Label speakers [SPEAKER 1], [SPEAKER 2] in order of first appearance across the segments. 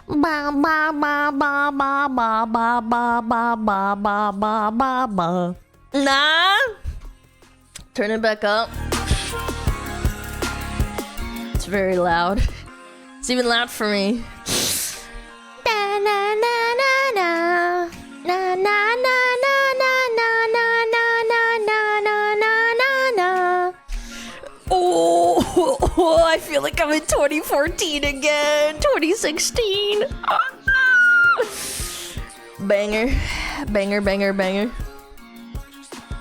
[SPEAKER 1] Ba ba ba ba ba ba ba ba ba ba ba ba ba ba. Nah. Turn it back up. It's very loud. It's even loud for me. Na na na na na na na na na na na na na na na na. Oh, I feel like I'm in 2014 again. 2016. Banger, banger, banger, banger.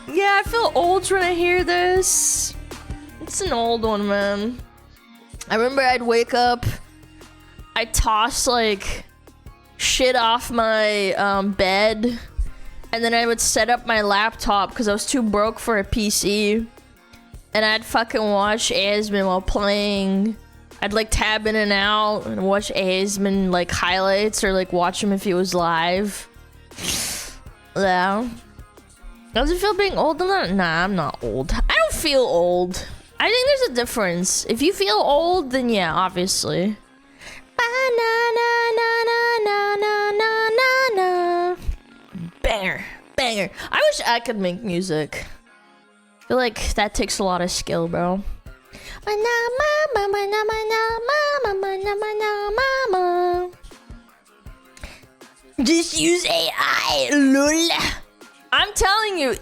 [SPEAKER 1] Yeah, I feel old when I hear this. It's an old one, man. I remember I'd wake up, I'd toss like shit off my bed, and then I would set up my laptop because I was too broke for a PC, and I'd fucking watch Asmin while playing. I'd like tab in and out and watch Asmin like highlights or like watch him if he was live. Yeah. Does it feel being old? Nah, I'm not old. I don't feel old. I think there's a difference. If you feel old, then yeah, obviously. Banger, banger. I wish I could make music. I feel like that takes a lot of skill, bro. Just use AI, lol. I'm telling you,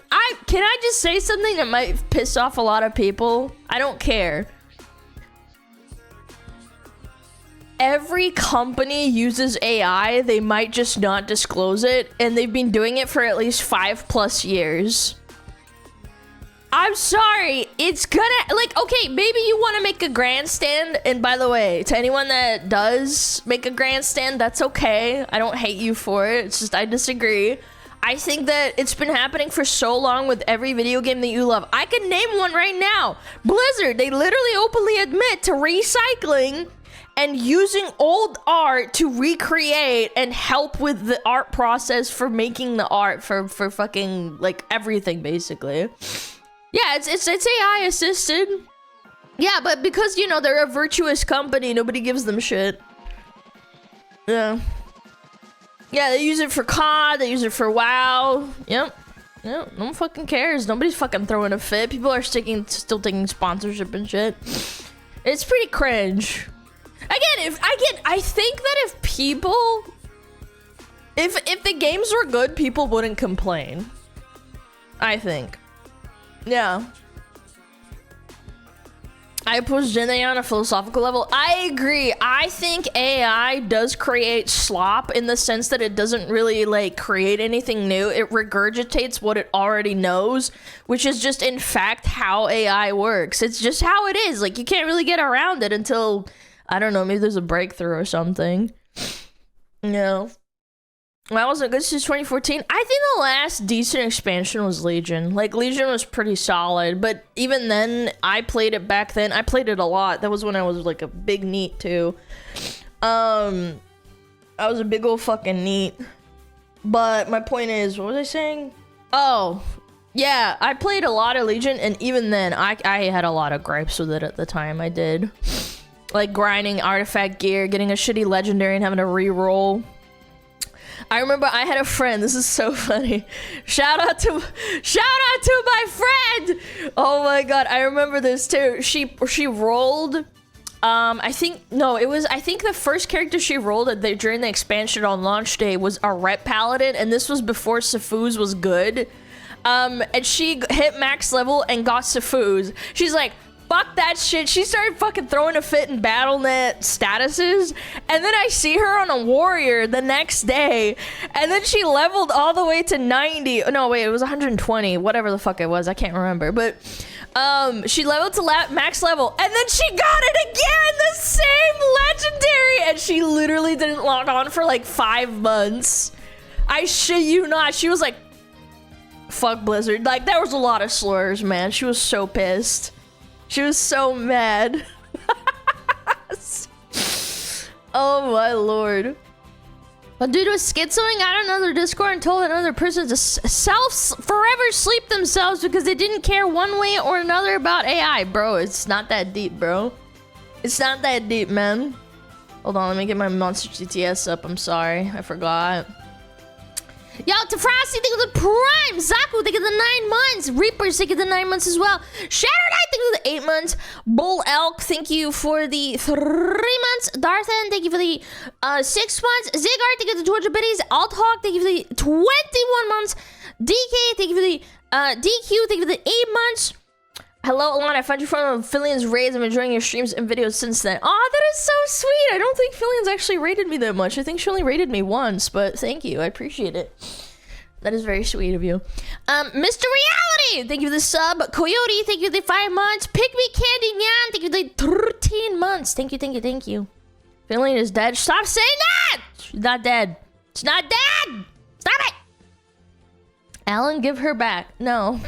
[SPEAKER 1] can I just say something that might piss off a lot of people? I don't care. Every company uses AI, they might just not disclose it, and they've been doing it for at least 5+ years. I'm sorry, it's gonna, like, okay, maybe you want to make a grandstand, and by the way, to anyone that does make a grandstand, that's okay. I don't hate you for it, it's just I disagree. I think that it's been happening for so long with every video game that you love. I can name one right now. Blizzard, they literally openly admit to recycling and using old art to recreate and help with the art process for making the art for fucking like everything basically. Yeah, it's AI assisted. Yeah, but because, you know, they're a virtuous company, nobody gives them shit. Yeah. Yeah, they use it for COD, they use it for WoW. Yep. Yep, no one fucking cares. Nobody's fucking throwing a fit. People are still taking sponsorship and shit. It's pretty cringe. Again, I think that if people, if the games were good, people wouldn't complain. I think. Yeah. I push Jenny on a philosophical level. I agree. I think AI does create slop in the sense that it doesn't really like create anything new. It regurgitates what it already knows, which is just in fact how AI works. It's just how it is. Like you can't really get around it until, I don't know, maybe there's a breakthrough or something. No. That wasn't good since 2014. I think the last decent expansion was Legion. Like, Legion was pretty solid, but even then, I played it back then. I played it a lot. That was when I was, like, a big neat, too. I was a big old fucking neat. But my point is, what was I saying? Oh, yeah, I played a lot of Legion, and even then, I had a lot of gripes with it at the time. I did. Like, grinding artifact gear, getting a shitty legendary, and having to re-roll. I remember I had a friend. This is so funny. Shout out to my friend. Oh my god, I remember this too. She rolled. I think the first character she rolled during the expansion on launch day was a Ret Paladin, and this was before Safuz was good. And she hit max level and got Safuz. She's like, fuck that shit. She started fucking throwing a fit in BattleNet statuses, and then I see her on a warrior the next day, and then she leveled all the way to 90. No, wait, it was 120, whatever the fuck it was. I can't remember, but she leveled to max level, and then she got it again, the same legendary, and she literally didn't log on for like 5 months. I shit you not. She was like, fuck Blizzard. Like, there was a lot of slurs, man. She was so pissed. She was so mad. Oh my lord. A dude was schizoing out another Discord and told another person to forever sleep themselves because they didn't care one way or another about AI. Bro, it's not that deep, bro. It's not that deep, man. Hold on, let me get my Monster GTS up. I'm sorry, I forgot. Yo, Tefrosty, thank you for the Prime. Zaku, thank you for the 9 months. Reapers, thank you for the 9 months as well. Shadow Knight, thank you for the 8 months. Bull Elk, thank you for the 3 months. Darthan, thank you for the 6 months. Zygarde, thank you for the 200 biddies. Althawk, thank you for the 21 months. DK, thank you for the DQ, thank you for the 8 months. Hello, Alana. I found you from Fillion's raids. I'm enjoying your streams and videos since then. Oh, that is so sweet. I don't think Fillion's actually rated me that much. I think she only rated me once, but thank you. I appreciate it. That is very sweet of you. Mr. Reality, thank you for the sub. Coyote, thank you for the 5 months. Pick Me Candy Nyan, thank you for the 13 months. Thank you, thank you, thank you. Fillion is dead. Stop saying that! She's not dead. It's not dead! Stop it! Alan, give her back. No,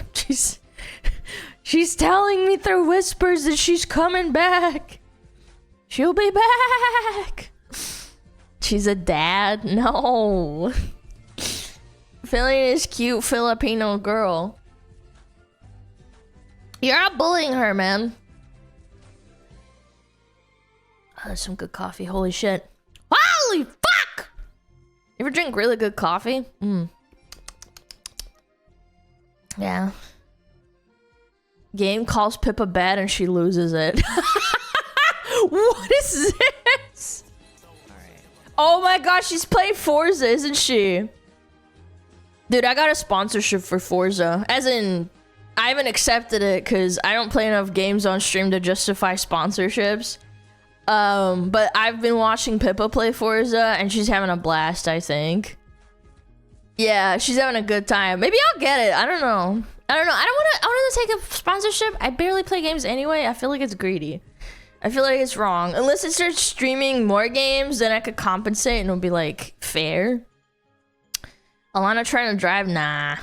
[SPEAKER 1] she's telling me through whispers that she's coming back. She'll be back. She's a dad? No. Fillion is cute Filipino girl. You're not bullying her, man. Oh, there's some good coffee. Holy shit. Holy fuck! You ever drink really good coffee? Yeah. Game calls Pippa bad and she loses it. What is this? Oh my gosh, she's playing Forza, isn't she? Dude, I got a sponsorship for Forza. As in, I haven't accepted it because I don't play enough games on stream to justify sponsorships. But I've been watching Pippa play Forza and she's having a blast, I think. Yeah, she's having a good time. Maybe I'll get it. I don't know. I don't want to take a sponsorship. I barely play games anyway. I feel like it's greedy. I feel like it's wrong. Unless it starts streaming more games, then I could compensate and it'll be like fair. Alana trying to drive? Nah.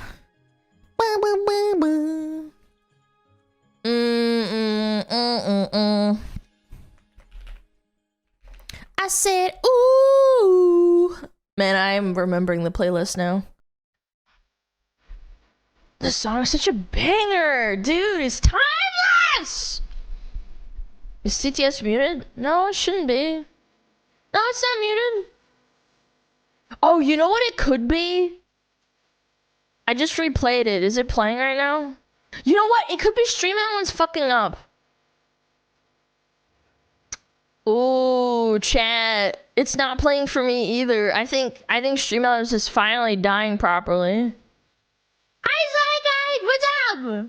[SPEAKER 1] I said, ooh. Man, I'm remembering the playlist now. This song is such a banger, dude. It's timeless. Is CTS muted? No, it shouldn't be. No, it's not muted. Oh, you know what it could be? I just replayed it. Is it playing right now? You know what? It could be StreamElements fucking up. Ooh, chat. It's not playing for me either. I think StreamElements is finally dying properly. Hi, Zygarde! What's up?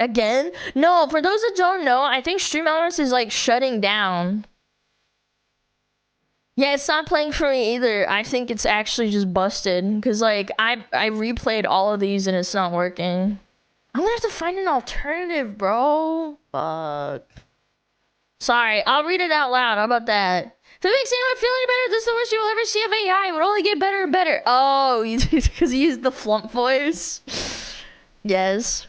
[SPEAKER 1] Again? No, for those that don't know, I think StreamElements is like shutting down. Yeah, it's not playing for me either. I think it's actually just busted. Because, like, I replayed all of these and it's not working. I'm gonna have to find an alternative, bro. Fuck. Sorry, I'll read it out loud. How about that? If it makes anyone feel any better, this is the worst you will ever see of AI. It will only get better and better. Oh, because he used the flump voice? Yes.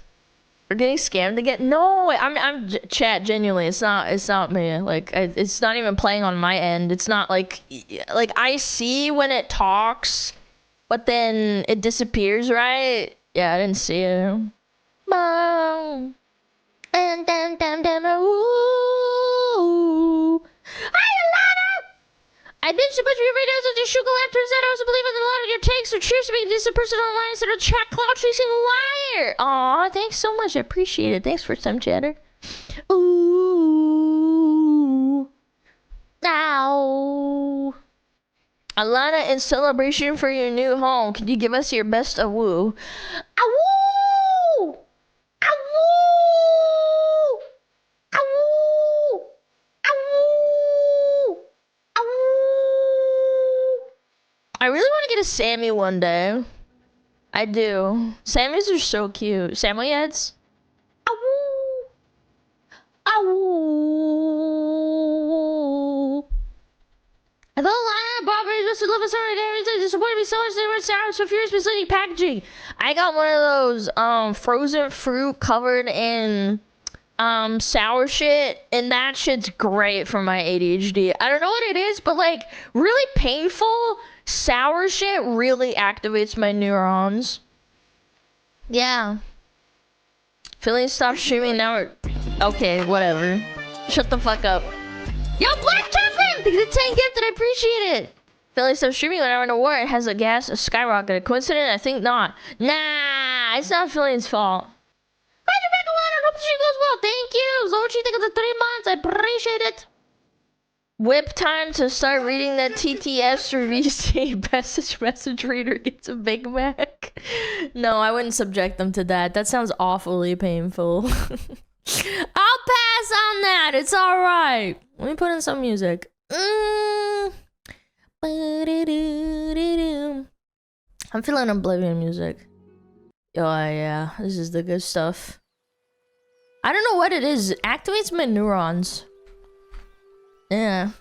[SPEAKER 1] We're getting scammed again? No, I'm chat, genuinely. It's not me. Like, it's not even playing on my end. It's not like I see when it talks, but then it disappears, right? Yeah, I didn't see it. Mom. And ooh. Hi, Alana! I did so much of your videos with your sugar lamp. Turns out I also believe in a lot of your takes. So cheers to being this person online instead of chat cloud chasing liar. Aw, thanks so much. I appreciate it. Thanks for some chatter. Ooh. Ow. Alana, in celebration for your new home, can you give us your best awoo? Awoo! Awoo! Awoo! Awoo! Awoo! I really want to get a Sammy one day. I do. Sammys are so cute. Samoyeds? Awoo! Awoo! I thought Lana bought me just to love us already. They disappointed me so much. They were sour, so furious, misleading packaging. I got one of those frozen fruit covered in sour shit, and that shit's great for my ADHD. I don't know what it is, but like really painful sour shit really activates my neurons. Yeah. Philly stopped streaming now. Okay, whatever. Shut the fuck up. Yo, Black Turfin! Thank you, the 10 gifted. I appreciate it. Philly stopped streaming when I went to war. It has a gas skyrocketed. Coincidence? I think not. Nah, it's not Philly's fault. Glad you're back, Alana. Hope the stream goes well. Thank you. Zochi, thank you for the 3 months. I appreciate it. Whip time to start reading that TTS or VC message reader gets a Big Mac. No, I wouldn't subject them to that. That sounds awfully painful. I'll pass on that. It's alright. Let me put in some music. I'm feeling Oblivion music. Oh yeah, this is the good stuff. I don't know what it is. It activates my neurons. Yeah.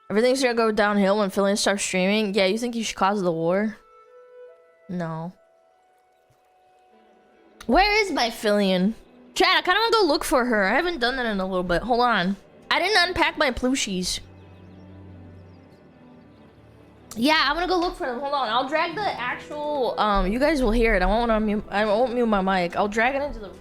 [SPEAKER 1] Everything's gonna go downhill when Philly starts streaming. Yeah, you think you should cause the war? No. Where is my Phillian? Chat, I kinda wanna go look for her. I haven't done that in a little bit. Hold on. I didn't unpack my plushies. Yeah, I'm gonna go look for them. Hold on. I'll drag the actual you guys will hear it. I won't mute my mic. I'll drag it into the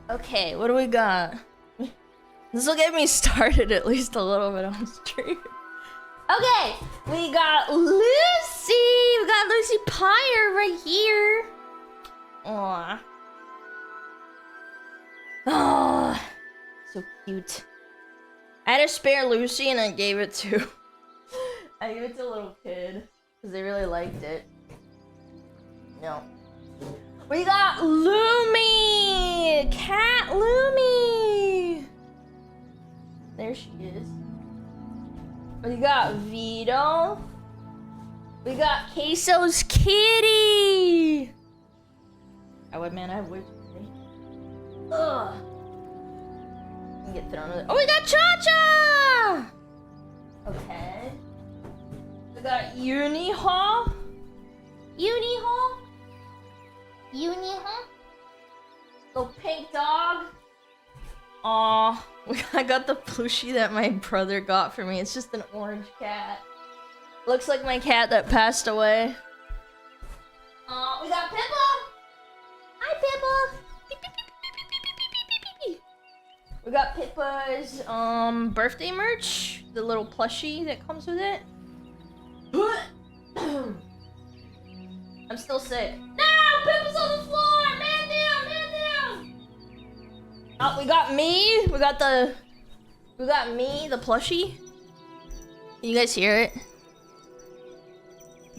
[SPEAKER 1] Okay, what do we got? This will get me started at least a little bit on stream. Okay, we got Lucy! We got Lucy Pyre right here. Aww. Oh, so cute. I had a spare Lucy and I gave it to I gave it to a little kid because they really liked it. No. We got Lumi! Cat Lumi! There she is. We got Vito. We got Queso's kitty! I would, man, I have way too many. Ugh. Get thrown in. Oh, we got Cha-Cha! Okay. We got Uni-Haw. Uni-Haw? Uni-Haw? Little pink dog. Aw. I got the plushie that my brother got for me. It's just an orange cat. Looks like my cat that passed away. We got Pippa! Hi, Pippa! We got Pippa's birthday merch, the little plushie that comes with it. I'm still sick. No! Pippa's on the floor! Man down! Man down! Oh, we got me. We got me, the plushie. Can you guys hear it?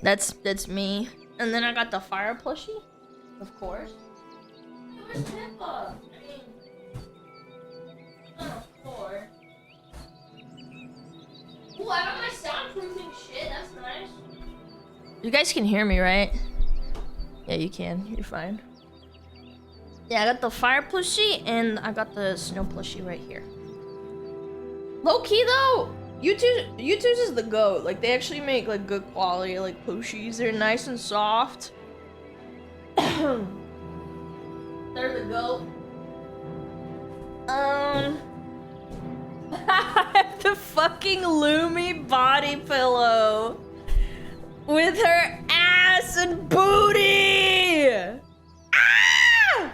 [SPEAKER 1] That's me. And then I got the fire plushie, of course. Where's Pippa? Floor. Ooh, I got my soundproofing shit. That's nice. You guys can hear me, right? Yeah, you can. You're fine. Yeah, I got the fire plushie and I got the snow plushie right here. Low key though, YouTube's is the GOAT. Like they actually make like good quality like plushies. They're nice and soft. They're the GOAT. The fucking Lumi body pillow with her ass and booty. Ah!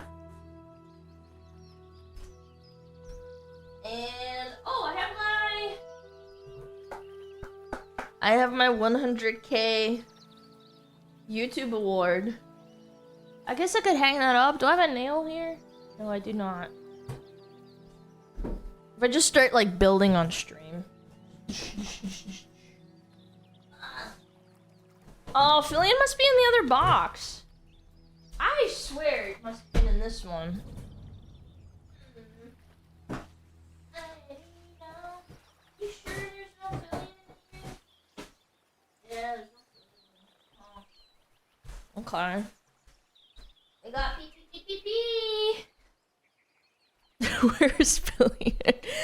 [SPEAKER 1] And oh, I have my 100K YouTube award. I guess I could hang that up. Do I have a nail here? No, I do not. If I just start like building on stream. Oh, Fillion must be in the other box. I swear it must have been in this one. You sure there's no Fillion in here? Yeah, there's no Fillion. Oh. Okay. I got pee. Where's Billy?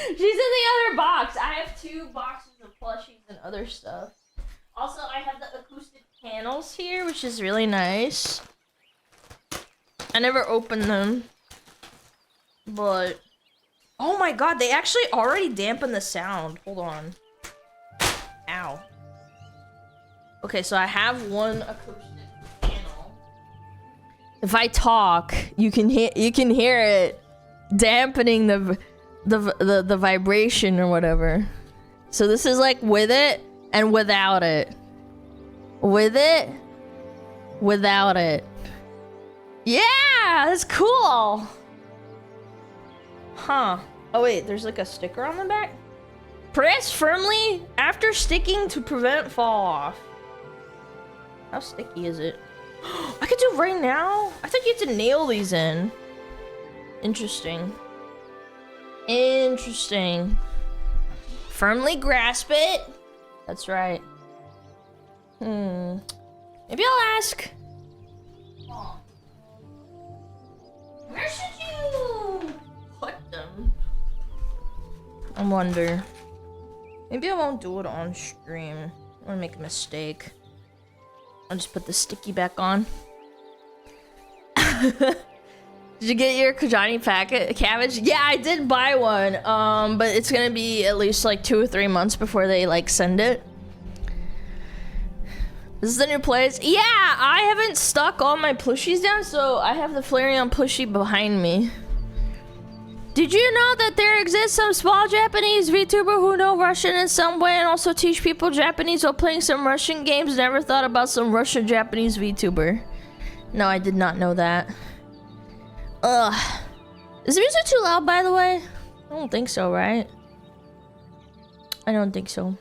[SPEAKER 1] She's in the other box. I have 2 boxes of plushies and other stuff. Also, I have the acoustic panels here, which is really nice. I never opened them. But... oh my god, they actually already dampen the sound. Hold on. Ow. Okay, so I have one acoustic panel. If I talk, you can hear it dampening the vibration or whatever. So this is like with it and without it. With it, without it. Yeah, that's cool. Huh. Oh wait, there's like a sticker on the back? Press firmly after sticking to prevent fall off. How sticky is it? I could do it right now? I thought you had to nail these in. Interesting. Interesting. Firmly grasp it. That's right. Maybe I'll ask. Oh. Where should you put them? I wonder. Maybe I won't do it on stream. I wanna make a mistake. I'll just put the sticky back on. Did you get your Kajani packet cabbage? Yeah, I did buy one. But it's gonna be at least like 2 or 3 months before they like send it. This is the new place. Yeah, I haven't stuck all my plushies down, so I have the Flareon plushie behind me. Did you know that there exists some small Japanese VTuber who know Russian in some way and also teach people Japanese while playing some Russian games? Never thought about some Russian Japanese VTuber. No, I did not know that. Ugh. Is the music too loud, by the way? I don't think so, right? I don't think so.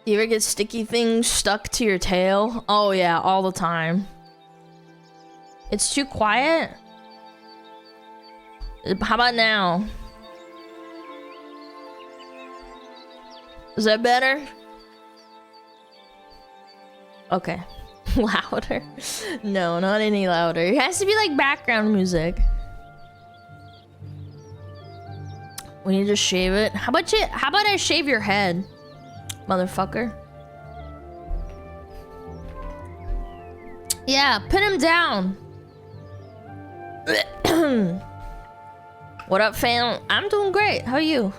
[SPEAKER 1] You ever get sticky things stuck to your tail? Oh yeah, all the time. It's too quiet? How about now? Is that better? Okay. Louder? No, not any louder. It has to be like background music. We need to shave it. How about I shave your head, motherfucker? Yeah, pin him down. What up, fam? I'm doing great. How are you?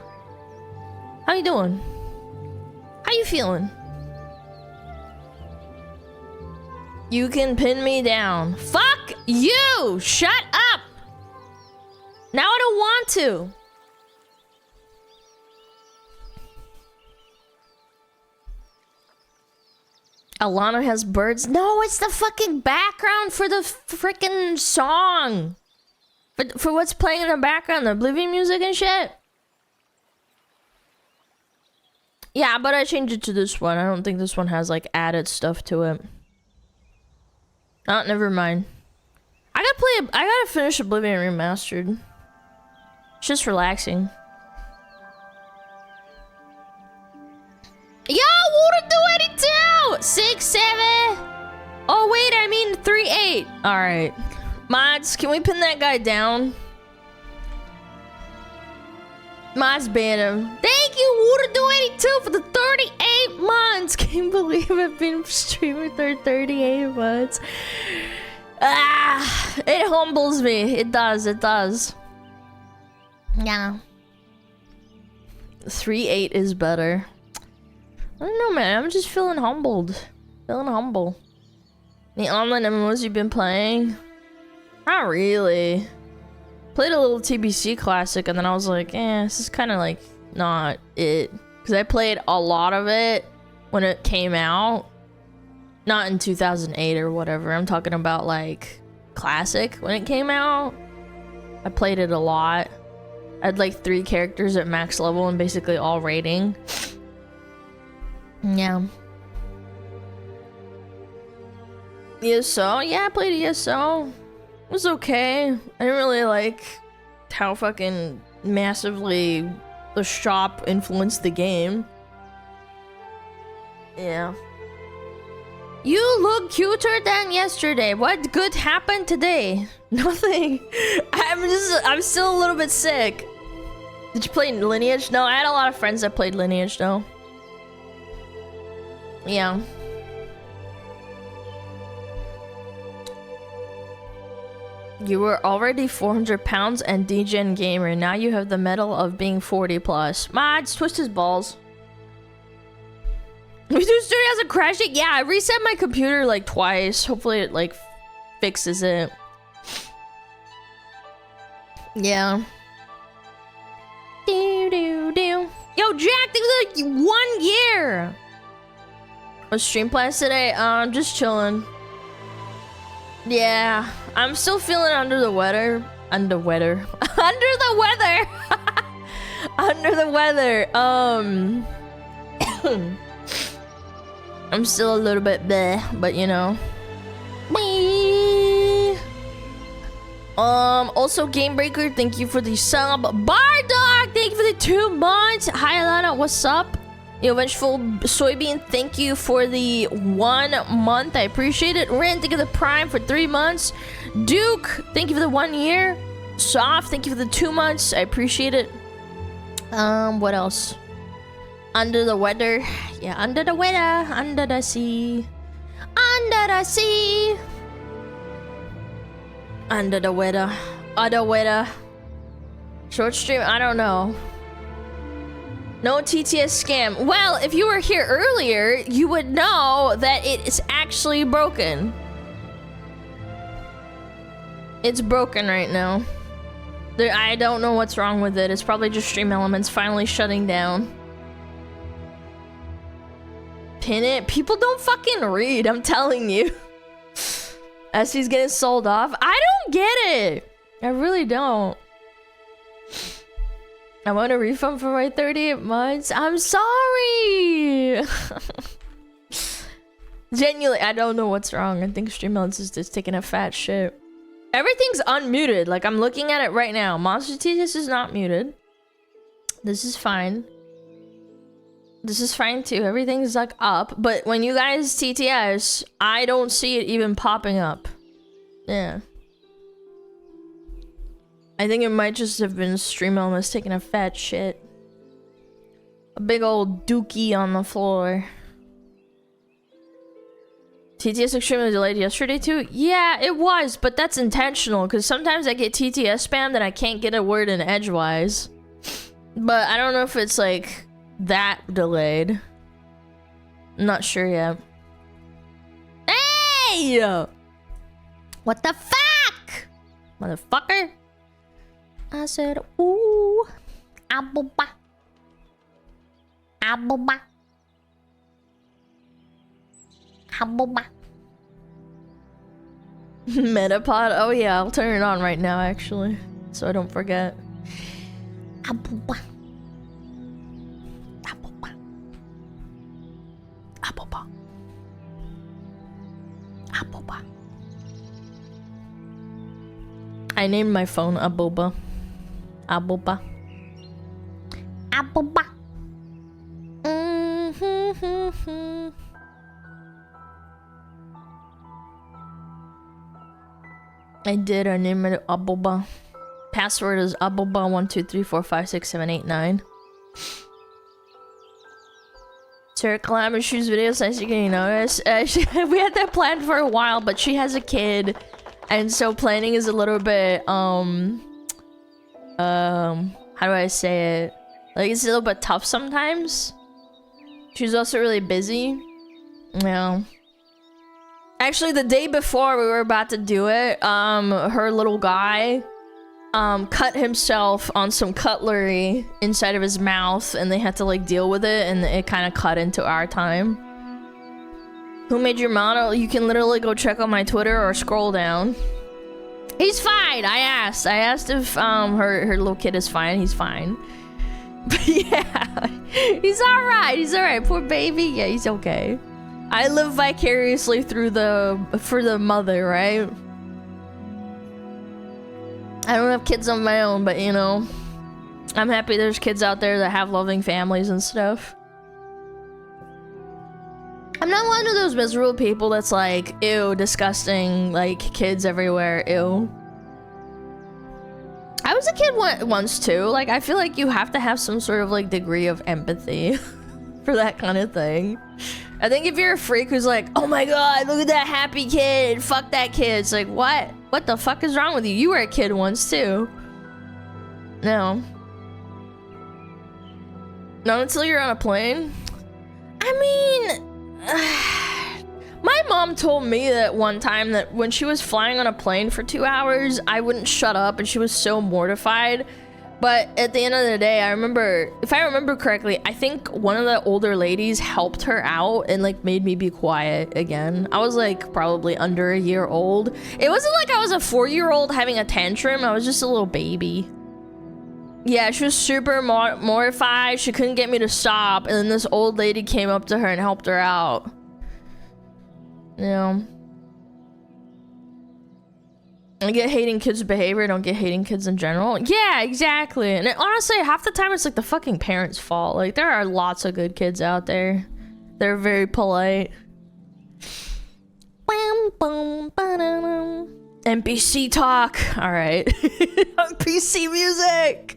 [SPEAKER 1] How you doing? How you feeling? You can pin me down. Fuck you! Shut up! Now I don't want to. Alana has birds. No, it's the fucking background for the freaking song. For what's playing in the background, the Oblivion music and shit. Yeah, but I changed it to this one. I don't think this one has like added stuff to it. Oh, never mind. I gotta finish Oblivion Remastered. It's just relaxing. Yo, Water do 82! 6, 7. Oh wait, I mean 3, 8. Alright. Mods, can we pin that guy down? Mods ban him. Thank you, Water do 82 for the 38 months. Can't believe I've been streaming for 38 months. Ah, it humbles me. It does, it does. Yeah. 3, 8 is better. I don't know, man. I'm just feeling humbled. Feeling humble. The online MMOs you've been playing? Not really. Played a little TBC Classic, and then I was like, this is kind of like not it. Because I played a lot of it when it came out. Not in 2008 or whatever. I'm talking about like Classic when it came out. I played it a lot. I had like 3 characters at max level and basically all rating. Yeah. ESO? Yeah, I played ESO. It was okay. I didn't really like how fucking massively the shop influenced the game. Yeah. You look cuter than yesterday. What good happened today? Nothing. I'm still a little bit sick. Did you play Lineage? No, I had a lot of friends that played Lineage though. Yeah. You were already 400 pounds and DGen gamer. Now you have the medal of being 40 plus. Mods, twist his balls. Visual Studio hasn't crashed it? Yeah, I reset my computer like twice. Hopefully it like fixes it. Yeah. Do do do. Yo, Jack, thanks for like 1 year. What's stream plans today? Just chilling. Yeah, I'm still feeling under the weather. Under the weather. Under the weather. I'm still a little bit bleh, but you know. Whee! Also Gamebreaker, thank you for the sub. Bardog, thank you for the 2 months. Hi Alana, what's up? Yo, Vengeful Soybean, thank you for the 1 month. I appreciate it. Rin, thank you for the Prime for 3 months. Duke, thank you for the 1 year. Soft, thank you for the 2 months. I appreciate it. What else? Under the weather. Yeah, under the weather. Under the sea. Under the sea. Under the weather. Other weather. Short stream, I don't know. No TTS scam. Well, if you were here earlier, you would know that it is actually broken. It's broken right now. I don't know what's wrong with it. It's probably just Stream Elements finally shutting down. Pin it. People don't fucking read, I'm telling you. As he's getting sold off. I don't get it. I really don't. I want a refund for my 38 months. I'm sorry. Genuinely, I don't know what's wrong. I think Stream Elements is just taking a fat shit. Everything's unmuted. Like, I'm looking at it right now. Monster TTS is not muted. This is fine. This is fine too. Everything's like up. But when you guys TTS, I don't see it even popping up. Yeah. I think it might just have been Stream Elements taking a fat shit. A big old dookie on the floor. TTS extremely delayed yesterday too? Yeah, it was, but that's intentional because sometimes I get TTS spammed and I can't get a word in edgewise. But I don't know if it's like that delayed. I'm not sure yet. Hey! What the fuck? Motherfucker? I said, ooh. Aboba. Aboba. Aboba. Metapod? Oh yeah, I'll turn it on right now actually. So I don't forget. Aboba. Aboba. Aboba. Aboba. I named my phone Aboba. Aboba. Aboba. I did. I named it Aboba. Password is Aboba1234567889. Sarah Calamity Shoes videos, nice you getting noticed. We had that planned for a while, but she has a kid, and so planning is a little bit how do I say it? Like, it's a little bit tough sometimes. She's also really busy. Yeah. Actually, the day before we were about to do it, her little guy cut himself on some cutlery inside of his mouth, and they had to like deal with it, and it kind of cut into our time. Who made your model? You can literally go check on my Twitter or scroll down. He's fine. I asked if her little kid is fine. He's fine. But yeah, he's all right. He's all right. Poor baby. Yeah, he's okay. I live vicariously through for the mother, right? I don't have kids of my own, but you know, I'm happy there's kids out there that have loving families and stuff. I'm not one of those miserable people that's like, ew, disgusting, like kids everywhere, ew. I was a kid once too. Like, I feel like you have to have some sort of like degree of empathy for that kind of thing. I think if you're a freak who's like, oh my god, look at that happy kid, fuck that kid. It's like, what? What the fuck is wrong with you? You were a kid once too. No. Not until you're on a plane. I mean, my mom told me that one time that when she was flying on a plane for 2 hours, I wouldn't shut up and she was so mortified. But at the end of the day, I remember, if I remember correctly, I think one of the older ladies helped her out and like made me be quiet again. I was like probably under a year old. It wasn't like I was a 4-year-old having a tantrum. I was just a little baby. Yeah, she was super mortified. She couldn't get me to stop. And then this old lady came up to her and helped her out. Yeah. I get hating kids' behavior. I don't get hating kids in general. Yeah, exactly. And honestly, half the time it's like the fucking parents' fault. Like, there are lots of good kids out there. They're very polite. NPC talk. All right. NPC music.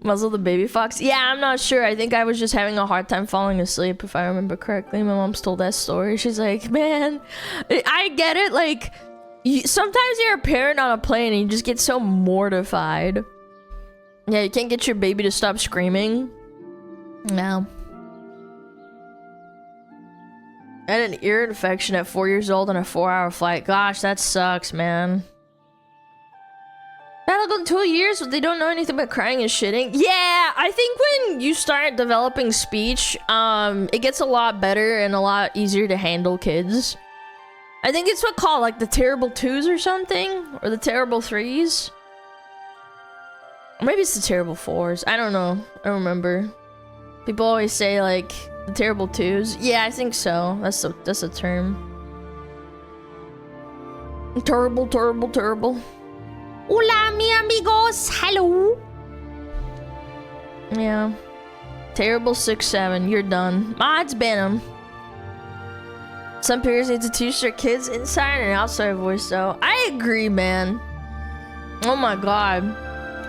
[SPEAKER 1] Muzzle the baby fox. Yeah, I'm not sure. I think I was just having a hard time falling asleep, if I remember correctly. My mom's told that story. She's like, man, I get it. Like, sometimes you're a parent on a plane and you just get so mortified. Yeah, you can't get your baby to stop screaming. No. I had an ear infection at 4 years old on a 4-hour flight. Gosh, that sucks, man. That'll go 2 years, but they don't know anything about crying and shitting. Yeah, I think when you start developing speech, it gets a lot better and a lot easier to handle kids. I think it's what called like the terrible 2s or something, or the terrible 3s. Or maybe it's the terrible 4s. I don't know. I don't remember. People always say like the terrible 2s. Yeah, I think so. That's a term. Terrible, terrible, terrible. Hola, mi amigos. Hello. Yeah. Terrible 6-7. You're done. Mods ban them. Some parents need to teach their kids inside and outside voice though. I agree, man. Oh my god.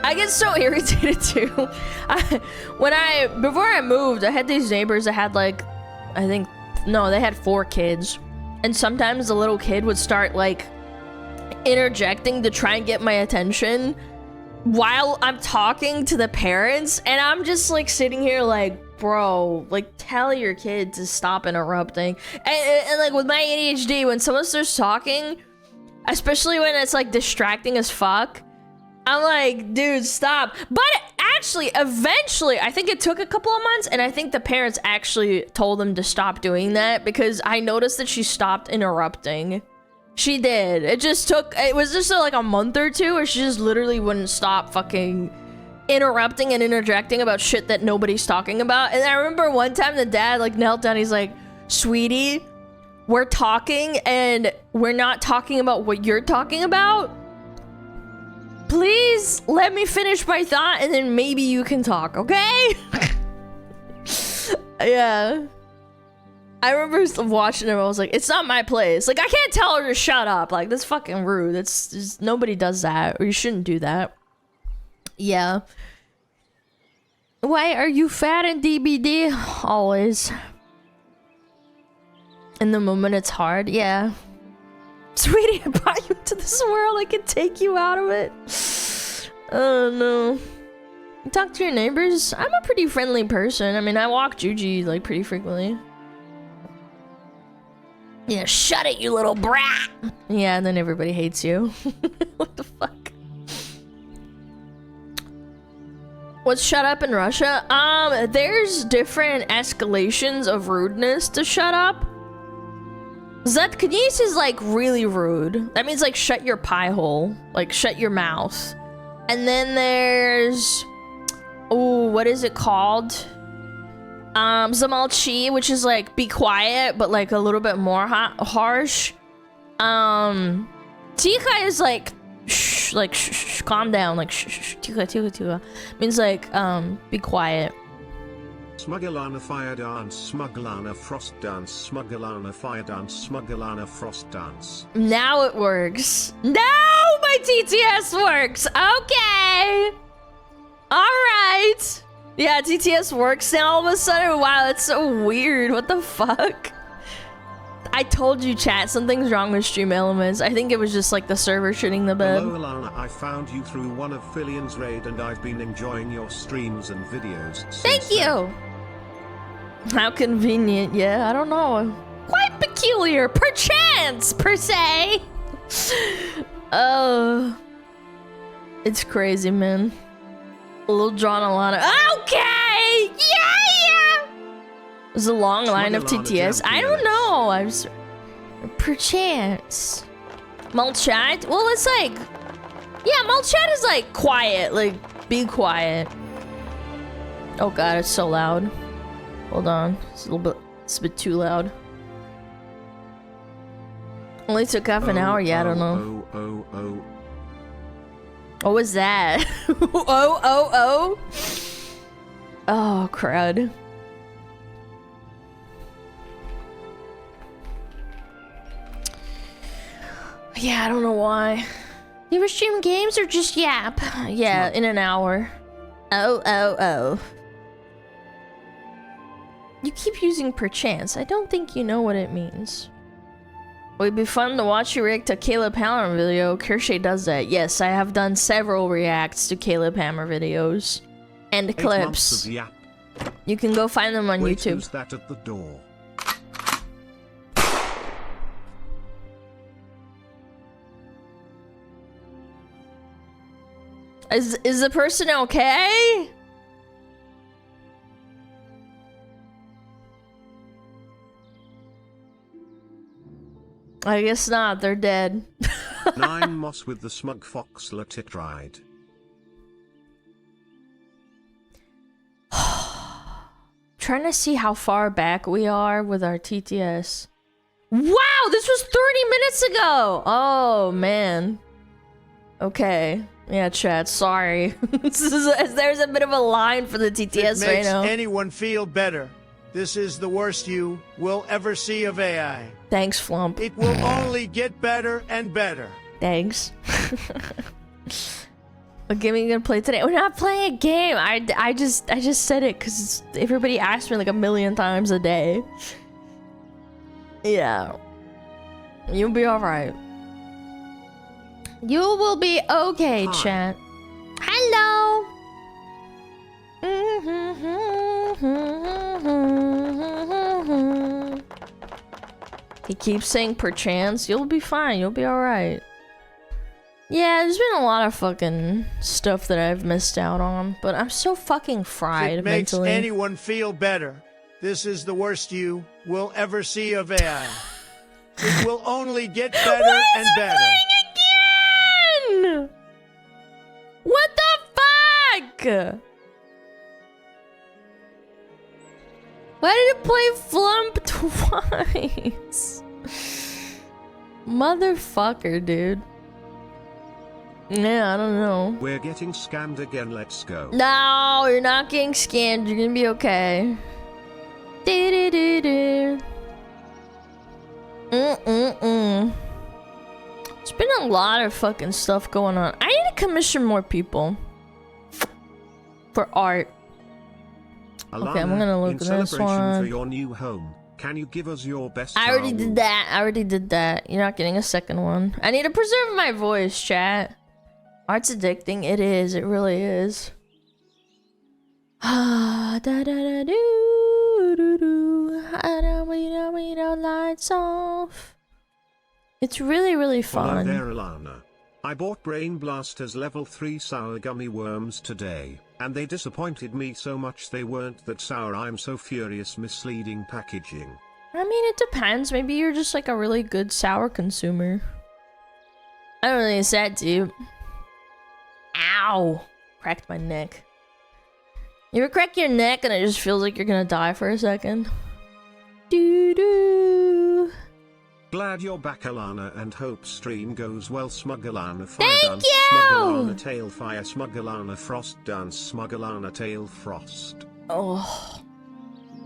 [SPEAKER 1] I get so irritated too. Before I moved, I had these neighbors that had like, they had 4 kids. And sometimes the little kid would start like interjecting to try and get my attention while I'm talking to the parents. And I'm just like sitting here like, bro, like tell your kid to stop interrupting. And like with my ADHD, when someone starts talking, especially when it's like distracting as fuck, I'm like, dude, stop. But actually, eventually, I think it took a couple of months, and I think the parents actually told them to stop doing that because I noticed that she stopped interrupting. She did. It was just like a month or two where she just literally wouldn't stop fucking interrupting and interjecting about shit that nobody's talking about. And I remember one time the dad like knelt down, he's like, sweetie, we're talking and we're not talking about what you're talking about. Please let me finish my thought and then maybe you can talk, okay? Yeah. I remember watching her, I was like, it's not my place. Like, I can't tell her to shut up. Like, that's fucking rude. It's just, nobody does that, or you shouldn't do that. Yeah. Why are you fat in DBD? Always. In the moment it's hard, yeah. Sweetie, I brought you into this world. I can take you out of it. Oh no. You talk to your neighbors? I'm a pretty friendly person. I mean, I walk Juji like pretty frequently. Yeah, shut it, you little brat. Yeah, and then everybody hates you. What the fuck? What's shut up in Russia? There's different escalations of rudeness to shut up. Zatknись is like really rude. That means like shut your pie hole. Like shut your mouth. And then there's... oh, what is it called? Zamalchi, which is like be quiet, but like a little bit more harsh. Ticha is like shh, like shh, calm down, like shh, ticha. Means like be quiet.
[SPEAKER 2] SmugAlana fire dance, SmugAlana frost dance, SmugAlana fire dance, SmugAlana frost dance.
[SPEAKER 1] Now it works. Now my TTS works. Okay. All right. Yeah, TTS works now all of a sudden. Wow, that's so weird. What the fuck? I told you, chat, something's wrong with Stream Elements. I think it was just like the server shitting the bed.
[SPEAKER 2] Hello Alana, I found you through one of Fillion's raid and I've been enjoying your streams and videos since
[SPEAKER 1] Thank you! How convenient, yeah, I don't know. Quite peculiar, perchance, per se! Oh. It's crazy, man. A little drawn Alana. Okay! Yeah! There's a long line of TTS. I don't know. I was perchance. Mulchat? Well, it's like, yeah, Mulchat is like quiet. Like, be quiet. Oh god, it's so loud. Hold on, it's a bit too loud. Only took half an hour. Yeah, I don't know. What was that? Oh. Oh, crud. Yeah, I don't know why. You ever stream games or just yap? Yeah, in an hour. Oh. You keep using perchance. I don't think you know what it means. It'd be fun to watch you react to Caleb Hammer video. Kershay does that. Yes, I have done several reacts to Caleb Hammer videos. And clips. You can go find them on YouTube.
[SPEAKER 2] Who's that at the door?
[SPEAKER 1] Is the person okay? I guess not, they're dead.
[SPEAKER 2] 9 Moss with the Smug Fox let it ride.
[SPEAKER 1] Trying to see how far back we are with our TTS. Wow, this was 30 minutes ago! Oh, man. Okay. Yeah, chat, sorry. There's a bit of a line for the TTS right now.
[SPEAKER 3] Makes anyone feel better. This is the worst you will ever see of AI.
[SPEAKER 1] Thanks, Flump.
[SPEAKER 3] It will only get better and better.
[SPEAKER 1] Thanks. What game are you gonna play today? We're not playing a game. I just said it because everybody asks me like a million times a day. Yeah. You'll be alright. You will be okay,
[SPEAKER 2] Hi.
[SPEAKER 1] chat. Hello. He keeps saying perchance. You'll be fine. You'll be alright. Yeah, there's been a lot of fucking stuff that I've missed out on, but I'm so fucking fried
[SPEAKER 3] It makes
[SPEAKER 1] mentally.
[SPEAKER 3] anyone feel better. This is the worst you will ever see of AI. It will only get better and better.
[SPEAKER 1] Again? What the fuck? Why did it play Flump twice? Motherfucker, dude. Yeah, I don't know.
[SPEAKER 2] We're getting scammed again, let's go.
[SPEAKER 1] No, you're not getting scanned. You're gonna be okay. Do-do-do-do. There's been a lot of fucking stuff going on. I need to commission more people for art.
[SPEAKER 2] Alana,
[SPEAKER 1] Okay, I'm gonna look
[SPEAKER 2] in
[SPEAKER 1] at this
[SPEAKER 2] celebration
[SPEAKER 1] one.
[SPEAKER 2] for your new home, can you give us your best
[SPEAKER 1] I already
[SPEAKER 2] towel?
[SPEAKER 1] did that. I already did that. You're not getting a second one. I need to preserve my voice, chat. Art's addicting. It is. It really is. Ah, da da da do do do. We don't lights off. It's really, really
[SPEAKER 2] Hello
[SPEAKER 1] fun.
[SPEAKER 2] there, Alana. I bought Brain Blaster's level 3 sour gummy worms today, and they disappointed me so much they weren't that sour. I'm so furious. Misleading packaging.
[SPEAKER 1] I mean, it depends. Maybe you're just like a really good sour consumer. I don't think it's that deep. Ow! Cracked my neck. You ever crack your neck and it just feels like you're gonna die for a second? Doo doo.
[SPEAKER 2] Glad you're back, Alana, and hope stream goes well. SmugAlana fire
[SPEAKER 1] Thank
[SPEAKER 2] dance,
[SPEAKER 1] you!
[SPEAKER 2] SmugAlana tail fire, SmugAlana frost dance, SmugAlana tail frost.
[SPEAKER 1] Oh.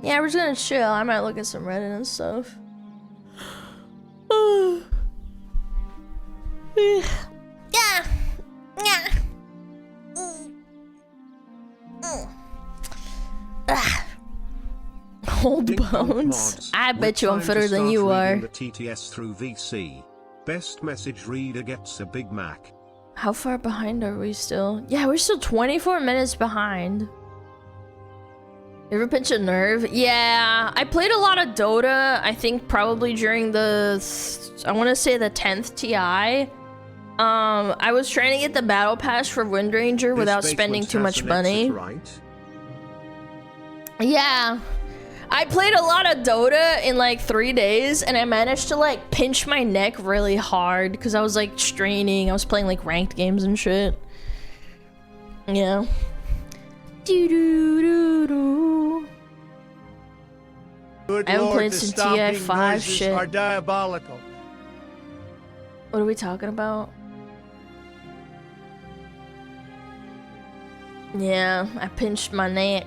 [SPEAKER 1] Yeah, we're just gonna chill. I might look at some Reddit and stuff. Yeah. Yeah. Old
[SPEAKER 2] Pink
[SPEAKER 1] bones.
[SPEAKER 2] mods.
[SPEAKER 1] I bet
[SPEAKER 2] What
[SPEAKER 1] you I'm
[SPEAKER 2] time to
[SPEAKER 1] fitter than
[SPEAKER 2] start
[SPEAKER 1] you
[SPEAKER 2] reading
[SPEAKER 1] are.
[SPEAKER 2] The TTS through VC. Best message reader gets a Big Mac.
[SPEAKER 1] How far behind are we still? Yeah, we're still 24 minutes behind. You ever pinch a nerve? Yeah, I played a lot of Dota. I think probably during the, I want to say the 10th TI. I was trying to get the battle pass for Wind Ranger without
[SPEAKER 2] This
[SPEAKER 1] spending
[SPEAKER 2] basement
[SPEAKER 1] too
[SPEAKER 2] has
[SPEAKER 1] much
[SPEAKER 2] an
[SPEAKER 1] money.
[SPEAKER 2] exit, right?
[SPEAKER 1] Yeah, I played a lot of Dota in like 3 days, and I managed to like pinch my neck really hard because I was like straining. I was playing like ranked games and shit. Yeah. Doo doo doo doo.
[SPEAKER 3] Good
[SPEAKER 1] I haven't
[SPEAKER 3] Lord,
[SPEAKER 1] played
[SPEAKER 3] the
[SPEAKER 1] since
[SPEAKER 3] stomping
[SPEAKER 1] TI5
[SPEAKER 3] noises
[SPEAKER 1] shit.
[SPEAKER 3] are diabolical.
[SPEAKER 1] What are we talking about? Yeah, I pinched my neck.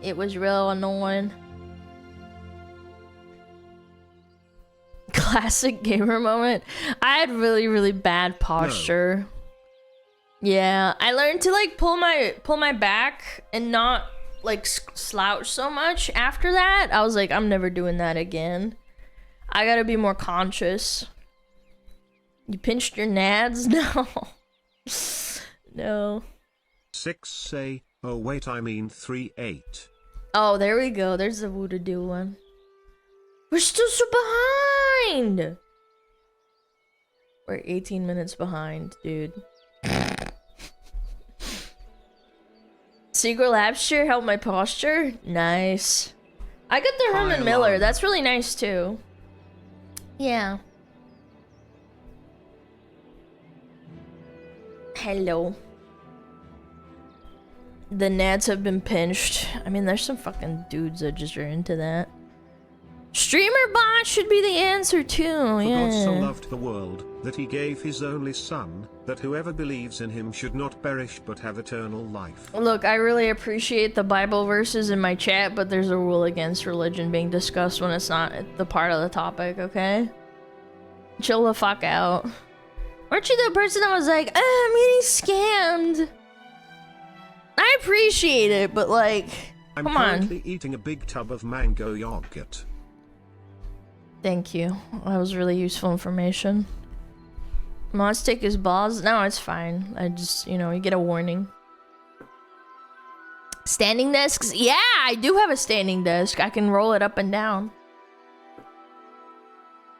[SPEAKER 1] It was real annoying. Classic gamer moment. I had really, really bad posture. Yeah, I learned to like pull my back and not like slouch so much. After that, I was like, I'm never doing that again. I gotta be more conscious. You pinched your nads? No. No.
[SPEAKER 2] 6 say, oh wait I mean 3-8.
[SPEAKER 1] Oh, there we go. There's the Woo-to-Do one. We're still so behind! We're 18 minutes behind, dude. Secret Labs chair helped my posture? Nice. I got the Herman Miller. That's really nice, too. Yeah. Hello. The nads have been pinched. I mean, there's some fucking dudes that just are into that. Streamer bot should be the answer too.
[SPEAKER 2] For God so
[SPEAKER 1] Yeah.
[SPEAKER 2] loved the world, that he gave his only son, that whoever believes in him should not perish but have eternal life.
[SPEAKER 1] Look, I really appreciate the Bible verses in my chat, but there's a rule against religion being discussed when it's not the part of the topic, okay? Chill the fuck out. Weren't you the person that was like, I'm getting scammed? I appreciate it, but like,
[SPEAKER 2] I'm
[SPEAKER 1] come on.
[SPEAKER 2] currently eating a big tub of mango yogurt.
[SPEAKER 1] Thank you. That was really useful information. Let's take his balls. No, it's fine. I just, you know, you get a warning. Standing desks? Yeah, I do have a standing desk. I can roll it up and down.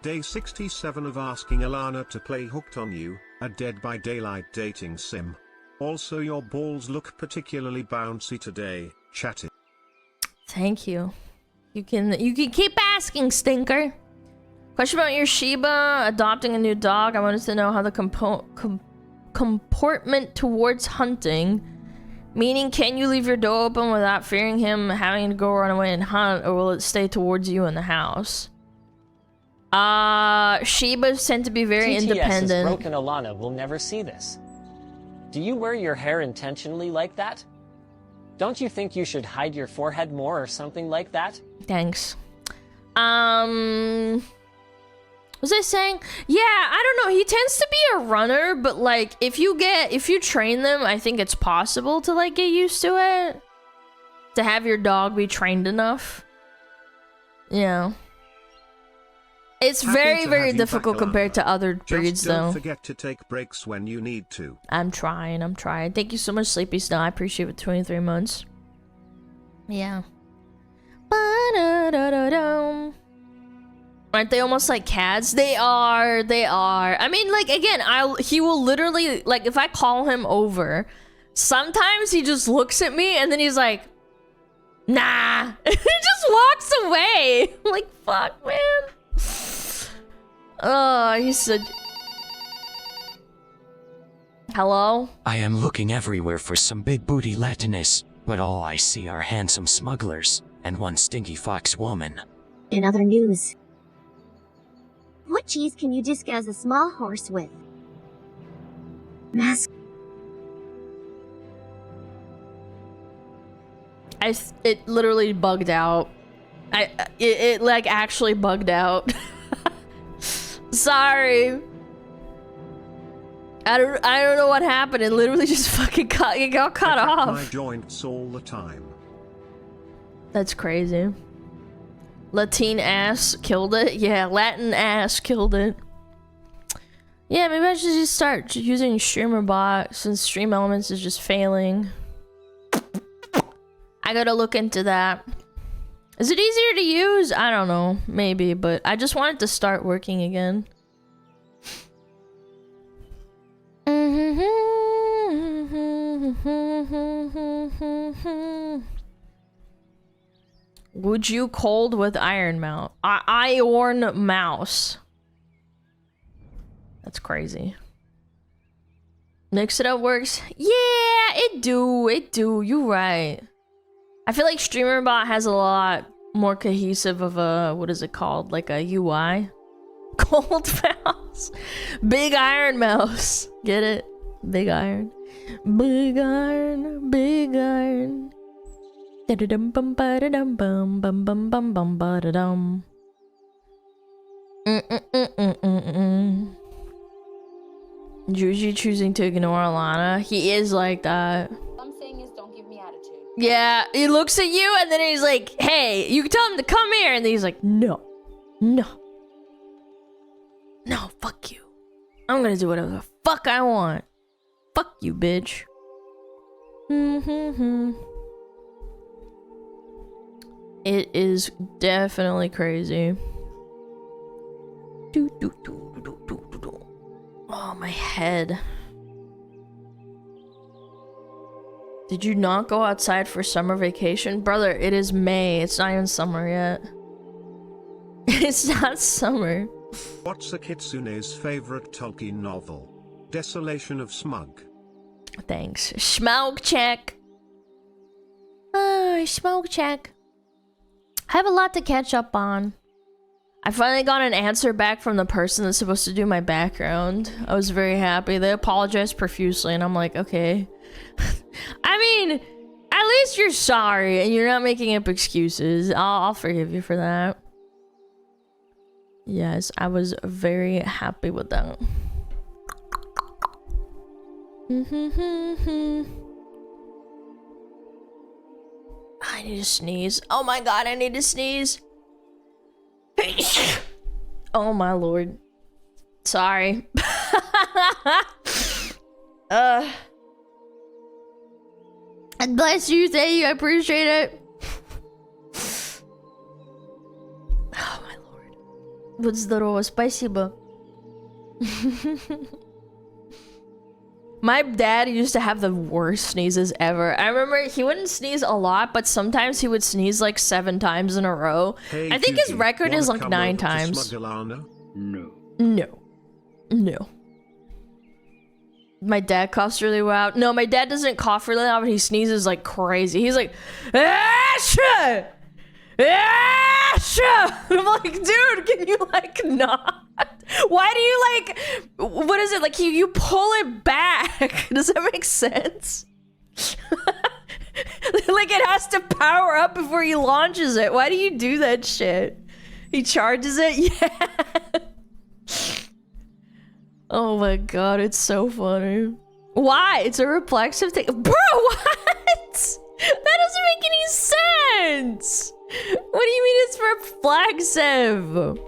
[SPEAKER 2] Day 67 of asking Alana to play Hooked on You, a Dead by Daylight dating sim. Also your balls look particularly bouncy today, chatted.
[SPEAKER 1] Thank you. You can keep asking, stinker. Question about your Shiba adopting a new dog. I wanted to know how the comportment towards hunting. Meaning, can you leave your door open without fearing him having to go run away and hunt, or will it stay towards you in the house? Shibas tend to be very independent.
[SPEAKER 4] TTS's broken Alana will never see this. Do you wear your hair intentionally like that? Don't you think you should hide your forehead more or something like that?
[SPEAKER 1] Thanks. Was I saying? Yeah, I don't know. He tends to be a runner, but like if you train them, I think it's possible to like get used to it. To have your dog be trained enough. Yeah. It's very, very difficult compared to other breeds, though.
[SPEAKER 2] Don't forget to take breaks when you need to.
[SPEAKER 1] I'm trying. Thank you so much, Sleepy Snow. I appreciate it. 23 months. Yeah. Aren't they almost like cats? They are. I mean, like, again, he will literally, like, if I call him over, sometimes he just looks at me and then he's like, nah. He just walks away. I'm like, fuck, man. Oh, he said... Hello?
[SPEAKER 5] I am looking everywhere for some big booty Latinas, but all I see are handsome smugglers, and one stinky fox woman.
[SPEAKER 6] In other news, what cheese can you disguise a small horse with? Mask.
[SPEAKER 1] It literally bugged out. It like actually bugged out. Sorry. I don't know what happened. It literally just fucking got cut off.
[SPEAKER 2] My joints all the time.
[SPEAKER 1] That's crazy. Latin ass killed it. Yeah, Latin ass killed it. Yeah, maybe I should just start using StreamerBot since Stream Elements is just failing. I gotta look into that. Is it easier to use? I don't know. Maybe, but I just want it to start working again. Would you cold with iron mouse? Iron mouse. That's crazy. Mix it up works. Yeah, it do. You right. I feel like StreamerBot has a lot more cohesive of a, what is it called? Like a UI? Cold mouse. Big iron mouse. Get it? Big iron. Big iron. Big iron. Da-da-dum bum ba-da-dum bum bum bum bum bum ba-da-dum. Juji choosing to ignore Alana. He is like that.
[SPEAKER 7] All I'm saying is don't give me attitude.
[SPEAKER 1] Yeah, he looks at you and then he's like, hey, you can tell him to come here. And then he's like, no. No. No, fuck you. I'm gonna do whatever the fuck I want. Fuck you, bitch. It is definitely crazy. Oh, my head. Did you not go outside for summer vacation? Brother, it is May. It's not even summer yet. It's not summer.
[SPEAKER 2] What's a kitsune's favorite Tolkien novel? Desolation of Smug.
[SPEAKER 1] Thanks. Smoke check. Smoke check. I have a lot to catch up on. I finally got an answer back from the person that's supposed to do my background. I was very happy. They apologized profusely, and I'm like, okay. I mean, at least you're sorry, and you're not making up excuses. I'll forgive you for that. Yes, I was very happy with that. I need to sneeze. Oh my god, I need to sneeze. Oh my lord. Sorry. And bless you, thank you, I appreciate it. Oh my lord. Здорово, спасибо. My dad used to have the worst sneezes ever. I remember he wouldn't sneeze a lot, but sometimes he would sneeze like 7 times in a row.
[SPEAKER 2] Hey,
[SPEAKER 1] I think his record is like 9 times.
[SPEAKER 2] SmugAlana? No.
[SPEAKER 1] No. No. My dad coughs really loud. No, my dad doesn't cough really loud, but he sneezes like crazy. He's like, Asha! Asha! I'm like, dude, can you like not? Why do you like, what is it? Like you pull it back. Does that make sense? Like it has to power up before he launches it. Why do you do that shit? He charges it? Yeah. Oh my god, it's so funny. Why? It's a reflexive thing. Bro, what? That doesn't make any sense. What do you mean it's reflexive?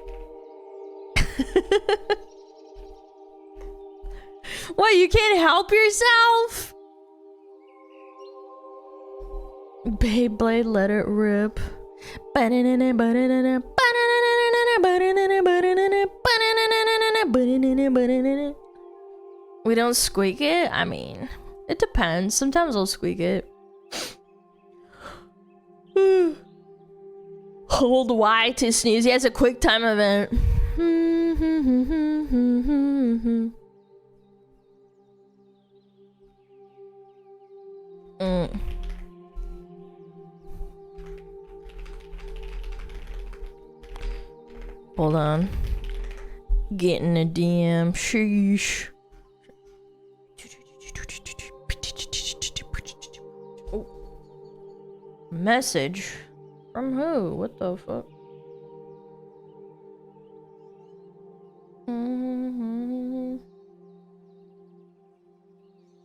[SPEAKER 1] What, you can't help yourself? Beyblade, let it rip. We don't squeak it? I mean, it depends. Sometimes I'll squeak it. Hold Y to sneeze. Yeah, it's a quick time event. Hold on. Getting a DM. Sheesh. Oh. Message. From who? What the fuck?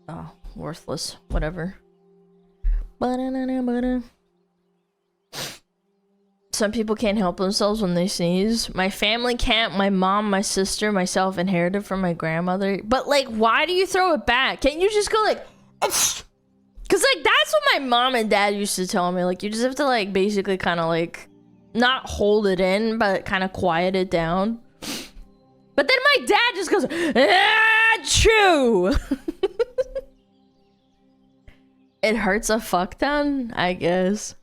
[SPEAKER 1] Oh, worthless. Whatever. Some people can't help themselves when they sneeze. My family can't. My mom, my sister, myself inherited from my grandmother. But like, why do you throw it back? Can't you just go like... Because like, that's what my mom and dad used to tell me. Like, you just have to like, basically kind of like... Not hold it in, but kind of quiet it down. But then my dad just goes... Achoo! It hurts a fuck ton, I guess.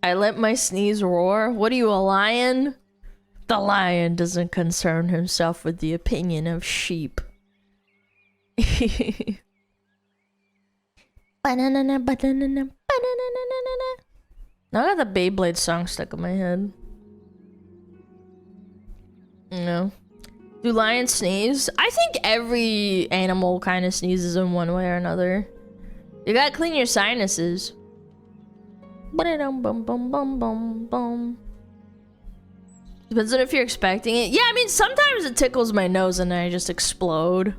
[SPEAKER 1] I let my sneeze roar. What are you, a lion? The lion doesn't concern himself with the opinion of sheep. Now I got the Beyblade song stuck in my head. No. Do lions sneeze? I think every animal kind of sneezes in one way or another. You gotta clean your sinuses. Depends on if you're expecting it. Yeah, I mean, sometimes it tickles my nose and I just explode.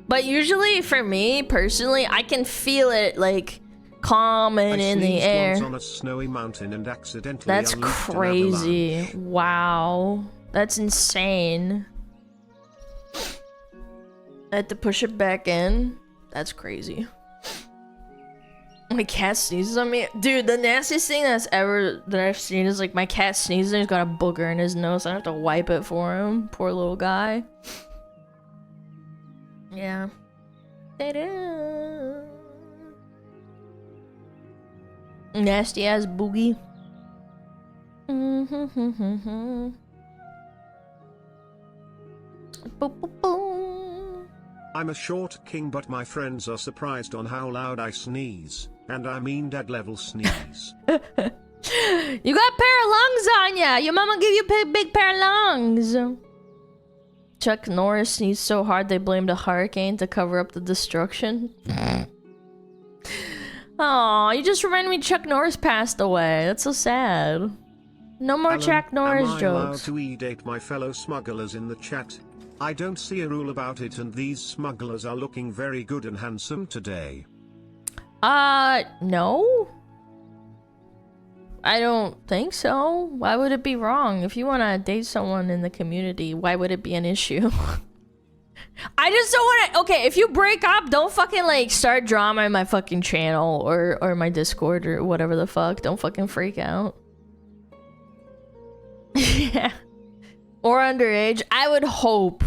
[SPEAKER 1] But usually, for me, personally, I can feel it, like, calm and in the air.
[SPEAKER 2] On a snowy mountain and accidentally
[SPEAKER 1] That's crazy. Wow. That's insane. I had to push it back in. That's crazy. My cat sneezes on me. Dude, the nastiest thing that I've seen is like my cat sneezes and he's got a booger in his nose. I have to wipe it for him. Poor little guy. Yeah. Ta-da. Nasty ass boogie.
[SPEAKER 2] I'm a short king, but my friends are surprised on how loud I sneeze. And I mean dead level sneeze.
[SPEAKER 1] You got a pair of lungs on ya. Your mama give you a big pair of lungs. Chuck Norris sneezed so hard they blamed a hurricane to cover up the destruction. Aw, you just reminded me Chuck Norris passed away. That's so sad. No more
[SPEAKER 2] Alan,
[SPEAKER 1] Chuck Norris
[SPEAKER 2] am I allowed
[SPEAKER 1] jokes.
[SPEAKER 2] to e-date my fellow smugglers in the chat? I don't see a rule about it, and these smugglers are looking very good and handsome today.
[SPEAKER 1] No. I don't think so. Why would it be wrong? If you want to date someone in the community, why would it be an issue? I just don't want to... Okay, if you break up, don't fucking, like, start drama in my fucking channel or my Discord or whatever the fuck. Don't fucking freak out. Yeah. Or underage. I would hope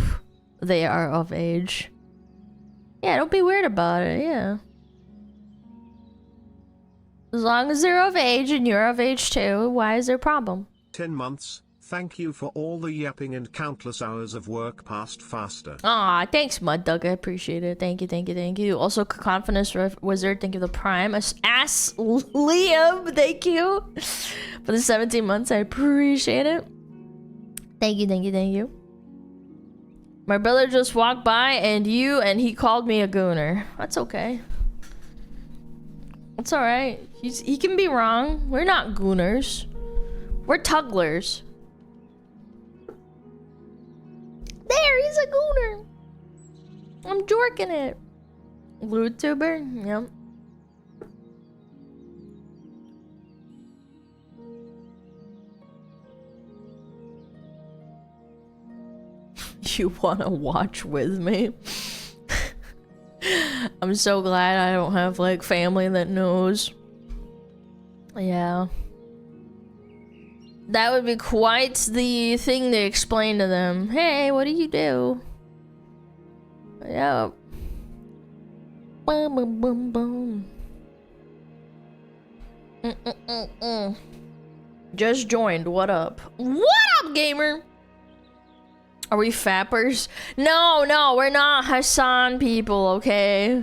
[SPEAKER 1] they are of age. Yeah, don't be weird about it, yeah. As long as they're of age and you're of age too, why is there a problem?
[SPEAKER 2] 10 months. Thank you for all the yapping and countless hours of work passed faster.
[SPEAKER 1] Aw, thanks, Mud Dog. I appreciate it. Thank you, thank you, thank you. Also, Confidence Wizard, thank you for the Prime. Ass Liam, thank you for the 17 months. I appreciate it. Thank you, thank you, thank you. My brother just walked by and he called me a gooner. That's okay. It's alright. He can be wrong. We're not gooners. We're tugglers. There, he's a gooner. I'm jorking it. YouTuber? Yep. You wanna watch with me? I'm so glad I don't have like family that knows. Yeah. That would be quite the thing to explain to them. Hey, what do you do? Yeah. Boom, boom, boom, boom. Just joined. What up? What up, gamer? Are we fappers? No, we're not Hassan people, okay?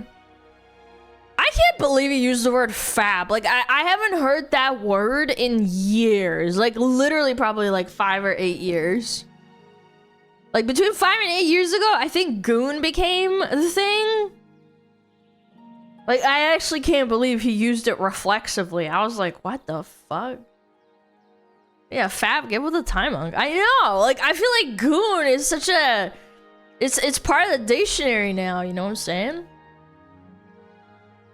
[SPEAKER 1] I can't believe you used the word fap. Like, I haven't heard that word in years. Like, literally probably like 5 or 8 years. Like, between 5 and 8 years ago, I think goon became the thing. Like, I actually can't believe he used it reflexively. I was like, what the fuck? Yeah, Fab, get with the time, Monk. I know, like, I feel like goon is such a... It's part of the dictionary now, you know what I'm saying?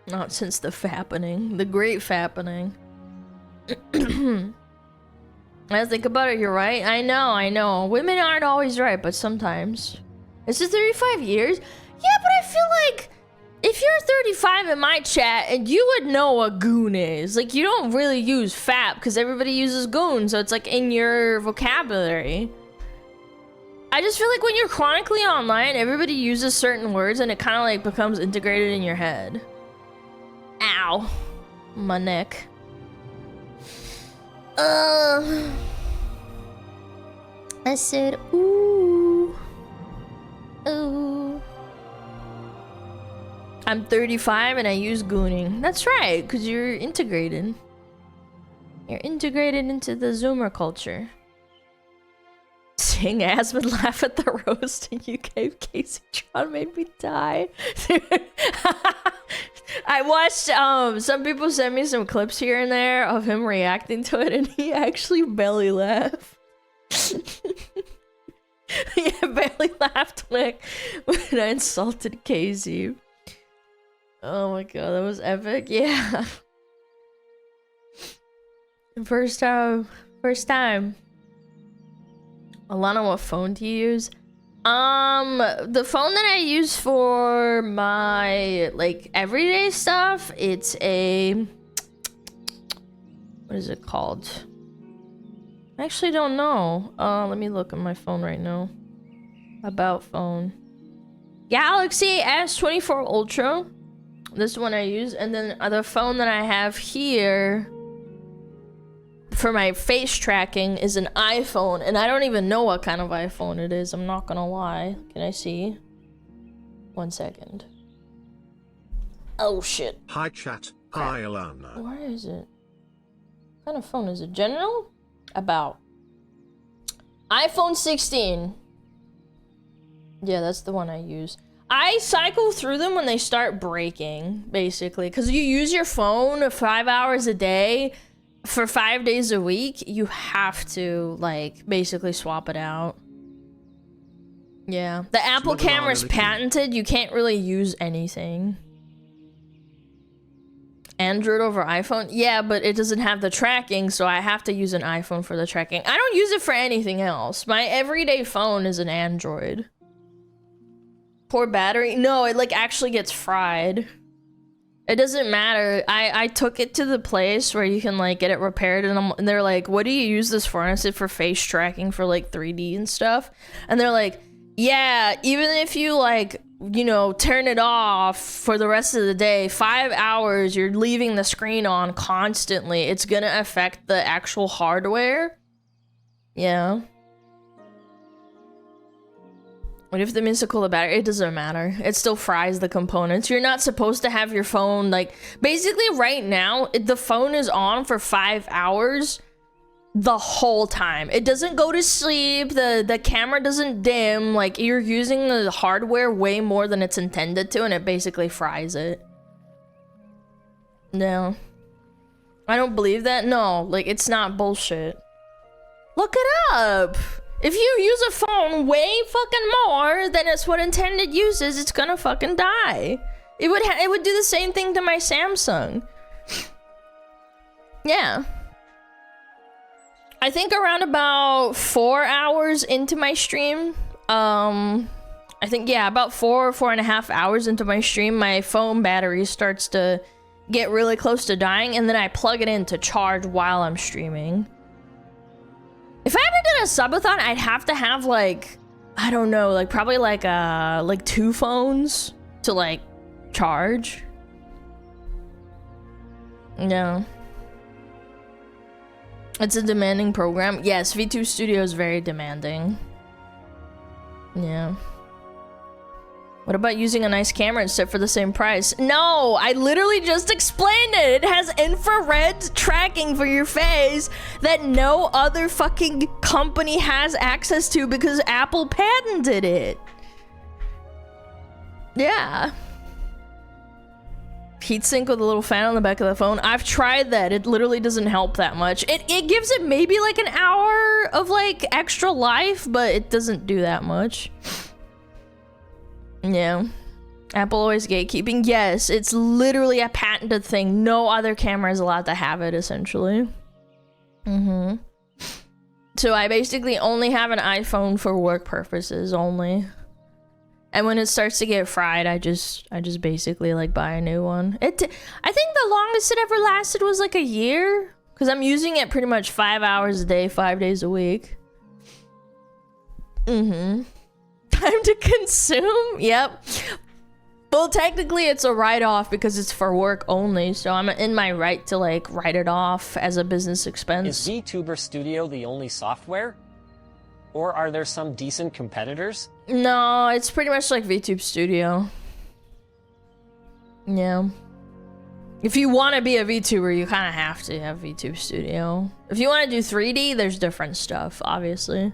[SPEAKER 1] Not since the fappening. The great fappening. I think about it, you're right. I know. Women aren't always right, but sometimes. Is it 35 years? Yeah, but I feel like... If you're 35 in my chat, and you would know what goon is. Like, you don't really use fap, because everybody uses goon, so it's like in your vocabulary. I just feel like when you're chronically online, everybody uses certain words, and it kind of like becomes integrated in your head. Ow. My neck. I said, ooh. Ooh. I'm 35 and I use gooning. That's right, because you're integrated. You're integrated into the Zoomer culture. Seeing Asmund laugh at the roast and you gave Casey Tron made me die. I watched, some people sent me some clips here and there of him reacting to it and he actually belly laughed. Yeah, barely laughed when I insulted Casey. Oh my god, that was epic. Yeah. First time. Alana, what phone do you use? The phone that I use for my, like, everyday stuff, it's a... What is it called? I actually don't know. Let me look at my phone right now. About phone. Galaxy S24 Ultra. This one I use, and then the phone that I have here for my face tracking is an iPhone, and I don't even know what kind of iPhone it is. I'm not gonna lie. Can I see? 1 second. Oh shit.
[SPEAKER 2] Hi chat. Hi Alana.
[SPEAKER 1] Where is it? What kind of phone is it? General? About. iPhone 16. Yeah, that's the one I use. I cycle through them when they start breaking, basically. Because you use your phone 5 hours a day for 5 days a week, you have to, like, basically swap it out. Yeah. The Apple camera's patented. You can't really use anything. Android over iPhone? Yeah, but it doesn't have the tracking, so I have to use an iPhone for the tracking. I don't use it for anything else. My everyday phone is an Android. Poor battery? No, it like actually gets fried. It doesn't matter. I took it to the place where you can like get it repaired, and they're like, what do you use this for? And I said, for face tracking, for like 3D and stuff. And they're like, yeah, even if you like, you know, turn it off for the rest of the day, 5 hours, you're leaving the screen on constantly. It's gonna affect the actual hardware. Yeah. What if the means to cool the battery? It doesn't matter. It still fries the components. You're not supposed to have your phone, like, basically right now, the phone is on for 5 hours the whole time. It doesn't go to sleep. The camera doesn't dim. Like, you're using the hardware way more than it's intended to, and it basically fries it. No. I don't believe that. No, like, it's not bullshit. Look it up. If you use a phone way fucking more than it's what intended uses, it's gonna fucking die. It would do the same thing to my Samsung. Yeah. I think around about 4 hours into my stream, I think, yeah, about 4.5 hours into my stream, my phone battery starts to get really close to dying, and then I plug it in to charge while I'm streaming. If I ever did a subathon, I'd have to have, like, I don't know, like, probably, like 2 phones to, like, charge. No. It's a demanding program. Yes, V2 Studio is very demanding. Yeah. What about using a nice camera instead for the same price? No, I literally just explained it. It has infrared tracking for your face that no other fucking company has access to because Apple patented it. Yeah. Heatsink with a little fan on the back of the phone. I've tried that. It literally doesn't help that much. It gives it maybe like an hour of like extra life, but it doesn't do that much. Yeah. Apple always gatekeeping. Yes, it's literally a patented thing. No other camera is allowed to have it, essentially. So I basically only have an iPhone for work purposes only. And when it starts to get fried, I just basically like buy a new one. I think the longest it ever lasted was like a year, because I'm using it pretty much 5 hours a day, 5 days a week. Time to consume. Yep. Well, technically it's a write-off because it's for work only, so I'm in my right to like write it off as a business expense.
[SPEAKER 4] Is VTuber Studio the only software? Or are there some decent competitors?
[SPEAKER 1] No, it's pretty much like VTube Studio. Yeah. If you want to be a VTuber, you kind of have to have VTube Studio. If you want to do 3D, there's different stuff, obviously.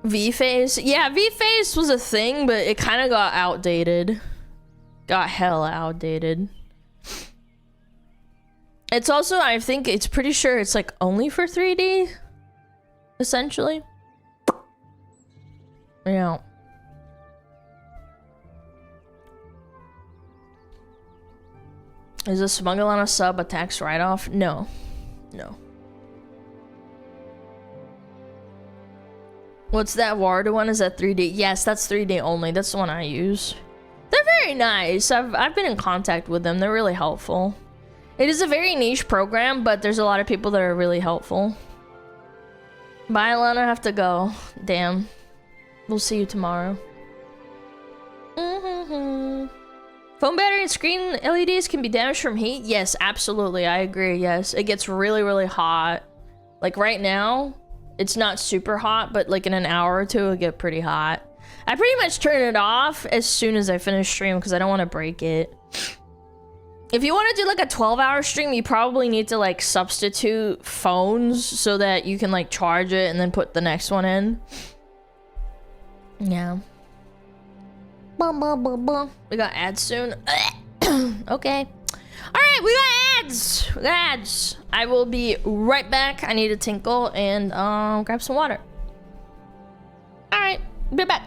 [SPEAKER 1] V-Face? Yeah, V-Face was a thing, but it kind of got outdated. Got hella outdated. It's also, I think, it's pretty sure it's like only for 3D. Essentially. Yeah. Is a SmugAlana sub a tax write-off? No. No. What's that Warda one? Is that 3D? Yes, that's 3D only. That's the one I use. They're very nice. I've been in contact with them. They're really helpful. It is a very niche program, but there's a lot of people that are really helpful. Bye, Alana. I have to go. Damn. We'll see you tomorrow. Phone battery and screen LEDs can be damaged from heat? Yes, absolutely. I agree. Yes. It gets really, really hot. Like right now, it's not super hot, but like in an hour or two, it'll get pretty hot. I pretty much turn it off as soon as I finish stream because I don't want to break it. If you want to do like a 12-hour stream, you probably need to like substitute phones so that you can like charge it and then put the next one in. Yeah. We got ads soon. Okay. Alright, we got ads. We got ads. I will be right back. I need to tinkle and grab some water. Alright, be back.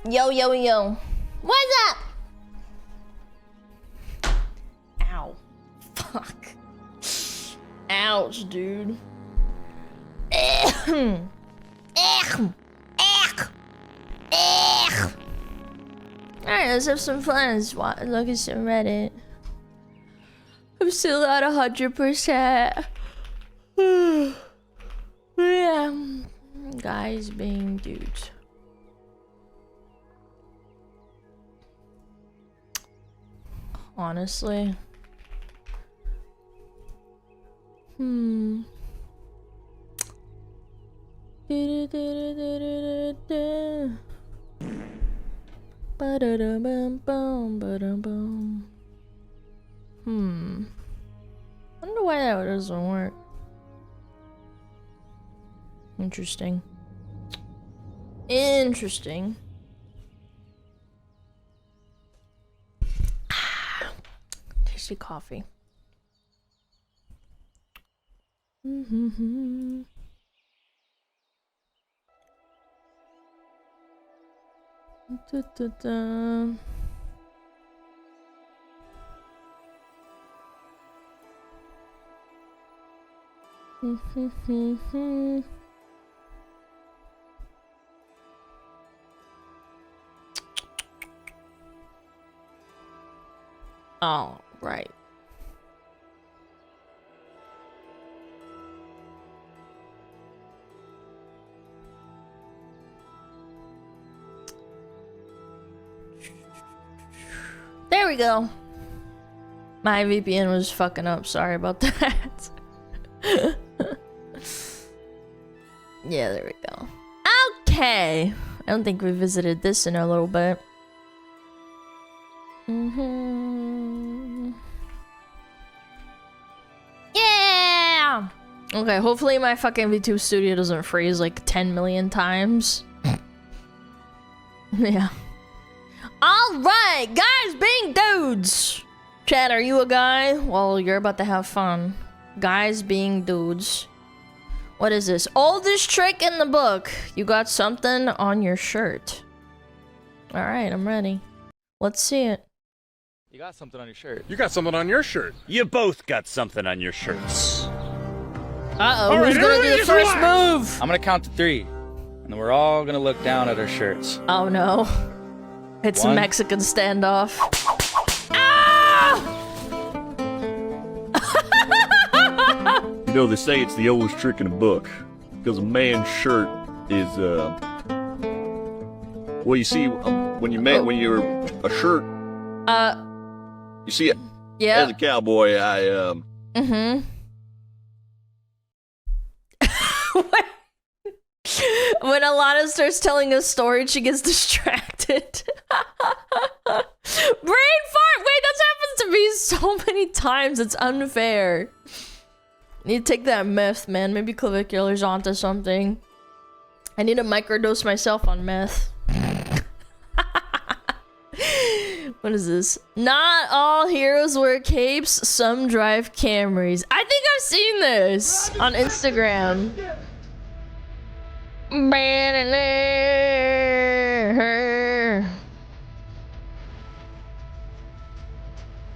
[SPEAKER 1] Yo, yo, yo. What's up? Ow. Fuck. Ouch, dude. Alright, let's have some fun. Let's look at some Reddit. I'm still at 100%. Yeah. Guys being dudes. Honestly. Wonder why that doesn't work. Interesting. Interesting. Tasty coffee. Oh, right. There we go. My VPN was fucking up. Sorry about that. Yeah, there we go. Okay. I don't think we visited this in a little bit. Yeah! Okay, hopefully my fucking VTube studio doesn't freeze like 10 million times. Yeah. Alright, guys being dudes! Chad, are you a guy? Well, you're about to have fun. Guys being dudes. What is this? Oldest trick in the book. You got something on your shirt. Alright, I'm ready. Let's see it.
[SPEAKER 8] You got something on your shirt.
[SPEAKER 9] You got something on your shirt.
[SPEAKER 10] You both got something on your shirts.
[SPEAKER 1] Uh-oh, who's gonna do the first move?
[SPEAKER 8] I'm gonna count to 3. And then we're all gonna look down at our shirts.
[SPEAKER 1] Oh no. It's a Mexican standoff.
[SPEAKER 10] You know, they say it's the oldest trick in the book. Because a man's shirt is, well, you see, when you're a shirt, you see it.
[SPEAKER 1] Yeah.
[SPEAKER 10] As a cowboy,
[SPEAKER 1] When Alana starts telling a story, she gets distracted. Brain fart! Wait, that's happened to me so many times. It's unfair. Need to take that meth, man. Maybe clavicular's onto something. I need to microdose myself on meth. What is this? Not all heroes wear capes. Some drive Camrys. I think I've seen this on Instagram.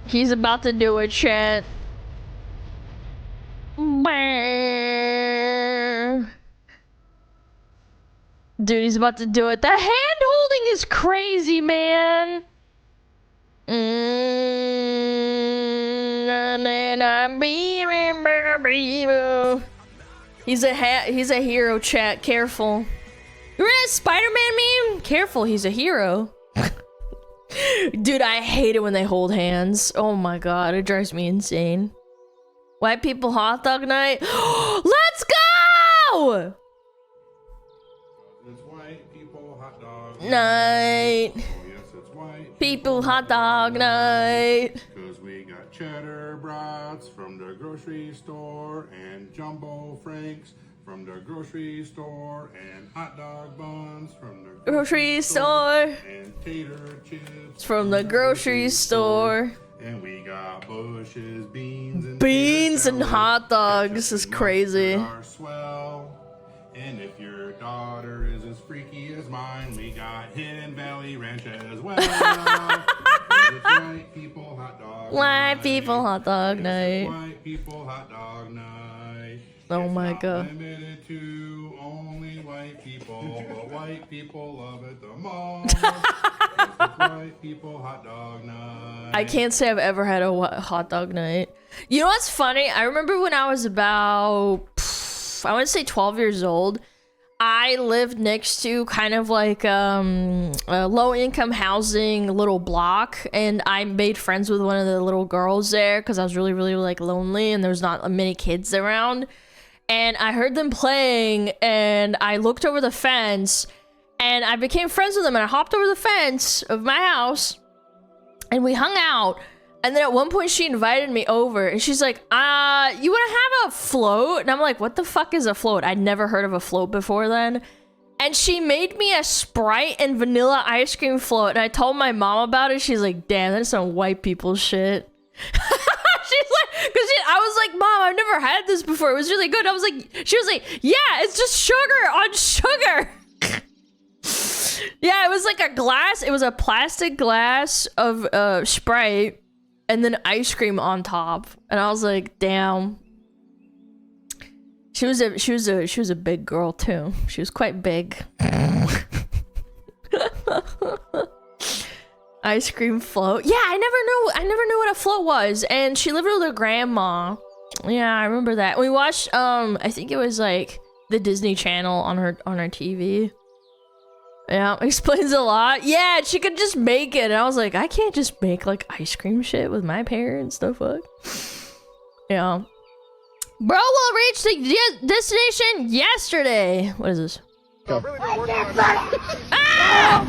[SPEAKER 1] He's about to do a chat. Dude, he's about to do it. The hand holding is crazy, man. He's a hero, chat. Careful. You read a Spider-Man meme? Careful, he's a hero. Dude, I hate it when they hold hands. Oh my god, it drives me insane. White people hot dog night. Let's go!
[SPEAKER 11] It's white people hot dog
[SPEAKER 1] night.
[SPEAKER 11] Oh, yes, it's white
[SPEAKER 1] people hot dog night.
[SPEAKER 11] Because we got cheddar brats from the grocery store and jumbo franks from the grocery store and hot dog buns from the
[SPEAKER 1] Grocery store.
[SPEAKER 11] And tater chips
[SPEAKER 1] from the grocery store.
[SPEAKER 11] And we got Bush's beans and
[SPEAKER 1] beans and hot dogs. This is crazy.
[SPEAKER 11] Are swell. And if your daughter is as freaky as mine, we got Hidden Valley Ranch as well. It's white people hot dog
[SPEAKER 1] White
[SPEAKER 11] night.
[SPEAKER 1] people hot dog
[SPEAKER 11] It's
[SPEAKER 1] night.
[SPEAKER 11] white people hot dog night.
[SPEAKER 1] Oh
[SPEAKER 11] It's
[SPEAKER 1] my
[SPEAKER 11] not
[SPEAKER 1] God.
[SPEAKER 11] limited to only white people, but white people love it the most. It's white people hot dog night.
[SPEAKER 1] I can't say I've ever had a hot dog night. You know what's funny? I remember when I was about, I want to say 12 years old, I lived next to kind of like a low-income housing little block, and I made friends with one of the little girls there because I was really, really like lonely and there was not many kids around. And I heard them playing, and I looked over the fence, and I became friends with them, and I hopped over the fence of my house, and we hung out. And then at one point she invited me over, and she's like, you want to have a float? And I'm like, what the fuck is a float? I'd never heard of a float before then. And she made me a Sprite and vanilla ice cream float, and I told my mom about it. She's like, damn, that's some white people shit. She's like, because I was like, Mom, I've never had this before. It was really good. I was like, she was like, yeah, it's just sugar on sugar. Yeah, it was like a glass. It was a plastic glass of Sprite and then ice cream on top. And I was like, damn. She was a big girl too. She was quite big. Ice cream float. Yeah, I never knew what a float was. And she lived with her grandma. Yeah, I remember that. We watched I think it was like the Disney Channel on her TV. Yeah, explains a lot. Yeah, she could just make it. And I was like, I can't just make like ice cream shit with my parents. The fuck? Yeah. Bro will reach the destination yesterday. What is this? Ah!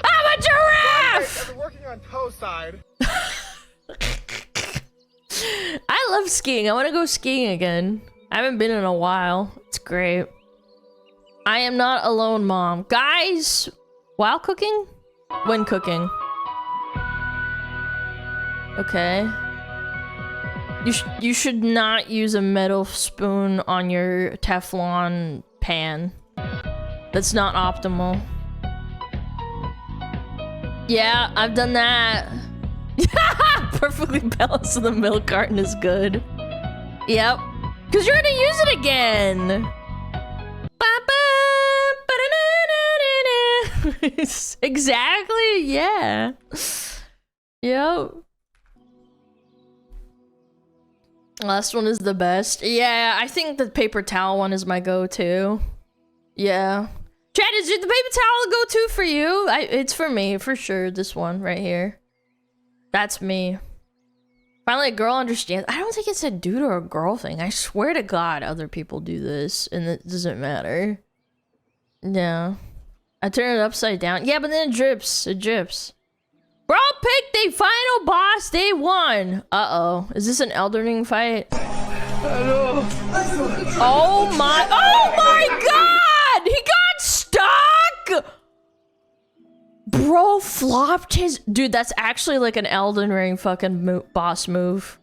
[SPEAKER 1] I'm a giraffe!
[SPEAKER 9] I've been working on toe side.
[SPEAKER 1] I love skiing. I want to go skiing again. I haven't been in a while. It's great. I am not alone, Mom. Guys, while cooking? When cooking. Okay. You should not use a metal spoon on your Teflon pan. That's not optimal. Yeah, I've done that. Perfectly balanced in the milk carton is good. Yep. Because you're gonna use it again. Exactly, yeah. Yep. Last one is the best. Yeah, I think the paper towel one is my go-to. Yeah. Chad, is the paper towel a go-to for you? It's for me, for sure. This one right here. That's me. Finally, a girl understands. I don't think it's a dude or a girl thing. I swear to God, other people do this, and it doesn't matter. Yeah. I turn it upside down. Yeah, but then it drips. It drips. Bro picked the final boss day 1. Uh-oh. Is this an Elden Ring fight? Oh my God! He got stuck! Bro flopped his... Dude, that's actually like an Elden Ring fucking boss move.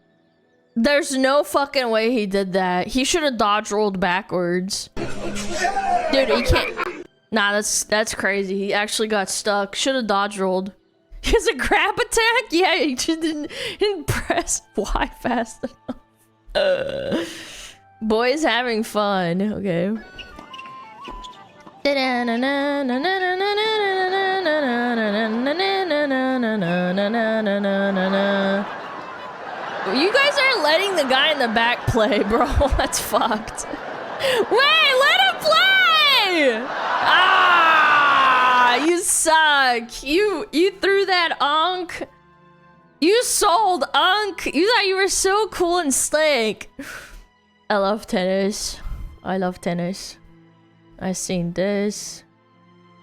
[SPEAKER 1] There's no fucking way he did that. He should have dodge rolled backwards. Dude, he can't... Nah, that's crazy. He actually got stuck. Should have dodge rolled. He has a grab attack? Yeah, he just didn't press Y fast enough. Boy's having fun. Okay. You guys are letting the guy in the back play, bro. That's fucked. Wait, let him play! Ah, you suck. You threw that unk. You sold unk. You thought you were so cool and slick. I love tennis. I love tennis. I seen this.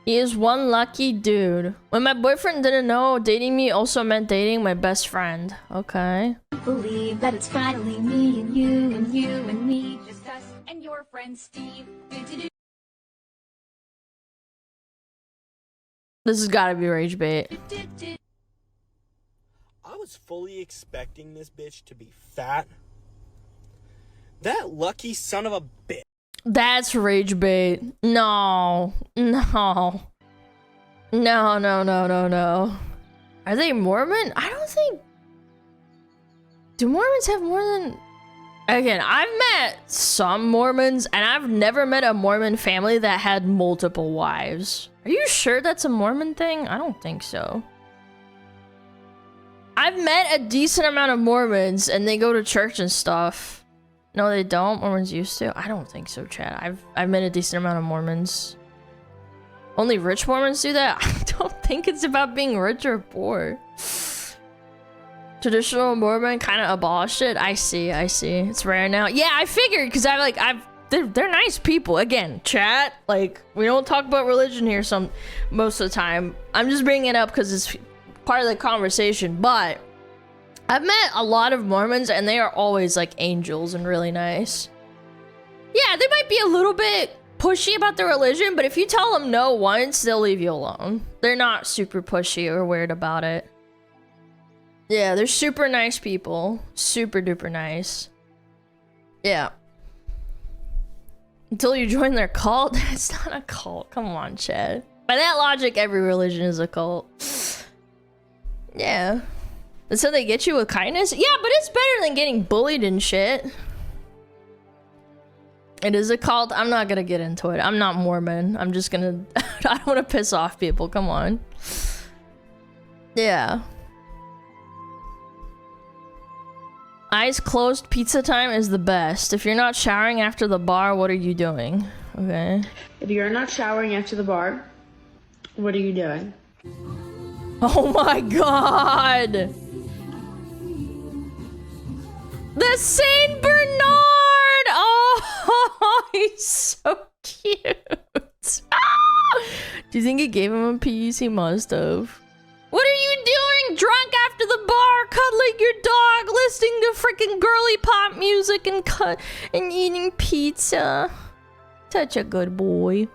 [SPEAKER 1] He is one lucky dude. When my boyfriend didn't know, dating me also meant dating my best friend. Okay.
[SPEAKER 6] Believe that it's finally me and you and you and me.
[SPEAKER 7] Just us and your friend Steve.
[SPEAKER 1] This has got to be rage bait.
[SPEAKER 9] I was fully expecting this bitch to be fat. That lucky son of a bitch.
[SPEAKER 1] That's rage bait. No. No. No, no, no, no, no. Are they Mormon? I don't think... Do Mormons have more than... Again, I've met some Mormons, and I've never met a Mormon family that had multiple wives. Are you sure that's a Mormon thing? I don't think so. I've met a decent amount of Mormons, and they go to church and stuff. No, they don't? Mormons used to? I don't think so, Chad. I've met a decent amount of Mormons. Only rich Mormons do that? I don't think it's about being rich or poor. Traditional Mormon kind of abolished it. I see. It's rare now. Yeah, I figured, because they're nice people. Again, chat, like, we don't talk about religion here most of the time. I'm just bringing it up because it's part of the conversation, but I've met a lot of Mormons, and they are always, like, angels and really nice. Yeah, they might be a little bit pushy about their religion, but if you tell them no once, they'll leave you alone. They're not super pushy or weird about it. Yeah, they're super nice people. Super duper nice. Yeah. Until you join their cult. It's not a cult. Come on, Chad. By that logic, every religion is a cult. Yeah. And so they get you with kindness? Yeah, but it's better than getting bullied and shit. It is a cult. I'm not gonna get into it. I'm not Mormon. I'm just gonna... I don't want to piss off people. Come on. Yeah. Eyes closed pizza time is the best. If you're not showering after the bar, what are you doing? Okay.
[SPEAKER 12] If you're not showering after the bar, what are you doing?
[SPEAKER 1] Oh my god! The Saint Bernard! Oh, he's so cute. Do you think he gave him a piece? He must have. What are you doing drunk after the bar, cuddling your dog, listening to freaking girly pop music and eating pizza? Such a good boy.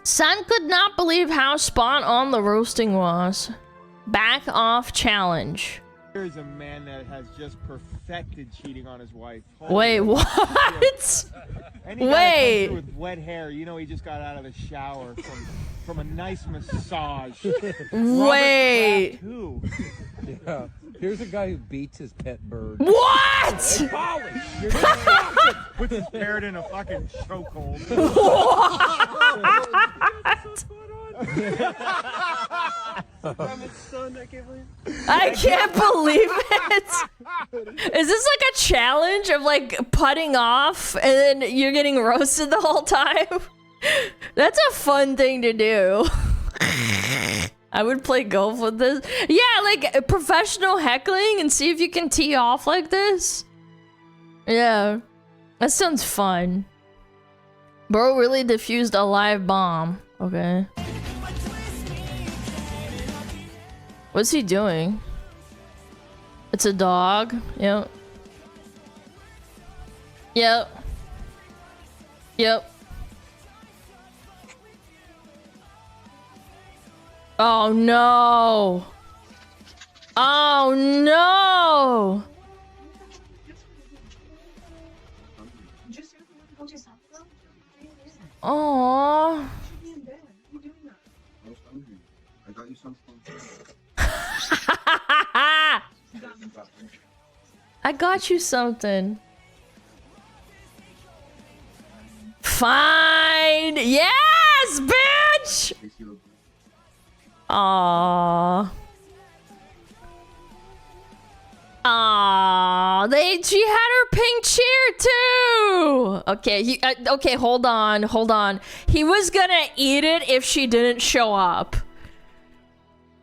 [SPEAKER 1] Son could not believe how spot on the roasting was. Back off challenge.
[SPEAKER 9] Here's a man that has just perfected cheating on his wife.
[SPEAKER 1] Wait, what?
[SPEAKER 9] Wait. With wet hair, you know he just got out of the shower from a nice massage.
[SPEAKER 1] Wait.
[SPEAKER 13] Yeah. Here's a guy who beats his pet bird.
[SPEAKER 1] What?
[SPEAKER 9] Hey, Polly, you're with his parrot in a fucking chokehold.
[SPEAKER 1] I can't believe it. Is this like a challenge of like putting off and then you're getting roasted the whole time? That's a fun thing to do. I would play golf with this. Yeah, like professional heckling and see if you can tee off like this. Yeah, that sounds fun. Bro really defused a live bomb. Okay. What's he doing? It's a dog. Yep. Yep. Yep. Oh no. Oh no. Aww. I got you something. Fine. Yes, bitch. Aww. Aww. She had her pink chair too. Okay. Okay. Hold on. He was gonna eat it if she didn't show up.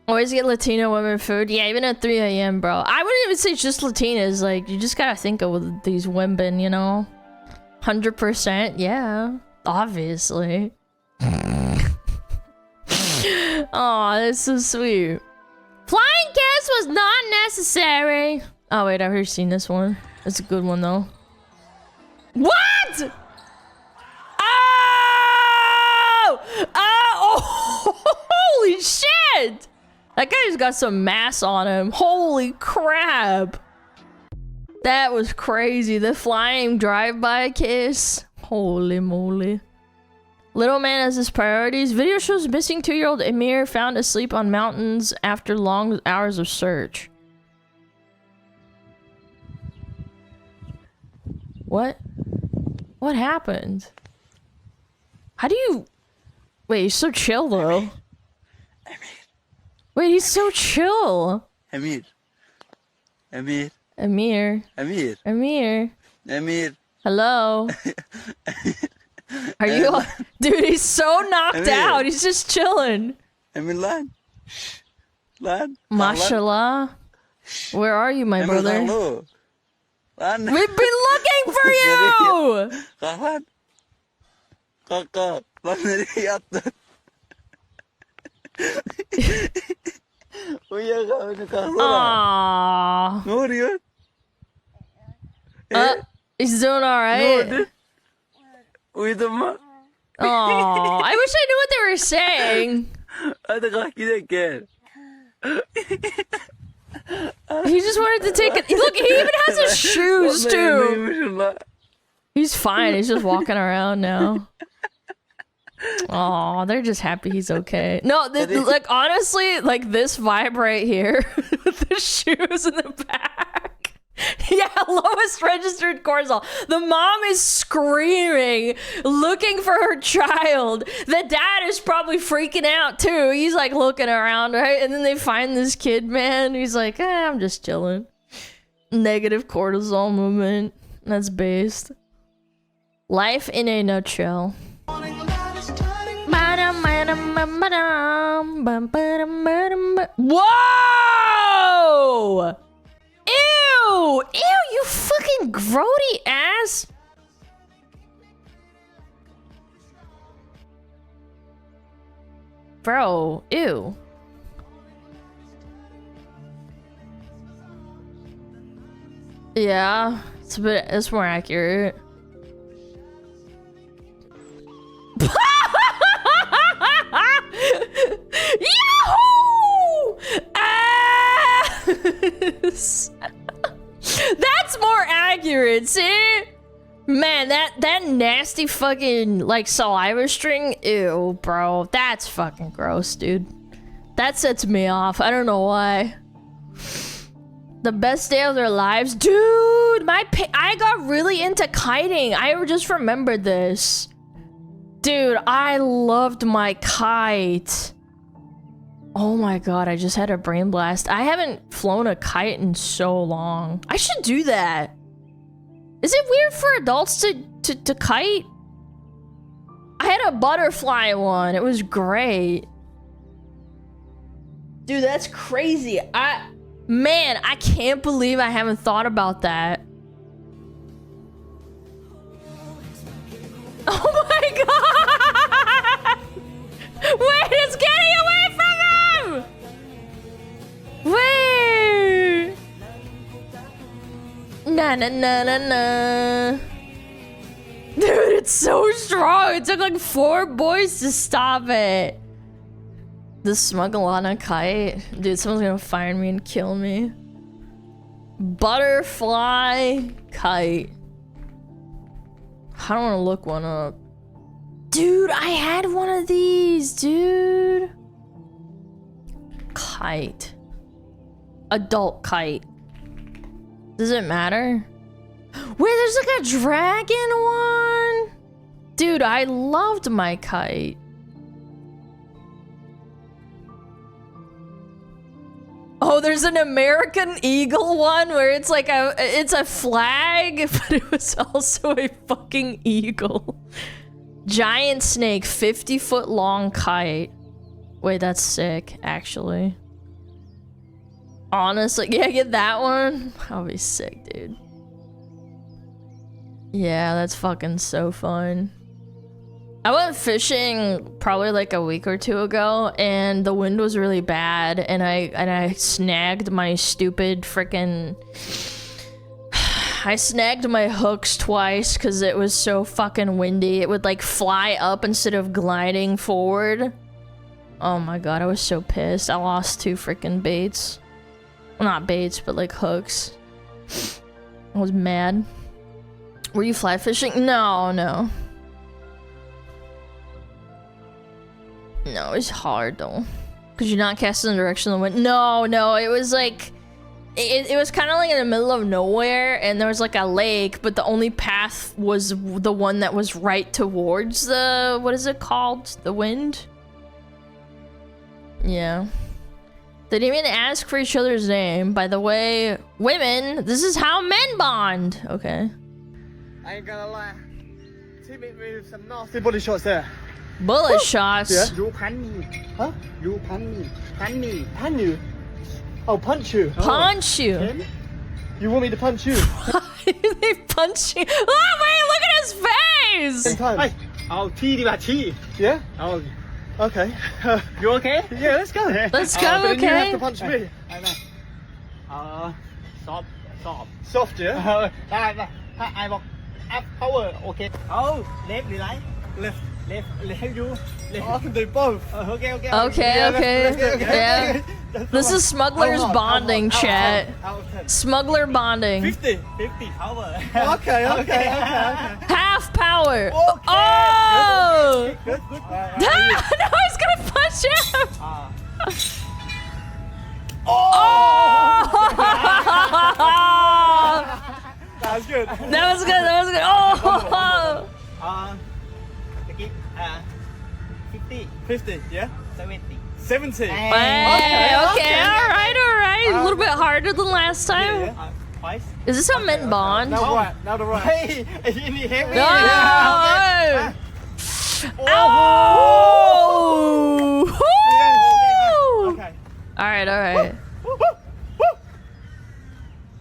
[SPEAKER 1] Always get Latino women food. Yeah, even at 3 a.m., bro. I wouldn't even say just Latinas. Like, you just gotta think of these women, you know? 100%. Yeah. Obviously. Aw, that's so sweet. Flying kiss was not necessary. Oh, wait. I've already seen this one. It's a good one, though. What? Oh! Oh! Holy shit! That guy's got some mass on him. Holy crap. That was crazy. The flying drive-by kiss. Holy moly. Little man has his priorities. Video shows missing 2-year-old Emir found asleep on mountains after long hours of search. What? What happened? How do you... Wait, he's so chill though. Wait, he's so chill.
[SPEAKER 14] Emir. Emir.
[SPEAKER 1] Emir.
[SPEAKER 14] Emir.
[SPEAKER 1] Emir.
[SPEAKER 14] Emir.
[SPEAKER 1] Hello. Are you... Dude, he's so knocked
[SPEAKER 14] Emir.
[SPEAKER 1] out. He's just chilling.
[SPEAKER 14] Emir lan. Lan.
[SPEAKER 1] Mashallah. Where are you, my
[SPEAKER 14] Emir
[SPEAKER 1] brother?
[SPEAKER 14] lan lu. Lan.
[SPEAKER 1] We've been looking for you!
[SPEAKER 14] Kalk lan. Kalk kalk. Lan nereye yattın? Uyuyakalk beni kalksana.
[SPEAKER 1] Aww.
[SPEAKER 14] Ne oluyor?
[SPEAKER 1] He's doing alright.
[SPEAKER 14] Ne oldu? Uyudun mu?
[SPEAKER 1] Aww. I wish I knew what they were saying.
[SPEAKER 14] Hadi kalk gidelim gel.
[SPEAKER 1] He just wanted to take it. Look, he even has his shoes too. He's fine. He's just walking around now. Aw, they're just happy he's okay. No, like honestly, like this vibe right here with the shoes in the back. Yeah, lowest registered cortisol. The mom is screaming, looking for her child. The dad is probably freaking out too. He's like looking around, right? And then they find this kid, man. He's like, I'm just chilling. Negative cortisol movement. That's based. Life in a nutshell. Whoa! Ew! Ew, you fucking grody ass! Bro, ew. Yeah, it's more accurate. Yahoo! Ass! That's more accurate, see? Man, that nasty fucking, like, saliva string, ew, bro. That's fucking gross, dude. That sets me off. I don't know why. The best day of their lives? Dude, I got really into kiting. I just remembered this. Dude, I loved my kite. Oh my god, I just had a brain blast. I haven't flown a kite in so long. I should do that. Is it weird for adults to kite? I had a butterfly one. It was great. Dude, that's crazy. Man, I can't believe I haven't thought about that. Oh my god! Wait, it's getting away from him! Wait! Na na na na na. Dude, it's so strong. It took like 4 boys to stop it. The SmugAlana kite. Dude, someone's gonna find me and kill me. Butterfly kite. I don't want to look one up. Dude, I had one of these, dude. Kite. Adult kite. Does it matter? Wait, there's like a dragon one? Dude, I loved my kite. Oh, there's an American Eagle one where it's like it's a flag, but it was also a fucking eagle. Giant snake, 50-foot long kite. Wait, that's sick, actually. Honestly, yeah, get that one. I'll be sick, dude. Yeah, that's fucking so fun. I went fishing probably like a week or 2 ago, and the wind was really bad, and I snagged my stupid freaking... I snagged my hooks twice because it was so fucking windy. It would like fly up instead of gliding forward. Oh my god, I was so pissed. I lost 2 freaking baits. Well, not baits, but like hooks. I was mad. Were you fly fishing? No, no. No, it's hard though. Could you not cast in the direction of the wind? No, no, it was like... It was kind of like in the middle of nowhere, and there was like a lake, but the only path was the one that was right towards the... What is it called? The wind? Yeah. They didn't even ask for each other's name. By the way, women, this is how men bond. Okay.
[SPEAKER 9] I ain't gonna lie. Teammate with some nasty body shots there.
[SPEAKER 1] Bullet shots?
[SPEAKER 9] Yeah. You punch me. Huh? You punch me. Punch me. Punch you? Oh, punch you.
[SPEAKER 1] Punch you?
[SPEAKER 9] Him? You want me to punch you?
[SPEAKER 1] They punch you? Oh, wait, look at his face!
[SPEAKER 9] Same time. Hey, I'll tea. Yeah? Oh. Okay. You okay? Yeah, let's go.
[SPEAKER 1] Let's go,
[SPEAKER 9] but
[SPEAKER 1] okay.
[SPEAKER 9] Then you have to punch me. Soft. Soft, yeah? I walk up power, okay. Oh, left, right. Left, you. Left. Oh, I can do both. Okay.
[SPEAKER 1] Okay. Yeah. This is smugglers bonding, chat. Smuggler bonding.
[SPEAKER 9] 50 power. Okay.
[SPEAKER 1] Half power.
[SPEAKER 9] Okay.
[SPEAKER 1] Oh!
[SPEAKER 9] Good.
[SPEAKER 1] No, he's gonna punch him. Oh!
[SPEAKER 9] That was good.
[SPEAKER 1] That was good. Oh!
[SPEAKER 9] 50, yeah? 70.
[SPEAKER 1] Hey, okay, alright. A little bit harder than last time.
[SPEAKER 9] Yeah. Twice.
[SPEAKER 1] Is this how men bond?
[SPEAKER 9] Now the right. Hey, you need heavy.
[SPEAKER 1] No! Oh!
[SPEAKER 9] Okay.
[SPEAKER 1] Alright.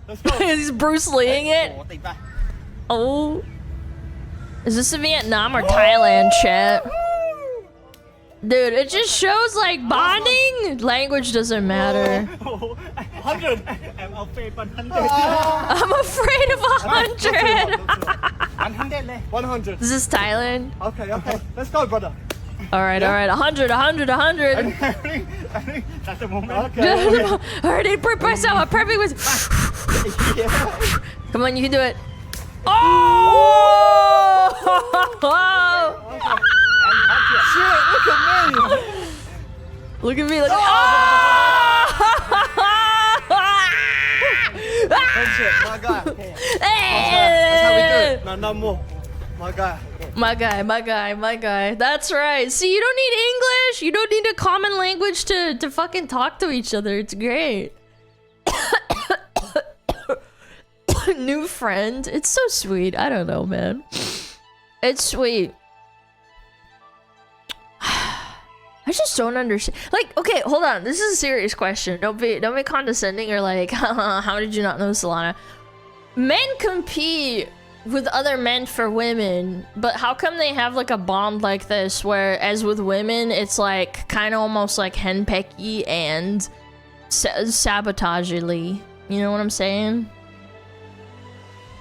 [SPEAKER 9] Let's go.
[SPEAKER 1] He's Bruce Leeing it. Oh. Is this in Vietnam or Thailand, chat? Dude, it just shows like bonding. Language doesn't matter.
[SPEAKER 9] 100. I'm afraid 100.
[SPEAKER 1] I'm afraid of 100.
[SPEAKER 9] 100.
[SPEAKER 1] Is this Thailand?
[SPEAKER 9] Okay. Let's go, brother.
[SPEAKER 1] Alright. 100.
[SPEAKER 9] That's the moment. Okay.
[SPEAKER 1] Alright, I prep myself. I'm prepping with. Come on, you can do it. Oh!
[SPEAKER 9] Shit, look at me.
[SPEAKER 1] Look at me. Oh!
[SPEAKER 9] My guy. That's how we do it. No more. My
[SPEAKER 1] guy. That's right. See, you don't need English. You don't need a common language to fucking talk to each other. It's great. New friend. It's so sweet. I don't know, man. It's sweet. I just don't understand. Like, okay, hold on. This is a serious question. Don't be condescending or like, how did you not know Solana? Men compete with other men for women, but how come they have like a bond like this where, as with women, it's like kind of almost like henpecky and sabotagely? You know what I'm saying?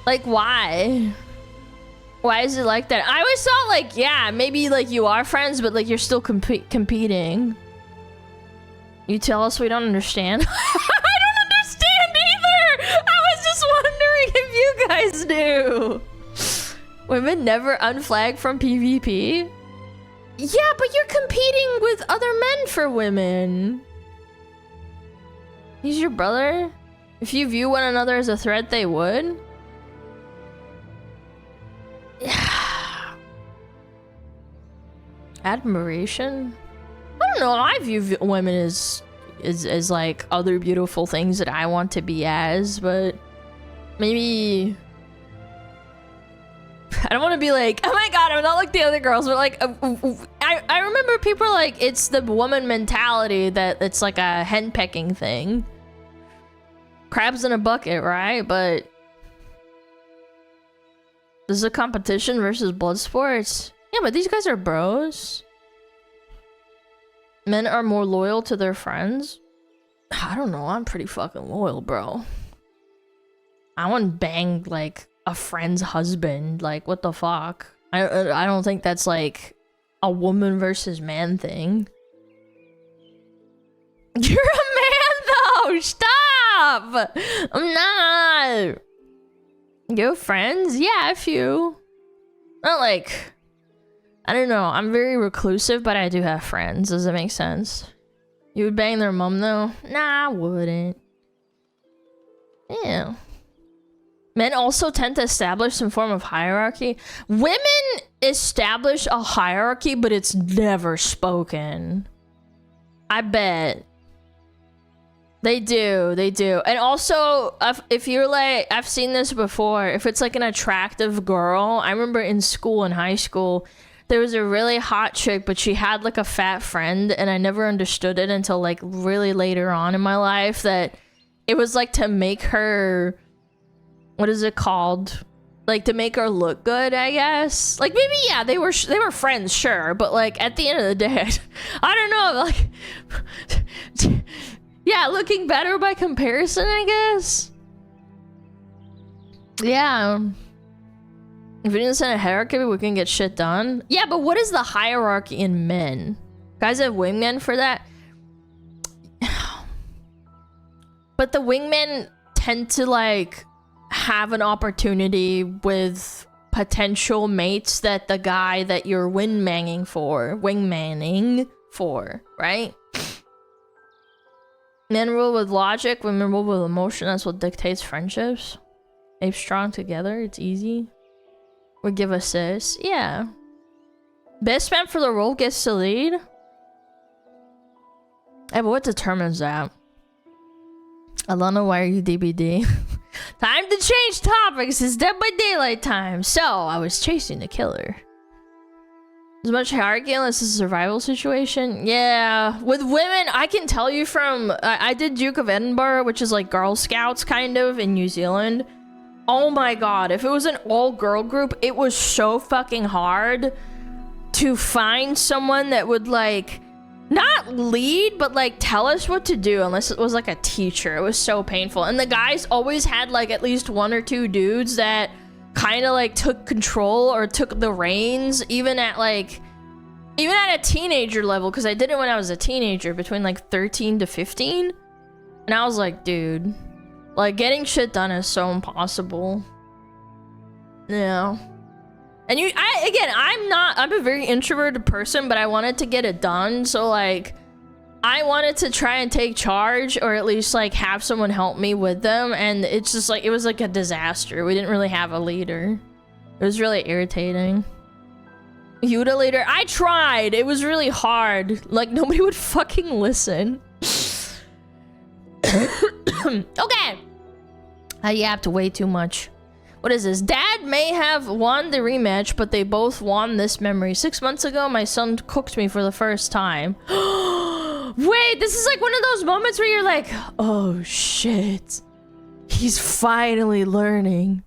[SPEAKER 1] Like, why? Why is it like that? I always thought like, yeah, maybe like you are friends, but like you're still competing. You tell us we don't understand. I don't understand either. I was just wondering if you guys knew. Women never unflag from PvP. Yeah, but you're competing with other men for women. He's your brother. If you view one another as a threat, they would. Admiration? I don't know. I view women as like other beautiful things that I want to be as, but maybe I don't want to be like, oh my god, I'm not like the other girls, but like I remember people are like, it's the woman mentality that it's like a henpecking thing. Crabs in a bucket, right? But this is a competition versus blood sports. Yeah, but these guys are bros. Men are more loyal to their friends. I don't know. I'm pretty fucking loyal, bro. I wouldn't bang like a friend's husband. Like, what the fuck? I don't think that's like a woman versus man thing. You're a man though. Stop. I'm not. You have friends? Yeah, a few. Not like... I don't know. I'm very reclusive, but I do have friends. Does that make sense? You would bang their mom, though? Nah, I wouldn't. Yeah. Men also tend to establish some form of hierarchy. Women establish a hierarchy, but it's never spoken. I bet. They do, they do. And also, if you're like, I've seen this before, if it's like an attractive girl, I remember in school, in high school, there was a really hot chick, but she had like a fat friend, and I never understood it until like really later on in my life, that it was like to make her, what is it called? Like to make her look good, I guess. Like maybe, yeah, they were friends, sure, but like at the end of the day, I don't know, like, yeah, looking better by comparison, I guess. Yeah. If we didn't send a hierarchy, we can get shit done. Yeah, but what is the hierarchy in men? Guys have wingmen for that? But the wingmen tend to like have an opportunity with potential mates that the guy that you're wingmanning for, right? Men rule with logic, women rule with emotion. That's what dictates friendships. Ape strong together, it's easy. Or give assist, yeah. Best man for the role gets to lead. Hey, but what determines that? Alana, why are you DBD? Time to change topics. It's Dead by Daylight time. So, I was chasing the killer. As much hierarchy unless it's a survival situation. Yeah, with women, I can tell you from... I did Duke of Edinburgh, which is like Girl Scouts, kind of, in New Zealand. Oh my god, if it was an all-girl group, it was so fucking hard to find someone that would, like... not lead, but like tell us what to do, unless it was like a teacher. It was so painful. And the guys always had like at least one or two dudes that kind of like took control or took the reins, even at a teenager level, because I did it when I was a teenager, between like 13 to 15. And I was like, dude, like getting shit done is so impossible. Yeah. And I'm a very introverted person, but I wanted to get it done, so like I wanted to try and take charge, or at least like have someone help me with them, and it's just like it was like a disaster. We didn't really have a leader. It was really irritating. Yuta leader, I tried. It was really hard. Like nobody would fucking listen. Okay. I yapped way too much. What is this? Dad may have won the rematch, but they both won this memory. 6 months ago, my son cooked me for the first time. Wait, this is like one of those moments where you're like, oh shit. He's finally learning.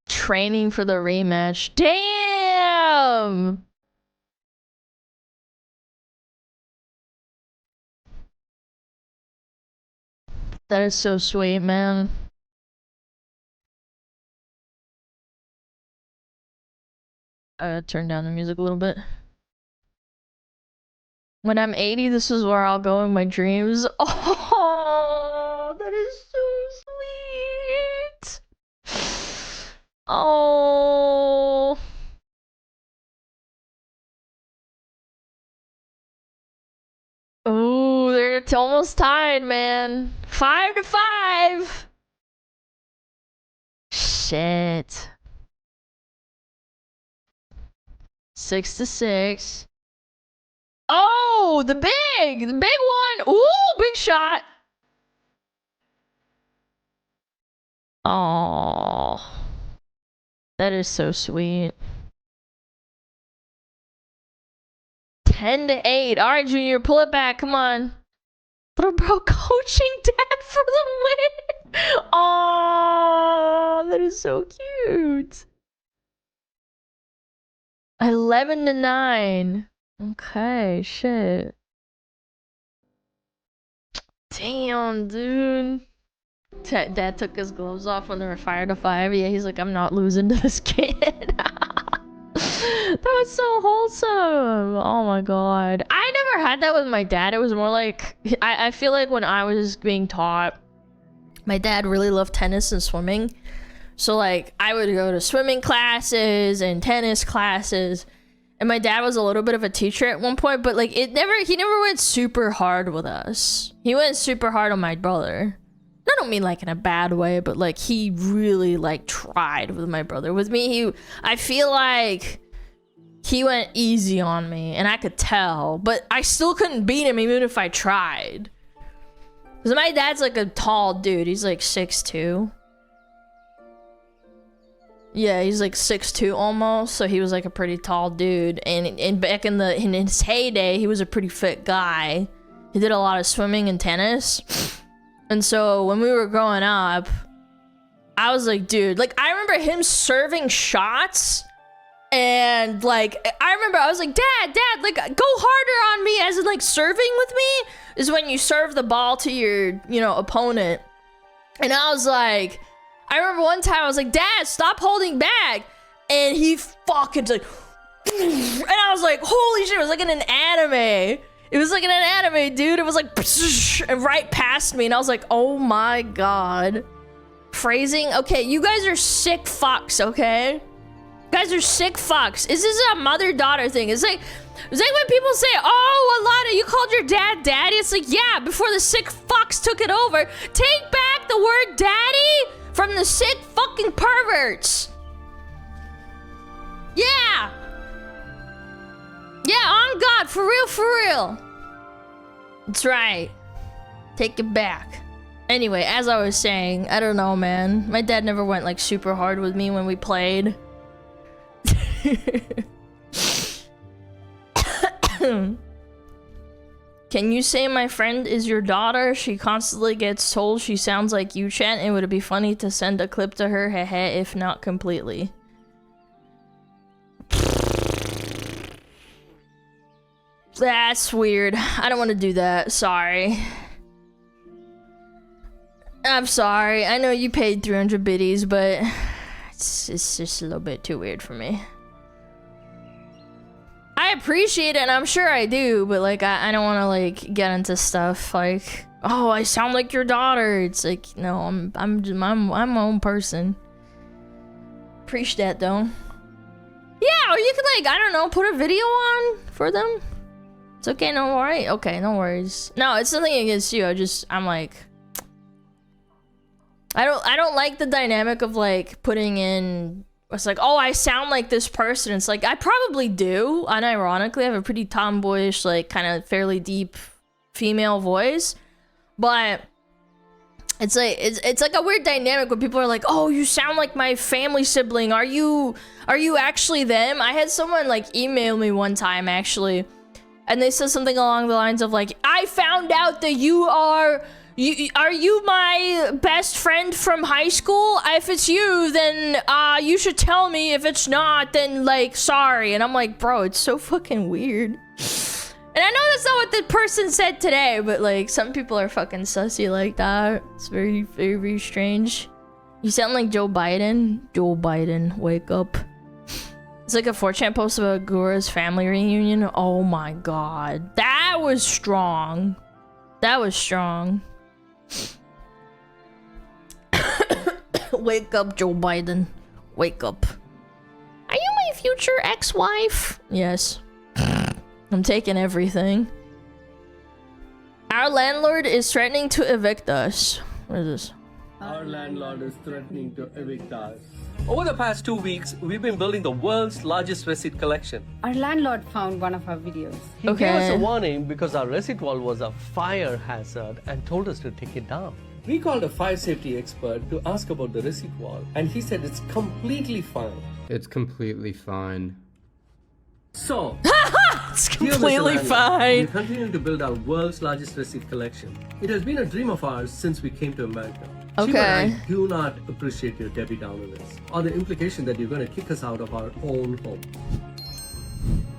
[SPEAKER 1] Training for the rematch. Damn! That is so sweet, man. Turn down the music a little bit. When I'm 80, this is where I'll go in my dreams. Oh, that is so sweet. Oh. Oh, they're almost tied, man. 5-5. Shit. 6-6. Oh, the big one. Ooh, big shot. Oh, that is so sweet. 10-8. All right, Junior, pull it back. Come on. Little bro coaching dad for the win. Oh, that is so cute. 11-9. Okay, shit. Damn, dude. Dad took his gloves off when they were 5-5. Yeah, he's like, I'm not losing to this kid. That was so wholesome. Oh my god. I never had that with my dad. It was more like, I feel like when I was being taught, my dad really loved tennis and swimming. So like I would go to swimming classes and tennis classes. And my dad was a little bit of a teacher at one point, but like he never went super hard with us. He went super hard on my brother. I don't mean like in a bad way, but like he really like tried with my brother. With me, I feel like he went easy on me, and I could tell, but I still couldn't beat him even if I tried. Cause my dad's like a tall dude. He's like 6'2". Yeah, he's like 6'2" almost, so he was like a pretty tall dude. And back in his heyday, he was a pretty fit guy. He did a lot of swimming and tennis. And so when we were growing up, I was like, dude, like I remember him serving shots, and like I remember I was like, Dad, like go harder on me, as in like serving with me is when you serve the ball to your, opponent. And I was like, I remember one time I was like, Dad, stop holding back, and he fucking like, and I was like, holy shit, it was like in an anime. It was like in an anime, dude. It was like right past me, and I was like, oh my god. Phrasing? Okay, you guys are sick fucks, okay? You guys are sick fucks. This is a mother-daughter thing. It's like when people say, oh, Alana, you called your dad daddy? It's like, yeah, before the sick fucks took it over. Take back the word daddy from the sick fucking perverts. Yeah. Yeah, on God, for real. That's right. Take it back. Anyway, as I was saying, I don't know, man. My dad never went like super hard with me when we played. Can you say my friend is your daughter? She constantly gets told she sounds like you, Chat. It would be funny to send a clip to her, hehe, if not completely. That's weird. I don't want to do that. Sorry. I'm sorry. I know you paid 300 biddies, but it's just a little bit too weird for me. I appreciate it, and I'm sure I do, but like I don't want to like get into stuff like, oh, I sound like your daughter. It's like, no, I'm my own person. Appreciate that though. Yeah, or you could like, I don't know, put a video on for them. It's okay, no worry. Okay, no worries. No, it's nothing against you. I'm like, I don't like the dynamic of like putting in, it's like, oh, I sound like this person. It's like, I probably do. Unironically, I have a pretty tomboyish, like kind of fairly deep female voice. But it's like, it's like a weird dynamic when people are like, oh, you sound like my family sibling. Are you actually them? I had someone like email me one time actually, and they said something along the lines of like, I found out that are you my best friend from high school? If it's you, then you should tell me. If it's not, then like, sorry. And I'm like, bro, it's so fucking weird. And I know that's not what the person said today, but like some people are fucking sussy like that. It's very, very, very strange. You sound like Joe Biden. Joe Biden, wake up. It's like a 4chan post about Gura's family reunion. Oh my god. That was strong. That was strong. Wake up, Joe Biden. Wake up. Are you my future ex-wife? Yes. I'm taking everything. Our landlord is threatening to evict us. What is this?
[SPEAKER 15] Our landlord is threatening to evict us. Over the past 2 weeks, we've been building the world's largest receipt collection.
[SPEAKER 16] Our landlord found one of our videos.
[SPEAKER 15] He gave us a warning because our receipt wall was a fire hazard and told us to take it down. We called a fire safety expert to ask about the receipt wall, and he said it's completely fine.
[SPEAKER 13] It's completely fine.
[SPEAKER 15] So,
[SPEAKER 1] it's completely fine.
[SPEAKER 15] We're continuing to build our world's largest receipt collection. It has been a dream of ours since we came to America.
[SPEAKER 1] Okay.
[SPEAKER 15] Shiva and I do not appreciate your Debbie Downerness or the implication that you're going to kick us out of our own home.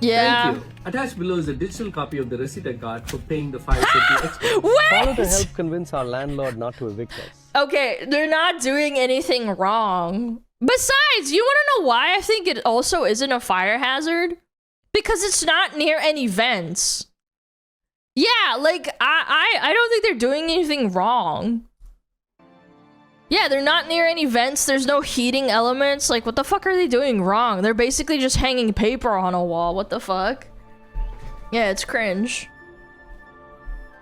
[SPEAKER 1] Yeah.
[SPEAKER 15] Thank you. Attached below is a digital copy of the receipt I got for paying the fire safety expert.
[SPEAKER 1] Wait!
[SPEAKER 15] Follow to help convince our landlord not to evict us.
[SPEAKER 1] Okay, they're not doing anything wrong, Besides, you want to know why I think it also isn't a fire hazard? Because it's not near any vents. Yeah, like, I don't think they're doing anything wrong. Yeah, they're not near any vents. There's no heating elements. Like, what the fuck are they doing wrong? They're basically just hanging paper on a wall. What the fuck? Yeah, it's cringe.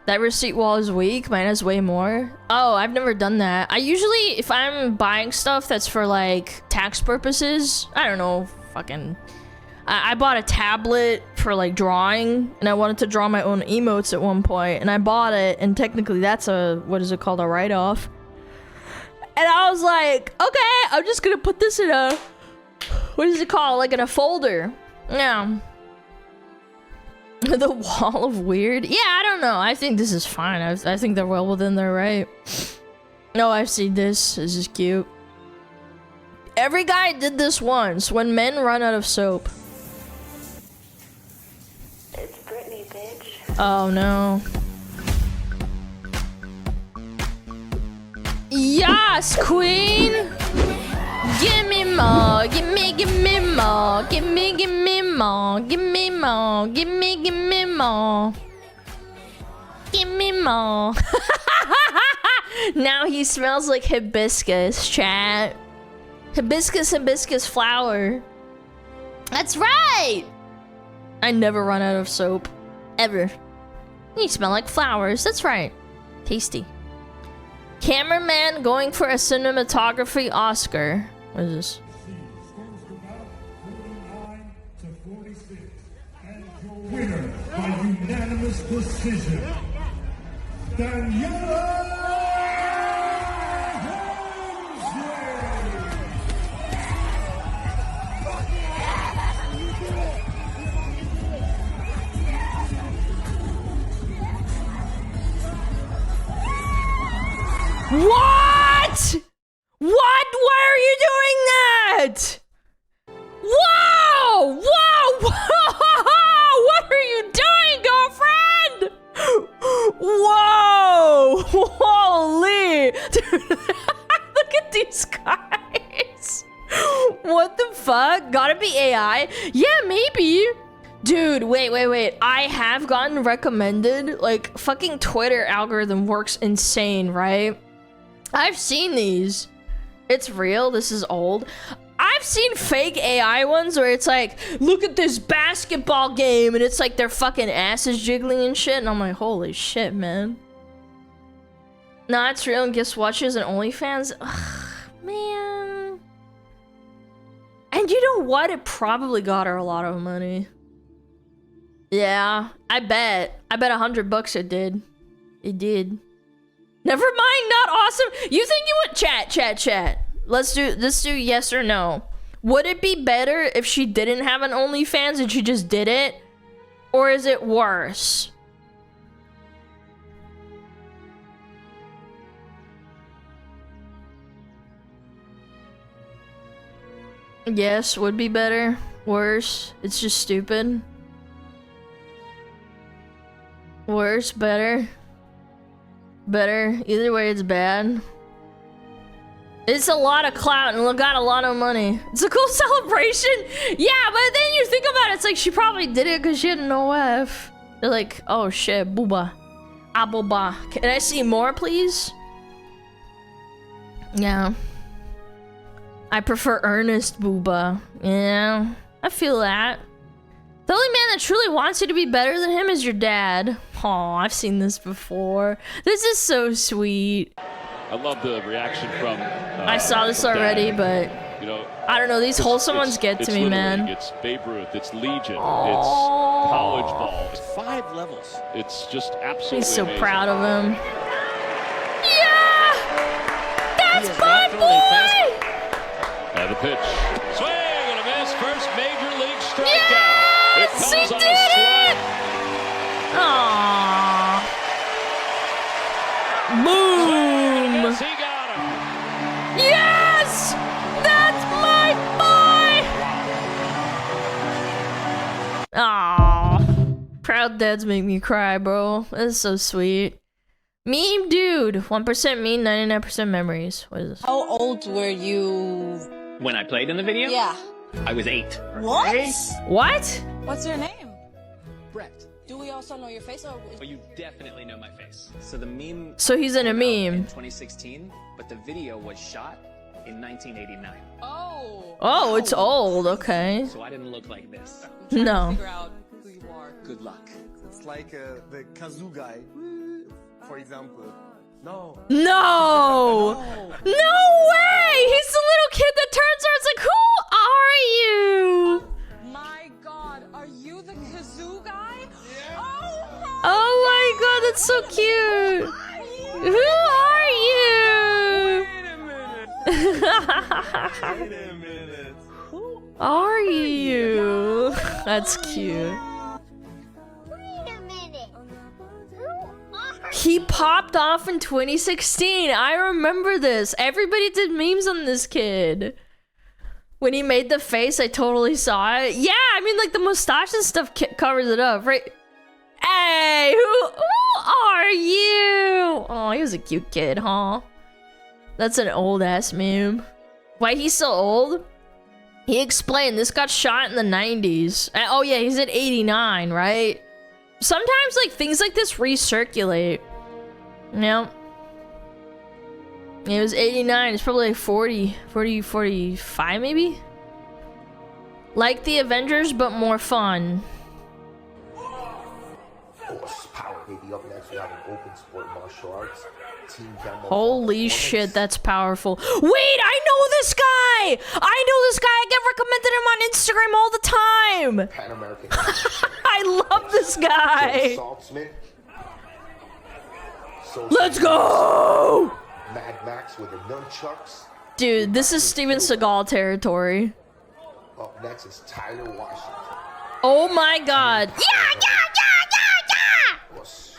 [SPEAKER 1] That receipt wall is weak. Mine has way more. Oh, I've never done that. I usually, if I'm buying stuff that's for, like, tax purposes, I don't know, fucking... I bought a tablet for, like, drawing, and I wanted to draw my own emotes at one point, and I bought it, and technically that's a, what is it called, a write-off. And I was like, okay, I'm just gonna put this in a, what is it called, like in a folder. Yeah. The wall of weird? Yeah, I don't know. I think this is fine. I think they're well within their right. No, I've seen this. This is cute. Every guy did this once. When men run out of soap.
[SPEAKER 17] It's Brittany, bitch.
[SPEAKER 1] Oh, no. Yes, queen! Give me more, give me more, give me more, give me more, give me more. Give me more. Now he smells like hibiscus, chat. Hibiscus flower. That's right! I never run out of soap. Ever. You smell like flowers, that's right. Tasty. Cameraman going for a cinematography Oscar. What is this?
[SPEAKER 18] Winner by unanimous decision, Daniela.
[SPEAKER 1] What? What? Why are you doing that? Whoa! Whoa! Whoa! What are you doing, girlfriend? Whoa! Holy! Dude, look at these guys. What the fuck? Gotta be AI? Yeah, maybe. Dude, wait. I have gotten recommended. Like, fucking Twitter algorithm works insane, right? I've seen these. It's real. This is old. I've seen fake AI ones where it's like, look at this basketball game, and it's like their fucking asses jiggling and shit, and I'm like, holy shit, man. Nah, it's real, and guess watches and OnlyFans. Ugh, man. And you know what? It probably got her a lot of money. Yeah, I bet. I bet $100 it did. It did. Never mind, not awesome. You think you would chat. Let's do yes or no. Would it be better if she didn't have an OnlyFans and she just did it? Or is it worse? Yes, would be better. Worse. It's just stupid. Worse, better. Better. Either way, it's bad. It's a lot of clout and got a lot of money. It's a cool celebration. Yeah, but then you think about it, it's like she probably did it because she had no F. They're like, oh shit, booba. Ah, booba. Can I see more, please? Yeah. I prefer earnest booba. Yeah, I feel that. The only man that truly wants you to be better than him is your dad. Aw, I've seen this before. This is so sweet.
[SPEAKER 10] I love the reaction from.
[SPEAKER 1] I saw this already, but
[SPEAKER 10] you know,
[SPEAKER 1] I don't know. These wholesome ones get to me, man.
[SPEAKER 10] It's Babe Ruth. It's Legion. Aww. It's college ball. It's 5 levels. It's just absolutely.
[SPEAKER 1] He's so
[SPEAKER 10] amazing.
[SPEAKER 1] proud of him. Yeah, that's my boy.
[SPEAKER 10] And the pitch. Swing and a miss. First major league strikeout.
[SPEAKER 1] Yes, he did it. Aww. Boom.
[SPEAKER 10] He got him.
[SPEAKER 1] Yes! That's my boy! Aww. Proud dads make me cry, bro. That's so sweet. Meme dude. 1% mean, 99% memories. What is this?
[SPEAKER 19] How old were you When I played in the video?
[SPEAKER 20] Yeah.
[SPEAKER 19] I was 8.
[SPEAKER 20] What?
[SPEAKER 1] What?
[SPEAKER 20] What's your name?
[SPEAKER 19] Brett.
[SPEAKER 20] Do we also know your face or?
[SPEAKER 19] Well, you definitely know my face. So the meme.
[SPEAKER 1] So he's in a
[SPEAKER 19] came out
[SPEAKER 1] meme.
[SPEAKER 19] In 2016, but the video was shot in 1989.
[SPEAKER 20] Oh.
[SPEAKER 1] Oh, it's old. Okay.
[SPEAKER 19] So I didn't look like this.
[SPEAKER 1] No.
[SPEAKER 20] Figure out who you are.
[SPEAKER 19] Good luck.
[SPEAKER 9] It's like the kazoo guy, for example. No.
[SPEAKER 1] No! No way! He's the little kid that turns around. It's like, who are you?
[SPEAKER 20] My God, are you the kazoo guy? Yeah.
[SPEAKER 1] Oh my God, that's so cute. Who are you?
[SPEAKER 9] Wait a minute.
[SPEAKER 1] Who are you? That's cute. He popped off in 2016. I remember this. Everybody did memes on this kid. When he made the face, I totally saw it. Yeah, I mean, like, the mustache and stuff covers it up, right? Hey, who are you? Oh, he was a cute kid, huh? That's an old-ass meme. Why he's so old? He explained this got shot in the 90s. Oh, yeah, he's at 89, right? Sometimes, like, things like this recirculate. Yeah. It was 89. It's probably like 40, 45 maybe? Like the Avengers, but more fun.
[SPEAKER 21] Power, baby. Up next, we have an open sport martial arts. Team demo.
[SPEAKER 1] Holy shit, that's powerful. Wait, I know this guy! I know this guy! I get recommended him on Instagram all the time!
[SPEAKER 21] Pan-American.
[SPEAKER 1] I love this guy! Let's go!
[SPEAKER 21] Mad Max with the nunchucks.
[SPEAKER 1] Dude, this is Steven Seagal territory.
[SPEAKER 21] Up next is Tyler Washington.
[SPEAKER 1] Oh my god. Yeah!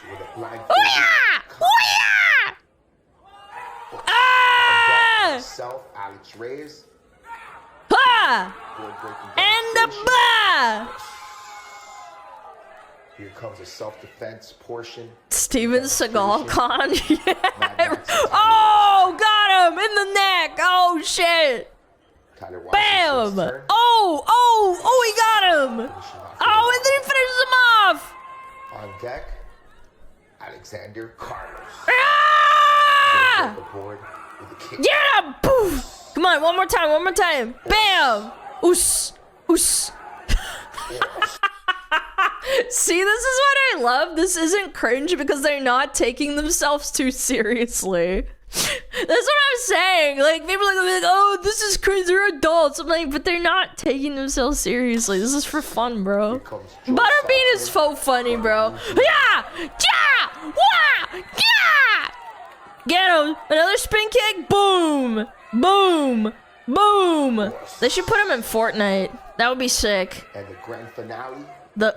[SPEAKER 21] With a blind Self, Alex Reyes.
[SPEAKER 1] Ha! And the ba!
[SPEAKER 21] Here comes a self-defense portion.
[SPEAKER 1] Steven Seagal con. Oh, got him in the neck. Oh shit. Bam! Oh, he got him. Oh, and then he finishes him off.
[SPEAKER 21] On deck, Alexander Carlos.
[SPEAKER 1] Ah! Get him! Poof! Come on, one more time. Bam! Oos. See, this is what I love. This isn't cringe because they're not taking themselves too seriously. That's what I'm saying. Like, people are like, oh, this is cringe, they're adults. I'm like, but they're not taking themselves seriously. This is for fun, bro. Butterbean is so funny, bro. Yeah! Get him! Another spin kick. Boom! They should put him in Fortnite. That would be sick.
[SPEAKER 21] And the grand finale.
[SPEAKER 1] The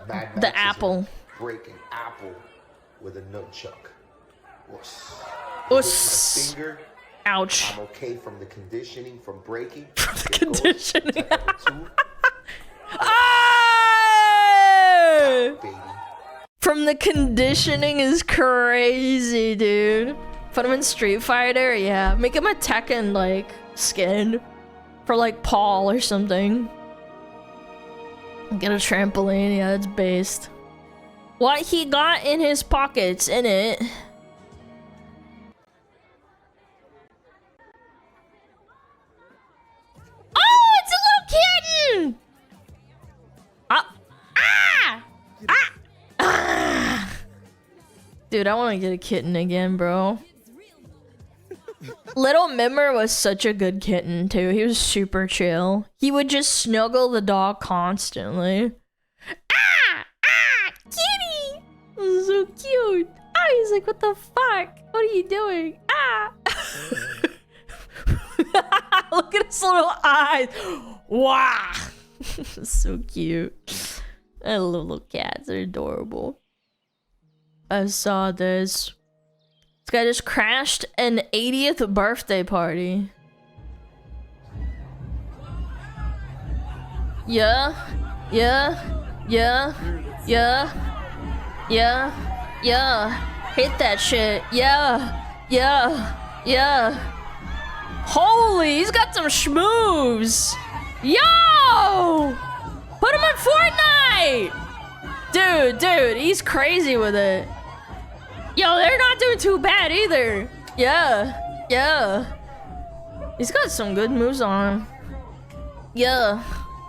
[SPEAKER 1] apple.
[SPEAKER 21] Breaking apple with a nunchuck.
[SPEAKER 1] Uss.
[SPEAKER 21] Finger.
[SPEAKER 1] Ouch.
[SPEAKER 21] I'm okay from the conditioning from breaking.
[SPEAKER 1] From the conditioning. From the conditioning is crazy, dude. Put him in Street Fighter, yeah. Make him a Tekken, like, skin. For, like, Paul or something. Get a trampoline, yeah, it's based. What he got in his pockets, in it. Oh, it's a little kitten! Dude, I want to get a kitten again, bro. Little Mimmer was such a good kitten, too. He was super chill. He would just snuggle the dog constantly. Kitty! This is so cute. He's like, what the fuck? What are you doing? Look at his little eyes. Wow. So cute. I love little cats. They're adorable. I saw this. This guy just crashed an 80th birthday party. Yeah. Hit that shit. Yeah. Holy, he's got some schmoves. Yo! Put him in Fortnite! Dude, he's crazy with it. Yo, they're not doing too bad either. Yeah. He's got some good moves on him. Yeah.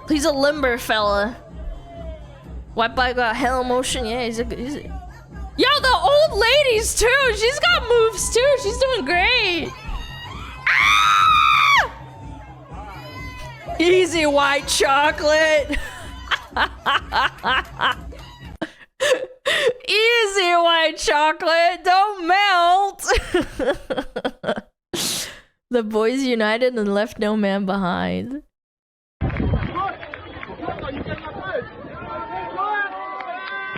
[SPEAKER 1] He's a limber fella. White boy got hell motion. Yeah, he's a... Yo, the old ladies too. She's got moves too. She's doing great. Ah! Easy white chocolate. Easy white chocolate. Don't melt. The boys united and left no man behind.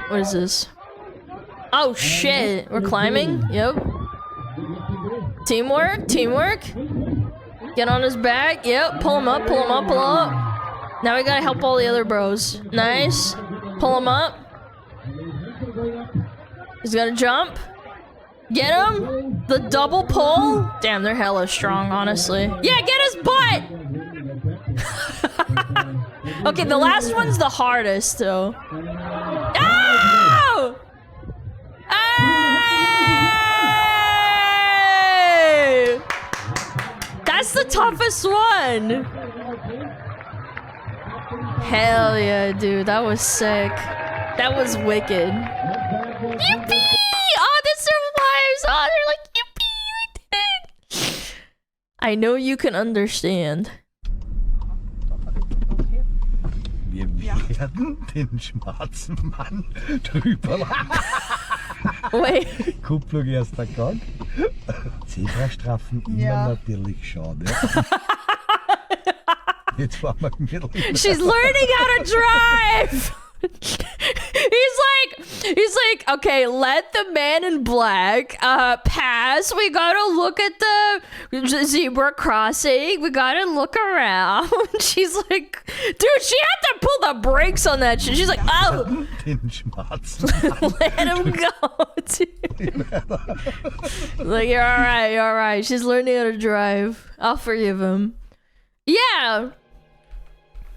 [SPEAKER 1] What is this? Oh shit, we're climbing? Yep. Teamwork. Get on his back. Yep, pull him up. Now we gotta help all the other bros. Nice. Pull him up. He's gotta jump. Get him. The double pull. Damn, they're hella strong, honestly. Yeah, get his butt. Okay, the last one's the hardest, though. Oh! Hey! That's the toughest one. Hell yeah, dude. That was sick. That was wicked. Yippee! Oh, this survives! Oh, they're like, yippee! They did it! I know you can understand.
[SPEAKER 3] Wir werden den schwarzen Mann drüber.
[SPEAKER 1] Wait.
[SPEAKER 3] Kupplung erster Gang. Zebrastrafen immer natürlich schade. Jetzt waren wir mittel.
[SPEAKER 1] She's learning how to drive! He's like, okay, let the man in black pass. We gotta look at the zebra crossing. We gotta look around. She's like, dude, she had to pull the brakes on that shit. She's like, oh, let him go, dude. Like, you're all right. She's learning how to drive. I'll forgive him. Yeah.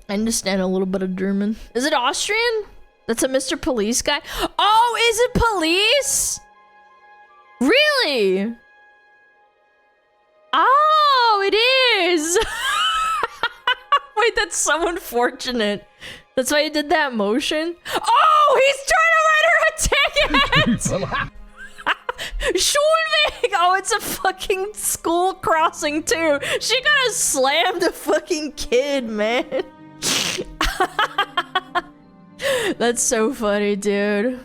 [SPEAKER 1] I understand a little bit of German. Is it Austrian? That's a Mr. Police guy? Oh, is it police? Really? Oh, it is. Wait, that's so unfortunate. That's why he did that motion? Oh, he's trying to write her a ticket! Schulweg! Oh, it's a fucking school crossing too. She gotta slam the fucking kid, man. That's so funny, dude.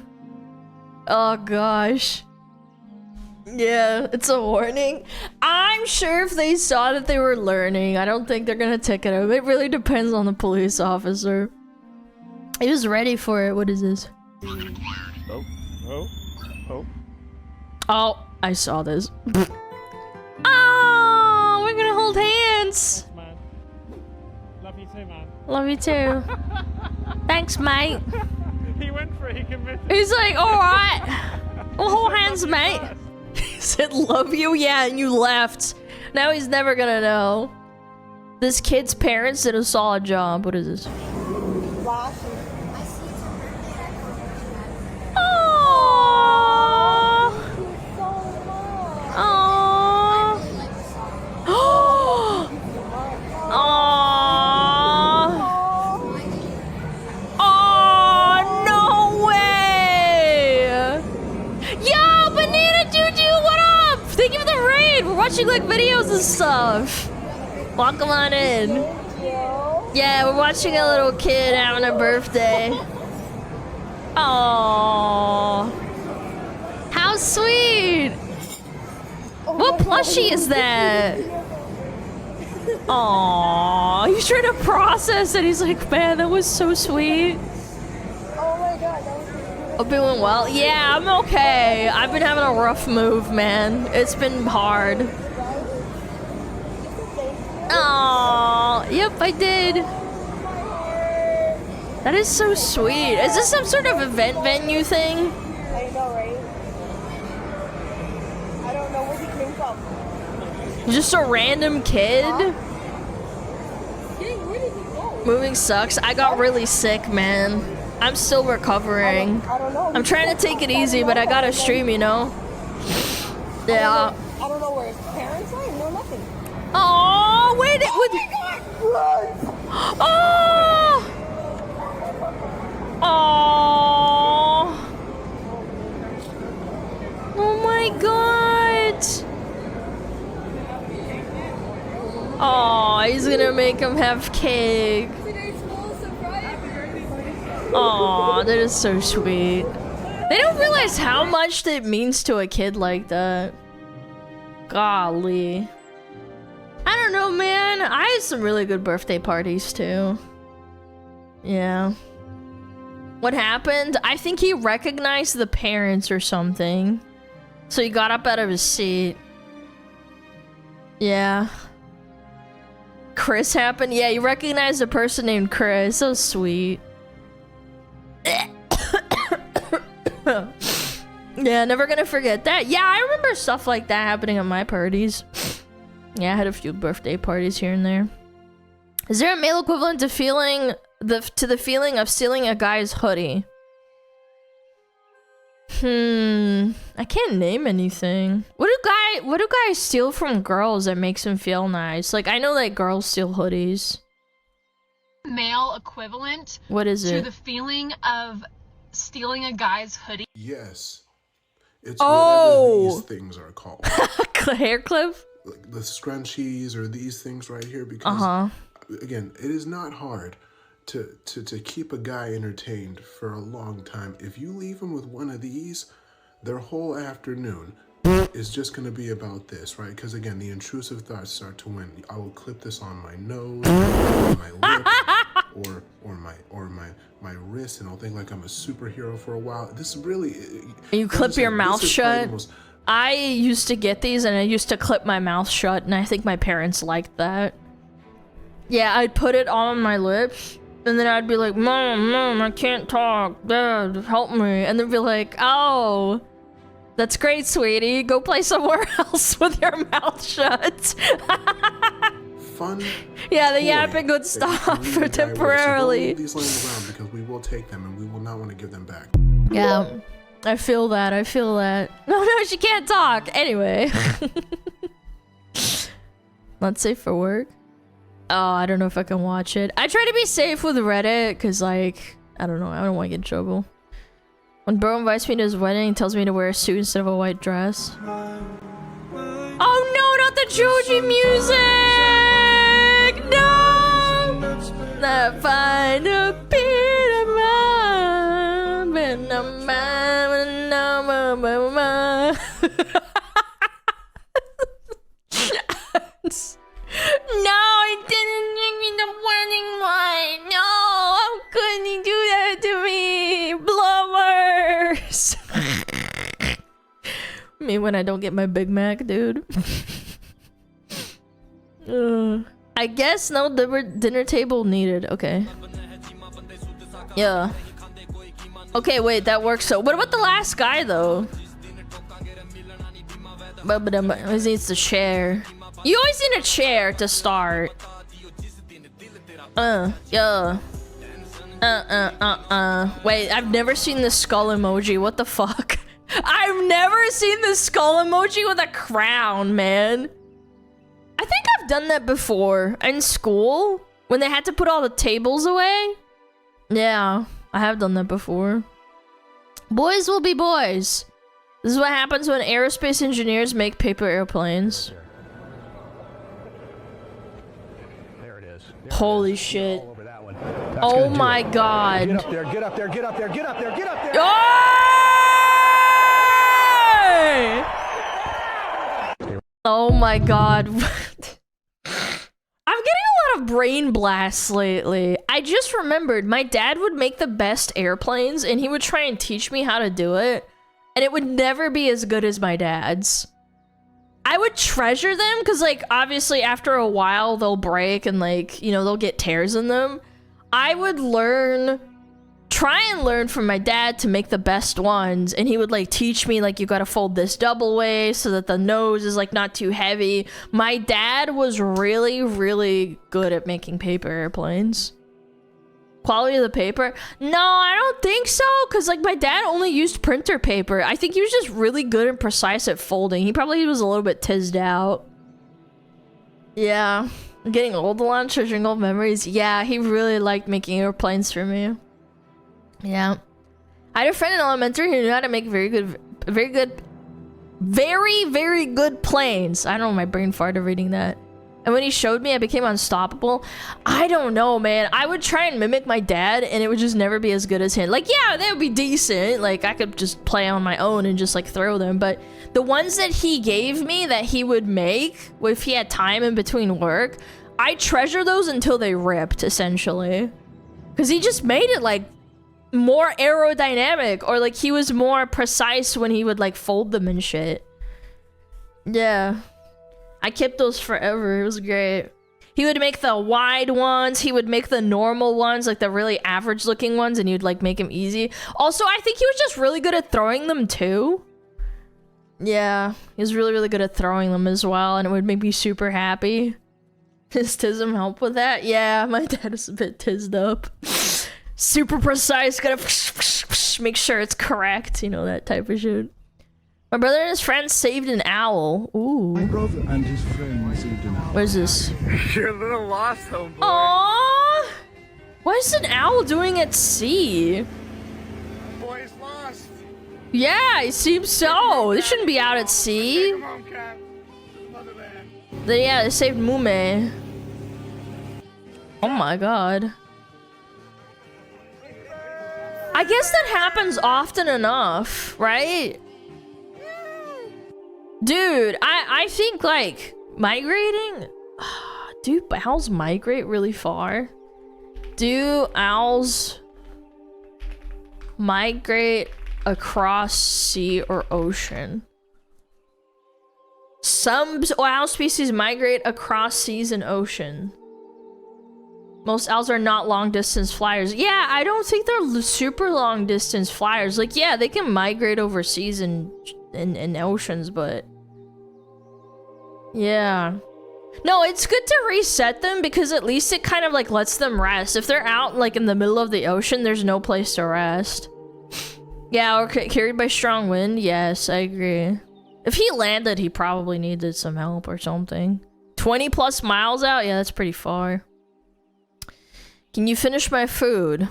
[SPEAKER 1] Oh gosh. Yeah, it's a warning. I'm sure if they saw that they were learning, I don't think they're gonna ticket him. It really depends on the police officer. He was ready for it. What is this? Oh, I saw this. Oh, we're gonna hold hands.
[SPEAKER 22] Love you too, man.
[SPEAKER 1] Love you too. Thanks, mate.
[SPEAKER 22] He went for it, he committed.
[SPEAKER 1] He's like, alright. We'll hold hands, mate. He said, love you? Yeah, and you left. Now he's never gonna know. This kid's parents did a solid job. What is this? Watching like videos and stuff. Welcome on in. Yeah, we're watching a little kid having a birthday. Oh, how sweet! What plushie is that? Oh, he's trying to process it. He's like, man, that was so sweet.
[SPEAKER 23] Oh my god, that was
[SPEAKER 1] Hope it went well. Yeah, I'm okay. I've been having a rough move, man. It's been hard. Oh, yep, I did. That is so sweet. Is this some sort of event venue thing?
[SPEAKER 23] I know, right? I don't know where he came from.
[SPEAKER 1] Just a random kid? Moving sucks. I got really sick, man. I'm still recovering. I'm trying to take it easy, but I gotta stream, you know? Yeah.
[SPEAKER 23] I don't know where his parents are. No, nothing.
[SPEAKER 1] Oh, wait.
[SPEAKER 23] Oh my God!
[SPEAKER 1] Oh! Oh! Oh my God! Oh, he's gonna make him have cake. Oh, that is so sweet. They don't realize how much it means to a kid like that. Golly. I don't know, man. I had some really good birthday parties too. Yeah. What happened? I think he recognized the parents or something. So he got up out of his seat. Yeah. Chris happened? Yeah, you recognized a person named Chris. So sweet. Yeah, never gonna forget that. Yeah, I remember stuff like that happening at my parties. Yeah, I had a few birthday parties here and there. Is there a male equivalent to the feeling of stealing a guy's hoodie? I can't name anything. What do guys steal from girls that makes them feel nice? Like, I know that girls steal hoodies.
[SPEAKER 2] Male equivalent.
[SPEAKER 1] What is it?
[SPEAKER 2] To the feeling of stealing a guy's hoodie.
[SPEAKER 11] Yes. It's
[SPEAKER 1] Oh!
[SPEAKER 11] whatever these things are called.
[SPEAKER 1] Hair clip?
[SPEAKER 11] Like the scrunchies or these things right here, because again, it is not hard to keep a guy entertained for a long time. If you leave him with one of these, their whole afternoon is just going to be about this, right? Because again, the intrusive thoughts start to win. I will clip this on my nose, on my lip, or my wrist, and I'll think like I'm a superhero for a while. This really,
[SPEAKER 1] you clip your mouth shut. I used to get these and I used to clip my mouth shut, and I think my parents liked that. Yeah, I'd put it on my lips, and then I'd be like, Mom, I can't talk. Dad, help me. And they'd be like, oh, that's great, sweetie. Go play somewhere else with your mouth shut.
[SPEAKER 11] Fun.
[SPEAKER 1] Yeah, the yapping would stop for temporarily.
[SPEAKER 11] So don't leave these laying around because we will take them and we will not want to give them back.
[SPEAKER 1] Yeah, I feel that. I feel that. No, she can't talk. Anyway. Not safe for work. Oh, I don't know if I can watch it. I try to be safe with Reddit because, like, I don't know. I don't want to get in trouble. When bro invites me to his wedding, he tells me to wear a suit instead of a white dress. Oh no, not the Joji music! No! Not find a bit of No, he didn't give me the wedding line. No, how could he do that to me? Blubbers. Me when I don't get my Big Mac, dude. I guess no dinner table needed. Okay. Yeah. Okay, wait, that works. So, what about the last guy though? He needs the chair. You always need a chair to start. Yeah. Wait, I've never seen the skull emoji. What the fuck? I've never seen the skull emoji with a crown, man. I think I've done that before in school when they had to put all the tables away. Yeah, I have done that before. Boys will be boys. This is what happens when aerospace engineers make paper airplanes.
[SPEAKER 4] There it is.
[SPEAKER 1] Holy shit. Oh my god.
[SPEAKER 4] Get up there, get up there, get up there, get up there, get up there!
[SPEAKER 1] Oh my god. I'm getting a lot of brain blasts lately. I just remembered my dad would make the best airplanes and he would try and teach me how to do it. And it would never be as good as my dad's. I would treasure them because, like, obviously after a while they'll break and, like, you know, they'll get tears in them. I would learn try and learn from my dad to make the best ones, and he would like teach me like you gotta fold this double way so that the nose is like not too heavy. My dad was really, really good at making paper airplanes. Quality of the paper? No, I don't think so, because like my dad only used printer paper. I think he was just really good and precise at folding. He probably was a little bit tizzed out. Yeah, I'm getting old a lot, treasuring old memories. Yeah, he really liked making airplanes for me. Yeah. I had a friend in elementary who knew how to make very, very good planes. I don't know, my brain farted reading that. And when he showed me, I became unstoppable. I don't know, man. I would try and mimic my dad, and it would just never be as good as him. Like, yeah, they would be decent. Like, I could just play on my own and just, like, throw them. But the ones that he gave me that he would make, if he had time in between work, I treasure those until they ripped, essentially. Because he just made it, like, more aerodynamic. Or, like, he was more precise when he would, like, fold them and shit. Yeah. I kept those forever. It was great. He would make the wide ones. He would make the normal ones, like the really average looking ones, and he would like make them easy. Also, I think he was just really good at throwing them too. Yeah, he was really, really good at throwing them as well, and it would make me super happy. Does Tism help with that? Yeah, my dad is a bit tizzed up. Super precise, gotta make sure it's correct, you know, that type of shit. My brother and his friend saved an owl. Ooh.
[SPEAKER 18] My brother and his friend saved an owl.
[SPEAKER 1] Where's this?
[SPEAKER 14] You're a little lost, homeboy.
[SPEAKER 1] Aww! What is an owl doing at sea?
[SPEAKER 14] Boy's lost.
[SPEAKER 1] Yeah, it seems so. They shouldn't be out at sea. Yeah, they saved Mume. Oh my god. I guess that happens often enough, right? Dude, I think like migrating. Do owls migrate really far? Do owls migrate across sea or ocean? Some owl species migrate across seas and ocean. Most owls are not long distance flyers. Yeah, I don't think they're super long distance flyers. Like, yeah, they can migrate over seas and oceans, but yeah. No, it's good to reset them because at least it kind of like lets them rest. If they're out like in the middle of the ocean, there's no place to rest. Yeah, or carried by strong wind. Yes, I agree. If he landed, he probably needed some help or something. 20 plus miles out? Yeah, that's pretty far. Can you finish my food?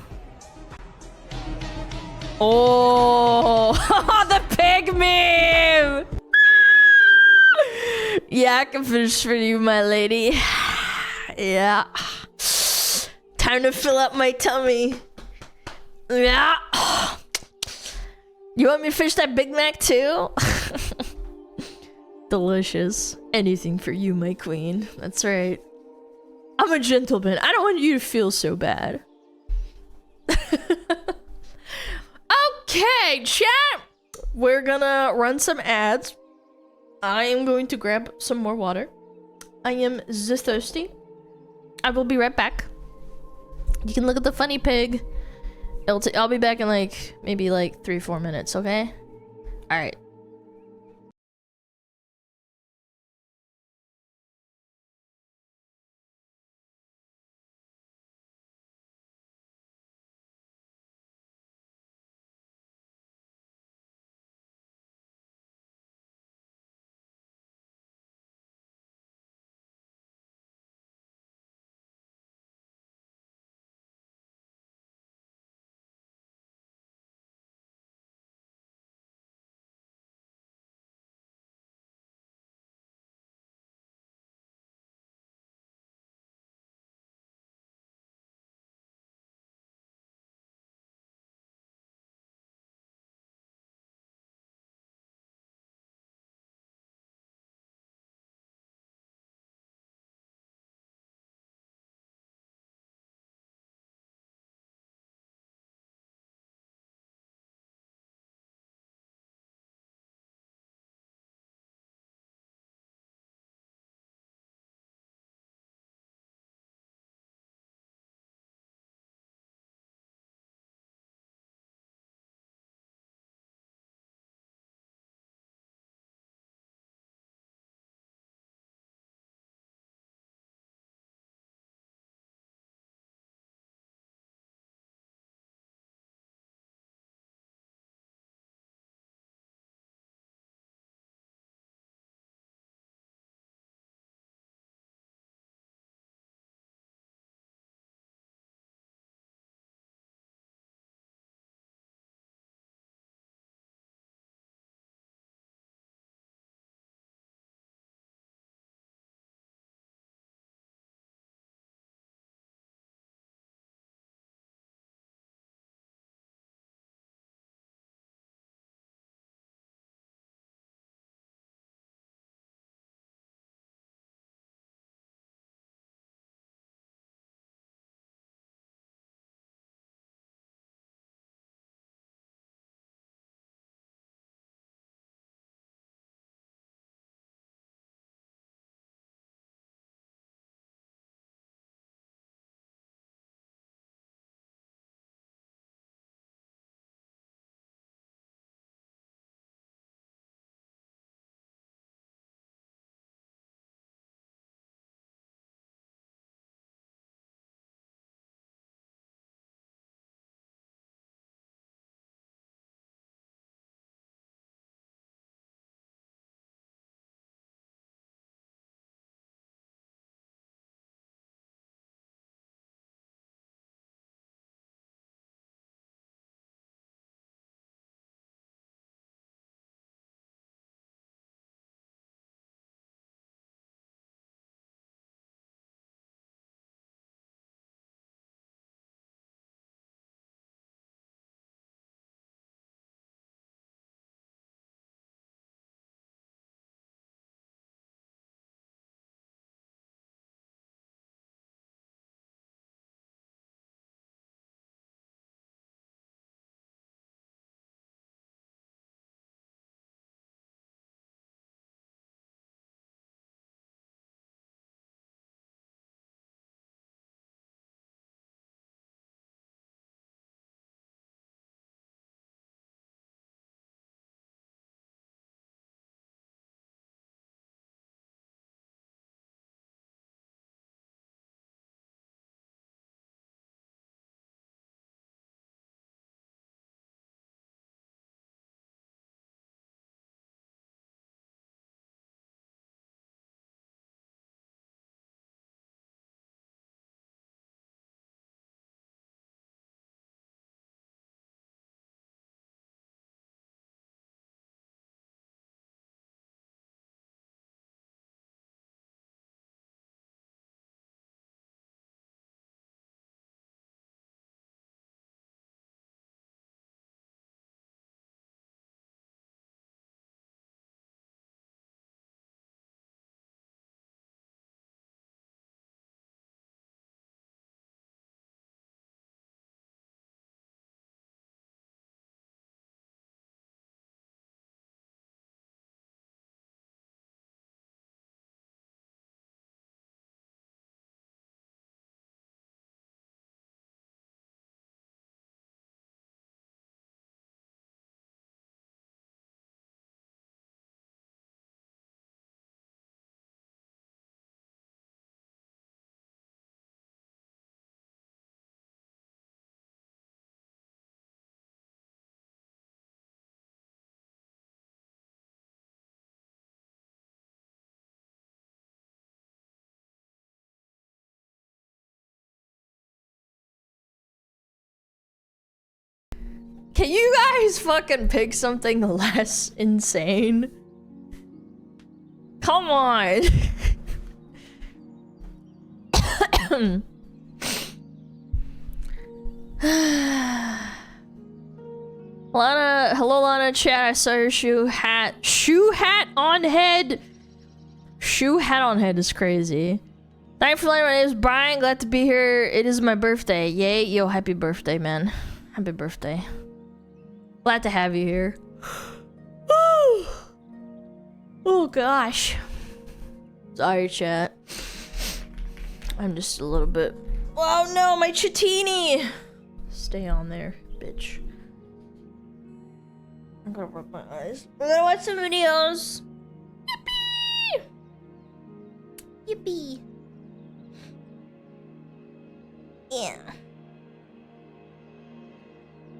[SPEAKER 1] Oh, the pig meme! Yeah, I can finish for you, my lady. Yeah. Time to fill up my tummy. Yeah. You want me to finish that Big Mac too? Delicious. Anything for you, my queen. That's right. I'm a gentleman. I don't want you to feel so bad. Okay, chat. We're gonna run some ads. I am going to grab some more water. I am this thirsty. I will be right back. You can look at the funny pig. I'll be back in like maybe like 3-4 minutes, okay? All right. Can you guys fucking pick something less insane? Come on. Lana, hello Lana, chat, I saw your shoe hat on head. Shoe hat on head is crazy. Thank you for letting me. My name is Brian, glad to be here. It is my birthday. Yay, yo, happy birthday, man. Happy birthday. Glad to have you here. Oh gosh. Sorry, chat. I'm just a little bit. Oh no, my chitini! Stay on there, bitch. I'm gonna rub my eyes. We're gonna watch some videos. Yippee! Yippee! Yeah.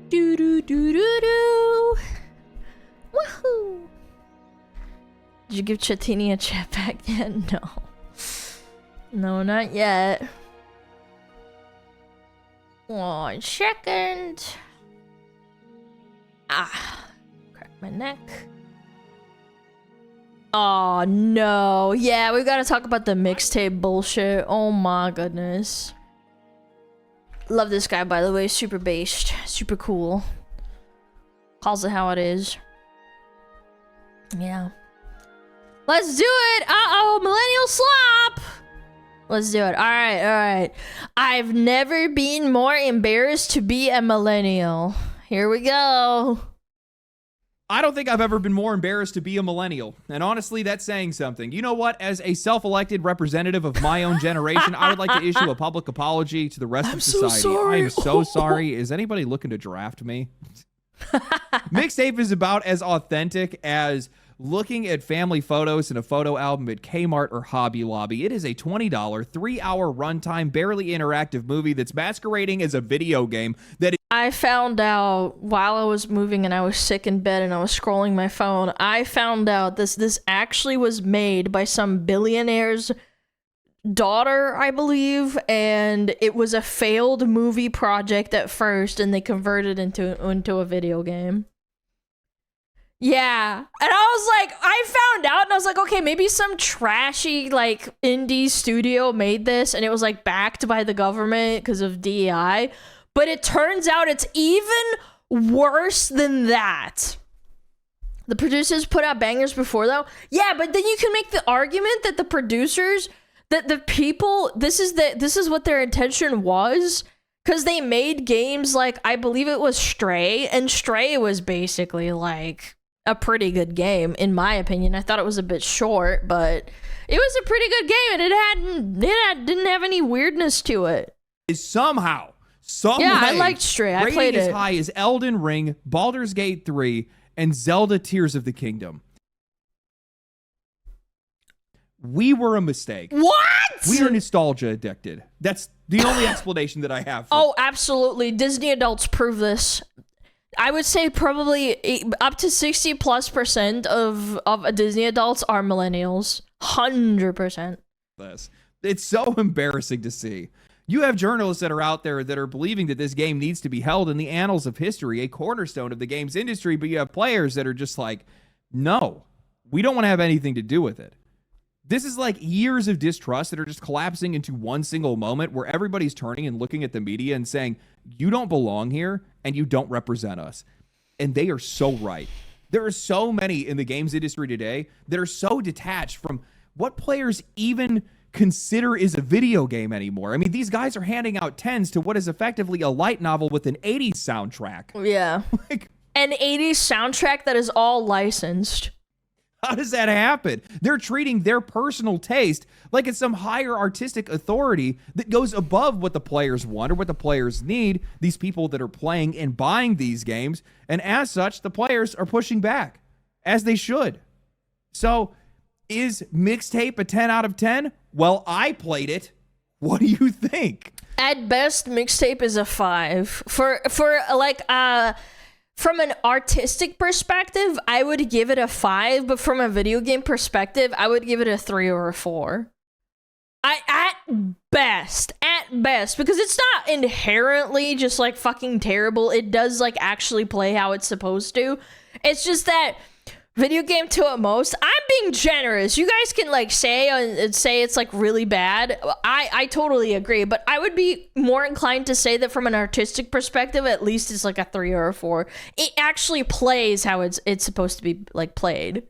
[SPEAKER 1] Do do do do do. Woohoo! Did you give Chatini a chat back yet? No. No, not yet. 1 second. Ah. Crack my neck. Oh no. Yeah, we gotta talk about the mixtape bullshit. Oh my goodness. Love this guy, by the way. Super based. Super cool. Calls it how it is. Yeah. Let's do it! Uh-oh, millennial slop! Let's do it. Alright, alright. I've never been more embarrassed to be a millennial. Here we go.
[SPEAKER 5] I don't think I've ever been more embarrassed to be a millennial. And honestly, that's saying something. You know what? As a self-elected representative of my own generation, I would like to issue a public apology to the rest of society.
[SPEAKER 1] So sorry.
[SPEAKER 5] I am so sorry. Is anybody looking to draft me? Mixtape is about as authentic as looking at family photos in a photo album at Kmart or Hobby Lobby. It is a $20, 3-hour runtime, barely interactive movie that's masquerading as a video game that
[SPEAKER 1] I found out while I was moving and I was sick in bed and I was scrolling my phone. I found out this actually was made by some billionaire's daughter, I believe, and it was a failed movie project at first and they converted into a video game. Yeah, and I was like, I found out and I was like, okay, maybe some trashy like indie studio made this and it was like backed by the government because of DEI, but it turns out it's even worse than that. The producers put out bangers before though. Yeah, but then you can make the argument that the producers, that the people, this is what their intention was, because they made games like, I believe it was Stray, and Stray was basically like a pretty good game, in my opinion. I thought it was a bit short, but it was a pretty good game, and it didn't have any weirdness to it.
[SPEAKER 5] is somehow,
[SPEAKER 1] yeah, I liked Stray. I played it.
[SPEAKER 5] Rated as high as Elden Ring, Baldur's Gate 3, and Zelda Tears of the Kingdom. We were a mistake.
[SPEAKER 1] What?
[SPEAKER 5] We are nostalgia addicted. That's the only explanation that I have.
[SPEAKER 1] Oh, absolutely. Disney adults prove this. I would say probably up to 60+% of Disney adults are millennials. 100%.
[SPEAKER 5] It's so embarrassing to see. You have journalists that are out there that are believing that this game needs to be held in the annals of history, a cornerstone of the games industry, but you have players that are just like, no, we don't want to have anything to do with it. This is like years of distrust that are just collapsing into one single moment where everybody's turning and looking at the media and saying, you don't belong here and you don't represent us. And they are so right. There are so many in the games industry today that are so detached from what players even consider is a video game anymore. I mean, these guys are handing out 10s to what is effectively a light novel with an 80s soundtrack.
[SPEAKER 1] Yeah. An 80s soundtrack that is all licensed.
[SPEAKER 5] How does that happen? They're treating their personal taste like it's some higher artistic authority that goes above what the players want or what the players need, these people that are playing and buying these games. And as such, the players are pushing back, as they should. So, is Mixtape a 10 out of 10? Well, I played it. What do you think?
[SPEAKER 1] At best, Mixtape is a 5. For like, from an artistic perspective, I would give it a 5, but from a video game perspective, I would give it a 3 or a 4. best, because it's not inherently just like fucking terrible. It does like actually play how it's supposed to. It's just that video game to at most. I'm being generous. You guys can like say it's like really bad. I totally agree, but I would be more inclined to say that from an artistic perspective, at least it's like a 3 or a 4. It actually plays how it's supposed to be like played.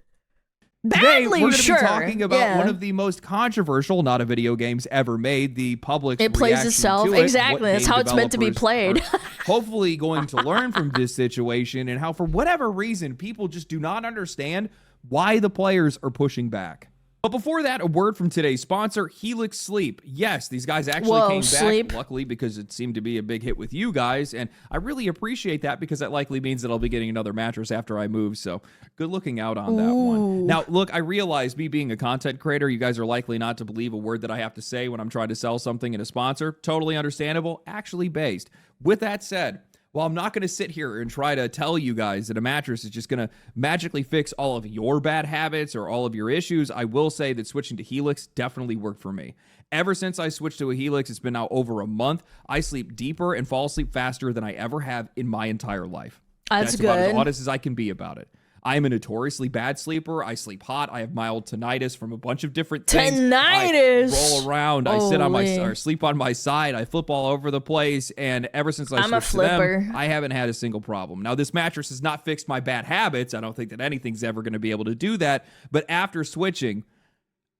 [SPEAKER 5] Today,
[SPEAKER 1] Badly,
[SPEAKER 5] we're going to
[SPEAKER 1] sure.
[SPEAKER 5] be talking about
[SPEAKER 1] Yeah.
[SPEAKER 5] one of the most controversial, not a video games ever made, the public's
[SPEAKER 1] It plays
[SPEAKER 5] reaction
[SPEAKER 1] itself.
[SPEAKER 5] to it,
[SPEAKER 1] Exactly.
[SPEAKER 5] what
[SPEAKER 1] That's
[SPEAKER 5] game
[SPEAKER 1] how it's meant to be
[SPEAKER 5] developers
[SPEAKER 1] played.
[SPEAKER 5] are hopefully going to learn from this situation, and how, for whatever reason, people just do not understand why the players are pushing back. But before that, a word from today's sponsor, Helix Sleep. Yes, these guys actually came back, luckily, because it seemed to be a big hit with you guys, and I really appreciate that, because that likely means that I'll be getting another mattress after I move, so good looking out on that one. Now, look, I realize, me being a content creator, you guys are likely not to believe a word that I have to say when I'm trying to sell something in a sponsor. Totally understandable, actually based. With that said, well, I'm not going to sit here and try to tell you guys that a mattress is just going to magically fix all of your bad habits or all of your issues. I will say that switching to Helix definitely worked for me. Ever since I switched to a Helix, it's been now over a month. I sleep deeper and fall asleep faster than I ever have in my entire life.
[SPEAKER 1] That's
[SPEAKER 5] about as
[SPEAKER 1] good.
[SPEAKER 5] honest as I can be about it. I am a notoriously bad sleeper. I sleep hot. I have mild tinnitus from a bunch of different things.
[SPEAKER 1] Tinnitus.
[SPEAKER 5] I roll around. I sit on or sleep on my side. I flip all over the place. And ever since I switched to them, I haven't had a single problem. Now, this mattress has not fixed my bad habits. I don't think that anything's ever going to be able to do that. But after switching,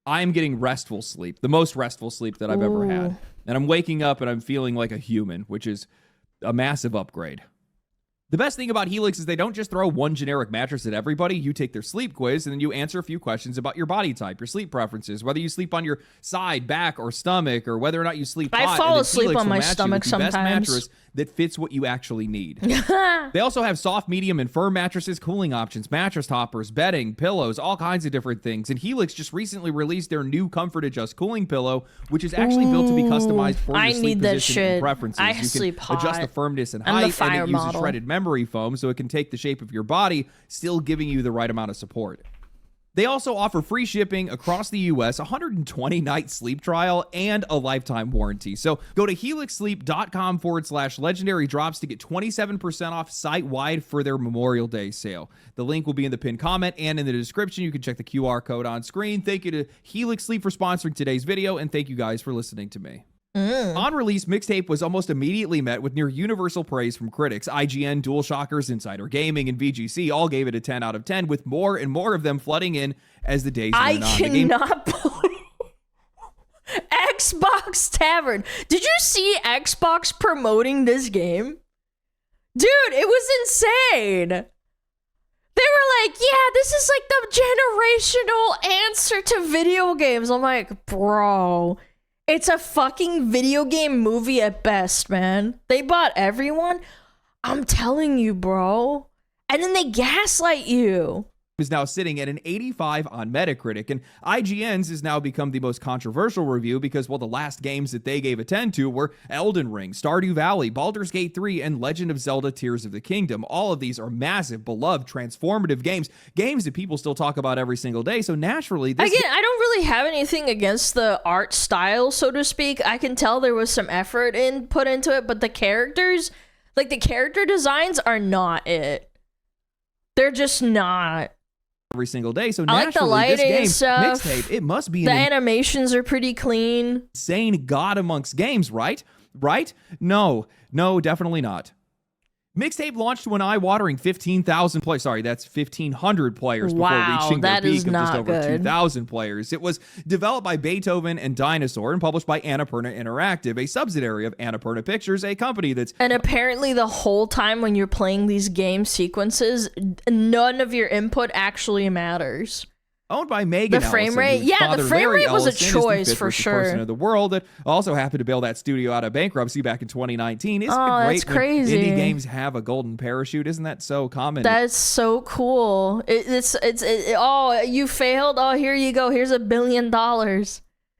[SPEAKER 5] I'm getting restful sleep, the most restful sleep that I've ever had. And I'm waking up and I'm feeling like a human, which is a massive upgrade. The best thing about Helix is they don't just throw one generic mattress at everybody. You take their sleep quiz, and then you answer a few questions about your body type, your sleep preferences, whether you sleep on your side, back, or stomach, or whether or not you sleep hot.
[SPEAKER 1] I fall asleep
[SPEAKER 5] Helix
[SPEAKER 1] on my
[SPEAKER 5] will match you
[SPEAKER 1] stomach
[SPEAKER 5] with the best
[SPEAKER 1] sometimes.
[SPEAKER 5] mattress that fits what you actually need. They also have soft, medium, and firm mattresses, cooling options, mattress toppers, bedding, pillows, all kinds of different things. And Helix just recently released their new Comfort Adjust cooling pillow, which is actually built to be customized for your sleep position and preferences.
[SPEAKER 1] I
[SPEAKER 5] You can
[SPEAKER 1] sleep hot.
[SPEAKER 5] adjust the firmness and
[SPEAKER 1] I'm the
[SPEAKER 5] height, and
[SPEAKER 1] fire
[SPEAKER 5] it uses
[SPEAKER 1] model.
[SPEAKER 5] shredded memory foam, so it can take the shape of your body, still giving you the right amount of support. They also offer free shipping across the U.S., 120-night sleep trial, and a lifetime warranty. So go to helixsleep.com/legendary drops to get 27% off site-wide for their Memorial Day sale. The link will be in the pinned comment and in the description. You can check the QR code on screen. Thank you to Helix Sleep for sponsoring today's video, and thank you guys for listening to me. On release, Mixtape was almost immediately met with near universal praise from critics. IGN, DualShockers, Insider Gaming, and VGC all gave it a 10 out of 10, with more and more of them flooding in as the days went on.
[SPEAKER 1] I cannot believe Xbox Tavern. Did you see Xbox promoting this game? Dude, it was insane. They were like, yeah, this is like the generational answer to video games. I'm like, bro, it's a fucking video game movie at best, man. They bought everyone. I'm telling you, bro. And then they gaslight you.
[SPEAKER 5] Is now sitting at an 85 on Metacritic, and IGN's has now become the most controversial review because, well, the last games that they gave a 10 to were Elden Ring, Stardew Valley, Baldur's Gate 3, and Legend of Zelda Tears of the Kingdom. All of these are massive, beloved, transformative games that people still talk about every single day, so naturally...
[SPEAKER 1] Again, I don't really have anything against the art style, so to speak. I can tell there was some effort put into it, but the characters, like the character designs are not it. They're just not.
[SPEAKER 5] Every single day, so
[SPEAKER 1] I like the lighting
[SPEAKER 5] this game,
[SPEAKER 1] stuff.
[SPEAKER 5] Mixtape, it must be
[SPEAKER 1] The
[SPEAKER 5] an
[SPEAKER 1] animations are pretty clean.
[SPEAKER 5] insane god amongst games, right? Right? No, definitely not. Mixtape launched to an eye-watering 15,000 players. Sorry, that's 1,500 players before reaching their peak of just over 2,000 players. It was developed by Beethoven and Dinosaur and published by Annapurna Interactive, a subsidiary of Annapurna Pictures, a company that's...
[SPEAKER 1] And apparently the whole time when you're playing these game sequences, none of your input actually matters.
[SPEAKER 5] Owned by Megan
[SPEAKER 1] The frame
[SPEAKER 5] Ellison,
[SPEAKER 1] rate?
[SPEAKER 5] whose
[SPEAKER 1] Yeah, the
[SPEAKER 5] father,
[SPEAKER 1] frame
[SPEAKER 5] Larry
[SPEAKER 1] rate was a
[SPEAKER 5] Ellison, is the
[SPEAKER 1] choice
[SPEAKER 5] fifth
[SPEAKER 1] for
[SPEAKER 5] richest
[SPEAKER 1] sure.
[SPEAKER 5] person in the world that also happened to bail that studio out of bankruptcy back in 2019. Isn't
[SPEAKER 1] Oh,
[SPEAKER 5] it great
[SPEAKER 1] that's crazy.
[SPEAKER 5] when indie games have a golden parachute? Isn't that so common?
[SPEAKER 1] That's so cool. Oh, you failed? Oh, here you go. Here's $1 billion.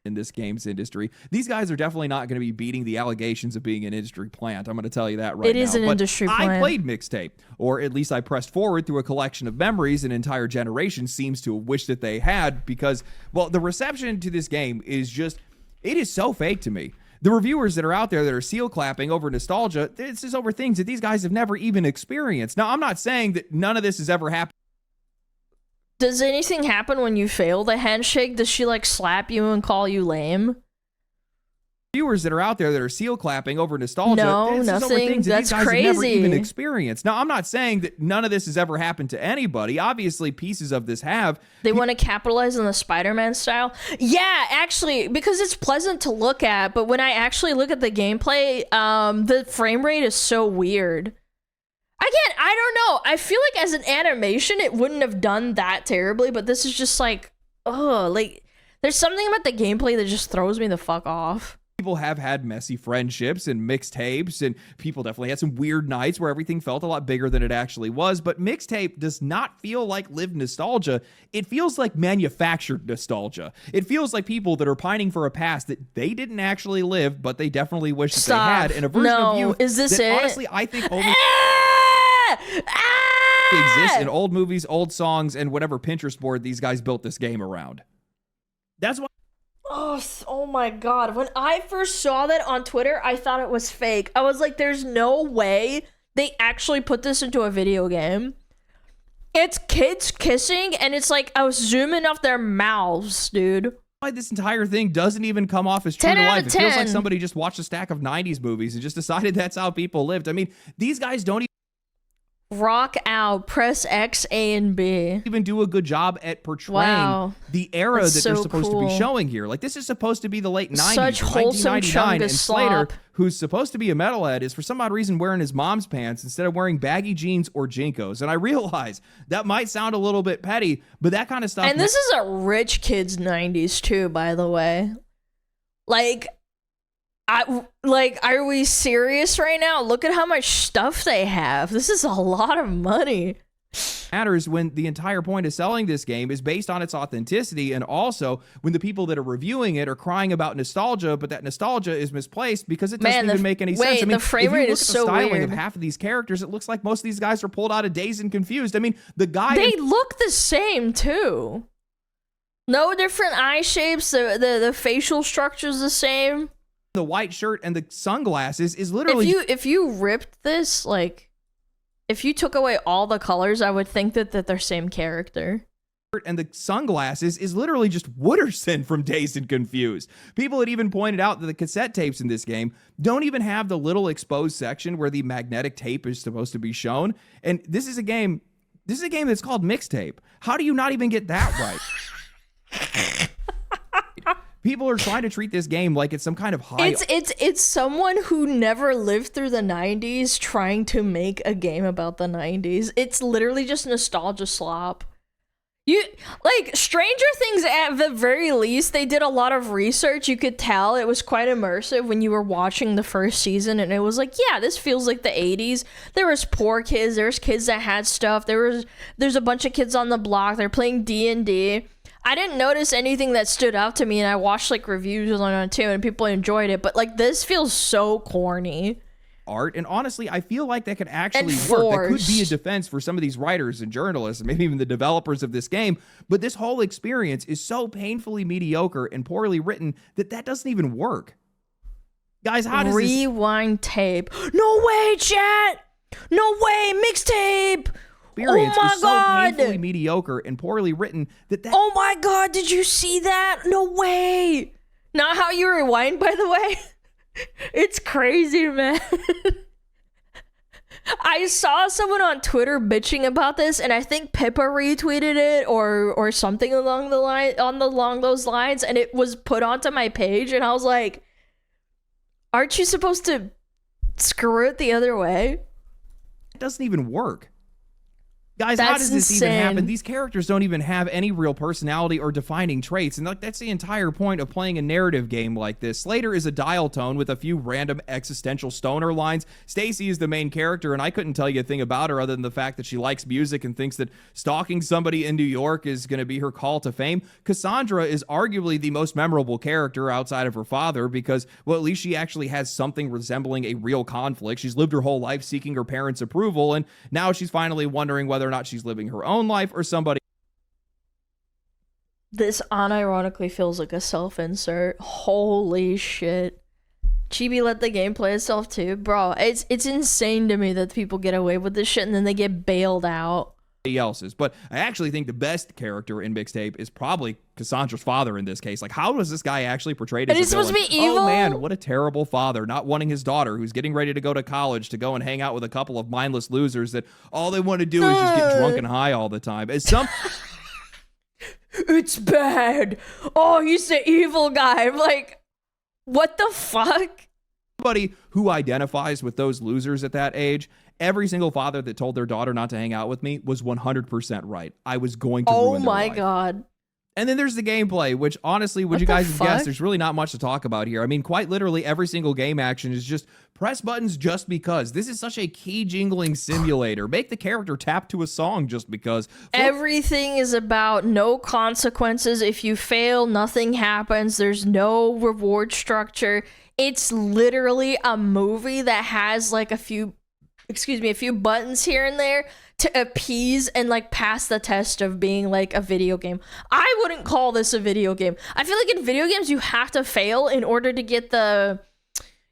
[SPEAKER 5] In this games industry, these guys are definitely not going to be beating the allegations of being an industry plant. I'm going to tell you that right now.
[SPEAKER 1] It is an industry
[SPEAKER 5] I
[SPEAKER 1] plant.
[SPEAKER 5] played Mixtape, or at least I pressed forward through a collection of memories an entire generation seems to have wished that they had, because, well, the reception to this game is just... It is so fake to me. The reviewers that are out there that are seal clapping over nostalgia, this is over things that these guys have never even experienced. Now, I'm not saying that none of this has ever happened.
[SPEAKER 1] Does anything happen when you fail the handshake? Does she like slap you and call you lame?
[SPEAKER 5] Viewers that are out there that are seal clapping over nostalgia,
[SPEAKER 1] No,
[SPEAKER 5] this is over
[SPEAKER 1] nothing.
[SPEAKER 5] things that
[SPEAKER 1] That's
[SPEAKER 5] these guys have never
[SPEAKER 1] crazy.
[SPEAKER 5] even experienced. Now, I'm not saying that none of this has ever happened to anybody. Obviously, pieces of this have.
[SPEAKER 1] They want to capitalize on the Spider-Man style. Yeah, actually, because it's pleasant to look at, but when I actually look at the gameplay, the frame rate is so weird. Again, I don't know. I feel like as an animation, it wouldn't have done that terribly, but this is just like, oh, like, there's something about the gameplay that just throws me the fuck off.
[SPEAKER 5] People have had messy friendships and mixtapes, and people definitely had some weird nights where everything felt a lot bigger than it actually was. But mixtape does not feel like lived nostalgia. It feels like manufactured nostalgia. It feels like people that are pining for a past that they didn't actually live, but they definitely wish that they had. And a version of you
[SPEAKER 1] is this
[SPEAKER 5] that
[SPEAKER 1] it?
[SPEAKER 5] honestly I think only exists in old movies, old songs, and whatever Pinterest board these guys built this game around. That's why.
[SPEAKER 1] Oh my god. When I first saw that on Twitter, I thought it was fake. I was like, there's no way they actually put this into a video game. It's kids kissing, and it's like I was zooming off their mouths, dude.
[SPEAKER 5] Why this entire thing doesn't even come off as true
[SPEAKER 1] 10
[SPEAKER 5] to
[SPEAKER 1] out
[SPEAKER 5] life.
[SPEAKER 1] of
[SPEAKER 5] It feels
[SPEAKER 1] 10.
[SPEAKER 5] like somebody just watched a stack of 90s movies and just decided that's how people lived. I mean, these guys don't
[SPEAKER 1] Rock out, press X, A, and B.
[SPEAKER 5] even do a good job at portraying
[SPEAKER 1] Wow.
[SPEAKER 5] the era
[SPEAKER 1] That's
[SPEAKER 5] that they're
[SPEAKER 1] so
[SPEAKER 5] supposed to
[SPEAKER 1] cool.
[SPEAKER 5] be showing here. Like, this is supposed to be the late 90s,
[SPEAKER 1] Such
[SPEAKER 5] or
[SPEAKER 1] wholesome
[SPEAKER 5] 1999, and
[SPEAKER 1] chungus
[SPEAKER 5] Slater,
[SPEAKER 1] slop.
[SPEAKER 5] who's supposed to be a metalhead, is for some odd reason wearing his mom's pants instead of wearing baggy jeans or Jinkos. And I realize that might sound a little bit petty, but that kind of stuff.
[SPEAKER 1] And this is a rich kid's 90s too, by the way. Like, are we serious right now? Look at how much stuff they have. This is a lot of money.
[SPEAKER 5] Matters when the entire point of selling this game is based on its authenticity, and also when the people that are reviewing it are crying about nostalgia, but that nostalgia is misplaced because it doesn't even make any sense. I mean,
[SPEAKER 1] the frame
[SPEAKER 5] if you
[SPEAKER 1] rate
[SPEAKER 5] look
[SPEAKER 1] is
[SPEAKER 5] at the
[SPEAKER 1] so
[SPEAKER 5] styling
[SPEAKER 1] weird.
[SPEAKER 5] of half of these characters, it looks like most of these guys are pulled out of Dazed and Confused. I mean, the guy
[SPEAKER 1] They look the same too. No different eye shapes. The facial structure's the same.
[SPEAKER 5] the white shirt and the sunglasses is literally
[SPEAKER 1] If you ripped this, like, if you took away all the colors, I would think that they're same character.
[SPEAKER 5] And the sunglasses is literally just Wooderson from Dazed and Confused. People had even pointed out that the cassette tapes in this game don't even have the little exposed section where the magnetic tape is supposed to be shown. And this is a game that's called Mixtape. How do you not even get that right? People are trying to treat this game like it's some kind of high.
[SPEAKER 1] It's someone who never lived through the 90s trying to make a game about the 90s. It's literally just nostalgia slop. You like Stranger Things, at the very least, they did a lot of research. You could tell it was quite immersive when you were watching the first season, and it was like, yeah, this feels like the 80s. There was poor kids, there's kids that had stuff. There's a bunch of kids on the block. They're playing D&D. I didn't notice anything that stood out to me, and I watched like reviews on it too, and people enjoyed it. But like, this feels so corny.
[SPEAKER 5] Art, and honestly, I feel like that could actually
[SPEAKER 1] And
[SPEAKER 5] work. That could be a
[SPEAKER 1] forced.
[SPEAKER 5] defense for some of these writers and journalists, and maybe even the developers of this game. But this whole experience is so painfully mediocre and poorly written that doesn't even work. Guys, how does this
[SPEAKER 1] Rewind tape? No way, chat! No way, mixtape!
[SPEAKER 5] experience
[SPEAKER 1] Oh my
[SPEAKER 5] is so
[SPEAKER 1] God!
[SPEAKER 5] painfully mediocre and poorly written that
[SPEAKER 1] Oh my god, did you see that? No way! Not how you rewind, by the way. It's crazy, man. I saw someone on Twitter bitching about this, and I think Pippa retweeted it or something along those lines, and it was put onto my page, and I was like, aren't you supposed to screw it the other way?
[SPEAKER 5] it doesn't even work. Guys, how
[SPEAKER 1] That's
[SPEAKER 5] does this even
[SPEAKER 1] insane.
[SPEAKER 5] happen? These characters don't even have any real personality or defining traits, and like that's the entire point of playing a narrative game like this. Slater is a dial tone with a few random existential stoner lines. Stacy is the main character, and I couldn't tell you a thing about her other than the fact that she likes music and thinks that stalking somebody in New York is going to be her call to fame. Cassandra is arguably the most memorable character outside of her father because, well, at least she actually has something resembling a real conflict. She's lived her whole life seeking her parents' approval, and now she's finally wondering whether or not she's living her own life or somebody.
[SPEAKER 1] This unironically feels like a self-insert. Holy shit. Chibi let the game play itself too. Bro, it's insane to me that people get away with this shit and then they get bailed out.
[SPEAKER 5] Else's, but I actually think the best character in Mixtape is probably Cassandra's father in this case. Like, how was this guy actually portrayed as
[SPEAKER 1] and he's supposed to be evil?
[SPEAKER 5] Oh man, what a terrible father, not wanting his daughter, who's getting ready to go to college, to go and hang out with a couple of mindless losers that all they want to do is just get drunk and high all the time. As some
[SPEAKER 1] It's bad. Oh, he's the evil guy. I'm like, what the fuck?
[SPEAKER 5] Somebody who identifies with those losers at that age, every single father that told their daughter not to hang out with me was 100% right. I was going to ruin their life.
[SPEAKER 1] God.
[SPEAKER 5] And then there's the gameplay, which honestly, would you guys guess, there's really not much to talk about here. I mean, quite literally every single game action is just press buttons just because. This is such a key jingling simulator. Make the character tap to a song just because.
[SPEAKER 1] Everything is about no consequences. If you fail, nothing happens. There's no reward structure. It's literally a movie that has like a few buttons here and there to appease and like pass the test of being like a video game. I wouldn't call this a video game. I feel like in video games you have to fail in order to get the,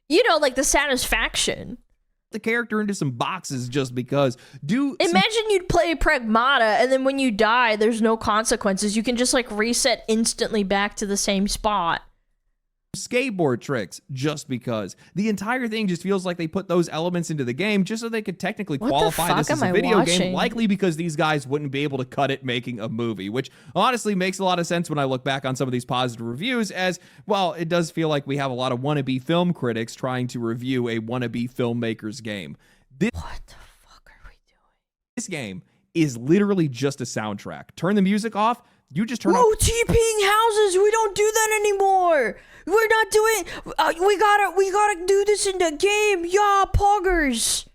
[SPEAKER 1] like the satisfaction.
[SPEAKER 5] The character into some boxes just because.
[SPEAKER 1] Imagine you'd play Pragmata and then when you die, there's no consequences. You can just like reset instantly back to the same spot.
[SPEAKER 5] Skateboard tricks just because. The entire thing just feels like they put those elements into the game just so they could technically qualify this as a video game, likely because these guys wouldn't be able to cut it making a movie, which honestly makes a lot of sense when I look back on some of these positive reviews, as well, it does feel like we have a lot of wannabe film critics trying to review a wannabe filmmaker's game.
[SPEAKER 1] What the fuck are we doing?
[SPEAKER 5] This game is literally just a soundtrack. Turn the music off, you just turn
[SPEAKER 1] off. Oh, TPing houses, we don't do that anymore. We're not doing. We gotta do this in the game. Yeah, poggers.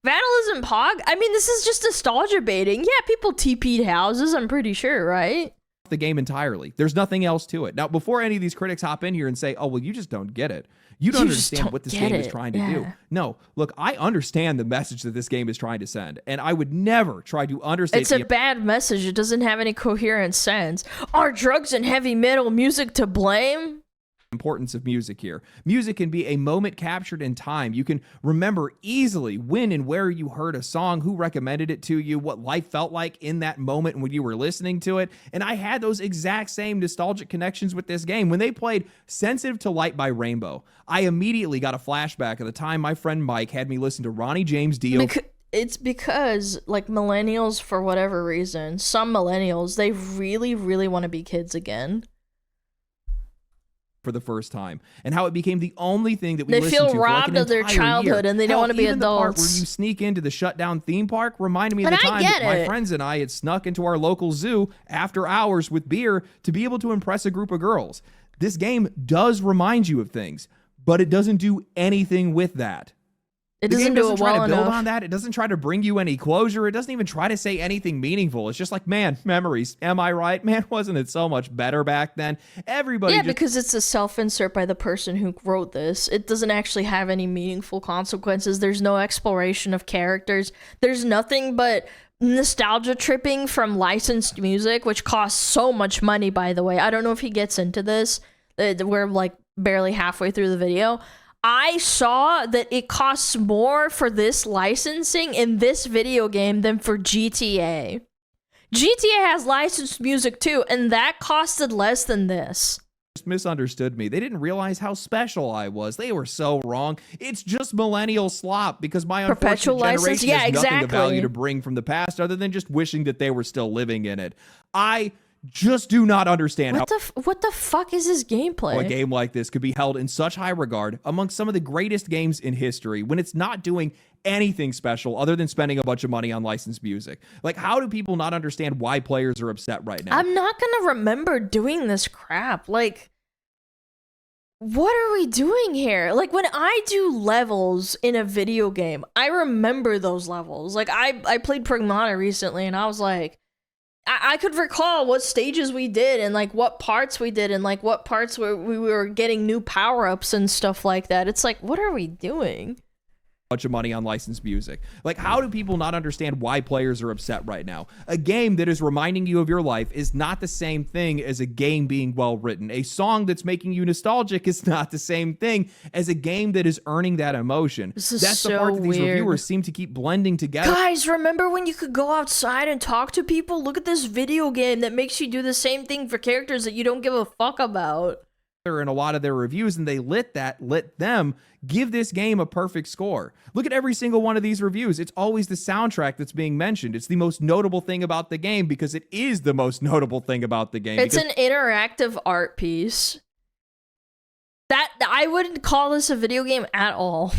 [SPEAKER 1] Vandalism pog. I mean, this is just nostalgia baiting. Yeah, people TP'd houses. I'm pretty sure, right?
[SPEAKER 5] The game entirely. There's nothing else to it. Now, before any of these critics hop in here and say, "Oh, well, you just don't get it. You don't understand what this game is trying to do." No, look, I understand the message that this game is trying to send, and I would never try to understate.
[SPEAKER 1] It's a bad message. It doesn't have any coherent sense. Are drugs and heavy metal music to blame?
[SPEAKER 5] Importance of music here. Music can be a moment captured in time. You can remember easily when and where you heard a song, who recommended it to you, what life felt like in that moment when you were listening to it. And I had those exact same nostalgic connections with this game. When they played Sensitive to Light by Rainbow, I immediately got a flashback of the time my friend Mike had me listen to Ronnie James Dio.
[SPEAKER 1] It's because, like, millennials, for whatever reason, some millennials, they really, really want to be kids again.
[SPEAKER 5] For the first time, and how it became the only thing that we listened to.
[SPEAKER 1] They feel robbed of their childhood and they don't want to be
[SPEAKER 5] adults. The part where you sneak into the shut down theme park reminded me of the time that my friends and I had snuck into our local zoo after hours with beer to be able to impress a group of girls. This game does remind you of things, but it doesn't do anything with that.
[SPEAKER 1] It doesn't do it well enough.
[SPEAKER 5] It doesn't try to build on that. It doesn't try to bring you any closure. It doesn't even try to say anything meaningful. It's just like, man, memories. Am I right? Man, wasn't it so much better back then? Everybody.
[SPEAKER 1] Yeah, because it's a self-insert by the person who wrote this. It doesn't actually have any meaningful consequences. There's no exploration of characters. There's nothing but nostalgia tripping from licensed music, which costs so much money, by the way. I don't know if he gets into this. We're like barely halfway through the video. I saw that it costs more for this licensing in this video game than for GTA. GTA has licensed music too, and that costed less than this.
[SPEAKER 5] Just misunderstood me. They didn't realize how special I was. They were so wrong. It's just millennial slop because my unfortunate generation has nothing of value to bring from the past other than just wishing that they were still living in it. I just do not understand
[SPEAKER 1] what the fuck is this gameplay?
[SPEAKER 5] A game like this could be held in such high regard amongst some of the greatest games in history when it's not doing anything special other than spending a bunch of money on licensed music. Like, how do people not understand why players are upset right now?
[SPEAKER 1] I'm not gonna remember doing this crap. Like, what are we doing here? Like, when I do levels in a video game, I remember those levels. Like, I played Pragmata recently and I was like, I could recall what stages we did and like what parts we did and like what parts where we were getting new power-ups and stuff like that. It's like, what are we doing?
[SPEAKER 5] bunch of money on licensed music. Like, how do people not understand why players are upset right now? A game that is reminding you of your life is not the same thing as a game being well written. A song that's making you nostalgic is not the same thing as a game that is earning that emotion. That's the part that these reviewers seem to keep blending together.
[SPEAKER 1] Guys, remember when you could go outside and talk to people? Look at this video game that makes you do the same thing for characters that you don't give a fuck about.
[SPEAKER 5] In a lot of their reviews, and they let them give this game a perfect score. Look at every single one of these reviews. It's always the soundtrack that's being mentioned. It's the most notable thing about the game because it is the most notable thing about the game.
[SPEAKER 1] It's an interactive art piece. That I wouldn't call this a video game at all.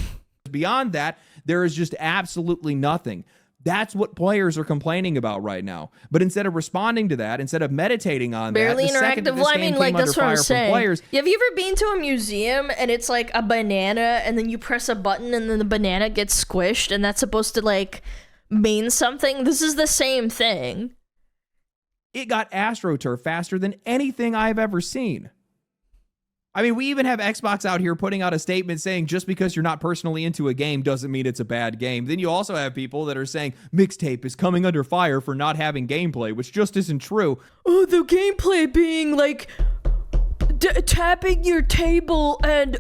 [SPEAKER 5] Beyond that, there is just absolutely nothing. That's what players are complaining about right now. But instead of responding to that, instead of meditating on
[SPEAKER 1] barely
[SPEAKER 5] that, the second that
[SPEAKER 1] interactive.
[SPEAKER 5] this
[SPEAKER 1] Well, I
[SPEAKER 5] game
[SPEAKER 1] mean, like
[SPEAKER 5] came under
[SPEAKER 1] that's what I'm
[SPEAKER 5] fire from
[SPEAKER 1] saying.
[SPEAKER 5] players,
[SPEAKER 1] Have you ever been to a museum and it's like a banana, and then you press a button and then the banana gets squished, and that's supposed to like mean something? This is the same thing.
[SPEAKER 5] it got AstroTurf faster than anything I've ever seen. I mean, we even have Xbox out here putting out a statement saying just because you're not personally into a game doesn't mean it's a bad game. Then you also have people that are saying Mixtape is coming under fire for not having gameplay, which just isn't true.
[SPEAKER 1] Oh, the gameplay being like tapping your table and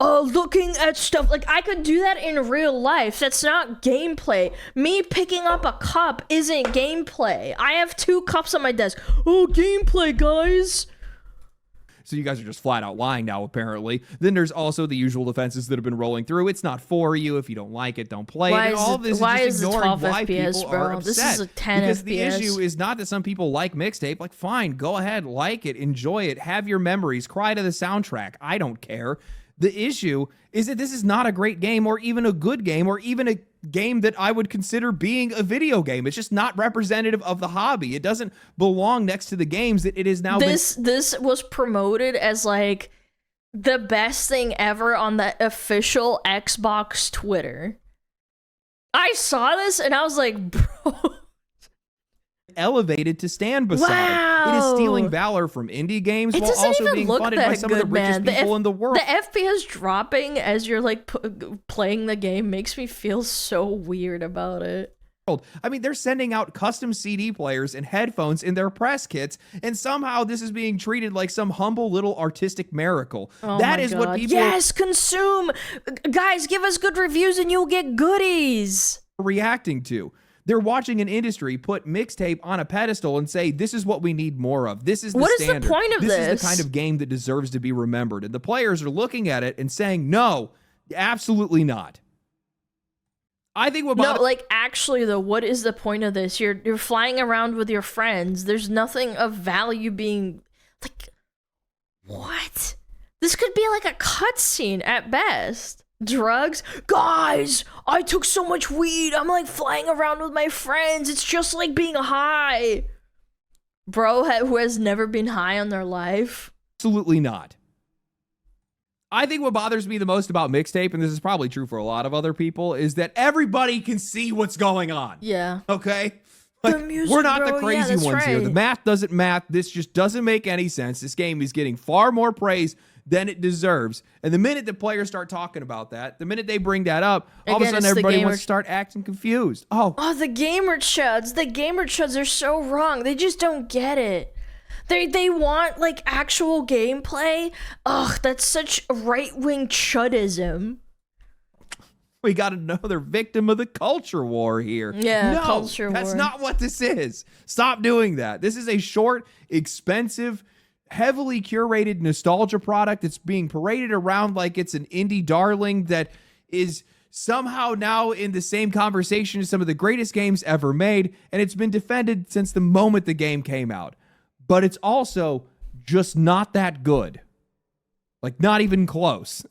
[SPEAKER 1] looking at stuff. Like, I could do that in real life. That's not gameplay. Me picking up a cup isn't gameplay. I have 2 cups on my desk. Oh, gameplay, guys.
[SPEAKER 5] So you guys are just flat out lying now, apparently. Then there's also the usual defenses that have been rolling through. It's not for you. If you don't like it, don't play it. And all of this is just ignoring why people are upset.
[SPEAKER 1] This is a 10
[SPEAKER 5] because
[SPEAKER 1] FPS.
[SPEAKER 5] the issue is not that some people like Mixtape. Like, fine, go ahead, like it, enjoy it, have your memories, cry to the soundtrack. I don't care. The issue is that this is not a great game or even a good game or even a game that I would consider being a video game. It's just not representative of the hobby. It doesn't belong next to the games that it is now.
[SPEAKER 1] This was promoted as like the best thing ever on the official Xbox Twitter. I saw this and I was like, bro.
[SPEAKER 5] Elevated to stand beside.
[SPEAKER 1] Wow.
[SPEAKER 5] It is stealing valor from indie games while also being funded by some of the richest people in the world.
[SPEAKER 1] The FPS dropping as you're like playing the game makes me feel so weird about it.
[SPEAKER 5] I mean, they're sending out custom CD players and headphones in their press kits, and somehow this is being treated like some humble little artistic miracle.
[SPEAKER 1] Oh
[SPEAKER 5] that
[SPEAKER 1] my
[SPEAKER 5] is
[SPEAKER 1] God.
[SPEAKER 5] what people
[SPEAKER 1] consume. Guys, give us good reviews and you'll get goodies.
[SPEAKER 5] are reacting to. They're watching an industry put Mixtape on a pedestal and say, this is what we need more of. This is the standard.
[SPEAKER 1] What is the point of this?
[SPEAKER 5] This is the kind of game that deserves to be remembered. And the players are looking at it and saying, no, absolutely not. I think what
[SPEAKER 1] No, like, actually, though, what is the point of this? You're flying around with your friends. There's nothing of value being... Like, what? This could be like a cutscene at best. Drugs? Guys, I took so much weed. I'm like flying around with my friends. It's just like being high. Bro who has never been high on their life.
[SPEAKER 5] Absolutely not. I think what bothers me the most about Mixtape, and this is probably true for a lot of other people, is that everybody can see what's going on.
[SPEAKER 1] Yeah.
[SPEAKER 5] Okay? Like, we're not the crazy ones here. The math doesn't math. This just doesn't make any sense. This game is getting far more praise than it deserves. And the minute the players start talking about that, the minute they bring that up, all of a sudden everybody wants to start acting confused. Oh,
[SPEAKER 1] the gamer chuds. The gamer chuds are so wrong. They just don't get it. They want like actual gameplay. Ugh, that's such right-wing chudism.
[SPEAKER 5] We got another victim of the culture war here.
[SPEAKER 1] Yeah,
[SPEAKER 5] no,
[SPEAKER 1] culture war.
[SPEAKER 5] That's not what this is. Stop doing that. This is a short, expensive, heavily curated nostalgia product that's being paraded around like it's an indie darling that is somehow now in the same conversation as some of the greatest games ever made, and it's been defended since the moment the game came out. But it's also just not that good. Like, not even close.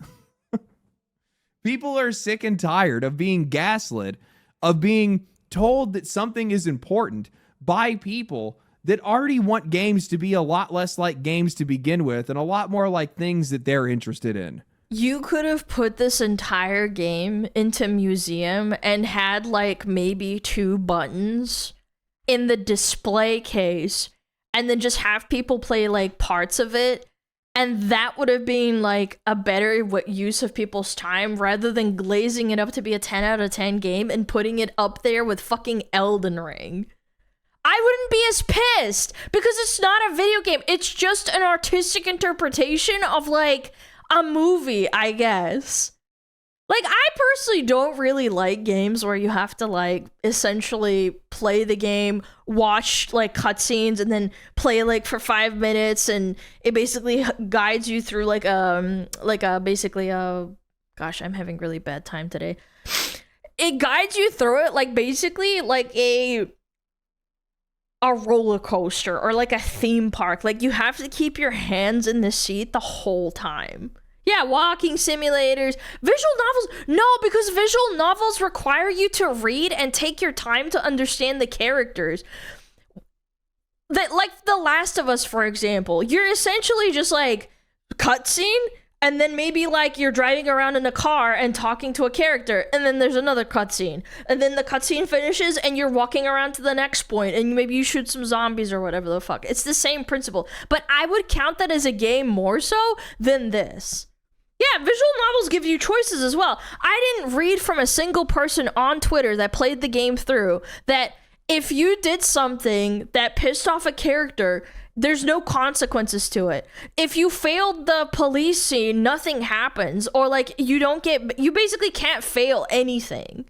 [SPEAKER 5] People are sick and tired of being gaslit, of being told that something is important by people that already want games to be a lot less like games to begin with and a lot more like things that they're interested in.
[SPEAKER 1] You could have put this entire game into Museum and had like maybe 2 buttons in the display case and then just have people play like parts of it And that would have been like a better use of people's time rather than glazing it up to be a 10 out of 10 game and putting it up there with fucking Elden Ring. I wouldn't be as pissed because it's not a video game. It's just an artistic interpretation of like a movie, I guess. Like, I personally don't really like games where you have to, like, essentially play the game, watch, like, cutscenes, and then play, like, for 5 minutes, and it basically guides you through, gosh, I'm having really bad time today. It guides you through it, like, basically, like a roller coaster, or, like, a theme park. Like, you have to keep your hands in the seat the whole time. Yeah, walking simulators, visual novels. No, because visual novels require you to read and take your time to understand the characters. That, like The Last of Us, for example, you're essentially just like cutscene, and then maybe like you're driving around in a car and talking to a character, and then there's another cutscene, and then the cutscene finishes and you're walking around to the next point, and maybe you shoot some zombies or whatever the fuck. It's the same principle, but I would count that as a game more so than this. Yeah, visual novels give you choices as well. I didn't read from a single person on Twitter that played the game through that if you did something that pissed off a character, there's no consequences to it. If you failed the police scene, nothing happens. Or like you basically can't fail anything.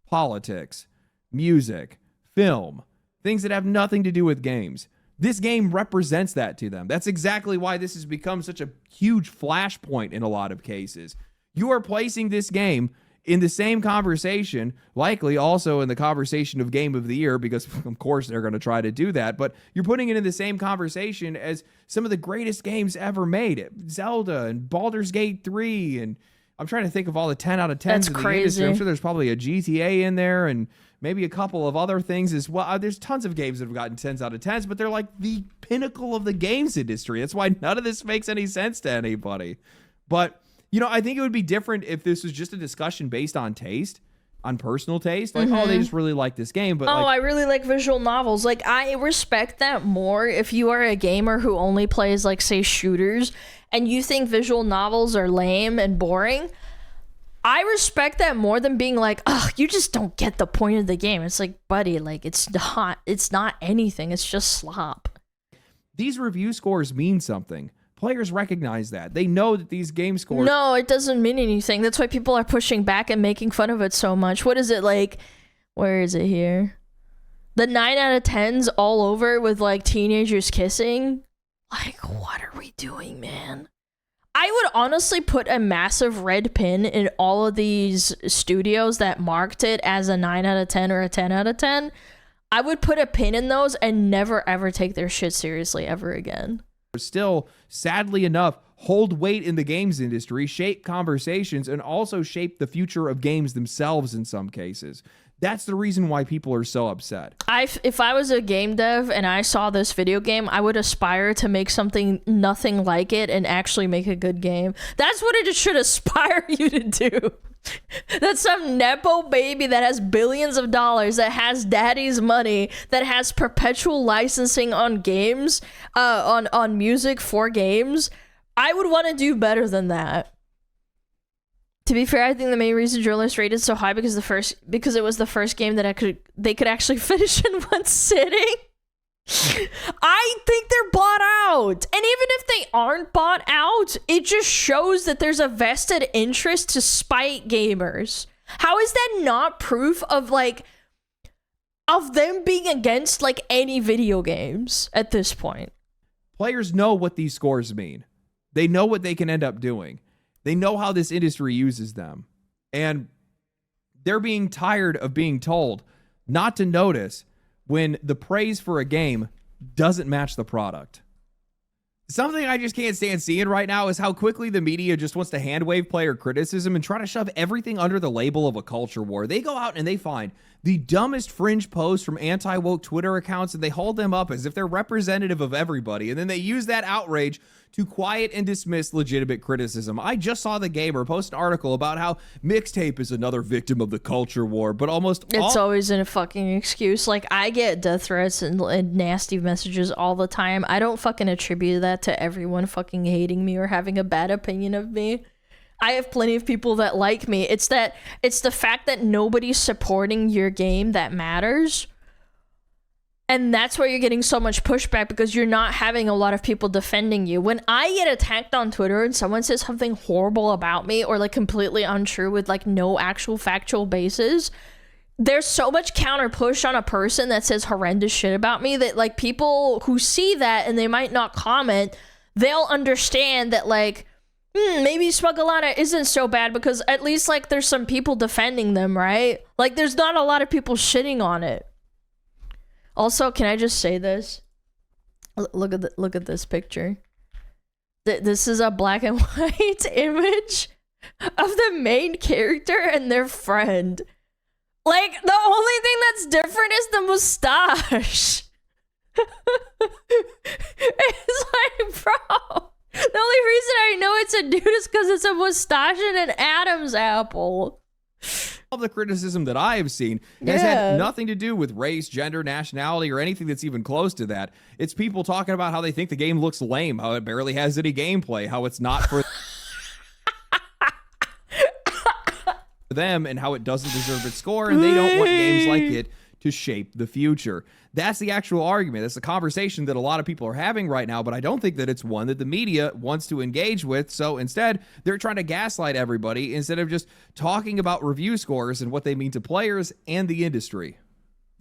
[SPEAKER 5] Politics, music, film, things that have nothing to do with games. This game represents that to them. That's exactly why this has become such a huge flashpoint in a lot of cases. You are placing this game in the same conversation, likely also in the conversation of Game of the Year, because of course they're going to try to do that, but you're putting it in the same conversation as some of the greatest games ever made. Zelda and Baldur's Gate 3, and I'm trying to think of all the 10 out of 10s in the industry. I'm sure there's probably a GTA in there, and maybe a couple of other things as well. There's tons of games that have gotten 10s out of 10s, but they're like the pinnacle of the games industry. That's why none of this makes any sense to anybody. But, you know, I think it would be different if this was just a discussion based on taste, on personal taste. Like, oh, they just really like this game. But
[SPEAKER 1] I really like visual novels. Like, I respect that more if you are a gamer who only plays, like, say, shooters, and you think visual novels are lame and boring. I respect that more than being like, ugh, you just don't get the point of the game. It's like, buddy, like, it's not anything. It's just slop.
[SPEAKER 5] These review scores mean something. Players recognize that. They know that these game scores...
[SPEAKER 1] No, it doesn't mean anything. That's why people are pushing back and making fun of it so much. What is it like? Where is it here? The 9 out of 10s all over with, like, teenagers kissing? Like, what are we doing, man? I would honestly put a massive red pin in all of these studios that marked it as a 9 out of 10 or a 10 out of 10. I would put a pin in those and never ever take their shit seriously ever again.
[SPEAKER 5] Still, sadly enough, hold weight in the games industry, shape conversations, and also shape the future of games themselves in some cases. That's the reason why people are so upset.
[SPEAKER 1] If I was a game dev and I saw this video game, I would aspire to make something nothing like it and actually make a good game. That's what it should aspire you to do. That's some Nepo baby that has billions of dollars, that has daddy's money, that has perpetual licensing on games, on music for games. I would want to do better than that. To be fair, I think the main reason Journalists rated so high because it was the first game that they could actually finish in one sitting. I think they're bought out. And even if they aren't bought out, it just shows that there's a vested interest to spite gamers. How is that not proof of them being against like any video games at this point?
[SPEAKER 5] Players know what these scores mean. They know what they can end up doing. They know how this industry uses them. And they're being tired of being told not to notice when the praise for a game doesn't match the product. Something I just can't stand seeing right now is how quickly the media just wants to handwave player criticism and try to shove everything under the label of a culture war. They go out and they find the dumbest fringe posts from anti-woke Twitter accounts and they hold them up as if they're representative of everybody. And then they use that outrage to quiet and dismiss legitimate criticism. I just saw The Gamer post an article about how Mixtape is another victim of the culture war, but
[SPEAKER 1] it's always a fucking excuse. Like, I get death threats and nasty messages all the time. I don't fucking attribute that that to everyone fucking hating me or having a bad opinion of me. I have plenty of people that like me. It's the fact that nobody's supporting your game that matters. And that's why you're getting so much pushback, because you're not having a lot of people defending you. When I get attacked on Twitter and someone says something horrible about me or like completely untrue with like no actual factual basis, there's so much counter push on a person that says horrendous shit about me that like people who see that and they might not comment, they'll understand that like, maybe SmugAlana isn't so bad because at least like there's some people defending them, right? Like there's not a lot of people shitting on it. Also, can I just say this? Look at this picture. This is a black and white image of the main character and their friend. Like, the only thing that's different is the mustache. It's like, bro. The only reason I know it's a dude is because it's a mustache and an Adam's apple.
[SPEAKER 5] All the criticism that I have seen has had nothing to do with race, gender, nationality, or anything that's even close to that. It's people talking about how they think the game looks lame, how it barely has any gameplay, how it's not for them, and how it doesn't deserve its score, and they don't want games like it to shape the future. That's the actual argument. That's the conversation that a lot of people are having right now, but I don't think that it's one that the media wants to engage with. So instead, they're trying to gaslight everybody instead of just talking about review scores and what they mean to players and the industry.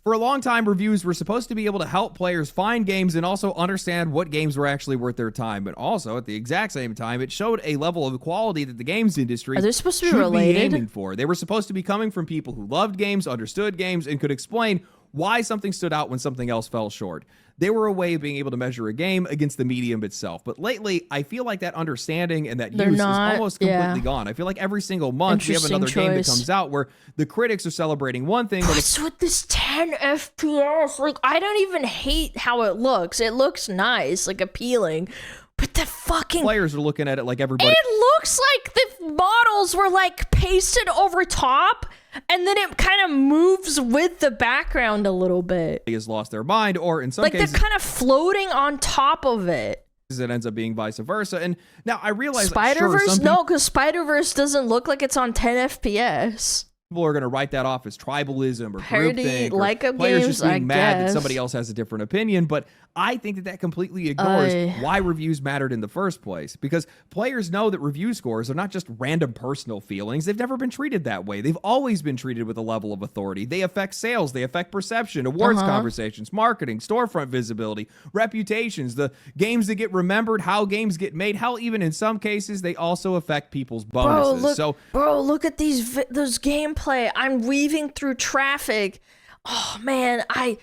[SPEAKER 5] For a long time, reviews were supposed to be able to help players find games and also understand what games were actually worth their time. But also, at the exact same time, it showed a level of quality that the games industry
[SPEAKER 1] supposed to be related?
[SPEAKER 5] aiming for. They were supposed to be coming from people who loved games, understood games, and could explain why something stood out when something else fell short. They were a way of being able to measure a game against the medium itself. But lately, I feel like that understanding and that use is almost completely gone. I feel like every single month we have another game that comes out where the critics are celebrating one thing.
[SPEAKER 1] What's with this 10 FPS? Like, I don't even hate how it looks. It looks nice, like appealing. But the fucking
[SPEAKER 5] players are looking at it like everybody.
[SPEAKER 1] It looks like the models were like pasted over top, and then it kind of moves with the background a little bit.
[SPEAKER 5] Has lost their mind, or in some
[SPEAKER 1] like
[SPEAKER 5] cases,
[SPEAKER 1] they're kind of floating on top of it.
[SPEAKER 5] It ends up being vice versa. And now I realize
[SPEAKER 1] Spider-Verse, no, because Spider-Verse doesn't look like it's on 10 FPS.
[SPEAKER 5] People are going to write that off as tribalism or
[SPEAKER 1] parody,
[SPEAKER 5] groupthink, or
[SPEAKER 1] like a
[SPEAKER 5] players
[SPEAKER 1] games,
[SPEAKER 5] just being mad that
[SPEAKER 1] guess.
[SPEAKER 5] somebody else has a different opinion. But I think that completely ignores why reviews mattered in the first place. Because players know that review scores are not just random personal feelings. They've never been treated that way. They've always been treated with a level of authority. They affect sales. They affect perception, awards conversations, marketing, storefront visibility, reputations, the games that get remembered, how games get made. Hell, even in some cases, they also affect people's bonuses.
[SPEAKER 1] Bro, look at those gameplay. I'm weaving through traffic. Oh man, I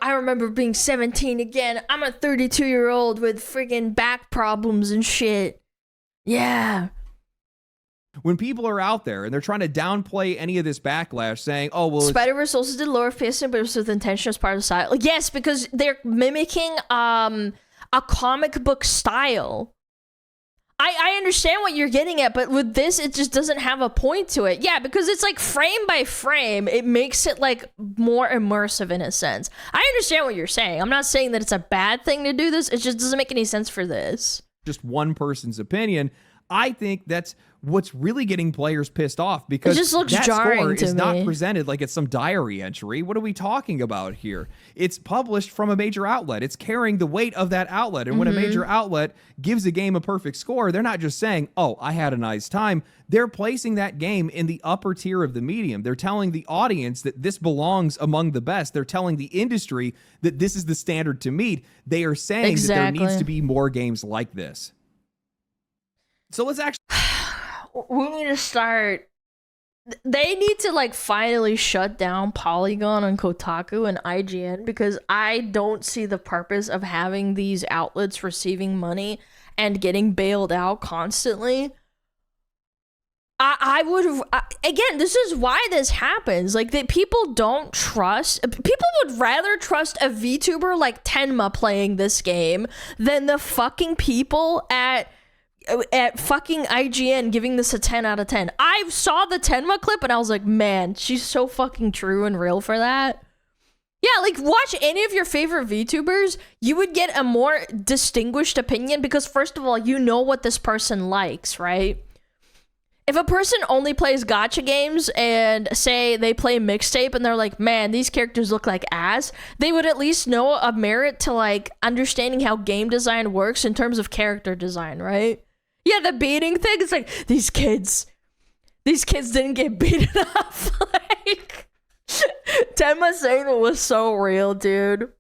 [SPEAKER 1] remember being 17 again. I'm a 32-year-old with friggin' back problems and shit. Yeah.
[SPEAKER 5] When people are out there and they're trying to downplay any of this backlash, saying, "Oh well,"
[SPEAKER 1] Spider-Verse also did lower FPS, but it was with intention as part of the style. Like, yes, because they're mimicking a comic book style. I understand what you're getting at, but with this, it just doesn't have a point to it. Yeah, because it's like frame by frame, it makes it like more immersive in a sense. I understand what you're saying. I'm not saying that it's a bad thing to do this. It just doesn't make any sense for this.
[SPEAKER 5] Just one person's opinion. I think that's what's really getting players pissed off, because
[SPEAKER 1] it just looks
[SPEAKER 5] that
[SPEAKER 1] jarring
[SPEAKER 5] score
[SPEAKER 1] to
[SPEAKER 5] is
[SPEAKER 1] me.
[SPEAKER 5] not presented like it's some diary entry. What are we talking about here? It's published from a major outlet. It's carrying the weight of that outlet. And when a major outlet gives a game a perfect score, they're not just saying, "Oh, I had a nice time." They're placing that game in the upper tier of the medium. They're telling the audience that this belongs among the best. They're telling the industry that this is the standard to meet. They are saying that there needs to be more games like this. So let's actually...
[SPEAKER 1] We need to start... They need to like finally shut down Polygon and Kotaku and IGN, because I don't see the purpose of having these outlets receiving money and getting bailed out constantly. I would again, this is why this happens. Like, that people don't trust. People would rather trust a VTuber like Tenma playing this game than the fucking people at fucking IGN giving this a 10 out of 10. I saw the Tenma clip and I was like, man, she's so fucking true and real for that. Yeah, like watch any of your favorite VTubers, you would get a more distinguished opinion because first of all, you know what this person likes, right? If a person only plays gacha games and say they play Mixtape and they're like, man, these characters look like ass, they would at least know a merit to like understanding how game design works in terms of character design, right? Yeah, the beating thing, it's like, these kids didn't get beaten up. Like, Tenma saying it was so real, dude.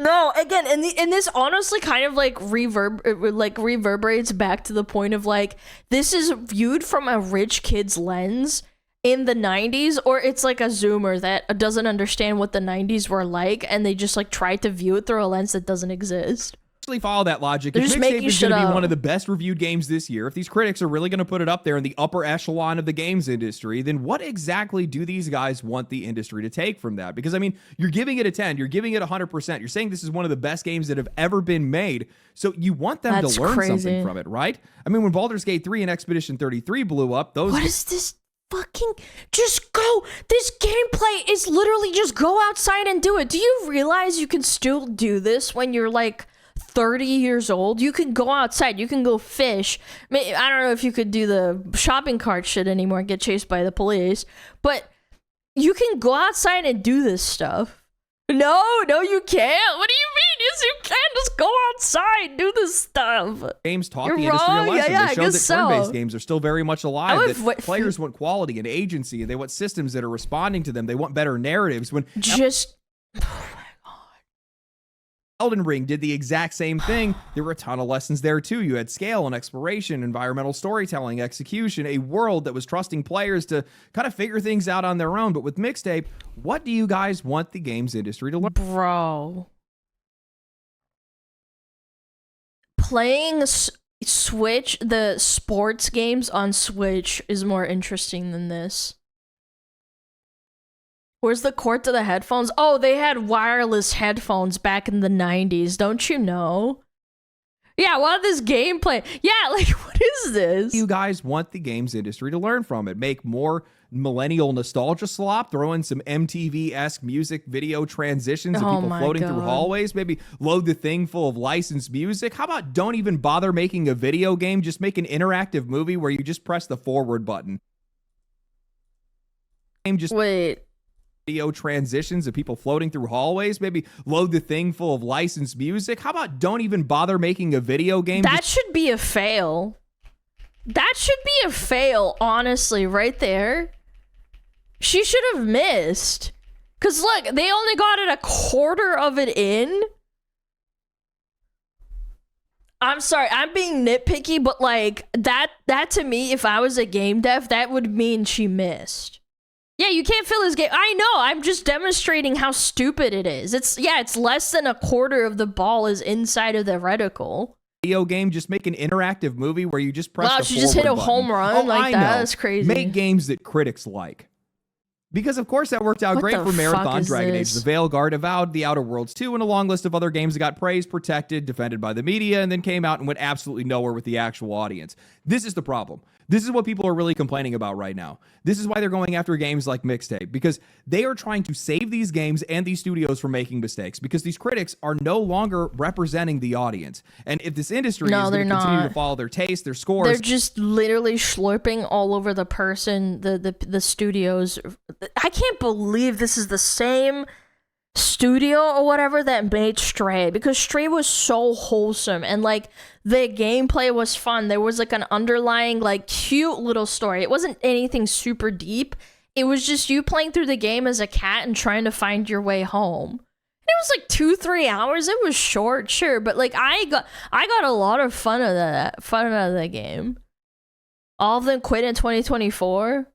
[SPEAKER 1] No, again, and this honestly kind of like reverberates back to the point of like, this is viewed from a rich kid's lens in the 90s, or it's like a zoomer that doesn't understand what the 90s were like, and they just like try to view it through a lens that doesn't exist.
[SPEAKER 5] Follow that logic.
[SPEAKER 1] They're
[SPEAKER 5] If
[SPEAKER 1] just
[SPEAKER 5] Mixtape
[SPEAKER 1] making
[SPEAKER 5] is going to
[SPEAKER 1] shit
[SPEAKER 5] be
[SPEAKER 1] up.
[SPEAKER 5] one of the best reviewed games this year, if these critics are really going to put it up there in the upper echelon of the games industry, then what exactly do these guys want the industry to take from that? Because I mean, you're giving it a 10, you're giving it 100%. You're saying this is one of the best games that have ever been made. So you want them
[SPEAKER 1] That's
[SPEAKER 5] to learn
[SPEAKER 1] crazy.
[SPEAKER 5] something from it, right? I mean, when Baldur's Gate 3 and Expedition 33 blew up, those
[SPEAKER 1] What is this fucking, just go, this gameplay is literally just go outside and do it. Do you realize you can still do this when you're like 30 years old? You can go outside, you can go fish. I don't know if you could do the shopping cart shit anymore and get chased by the police, but you can go outside and do this stuff. No, you can't. What do you mean? Yes, you can. Just go outside, do this stuff.
[SPEAKER 5] games taught
[SPEAKER 1] You're
[SPEAKER 5] the industry
[SPEAKER 1] wrong.
[SPEAKER 5] a lesson.
[SPEAKER 1] Yeah,
[SPEAKER 5] They
[SPEAKER 1] I
[SPEAKER 5] showed that
[SPEAKER 1] guess so.
[SPEAKER 5] turn-based games are still very much alive.
[SPEAKER 1] I
[SPEAKER 5] That
[SPEAKER 1] would-
[SPEAKER 5] players want quality and agency, and they want systems that are responding to them. They want better narratives. When
[SPEAKER 1] Just
[SPEAKER 5] Elden Ring did the exact same thing, there were a ton of lessons there too. You had scale and exploration, environmental storytelling, execution, a world that was trusting players to kind of figure things out on their own. But with Mixtape, what do you guys want the games industry to learn?
[SPEAKER 1] Bro. Playing Switch, the sports games on Switch is more interesting than this. Where's the cord to the headphones? Oh, they had wireless headphones back in the 90s. Don't you know? Yeah, what this gameplay? Yeah, like, what is this?
[SPEAKER 5] You guys want the games industry to learn from it. Make more millennial nostalgia slop, throw in some MTV-esque music video transitions of
[SPEAKER 1] Oh
[SPEAKER 5] people
[SPEAKER 1] my
[SPEAKER 5] floating through
[SPEAKER 1] God.
[SPEAKER 5] hallways, maybe load the thing full of licensed music. How about don't even bother making a video game, just make an interactive movie where you just press the forward button. Just
[SPEAKER 1] wait.
[SPEAKER 5] Video transitions of people floating through hallways, maybe load the thing full of licensed music. How about don't even bother making a video game?
[SPEAKER 1] That should be a fail. That should be a fail, honestly, right there. She should have missed. Because, look, they only got it a quarter of it in. I'm sorry, I'm being nitpicky, but, like, that to me, if I was a game dev, that would mean she missed. Yeah, you can't fill this game. I know, I'm just demonstrating how stupid it is. It's less than a quarter of the ball is inside of the reticle.
[SPEAKER 5] Video game, just make an interactive movie where you just press
[SPEAKER 1] Wow,
[SPEAKER 5] the
[SPEAKER 1] she just hit
[SPEAKER 5] forward
[SPEAKER 1] a
[SPEAKER 5] button.
[SPEAKER 1] home run
[SPEAKER 5] Oh,
[SPEAKER 1] like
[SPEAKER 5] I
[SPEAKER 1] that.
[SPEAKER 5] know.
[SPEAKER 1] That's crazy.
[SPEAKER 5] Make games that critics like. Because, of course, that worked out
[SPEAKER 1] What
[SPEAKER 5] great
[SPEAKER 1] the
[SPEAKER 5] for
[SPEAKER 1] fuck
[SPEAKER 5] Marathon,
[SPEAKER 1] is
[SPEAKER 5] Dragon Age,
[SPEAKER 1] this?
[SPEAKER 5] The Veilguard, Avowed, The Outer Worlds 2, and a long list of other games that got praised, protected, defended by the media, and then came out and went absolutely nowhere with the actual audience. This is the problem. This is what people are really complaining about right now. This is why they're going after games like Mixtape, because they are trying to save these games and these studios from making mistakes, because these critics are no longer representing the audience. And if this industry
[SPEAKER 1] No,
[SPEAKER 5] is
[SPEAKER 1] they're
[SPEAKER 5] going to continue
[SPEAKER 1] not.
[SPEAKER 5] to follow their taste, their scores...
[SPEAKER 1] They're just literally slurping all over the person, the studios. I can't believe this is the same studio or whatever that made Stray, because Stray was so wholesome and like the gameplay was fun. There was like an underlying like cute little story. It wasn't anything super deep. It was just you playing through the game as a cat and trying to find your way home. It was like 2-3 hours. It was short, sure, but like I got a lot of fun out of that game. All of them quit in 2024.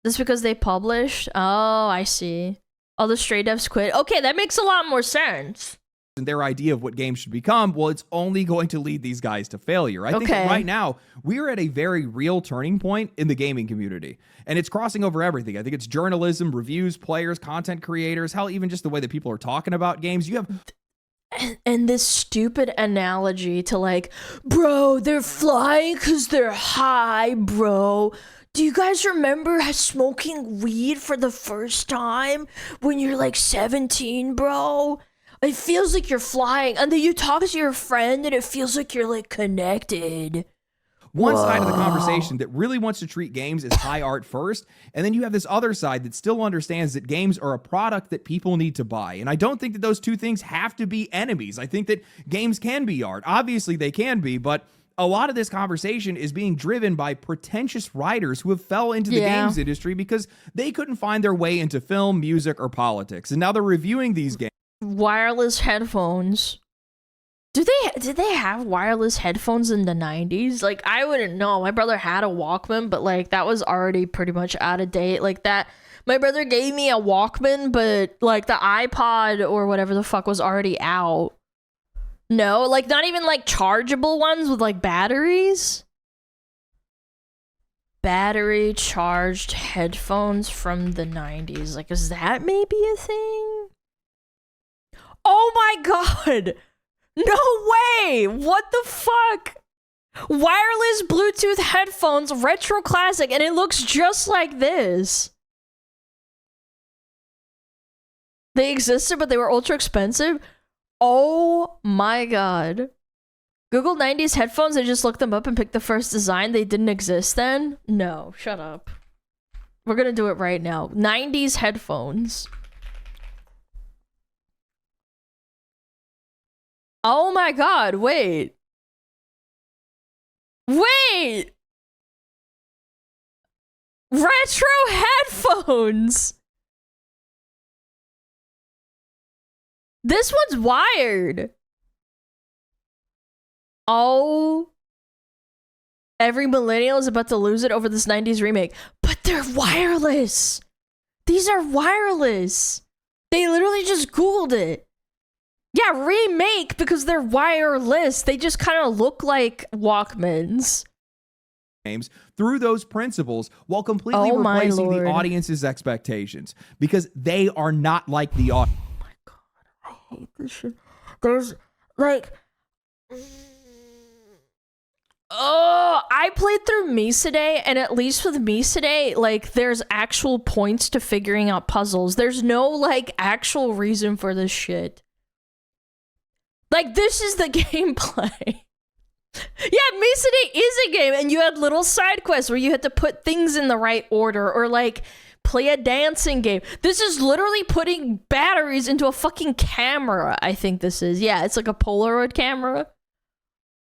[SPEAKER 1] Just because they published? Oh, I see. All the Stray devs quit. Okay, that makes a lot more sense.
[SPEAKER 5] and their idea of what games should become, well, it's only going to lead these guys to failure. I think that right now, we're at a very real turning point in the gaming community, and it's crossing over everything. I think it's journalism, reviews, players, content creators, hell, even just the way that people are talking about games. You have...
[SPEAKER 1] And this stupid analogy to like, bro, they're flying because they're high, bro. Do you guys remember smoking weed for the first time when you're like 17, bro? It feels like you're flying, and then you talk to your friend and it feels like you're like connected.
[SPEAKER 5] One side of the conversation that really wants to treat games as high art first, and then you have this other side that still understands that games are a product that people need to buy. And I don't think that those two things have to be enemies. I think that games can be art. Obviously, they can be, but a lot of this conversation is being driven by pretentious writers who have fell into the games industry because they couldn't find their way into film, music, or politics. And now they're reviewing these games.
[SPEAKER 1] Wireless headphones. Did they have wireless headphones in the 90s? Like, I wouldn't know. My brother had a Walkman, but like that was already pretty much out of date. Like that, my brother gave me a Walkman, but like the iPod or whatever the fuck was already out. No, like not even like chargeable ones with like batteries. Battery charged headphones from the 90s. Like, is that maybe a thing? Oh my god! No way! What the fuck? Wireless Bluetooth headphones, retro classic, and it looks just like this. They existed, but they were ultra expensive. Oh my god. Google 90s headphones, I just looked them up and picked the first design. They didn't exist then? No, shut up. We're gonna do it right now. 90s headphones. Oh my god, wait. Wait! Retro headphones! This one's wired. Oh. Every millennial is about to lose it over this 90s remake. But they're wireless. These are wireless. They literally just Googled it. Yeah, remake because they're wireless. They just kind of look like Walkmans.
[SPEAKER 5] Games through those principles while completely replacing the audience's expectations because they are not like the audience.
[SPEAKER 1] Oh my god, I hate this shit. There's like, oh, I played through Misa Day, and at least with Misa Day, like there's actual points to figuring out puzzles. There's no like actual reason for this shit. Like, this is the gameplay. Yeah, Misa Day is a game, and you had little side quests where you had to put things in the right order or, like, play a dancing game. This is literally putting batteries into a fucking camera, I think this is. Yeah, it's like a Polaroid camera.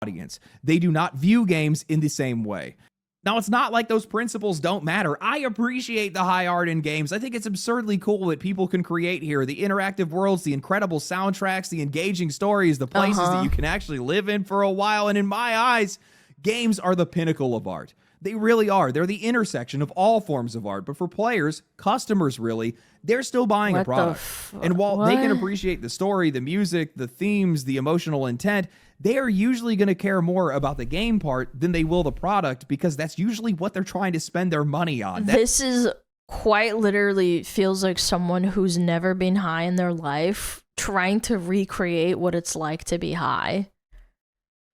[SPEAKER 5] Audience. They do not view games in the same way. Now, it's not like those principles don't matter. I appreciate the high art in games. I think it's absurdly cool that people can create here. The interactive worlds, the incredible soundtracks, the engaging stories, the places that you can actually live in for a while. And in my eyes, games are the pinnacle of art. They really are. They're the intersection of all forms of art. But for players, customers really, they're still buying a product. And while they can appreciate the story, the music, the themes, the emotional intent, they are usually going to care more about the game part than they will the product because that's usually what they're trying to spend their money on.
[SPEAKER 1] This is quite literally feels like someone who's never been high in their life trying to recreate what it's like to be high.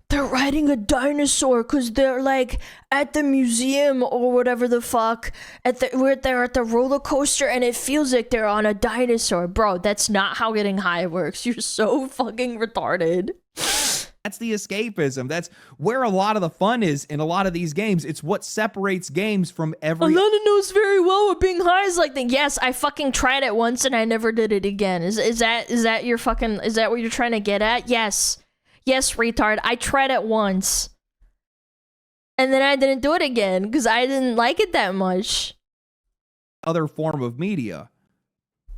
[SPEAKER 1] They're riding a dinosaur because they're like at the museum or whatever the fuck. They're at the roller coaster and it feels like they're on a dinosaur. Bro, that's not how getting high works. You're so fucking retarded.
[SPEAKER 5] That's the escapism. That's where a lot of the fun is in a lot of these games. It's what separates games from every...
[SPEAKER 1] Alana knows very well what being high is like. Yes, I fucking tried it once and I never did it again. Is that your fucking... Is that what you're trying to get at? Yes. Yes, retard. I tried it once. And then I didn't do it again because I didn't like it that much.
[SPEAKER 5] Other form of media.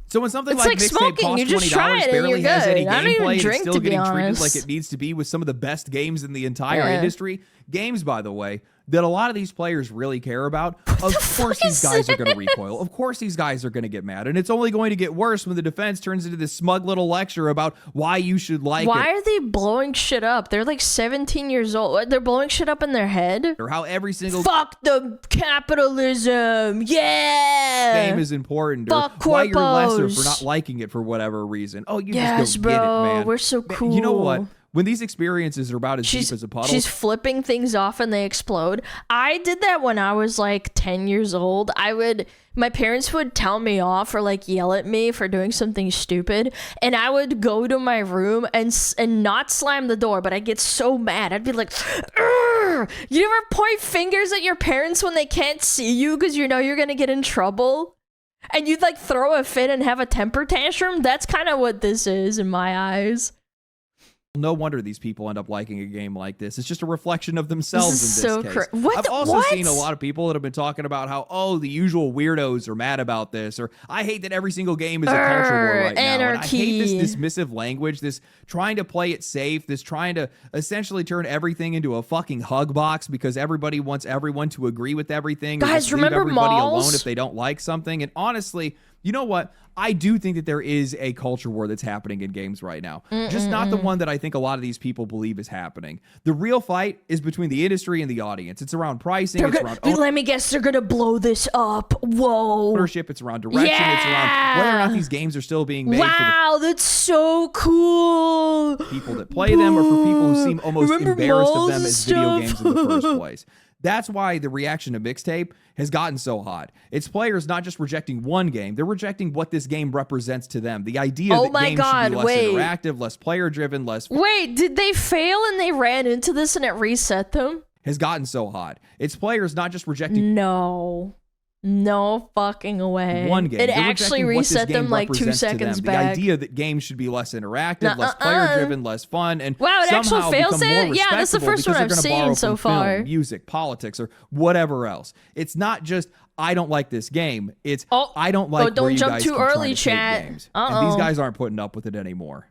[SPEAKER 5] So when something
[SPEAKER 1] it's
[SPEAKER 5] like
[SPEAKER 1] smoking,
[SPEAKER 5] costs
[SPEAKER 1] you just try
[SPEAKER 5] $20,
[SPEAKER 1] it
[SPEAKER 5] barely
[SPEAKER 1] and you're
[SPEAKER 5] has
[SPEAKER 1] good.
[SPEAKER 5] any
[SPEAKER 1] I don't even
[SPEAKER 5] gameplay,
[SPEAKER 1] drink,
[SPEAKER 5] it's still
[SPEAKER 1] to be
[SPEAKER 5] getting treated
[SPEAKER 1] honest.
[SPEAKER 5] like it needs to be with some of the best games in the entire industry. Games, by the way, that a lot of these players really care about. Of course these guys are going to recoil. Of course these guys are going to get mad. And it's only going to get worse when the defense turns into this smug little lecture about why you should like it.
[SPEAKER 1] Why are they blowing shit up? They're like 17 years old. They're blowing shit up in their head?
[SPEAKER 5] Or how every single...
[SPEAKER 1] Fuck the capitalism! Yeah!
[SPEAKER 5] Game is important.
[SPEAKER 1] Fuck
[SPEAKER 5] or why you're lesser
[SPEAKER 1] corpos.
[SPEAKER 5] for not liking it for whatever reason. Oh, you
[SPEAKER 1] Yes,
[SPEAKER 5] just don't
[SPEAKER 1] bro,
[SPEAKER 5] get it, man.
[SPEAKER 1] we're so cool.
[SPEAKER 5] You know what? when these experiences are about as deep as a puddle.
[SPEAKER 1] She's flipping things off and they explode. I did that when I was like 10 years old. My parents would tell me off or like yell at me for doing something stupid, and I would go to my room and not slam the door, but I'd get so mad. I'd be like, "Urgh!" You ever point fingers at your parents when they can't see you because you know you're gonna get in trouble? And you'd like throw a fit and have a temper tantrum? That's kind of what this is in my eyes.
[SPEAKER 5] No wonder these people end up liking a game like this. It's just a reflection of themselves
[SPEAKER 1] This is
[SPEAKER 5] in this
[SPEAKER 1] so
[SPEAKER 5] case. I've also seen a lot of people that have been talking about how, oh, the usual weirdos are mad about this, or I hate that every single game is a culture war right now. And I hate this dismissive language, this trying to play it safe, this trying to essentially turn everything into a fucking hug box because everybody wants everyone to agree with everything.
[SPEAKER 1] Guys,
[SPEAKER 5] remember leave everybody
[SPEAKER 1] malls?
[SPEAKER 5] alone if they don't like something. And honestly, you know what? I do think that there is a culture war that's happening in games right now. Just not the one that I think a lot of these people believe is happening. The real fight is between the industry and the audience. It's around pricing.
[SPEAKER 1] Let me guess, they're gonna blow this up. Whoa.
[SPEAKER 5] Ownership. It's around direction.
[SPEAKER 1] Yeah.
[SPEAKER 5] It's around whether or not these games are still being made
[SPEAKER 1] Wow, that's so cool.
[SPEAKER 5] for the people that play them or for people who seem almost embarrassed of them as video games in the first place. That's why the reaction to Mixtape has gotten so hot. It's players not just rejecting one game, they're rejecting what this game represents to them. The idea that games should be less interactive, less player-driven, less...
[SPEAKER 1] Wait, did they fail and they ran into this and it reset them?
[SPEAKER 5] Has gotten so hot. It's players not just rejecting...
[SPEAKER 1] No fucking way.
[SPEAKER 5] One game.
[SPEAKER 1] It actually reset them like 2 seconds back.
[SPEAKER 5] The idea that games should be less interactive, less player-driven, less fun, and
[SPEAKER 1] wow, it actually fails it? Yeah, that's the first one I've seen so far.
[SPEAKER 5] Film, music, politics, or whatever else. It's not just, I don't like this game. It's, I don't like
[SPEAKER 1] don't
[SPEAKER 5] where you
[SPEAKER 1] jump
[SPEAKER 5] guys
[SPEAKER 1] too
[SPEAKER 5] keep
[SPEAKER 1] early,
[SPEAKER 5] trying to take
[SPEAKER 1] chat.
[SPEAKER 5] games. And these guys aren't putting up with it anymore.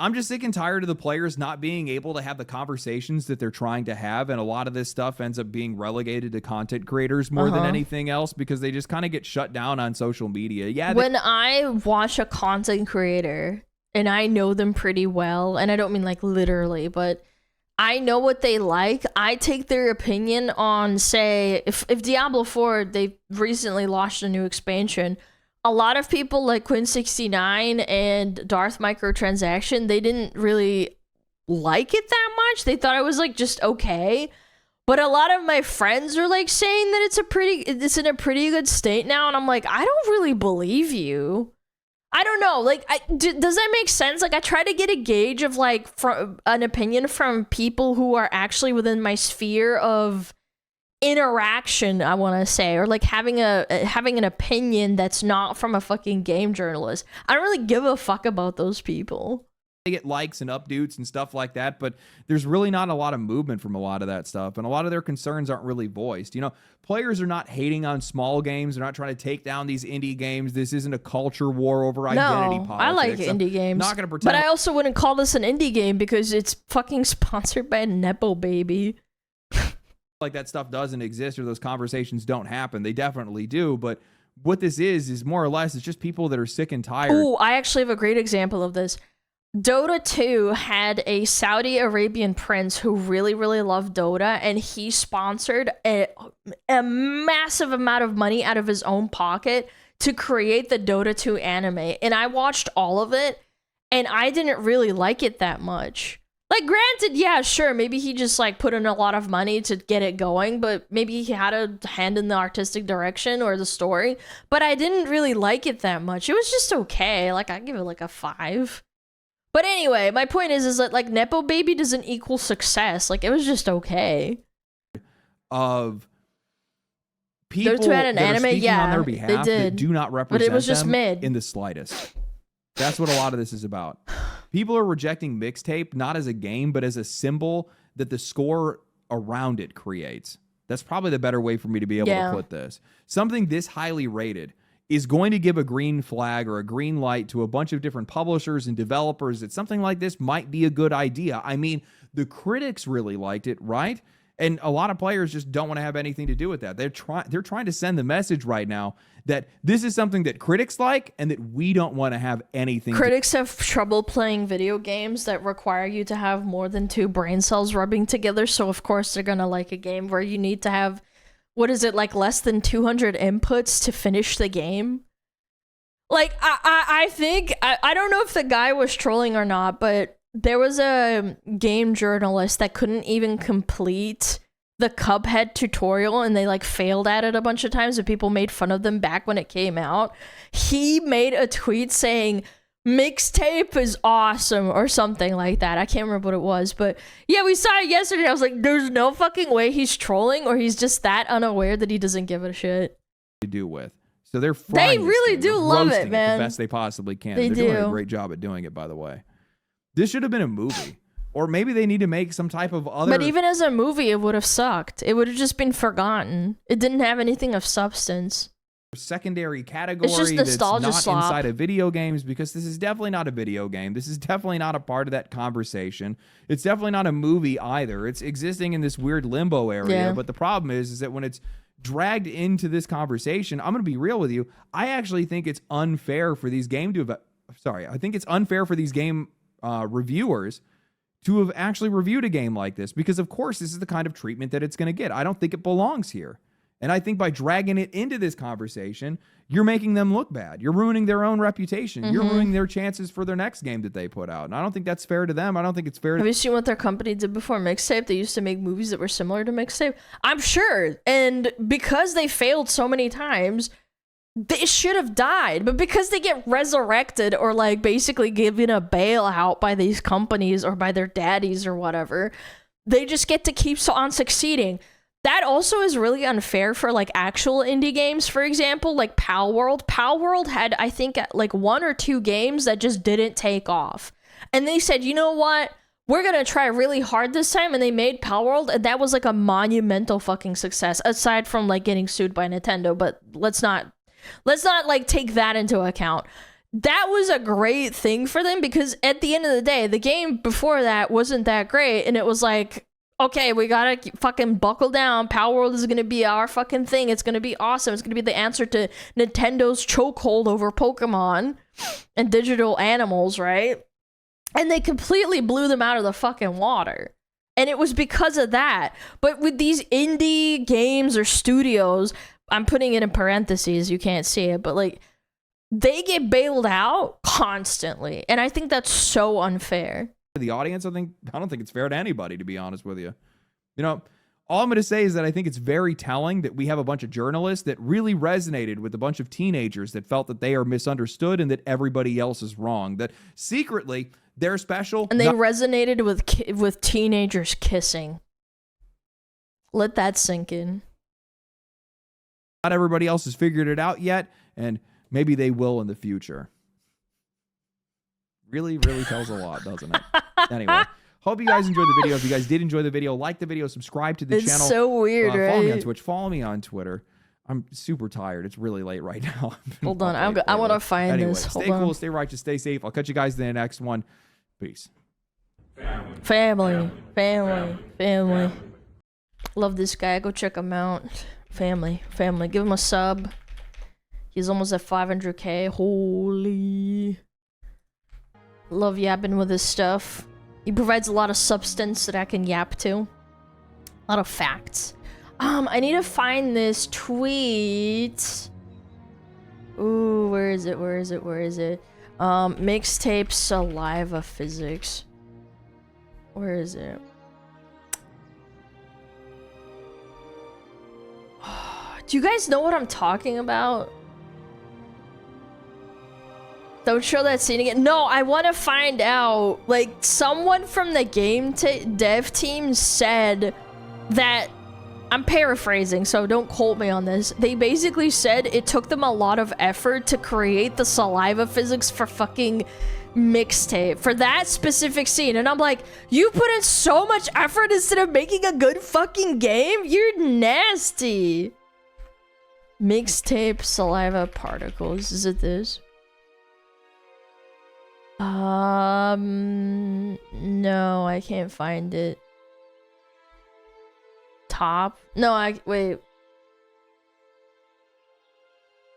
[SPEAKER 5] I'm just sick and tired of the players not being able to have the conversations that they're trying to have, and a lot of this stuff ends up being relegated to content creators more than anything else because they just kind of get shut down on social media. Yeah.
[SPEAKER 1] When I watch a content creator and I know them pretty well, and I don't mean like literally, but I know what they like, I take their opinion on, say, if Diablo 4, they recently launched a new expansion. A lot of people like Quinn69 and Darth Microtransaction, they didn't really like it that much. They thought it was like just okay. But a lot of my friends are like saying that it's in a pretty good state now, and I'm like, I don't really believe you. I don't know. Like, does that make sense? Like, I try to get a gauge of like from an opinion from people who are actually within my sphere of interaction, I want to say, or like having an opinion that's not from a fucking game journalist. I don't really give a fuck about those people.
[SPEAKER 5] They get likes and updates and stuff like that, but there's really not a lot of movement from a lot of that stuff, and a lot of their concerns aren't really voiced. You know, players are not hating on small games. They're not trying to take down these indie games. This isn't a culture war over identity politics.
[SPEAKER 1] I like indie games.
[SPEAKER 5] Not gonna pretend,
[SPEAKER 1] but I also wouldn't call this an indie game because it's fucking sponsored by Nepo Baby.
[SPEAKER 5] Like that stuff doesn't exist or those conversations don't happen. They definitely do, but what this is more or less, it's just people that are sick and tired.
[SPEAKER 1] Ooh, I actually have a great example of this. Dota 2 had a Saudi Arabian prince who really, really loved Dota, and he sponsored a massive amount of money out of his own pocket to create the Dota 2 anime. And I watched all of it, and I didn't really like it that much. Like, granted, yeah, sure, maybe he just, like, put in a lot of money to get it going, but maybe he had a hand in the artistic direction or the story, but I didn't really like it that much. It was just okay. Like, I'd give it, like, a 5. But anyway, my point is that, like, Nepo Baby doesn't equal success. Like, it was just okay.
[SPEAKER 5] Of people
[SPEAKER 1] Those two had an
[SPEAKER 5] that
[SPEAKER 1] anime,
[SPEAKER 5] are speaking
[SPEAKER 1] yeah,
[SPEAKER 5] on their behalf
[SPEAKER 1] they
[SPEAKER 5] that
[SPEAKER 1] did.
[SPEAKER 5] do not represent
[SPEAKER 1] But it was just
[SPEAKER 5] them
[SPEAKER 1] mid.
[SPEAKER 5] in the slightest. That's what a lot of this is about. People are rejecting Mixtape not as a game, but as a symbol that the score around it creates. That's probably the better way for me to be able to put this. Something this highly rated is going to give a green flag or a green light to a bunch of different publishers and developers that something like this might be a good idea. I mean, the critics really liked it, right? And a lot of players just don't want to have anything to do with that. They're trying to send the message right now that this is something that critics like and that we don't want to have anything.
[SPEAKER 1] Critics have trouble playing video games that require you to have more than 2 brain cells rubbing together. So of course they're gonna like a game where you need to have, what is it, like less than 200 inputs to finish the game? Like, I think, I don't know if the guy was trolling or not, but There was a game journalist that couldn't even complete the Cuphead tutorial, and they like failed at it a bunch of times, and people made fun of them back when it came out. He made a tweet saying, "Mixtape is awesome," or something like that. I can't remember what it was, but yeah, we saw it yesterday. I was like, there's no fucking way he's trolling, or he's just that unaware that he doesn't give a shit.
[SPEAKER 5] To do with. So they're
[SPEAKER 1] They really do love it,
[SPEAKER 5] roasting
[SPEAKER 1] man.
[SPEAKER 5] the best they possibly can.
[SPEAKER 1] They
[SPEAKER 5] They're doing a
[SPEAKER 1] do.
[SPEAKER 5] great job at doing it, by the way. This should have been a movie. Or maybe they need to make some type of other...
[SPEAKER 1] But even as a movie, it would have sucked. It would have just been forgotten. It didn't have anything of substance.
[SPEAKER 5] secondary category
[SPEAKER 1] It's just
[SPEAKER 5] that's
[SPEAKER 1] nostalgia
[SPEAKER 5] not
[SPEAKER 1] slop.
[SPEAKER 5] inside of video games, because this is definitely not a video game. This is definitely not a part of that conversation. It's definitely not a movie either. It's existing in this weird limbo area.
[SPEAKER 1] Yeah.
[SPEAKER 5] But the problem is that when it's dragged into this conversation, I'm going to be real with you. I actually think it's unfair for these game I think it's unfair for these game reviewers to have actually reviewed a game like this, because of course this is the kind of treatment that it's going to get. I don't think it belongs here. And I think by dragging it into this conversation, you're making them look bad. You're ruining their own reputation. You're ruining their chances for their next game that they put out. And I don't think that's fair to them. I don't think it's fair to...
[SPEAKER 1] Have you seen what their company did before Mixtape? They used to make movies that were similar to Mixtape. I'm sure. And because they failed so many times, they should have died. But because they get resurrected or like basically given a bailout by these companies or by their daddies or whatever, they just get to keep on succeeding. That also is really unfair for like actual indie games, for example, like Pal World. Pal World had, I think, like 1 or 2 games that just didn't take off. And they said, you know what? We're going to try really hard this time. And they made Pal World, and that was like a monumental fucking success, aside from like getting sued by Nintendo. But let's not like take that into account. That was a great thing for them, because at the end of the day, the game before that wasn't that great. And it was like, okay, we gotta fucking buckle down. Power World is gonna be our fucking thing. It's gonna be awesome. It's gonna be the answer to Nintendo's chokehold over Pokemon and digital animals, right? And they completely blew them out of the fucking water. And it was because of that. But with these indie games or studios, I'm putting it in parentheses, you can't see it, but like, they get bailed out constantly. And I think that's so unfair.
[SPEAKER 5] The audience, I don't think it's fair to anybody, to be honest with you. You know, all I'm going to say is that I think it's very telling that we have a bunch of journalists that really resonated with a bunch of teenagers that felt that they are misunderstood and that everybody else is wrong, that secretly they're special.
[SPEAKER 1] And they resonated with teenagers kissing. Let that sink in.
[SPEAKER 5] Not everybody else has figured it out yet, and maybe they will in the future. Really, really tells a lot, doesn't it? Anyway, hope you guys enjoyed the video. If you guys did enjoy the video, like the video, subscribe to the channel.
[SPEAKER 1] It's so weird, right?
[SPEAKER 5] Follow me on Twitch. Follow me on Twitter. I'm super tired. It's really late right now.
[SPEAKER 1] Hold on. I want to find this.
[SPEAKER 5] Stay cool, stay righteous, stay safe. I'll catch you guys in the next one. Peace.
[SPEAKER 1] Family. Love this guy. Go check him out. Family. Give him a sub. He's almost at 500k. Holy... Love yapping with his stuff. He provides a lot of substance that I can yap to. A lot of facts. I need to find this tweet. Ooh, where is it? Mixtape saliva physics. Where is it? Do you guys know what I'm talking about? Don't show that scene again. No, I want to find out. Like, someone from the game dev team said that... I'm paraphrasing, so don't quote me on this. They basically said it took them a lot of effort to create the saliva physics for fucking Mixtape. For that specific scene. And I'm like, you put in so much effort instead of making a good fucking game? You're nasty. Mixtape saliva particles. Is it this? No, I can't find it. Top? No, wait.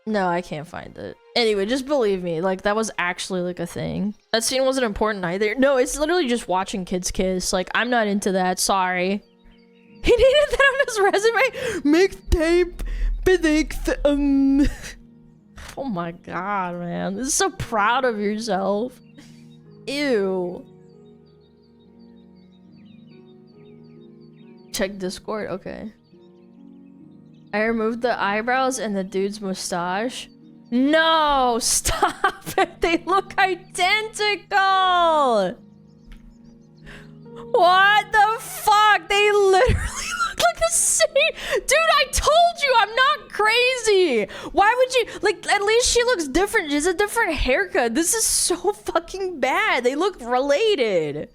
[SPEAKER 1] No, I can't find it. Anyway, just believe me, like, that was actually, like, a thing. That scene wasn't important either. No, it's literally just watching kids kiss. Like, I'm not into that, sorry. He needed that on his resume? Mixtape, physics, Oh my god, man. This is so proud of yourself. Ew. Check Discord. Okay. I removed the eyebrows and the dude's mustache. No, stop it. They look identical. What the fuck? They literally look like the same. Dude, I told you I'm not crazy. Why would you, like, at least she looks different. She has a different haircut. This is so fucking bad. They look related.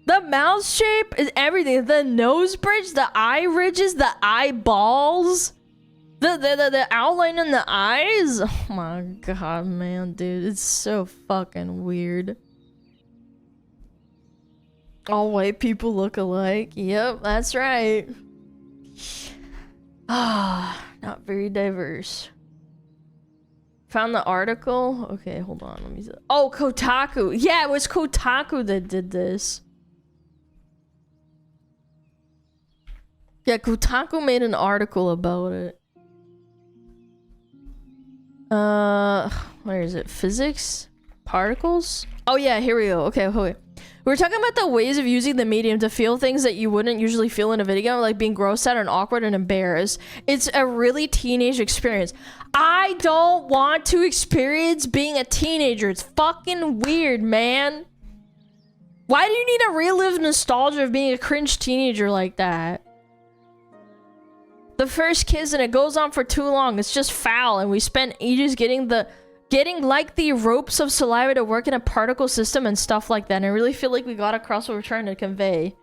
[SPEAKER 1] The mouth shape is everything. The nose bridge, the eye ridges, the eyeballs, the outline in the eyes. Oh my god, man, dude. It's so fucking weird. All white people look alike. Yep, that's right. Ah, not very diverse. Found the article. Okay, hold on. Let me see. Oh, Kotaku. Yeah, it was Kotaku that did this. Yeah, Kotaku made an article about it. Where is it? Physics? Particles? Oh yeah, here we go. Okay, wait. We're talking about the ways of using the medium to feel things that you wouldn't usually feel in a video, like being grossed out and awkward and embarrassed. It's a really teenage experience. I don't want to experience being a teenager. It's fucking weird, man. Why do you need to relive nostalgia of being a cringe teenager like that? The first kiss and it goes on for too long. It's just foul, and we spent ages getting like the ropes of saliva to work in a particle system and stuff like that. And I really feel like we got across what we're trying to convey.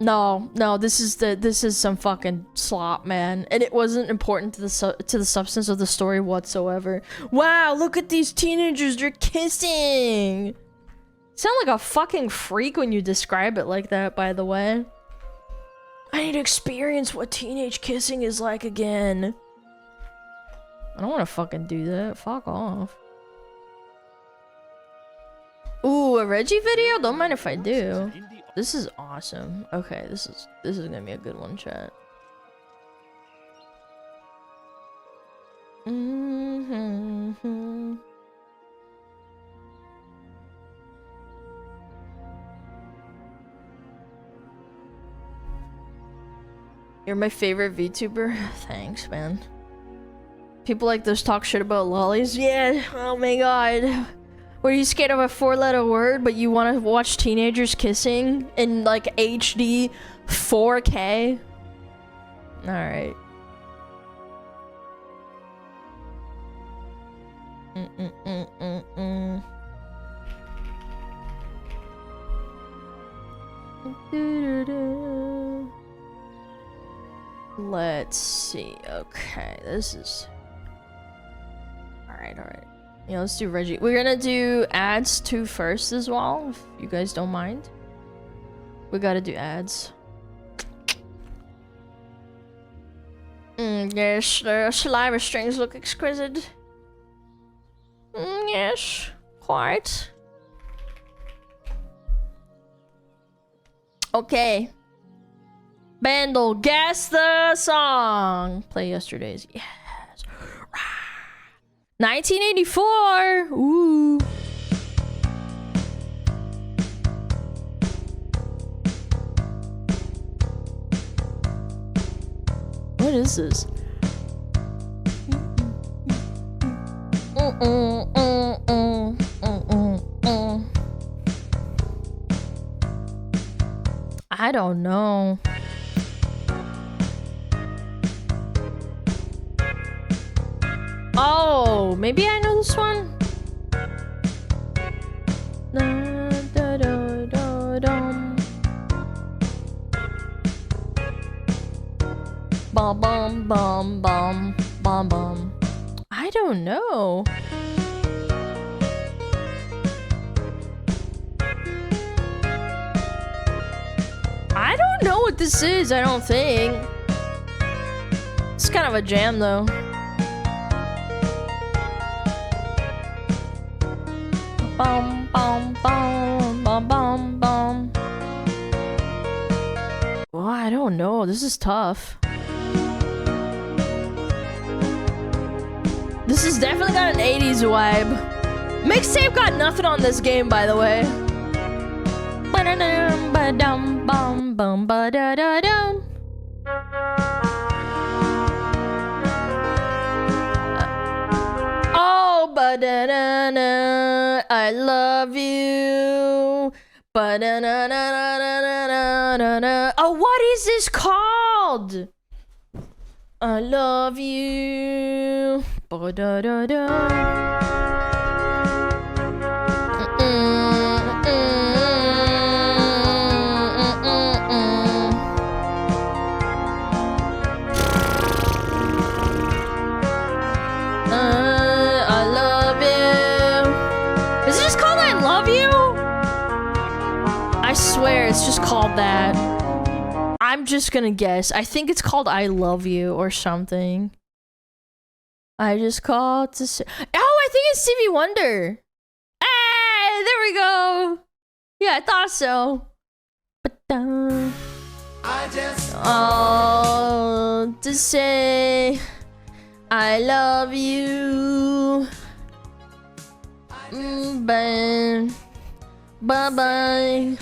[SPEAKER 1] No, this is some fucking slop, man. And it wasn't important to the substance of the story whatsoever. Wow, look at these teenagers, they're kissing. You sound like a fucking freak when you describe it like that, by the way. I need to experience what teenage kissing is like again. I don't want to fucking do that. Fuck off. Ooh, a Reggie video? Don't mind if I do. This is awesome. Okay, this is gonna be a good one, chat. You're my favorite VTuber? Thanks, man. People like this talk shit about lollies. Yeah, oh my god. Were you scared of a 4-letter word, but you want to watch teenagers kissing in like HD 4K? Alright. Let's see. Okay, this is... Alright. Yeah, let's do Reggie. We're gonna do ads too first as well, if you guys don't mind. We gotta do ads. Yes, the saliva strings look exquisite. Yes, quite. Okay. Bandle, guess the song. Play yesterday's. Yes. 1984. Ooh. What is this? I don't know. Oh, maybe I know this one. Bum bum bum bum bum bum. I don't know. I don't know what this is, I don't think. It's kind of a jam though. Bum bum bum bum bum bum. Well, I don't know. This is tough. This has definitely got an 80s vibe. Mixtape got nothing on this game, by the way. Ba-da-dum, ba-dum, bum, bum, ba-da-da-dum. Oh, ba-da-da-da, I love you. Ba-da-da-da-da-da-da-da-da. Oh, what is this called? I love you. Ba-da-da-da. I love you. Is it just called I love you? I swear it's just called that. I'm just gonna guess. I think it's called I love you or something. I just called to say. Oh, I think it's Stevie Wonder. Hey, there we go. Yeah, I thought so. I just called to say I love you. Bye. Bye-bye.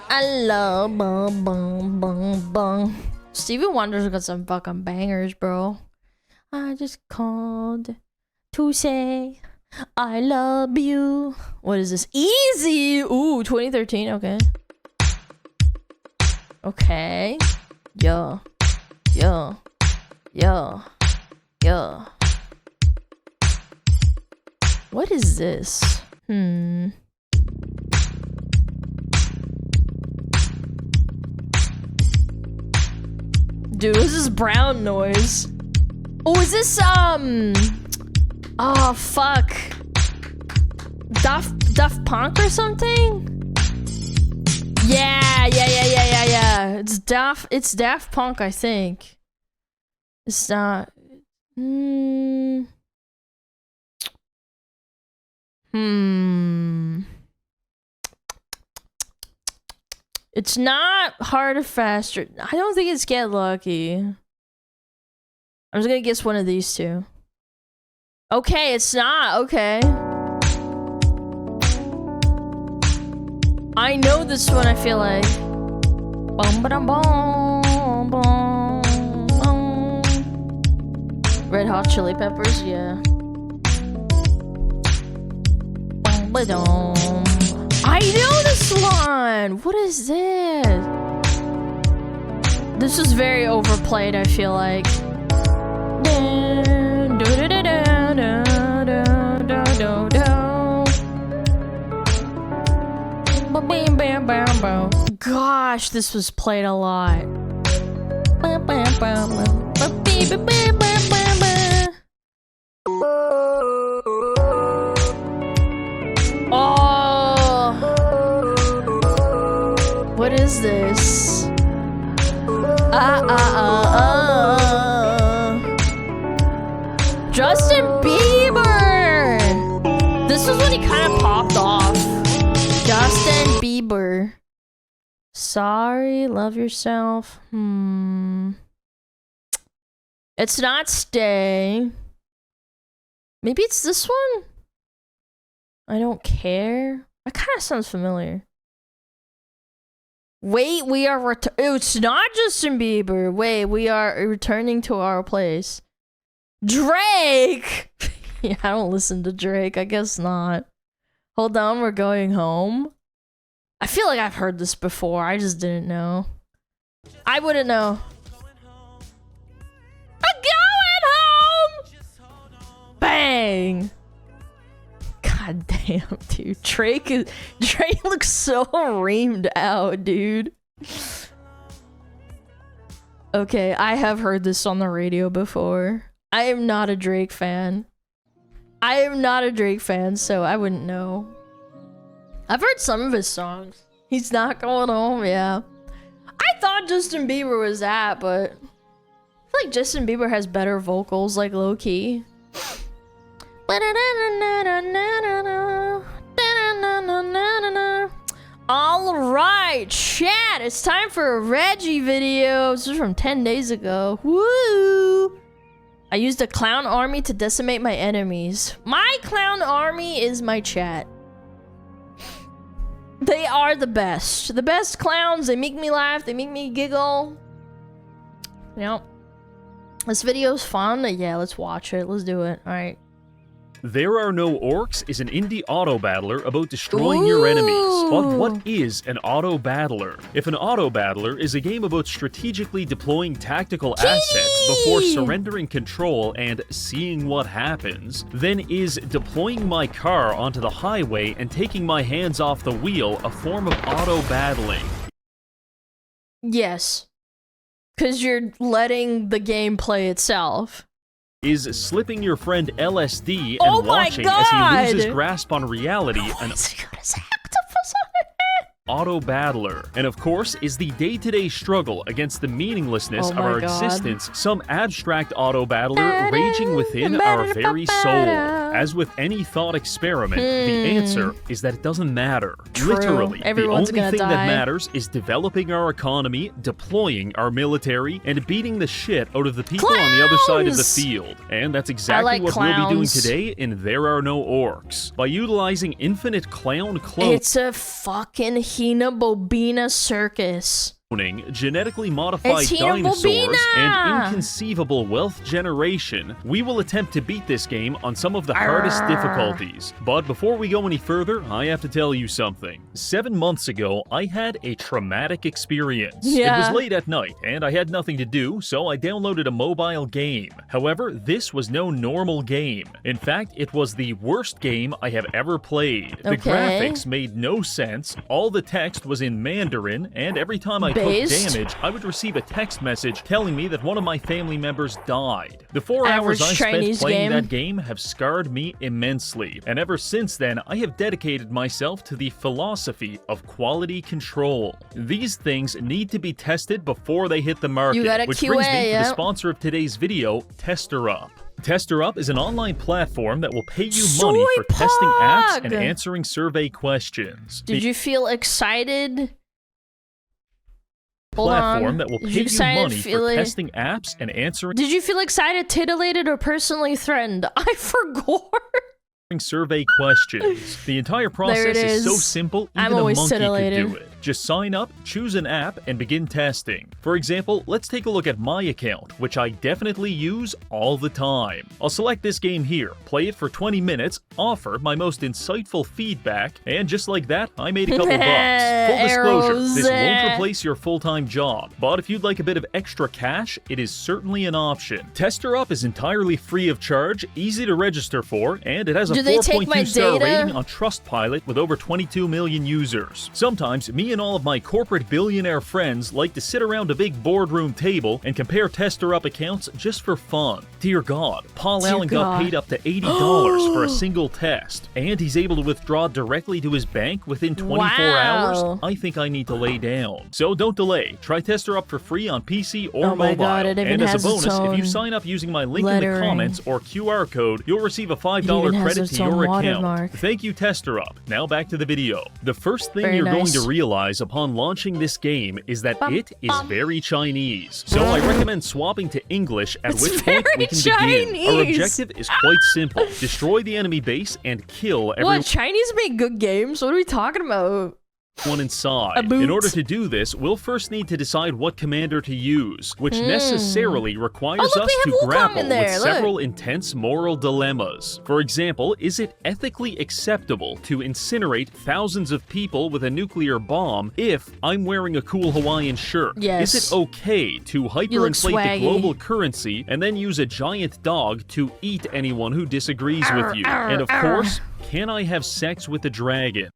[SPEAKER 1] I love bum bum bum bum. Stevie Wonder's got some fucking bangers, bro. I just called to say I love you. What is this? Easy. Ooh, 2013. Okay. Okay. Yeah. Yeah. Yeah. Yeah. What is this? Dude, what's this brown noise? Oh, is this, oh, fuck. Daft Punk or something? Yeah. It's Daft Punk, I think. It's not. It's not Hard or Faster. I don't think it's Get Lucky. I'm just gonna guess one of these two. Okay, it's not. Okay. I know this one, I feel like. Bum ba dum bum bum bum. Red Hot Chili Peppers, yeah. Bum ba dum. I know this one! What is this? This is very overplayed, I feel like. Gosh, this was played a lot. Oh, what is this? Justin Bieber. This was when he kind of popped off. Justin Bieber. Sorry, love yourself. It's not Stay. Maybe it's this one? I don't care. That kind of sounds familiar. Wait, we are it's not Justin Bieber. Wait, we are returning to our place. Drake! Yeah, I don't listen to Drake. I guess not. Hold on, we're going home. I feel like I've heard this before. I just didn't know. I wouldn't know. I'm going home! Bang! God damn, dude. Drake looks so reamed out, dude. Okay, I have heard this on the radio before. I am not a Drake fan. I am not a Drake fan, so I wouldn't know. I've heard some of his songs. He's not going home, yeah. I thought Justin Bieber was that, but I feel like Justin Bieber has better vocals, like low-key. Alright, chat, it's time for a Reggie video. This is from 10 days ago. Woo! I used a clown army to decimate my enemies. My clown army is my chat. They are the best. The best clowns. They make me laugh. They make me giggle. You know, this video's fun. Yeah, let's watch it. Let's do it. All right.
[SPEAKER 6] There Are No Orcs is an indie auto battler about destroying your enemies. But what is an auto battler? If an auto battler is a game about strategically deploying tactical assets before surrendering control and seeing what happens, then is deploying my car onto the highway and taking my hands off the wheel a form of auto battling?
[SPEAKER 1] Yes. Because you're letting the game play itself.
[SPEAKER 6] Is slipping your friend LSD and watching as he loses grasp on reality an auto battler. And of course, is the day-to-day struggle against the meaninglessness of our existence some abstract auto battler raging within our very soul? As with any thought experiment, the answer is that it doesn't matter.
[SPEAKER 1] True.
[SPEAKER 6] Literally,
[SPEAKER 1] Everyone's
[SPEAKER 6] the only thing
[SPEAKER 1] gonna
[SPEAKER 6] that
[SPEAKER 1] die.
[SPEAKER 6] matters is developing our economy, deploying our military, and beating the shit out of the people on the other side of the field. And that's exactly what we'll be doing today in There Are No Orcs. By utilizing infinite clown clones.
[SPEAKER 1] It's a fucking Hina Bobina circus.
[SPEAKER 6] Genetically modified dinosaurs, and inconceivable wealth generation, we will attempt to beat this game on some of the hardest difficulties. But before we go any further, I have to tell you something. 7 months ago, I had a traumatic experience. It was late at night, and I had nothing to do, so I downloaded a mobile game. However, this was no normal game. In fact, it was the worst game I have ever played. The graphics made no sense, all the text was in Mandarin, and every time I took damage, I would receive a text message telling me that one of my family members died. The 4 hours I spent playing that game have scarred me immensely, and ever since then, I have dedicated myself to the philosophy of quality control. These things need to be tested before they hit the market, which brings me to the sponsor of today's video, TesterUp. TesterUp is an online platform that will pay you money for testing apps and answering survey questions.
[SPEAKER 1] Did you feel excited?
[SPEAKER 6] Platform that will pay you money for testing apps and answering.
[SPEAKER 1] Did you feel excited, titillated, or personally threatened? I forgot.
[SPEAKER 6] Survey questions. The entire process is so simple, even a monkey could do it. Just sign up, choose an app, and begin testing. For example, let's take a look at my account, which I definitely use all the time. I'll select this game here, play it for 20 minutes, offer my most insightful feedback, and just like that, I made a couple bucks. Full disclosure, this won't replace your full-time job, but if you'd like a bit of extra cash, it is certainly an option. TesterUp is entirely free of charge, easy to register for, and it has a 4.2 star rating on Trustpilot with over 22 million users. Sometimes, me and all of my corporate billionaire friends like to sit around a big boardroom table and compare TesterUp accounts just for fun. Dear God, Paul Allen got paid up to $80 for a single test, and he's able to withdraw directly to his bank within 24 hours. I think I need to lay down. So don't delay. Try TesterUp for free on PC or mobile. And as a bonus, if you sign up using my link in the comments or QR code, you'll receive a $5 credit to your account. Thank you, TesterUp. Now back to the video. The first thing you're going to realize upon launching this game is that it is very Chinese. So I recommend swapping to English, at which point we can begin. Our objective is quite simple. Destroy the enemy base and kill everyone.
[SPEAKER 1] What? Chinese make good games? What are we talking about?
[SPEAKER 6] One inside. In order to do this, we'll first need to decide what commander to use, which necessarily requires us to grapple with several intense moral dilemmas. For example, is it ethically acceptable to incinerate thousands of people with a nuclear bomb if I'm wearing a cool Hawaiian shirt?
[SPEAKER 1] Yes.
[SPEAKER 6] Is it okay to hyperinflate the global currency and then use a giant dog to eat anyone who disagrees with you? And of course, can I have sex with a dragon?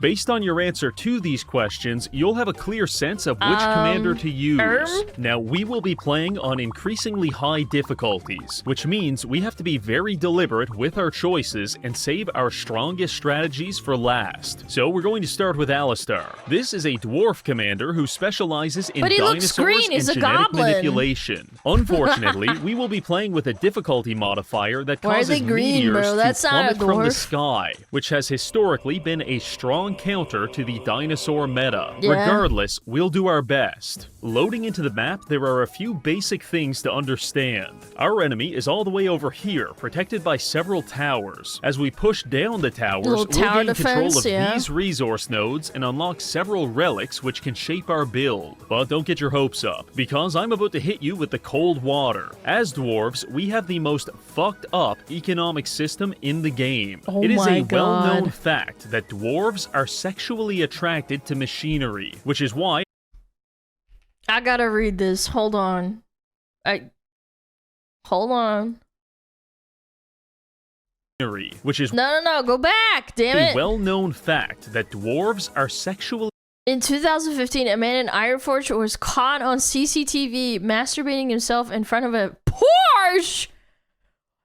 [SPEAKER 6] Based on your answer to these questions, you'll have a clear sense of which commander to use. Now, we will be playing on increasingly high difficulties, which means we have to be very deliberate with our choices and save our strongest strategies for last. So we're going to start with Alistar. This is a dwarf commander who specializes in dinosaurs and genetic manipulation. Unfortunately, we will be playing with a difficulty modifier that causes meteors to plummet from the sky, which has historically been a strong strong counter to the dinosaur meta.
[SPEAKER 1] Yeah.
[SPEAKER 6] Regardless, we'll do our best. Loading into the map, there are a few basic things to understand. Our enemy is all the way over here, protected by several towers. As we push down the towers, we'll
[SPEAKER 1] tower
[SPEAKER 6] gain control
[SPEAKER 1] defense,
[SPEAKER 6] of these resource nodes and unlock several relics which can shape our build. But don't get your hopes up, because I'm about to hit you with the cold water. As dwarves, we have the most fucked up economic system in the game.
[SPEAKER 1] Oh
[SPEAKER 6] it is
[SPEAKER 1] my
[SPEAKER 6] a well-known
[SPEAKER 1] God.
[SPEAKER 6] fact that dwarves are sexually attracted to machinery, which is why
[SPEAKER 1] I gotta read this. Hold on. Hold on.
[SPEAKER 6] which is
[SPEAKER 1] No, go back, damn
[SPEAKER 6] a
[SPEAKER 1] it.
[SPEAKER 6] well-known fact that dwarves are sexually
[SPEAKER 1] In 2015, a man in Ironforge was caught on CCTV masturbating himself in front of a Porsche.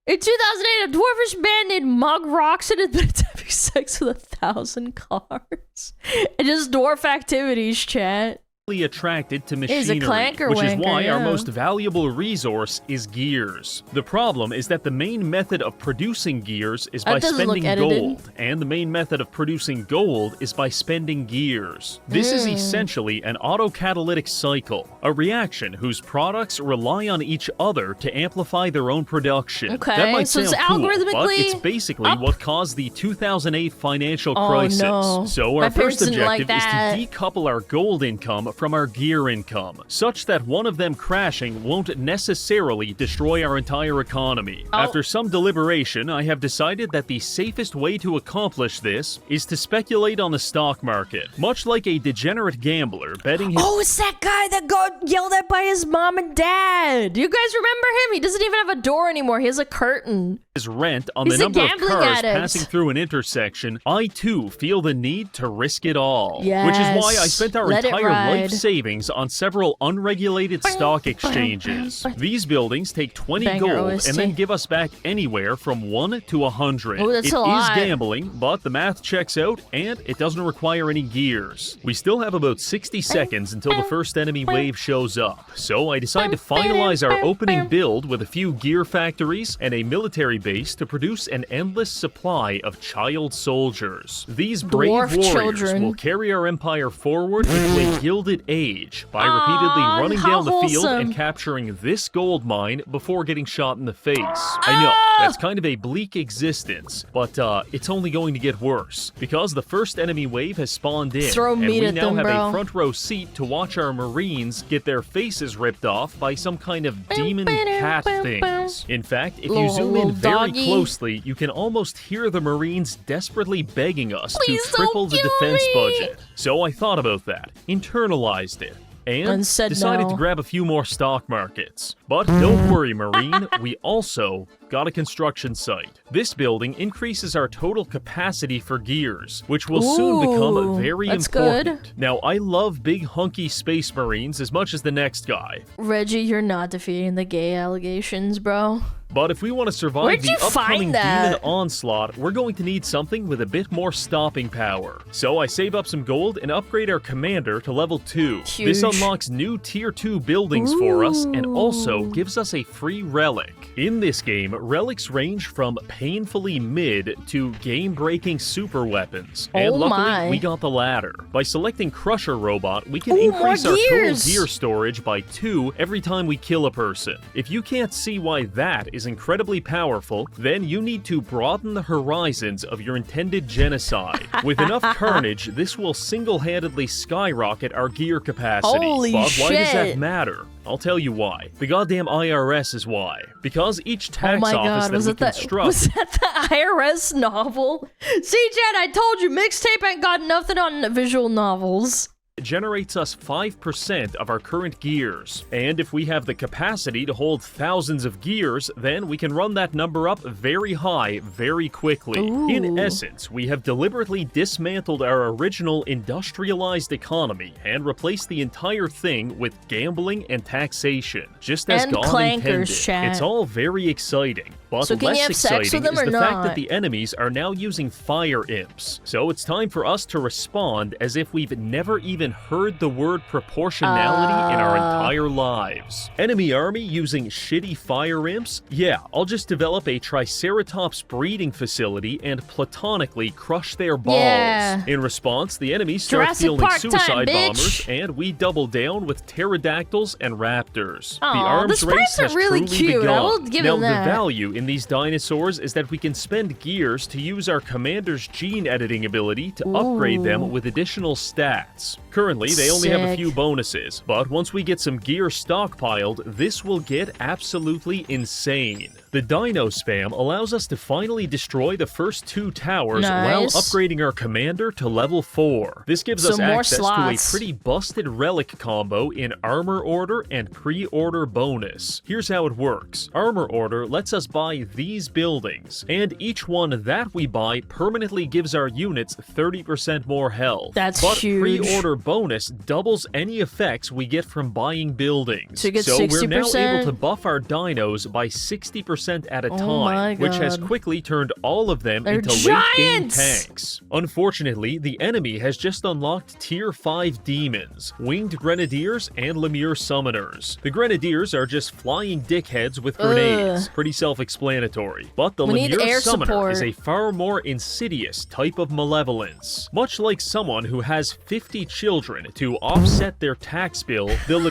[SPEAKER 1] In 2008, a dwarfish man named Mug Roxon admitted to having sex with 1,000 cars. And just dwarf activities, chat.
[SPEAKER 6] attracted to
[SPEAKER 1] He's a
[SPEAKER 6] machinery,
[SPEAKER 1] clanker
[SPEAKER 6] which is
[SPEAKER 1] wanker,
[SPEAKER 6] why our
[SPEAKER 1] yeah.
[SPEAKER 6] most valuable resource is gears. The problem is that the main method of producing gears is by
[SPEAKER 1] That doesn't look
[SPEAKER 6] spending
[SPEAKER 1] edited.
[SPEAKER 6] gold, and the main method of producing gold is by spending gears. This is essentially an autocatalytic cycle, a reaction whose products rely on each other to amplify their own production.
[SPEAKER 1] Okay,
[SPEAKER 6] That might
[SPEAKER 1] so it's
[SPEAKER 6] sound cool, but
[SPEAKER 1] algorithmically
[SPEAKER 6] it's basically
[SPEAKER 1] up.
[SPEAKER 6] what caused the 2008 financial
[SPEAKER 1] Oh,
[SPEAKER 6] crisis.
[SPEAKER 1] no.
[SPEAKER 6] So
[SPEAKER 1] My
[SPEAKER 6] our first
[SPEAKER 1] parents didn't like
[SPEAKER 6] objective is
[SPEAKER 1] that.
[SPEAKER 6] to decouple our gold income from our gear income, such that one of them crashing won't necessarily destroy our entire economy.
[SPEAKER 1] Oh.
[SPEAKER 6] After some deliberation, I have decided that the safest way to accomplish this is to speculate on the stock market. Much like a degenerate gambler betting his
[SPEAKER 1] Oh, it's that guy that got yelled at by his mom and dad. You guys remember him? He doesn't even have a door anymore. He has a curtain.
[SPEAKER 6] rent on
[SPEAKER 1] He's
[SPEAKER 6] the
[SPEAKER 1] a
[SPEAKER 6] number of
[SPEAKER 1] gambling
[SPEAKER 6] cars
[SPEAKER 1] addict.
[SPEAKER 6] passing through an intersection, I too feel the need to risk it all.
[SPEAKER 1] Yes.
[SPEAKER 6] Which is why I spent our
[SPEAKER 1] Let it
[SPEAKER 6] entire life
[SPEAKER 1] ride.
[SPEAKER 6] savings on several unregulated stock exchanges. These buildings take 20
[SPEAKER 1] Banger
[SPEAKER 6] gold
[SPEAKER 1] OST.
[SPEAKER 6] and then give us back anywhere from 1 to 100.
[SPEAKER 1] Oh, that's
[SPEAKER 6] It
[SPEAKER 1] a lot.
[SPEAKER 6] is gambling, but the math checks out and it doesn't require any gears. We still have about 60 seconds until the first enemy wave shows up, so I decide to finalize our opening build with a few gear factories and a military base to produce an endless supply of child soldiers. These brave
[SPEAKER 1] Dwarf
[SPEAKER 6] warriors
[SPEAKER 1] children.
[SPEAKER 6] will carry our empire forward into a gilded age by repeatedly running
[SPEAKER 1] how
[SPEAKER 6] down the field
[SPEAKER 1] wholesome.
[SPEAKER 6] and capturing this gold mine before getting shot in the face. I know, that's kind of a bleak existence, but it's only going to get worse, because the first enemy wave has spawned in,
[SPEAKER 1] Throw
[SPEAKER 6] and
[SPEAKER 1] meat
[SPEAKER 6] we
[SPEAKER 1] at
[SPEAKER 6] now
[SPEAKER 1] them,
[SPEAKER 6] have
[SPEAKER 1] bro.
[SPEAKER 6] a front row seat to watch our Marines get their faces ripped off by some kind of demon cat things. In fact, if you
[SPEAKER 1] Little-
[SPEAKER 6] zoom
[SPEAKER 1] little
[SPEAKER 6] in very
[SPEAKER 1] doggy.
[SPEAKER 6] closely, you can almost hear the Marines desperately begging us
[SPEAKER 1] Please
[SPEAKER 6] to
[SPEAKER 1] don't
[SPEAKER 6] triple the
[SPEAKER 1] kill
[SPEAKER 6] defense
[SPEAKER 1] me.
[SPEAKER 6] budget. So I thought about that, internalized it, and
[SPEAKER 1] said
[SPEAKER 6] decided
[SPEAKER 1] no.
[SPEAKER 6] to grab a few more stock markets. But don't worry, Marine, we also got a construction site. This building increases our total capacity for gears, which will soon become
[SPEAKER 1] Ooh,
[SPEAKER 6] very
[SPEAKER 1] that's
[SPEAKER 6] important.
[SPEAKER 1] good.
[SPEAKER 6] Now, I love big hunky space marines as much as the next guy.
[SPEAKER 1] Reggie, you're not defeating the gay allegations, bro.
[SPEAKER 6] But if we want to survive
[SPEAKER 1] Where'd
[SPEAKER 6] the
[SPEAKER 1] you find
[SPEAKER 6] upcoming
[SPEAKER 1] that?
[SPEAKER 6] demon onslaught, we're going to need something with a bit more stopping power. So I save up some gold and upgrade our commander to level 2. This
[SPEAKER 1] Huge.
[SPEAKER 6] unlocks new tier 2 buildings for us and also gives us a free relic. In this game, relics range from painfully mid to game-breaking super weapons. And
[SPEAKER 1] Oh
[SPEAKER 6] luckily,
[SPEAKER 1] my.
[SPEAKER 6] we got the latter. By selecting Crusher Robot, we can
[SPEAKER 1] Ooh,
[SPEAKER 6] increase
[SPEAKER 1] more
[SPEAKER 6] our total
[SPEAKER 1] gears.
[SPEAKER 6] gear storage by 2 every time we kill a person. If you can't see why that is incredibly powerful, then you need to broaden the horizons of your intended genocide. With enough carnage, this will single-handedly skyrocket our gear capacity.
[SPEAKER 1] Holy
[SPEAKER 6] but why does that
[SPEAKER 1] shit.
[SPEAKER 6] matter? I'll tell you why. The goddamn IRS is why. Because each
[SPEAKER 1] Oh
[SPEAKER 6] tax
[SPEAKER 1] my
[SPEAKER 6] office
[SPEAKER 1] god,
[SPEAKER 6] that
[SPEAKER 1] was
[SPEAKER 6] we
[SPEAKER 1] it that
[SPEAKER 6] construct
[SPEAKER 1] was that the IRS novel? See, Jen, I told you, mixtape ain't got nothing on visual novels.
[SPEAKER 6] generates us 5% of our current gears. And if we have the capacity to hold thousands of gears, then we can run that number up very high very quickly. In essence, we have deliberately dismantled our original industrialized economy and replaced the entire thing with gambling and taxation, just as
[SPEAKER 1] And
[SPEAKER 6] God
[SPEAKER 1] clankers,
[SPEAKER 6] intended.
[SPEAKER 1] chat.
[SPEAKER 6] It's all very exciting. But
[SPEAKER 1] So can you
[SPEAKER 6] less
[SPEAKER 1] have sex
[SPEAKER 6] exciting
[SPEAKER 1] with them
[SPEAKER 6] is
[SPEAKER 1] or
[SPEAKER 6] the fact
[SPEAKER 1] not?
[SPEAKER 6] that the enemies are now using fire imps. So it's time for us to respond as if we've never even heard the word proportionality in our entire lives. Enemy army using shitty fire imps? Yeah, I'll just develop a Triceratops breeding facility and platonically crush their balls.
[SPEAKER 1] Yeah.
[SPEAKER 6] In response, the enemies start
[SPEAKER 1] Jurassic
[SPEAKER 6] fielding
[SPEAKER 1] Park
[SPEAKER 6] suicide
[SPEAKER 1] time,
[SPEAKER 6] bombers,
[SPEAKER 1] bitch.
[SPEAKER 6] and we double down with pterodactyls and raptors.
[SPEAKER 1] Aw,
[SPEAKER 6] the arms
[SPEAKER 1] the
[SPEAKER 6] race
[SPEAKER 1] sprites are
[SPEAKER 6] has
[SPEAKER 1] really
[SPEAKER 6] truly
[SPEAKER 1] cute.
[SPEAKER 6] begun.
[SPEAKER 1] I will give
[SPEAKER 6] now,
[SPEAKER 1] them that.
[SPEAKER 6] the value in these dinosaurs is that we can spend gears to use our commander's gene editing ability to upgrade them with additional stats. Currently, they only have a
[SPEAKER 1] Sick.
[SPEAKER 6] few bonuses, but once we get some gear stockpiled, this will get absolutely insane. The dino spam allows us to finally destroy the first 2 towers while
[SPEAKER 1] Nice.
[SPEAKER 6] upgrading our commander to level 4. This gives us
[SPEAKER 1] Some more
[SPEAKER 6] access
[SPEAKER 1] slots.
[SPEAKER 6] to a pretty busted relic combo in armor order and pre-order bonus. Here's how it works. Armor order lets us buy these buildings, and each one that we buy permanently gives our units 30% more health.
[SPEAKER 1] That's
[SPEAKER 6] but
[SPEAKER 1] huge.
[SPEAKER 6] pre-order bonus doubles any effects we get from buying buildings.
[SPEAKER 1] So you get
[SPEAKER 6] we're now
[SPEAKER 1] 60%?
[SPEAKER 6] able to buff our dinos by 60% at a
[SPEAKER 1] Oh
[SPEAKER 6] time,
[SPEAKER 1] my
[SPEAKER 6] which has
[SPEAKER 1] God.
[SPEAKER 6] quickly turned all of them
[SPEAKER 1] They're
[SPEAKER 6] into late-game
[SPEAKER 1] giants!
[SPEAKER 6] tanks. Unfortunately, the enemy has just unlocked Tier 5 demons, Winged Grenadiers, and Lemure Summoners. The Grenadiers are just flying dickheads with grenades. Pretty self-explanatory. But the
[SPEAKER 1] We need
[SPEAKER 6] Lemure
[SPEAKER 1] air
[SPEAKER 6] Summoner
[SPEAKER 1] support.
[SPEAKER 6] is a far more insidious type of malevolence. Much like someone who has 50 children to offset their tax bill, the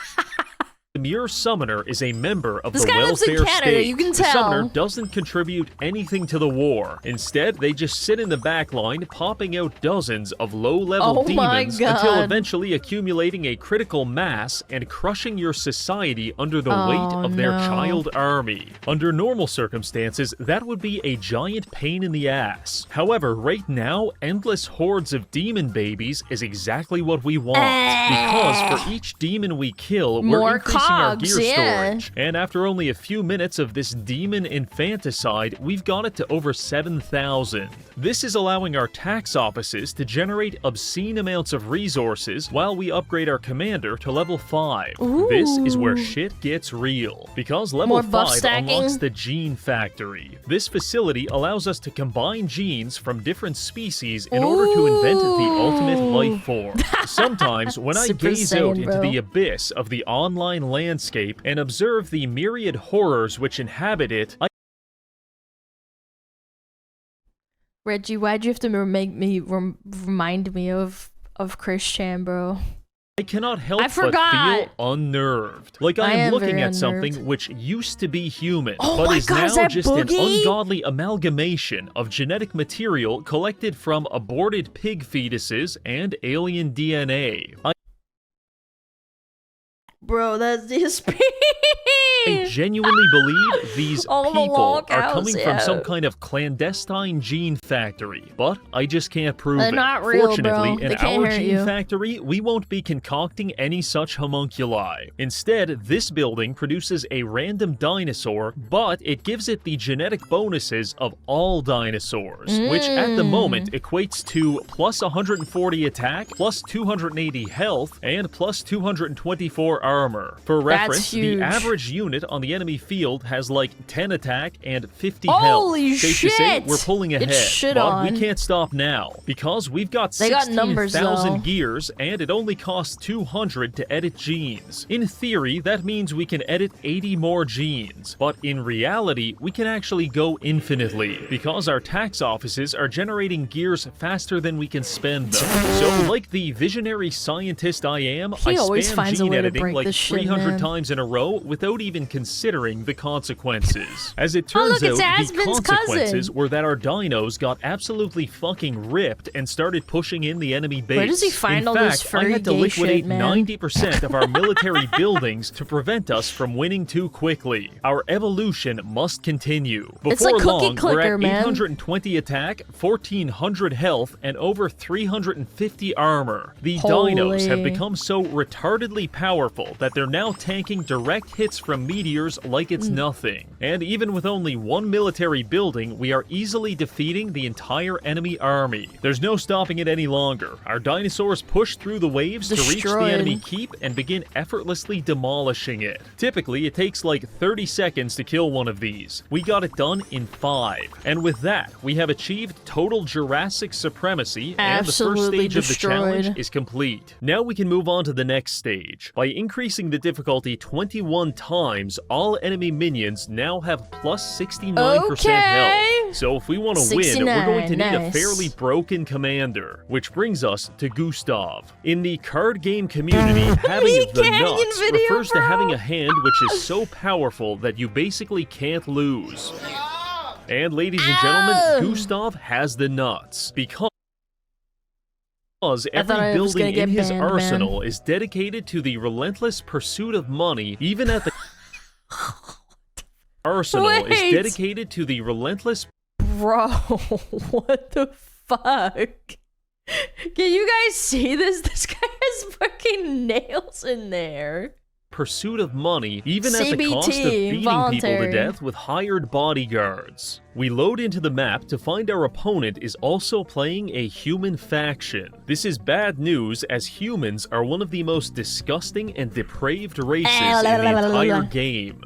[SPEAKER 6] Lemure Summoner is a member of
[SPEAKER 1] This
[SPEAKER 6] the
[SPEAKER 1] guy lives in
[SPEAKER 6] welfare
[SPEAKER 1] Canada,
[SPEAKER 6] state.
[SPEAKER 1] you can
[SPEAKER 6] The Summoner
[SPEAKER 1] tell.
[SPEAKER 6] doesn't contribute anything to the war. Instead, they just sit in the back line, popping out dozens of low-level
[SPEAKER 1] Oh my
[SPEAKER 6] demons until
[SPEAKER 1] God.
[SPEAKER 6] eventually accumulating a critical mass and crushing your society under the weight of their
[SPEAKER 1] no.
[SPEAKER 6] child army. Under normal circumstances, that would be a giant pain in the ass. However, right now, endless hordes of demon babies is exactly what we want. Because for each demon we kill, we're
[SPEAKER 1] More
[SPEAKER 6] increasing our
[SPEAKER 1] cogs,
[SPEAKER 6] gear
[SPEAKER 1] yeah.
[SPEAKER 6] storage. And after only a few minutes of this demon infanticide, we've got it to over 7,000. This is allowing our tax offices to generate obscene amounts of resources while we upgrade our commander to level 5. This is where shit gets real. Because level
[SPEAKER 1] More buff
[SPEAKER 6] 5
[SPEAKER 1] stacking?
[SPEAKER 6] unlocks the Gene Factory. This facility allows us to combine genes from different species in order to invent the ultimate life form. Sometimes, when I
[SPEAKER 1] Super
[SPEAKER 6] gaze out
[SPEAKER 1] Saiyan,
[SPEAKER 6] into
[SPEAKER 1] bro.
[SPEAKER 6] the abyss of the online landscape and observe the myriad horrors which inhabit it,
[SPEAKER 1] Reggie, why'd you have to remind me of Chris Chan, bro?
[SPEAKER 6] I cannot help
[SPEAKER 1] I
[SPEAKER 6] but
[SPEAKER 1] forgot.
[SPEAKER 6] feel unnerved. Like
[SPEAKER 1] I
[SPEAKER 6] I am
[SPEAKER 1] am
[SPEAKER 6] looking
[SPEAKER 1] very
[SPEAKER 6] at something
[SPEAKER 1] unnerved.
[SPEAKER 6] which used to be human,
[SPEAKER 1] Oh
[SPEAKER 6] but
[SPEAKER 1] my
[SPEAKER 6] is
[SPEAKER 1] God, is
[SPEAKER 6] now
[SPEAKER 1] that
[SPEAKER 6] just an
[SPEAKER 1] Boogie?
[SPEAKER 6] ungodly amalgamation of genetic material collected from aborted pig fetuses and alien DNA.
[SPEAKER 1] Bro, that's his
[SPEAKER 6] I genuinely believe these
[SPEAKER 1] All the
[SPEAKER 6] people
[SPEAKER 1] log
[SPEAKER 6] are
[SPEAKER 1] cows,
[SPEAKER 6] coming
[SPEAKER 1] yeah.
[SPEAKER 6] from some kind of clandestine gene factory, but I just can't prove
[SPEAKER 1] They're
[SPEAKER 6] it.
[SPEAKER 1] not real,
[SPEAKER 6] Fortunately,
[SPEAKER 1] bro.
[SPEAKER 6] in
[SPEAKER 1] They can't
[SPEAKER 6] our
[SPEAKER 1] hurt
[SPEAKER 6] gene
[SPEAKER 1] you.
[SPEAKER 6] factory, we won't be concocting any such homunculi. Instead, this building produces a random dinosaur, but it gives it the genetic bonuses of all dinosaurs, which at the moment equates to plus 140 attack, plus 280 health, and plus 224 armor. For reference,
[SPEAKER 1] huge.
[SPEAKER 6] the average unit on the enemy field has like 10 attack and 50
[SPEAKER 1] Holy
[SPEAKER 6] health. Safe to say,
[SPEAKER 1] shit!
[SPEAKER 6] we're pulling
[SPEAKER 1] Get
[SPEAKER 6] ahead,
[SPEAKER 1] shit
[SPEAKER 6] but
[SPEAKER 1] on.
[SPEAKER 6] we can't stop now because we've got
[SPEAKER 1] They got numbers,
[SPEAKER 6] 16,000
[SPEAKER 1] though.
[SPEAKER 6] gears and it only costs 200 to edit genes. In theory, that means we can edit 80 more genes, but in reality, we can actually go infinitely because our tax offices are generating gears faster than we can spend them. So, like the visionary scientist I am,
[SPEAKER 1] He
[SPEAKER 6] I
[SPEAKER 1] always
[SPEAKER 6] spam
[SPEAKER 1] finds a
[SPEAKER 6] gene
[SPEAKER 1] way to
[SPEAKER 6] editing
[SPEAKER 1] break
[SPEAKER 6] like
[SPEAKER 1] this shit,
[SPEAKER 6] 300
[SPEAKER 1] man.
[SPEAKER 6] times in a row without even considering the consequences. As it
[SPEAKER 1] Oh,
[SPEAKER 6] turns
[SPEAKER 1] look, it's
[SPEAKER 6] out, the
[SPEAKER 1] Aspen's
[SPEAKER 6] consequences
[SPEAKER 1] cousin.
[SPEAKER 6] were that our dinos got absolutely fucking ripped and started pushing in the enemy base.
[SPEAKER 1] Where does he find
[SPEAKER 6] in
[SPEAKER 1] all
[SPEAKER 6] fact,
[SPEAKER 1] this furry
[SPEAKER 6] I had to
[SPEAKER 1] gay
[SPEAKER 6] liquidate
[SPEAKER 1] shit, man?
[SPEAKER 6] 90% of our military buildings to prevent us from winning too quickly. Our evolution must continue. Before
[SPEAKER 1] It's like Cookie
[SPEAKER 6] long,
[SPEAKER 1] Clicker,
[SPEAKER 6] we're at
[SPEAKER 1] man.
[SPEAKER 6] 820 attack, 1400 health, and over 350 armor. The
[SPEAKER 1] Holy.
[SPEAKER 6] dinos have become so retardedly powerful that they're now tanking direct hits from meteors like it's nothing. And even with only one military building, we are easily defeating the entire enemy army. There's no stopping it any longer. Our dinosaurs push through the waves to reach the enemy keep and begin effortlessly demolishing it. Typically, it takes like 30 seconds to kill one of these. We got it done in 5. And with that, we have achieved total Jurassic supremacy, and the first stage of the challenge is complete. Now we can move on to the next stage. By increasing the difficulty 21 times, all enemy minions now have plus 69% health. So if we want to win, we're going to need a fairly broken commander. Which brings us to Gustav. In the card game community, having the nuts refers to having a hand which is so powerful that you basically can't lose. And ladies and gentlemen, Gustav has the nuts, because every building in his arsenal is dedicated to the relentless pursuit of money, even at the arsenal is dedicated to the relentless...
[SPEAKER 1] Bro, what the fuck? Can you guys see this? This guy has fucking nails in there.
[SPEAKER 6] Pursuit of money, even at the cost of beating people to death with hired bodyguards. We load into the map to find our opponent is also playing a human faction. This is bad news, as humans are one of the most disgusting and depraved races in the entire game.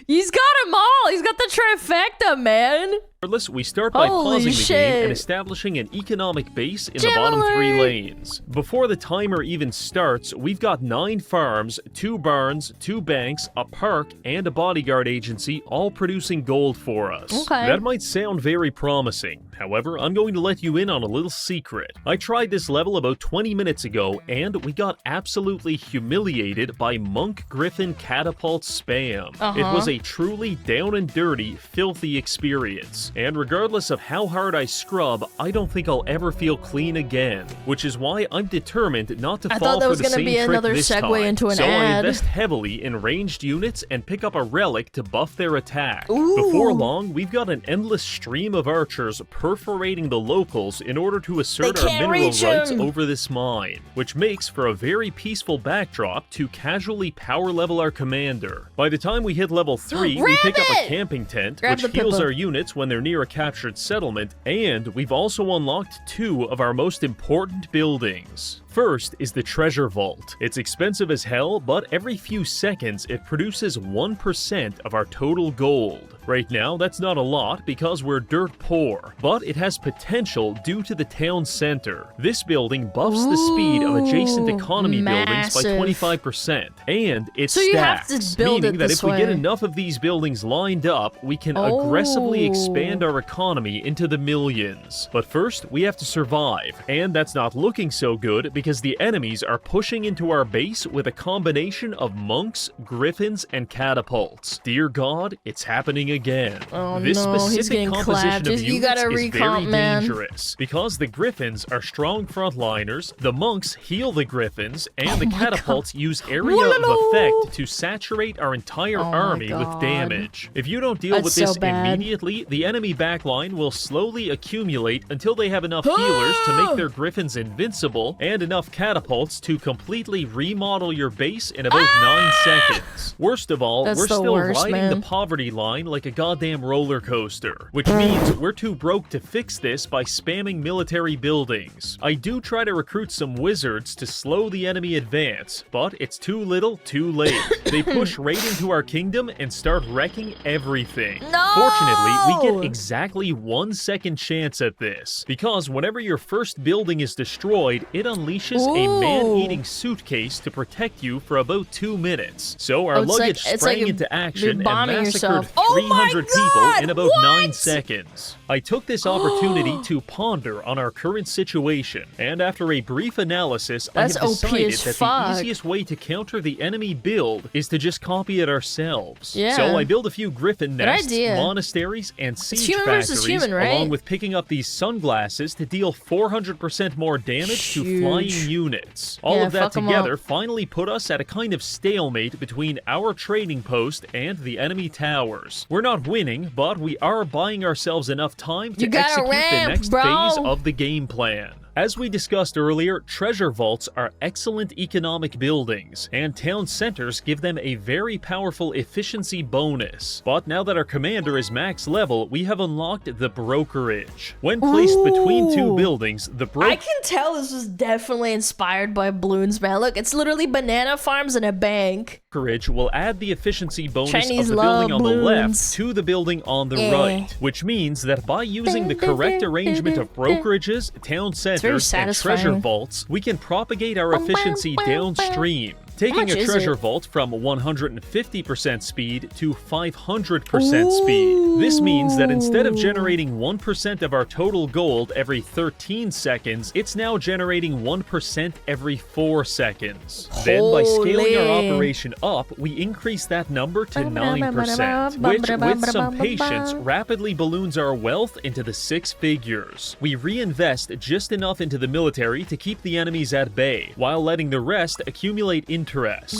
[SPEAKER 1] He's got them all! He's got the trifecta, man!
[SPEAKER 6] Regardless, we start by pausing the game and establishing an economic base in the bottom 3 lanes. Before the timer even starts, we've got 9 farms, 2 barns, 2 banks, a park, and a bodyguard agency, all producing gold for us. That might sound very promising. However, I'm going to let you in on a little secret. I tried this level about 20 minutes ago, and we got absolutely humiliated by Monk Griffin catapult spam. It was a truly down and dirty, filthy experience. And regardless of how hard I scrub, I don't think I'll ever feel clean again. Which is why I'm determined not to fall for the same trick this time. So I invest heavily in ranged units and pick up a relic to buff their attack. Before long, we've got an endless stream of archers perforating the locals in order to assert our mineral rights over this mine, which makes for a very peaceful backdrop to casually power level our commander. By the time we hit level 3, we pick up a camping tent, which heals our units when they're near a captured settlement, and we've also unlocked 2 of our most important buildings. First is the treasure vault. It's expensive as hell, but every few seconds it produces 1% of our total gold. Right now, that's not a lot because we're dirt poor, but it has potential due to the town center. This building buffs the speed of adjacent economy buildings by 25%, and it stacks, meaning that if we get enough of these buildings lined up, we can aggressively expand our economy into the millions. But first, we have to survive, and that's not looking so good because the enemies are pushing into our base with a combination of monks, griffins, and catapults. Dear God, it's happening again. This specific composition of units is very dangerous because the griffins are strong frontliners, the monks heal the griffins, and the catapults use area of effect to saturate our entire army with damage. If you don't deal with this immediately, the enemy backline will slowly accumulate until they have enough healers to make their griffins invincible and enough catapults to completely remodel your base in about 9 seconds. Worst of all, we're still riding the poverty line like a goddamn roller coaster, which means we're too broke to fix this by spamming military buildings. I do try to recruit some wizards to slow the enemy advance, but it's too little, too late. They push right into our kingdom and start wrecking everything. Fortunately, we get exactly 1 second chance at this, because whenever your first building is destroyed, it unleashes a man-eating suitcase to protect you for about 2 minutes. So our luggage sprang into action and massacred 300 people in about 9 seconds. I took this opportunity to ponder on our current situation, and after a brief analysis, I have decided that the easiest way to counter the enemy build is to just copy it ourselves. So I build a few griffin nests, monasteries, and siege factories, along with picking up these sunglasses to deal 400% more damage to flying units. All of that together finally put us at a kind of stalemate between our trading post and the enemy towers. We're not winning, but we are buying ourselves enough time to execute the next phase of the game plan. As we discussed earlier, treasure vaults are excellent economic buildings, and town centers give them a very powerful efficiency bonus. But now that our commander is max level, we have unlocked the brokerage. When placed between two buildings, the
[SPEAKER 1] I can tell this was definitely inspired by balloons, man. Look, it's literally banana farms and a bank.
[SPEAKER 6] Brokerage will add the efficiency bonus
[SPEAKER 1] Chinese
[SPEAKER 6] of the building on the left
[SPEAKER 1] balloons.
[SPEAKER 6] to the building on the right, which means that by using the correct arrangement of brokerages, town centers, and treasure vaults, we can propagate our efficiency downstream, taking a treasure vault from 150% speed to 500% speed. This means that instead of generating 1% of our total gold every 13 seconds, it's now generating 1% every 4 seconds. Then by scaling our operation up, we increase that number to 9%, which, with some patience, rapidly balloons our wealth into the 6 figures. We reinvest just enough into the military to keep the enemies at bay, while letting the rest accumulate interest.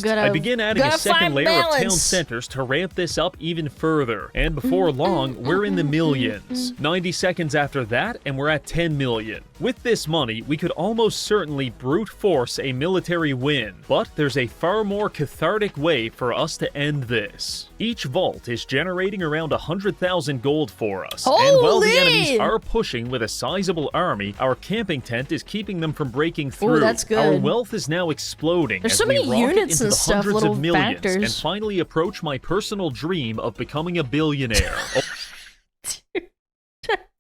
[SPEAKER 6] I begin adding a second layer of town centers to ramp this up even further, and before long, we're in the millions. 90 seconds after that, and we're at 10 million. With this money, we could almost certainly brute force a military win, but there's a far more cathartic way for us to end this. Each vault is generating around 100,000 gold for us, and while the enemies are pushing with a sizable army, our camping tent is keeping them from breaking through.
[SPEAKER 1] That's good.
[SPEAKER 6] Our wealth is now exploding
[SPEAKER 1] There's
[SPEAKER 6] as
[SPEAKER 1] so
[SPEAKER 6] we
[SPEAKER 1] many
[SPEAKER 6] rocket
[SPEAKER 1] units
[SPEAKER 6] into
[SPEAKER 1] and
[SPEAKER 6] the
[SPEAKER 1] stuff,
[SPEAKER 6] hundreds
[SPEAKER 1] little
[SPEAKER 6] of millions
[SPEAKER 1] factors.
[SPEAKER 6] and finally approach my personal dream of becoming a billionaire.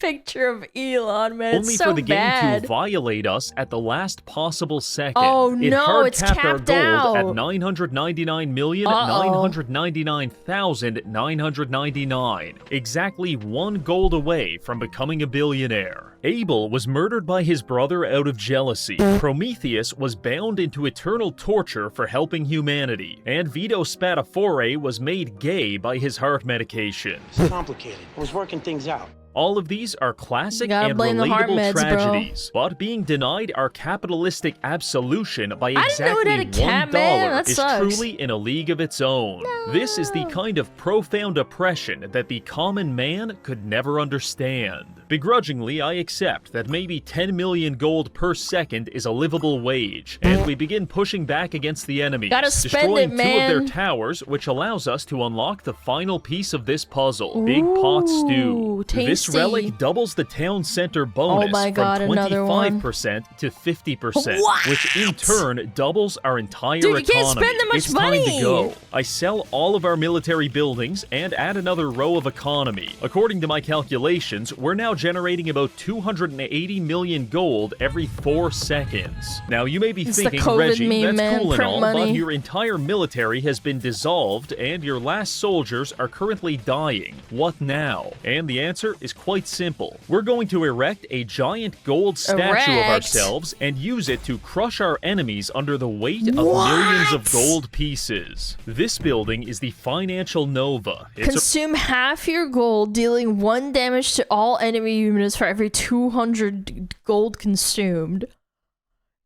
[SPEAKER 1] Picture of Elon, man.
[SPEAKER 6] Only
[SPEAKER 1] It's so
[SPEAKER 6] for the game
[SPEAKER 1] bad.
[SPEAKER 6] to violate us at the last possible second.
[SPEAKER 1] Oh,
[SPEAKER 6] it
[SPEAKER 1] no,
[SPEAKER 6] hard
[SPEAKER 1] it's
[SPEAKER 6] capped our
[SPEAKER 1] capped
[SPEAKER 6] gold
[SPEAKER 1] out.
[SPEAKER 6] at 999,999,999. Exactly 1 gold away from becoming a billionaire. Abel was murdered by his brother out of jealousy. Prometheus was bound into eternal torture for helping humanity. And Vito Spatafore was made gay by his heart medication.
[SPEAKER 7] It's complicated. I was working things out.
[SPEAKER 6] All of these are classic
[SPEAKER 1] Gotta
[SPEAKER 6] and
[SPEAKER 1] blame the heart
[SPEAKER 6] relatable
[SPEAKER 1] meds, bro.
[SPEAKER 6] tragedies, but being denied our capitalistic absolution by
[SPEAKER 1] I didn't know it
[SPEAKER 6] exactly
[SPEAKER 1] had a cap, man.
[SPEAKER 6] $1
[SPEAKER 1] That
[SPEAKER 6] is
[SPEAKER 1] sucks.
[SPEAKER 6] truly in a league of its own. This is the kind of profound oppression that the common man could never understand. Begrudgingly, I accept that maybe 10 million gold per second is a livable wage, and we begin pushing back against the enemies,
[SPEAKER 1] Gotta spend
[SPEAKER 6] destroying
[SPEAKER 1] it,
[SPEAKER 6] 2 of their
[SPEAKER 1] man.
[SPEAKER 6] towers, which allows us to unlock the final piece of this puzzle, Big Pot Stew. This
[SPEAKER 1] tasty.
[SPEAKER 6] relic doubles the town center bonus
[SPEAKER 1] Oh my God,
[SPEAKER 6] from
[SPEAKER 1] another one.
[SPEAKER 6] 25% to 50%,
[SPEAKER 1] What?
[SPEAKER 6] which in turn doubles our entire
[SPEAKER 1] Dude, you
[SPEAKER 6] economy.
[SPEAKER 1] can't spend that much
[SPEAKER 6] it's time
[SPEAKER 1] money.
[SPEAKER 6] to go. I sell all of our military buildings and add another row of economy. According to my calculations, we're now generating about 280 million gold every 4 seconds. Now you may be
[SPEAKER 1] It's the
[SPEAKER 6] thinking,
[SPEAKER 1] COVID
[SPEAKER 6] Reggie,
[SPEAKER 1] meme,
[SPEAKER 6] that's
[SPEAKER 1] man.
[SPEAKER 6] cool and
[SPEAKER 1] Print
[SPEAKER 6] all, but
[SPEAKER 1] money.
[SPEAKER 6] your entire military has been dissolved and your last soldiers are currently dying. What now? And the answer is quite simple. We're going to erect a giant gold statue of ourselves and use it to crush our enemies under the weight of millions of gold pieces. This building is the Financial Nova. It's
[SPEAKER 1] Consume half your gold, dealing 1 damage to all enemy units for every 200 gold consumed.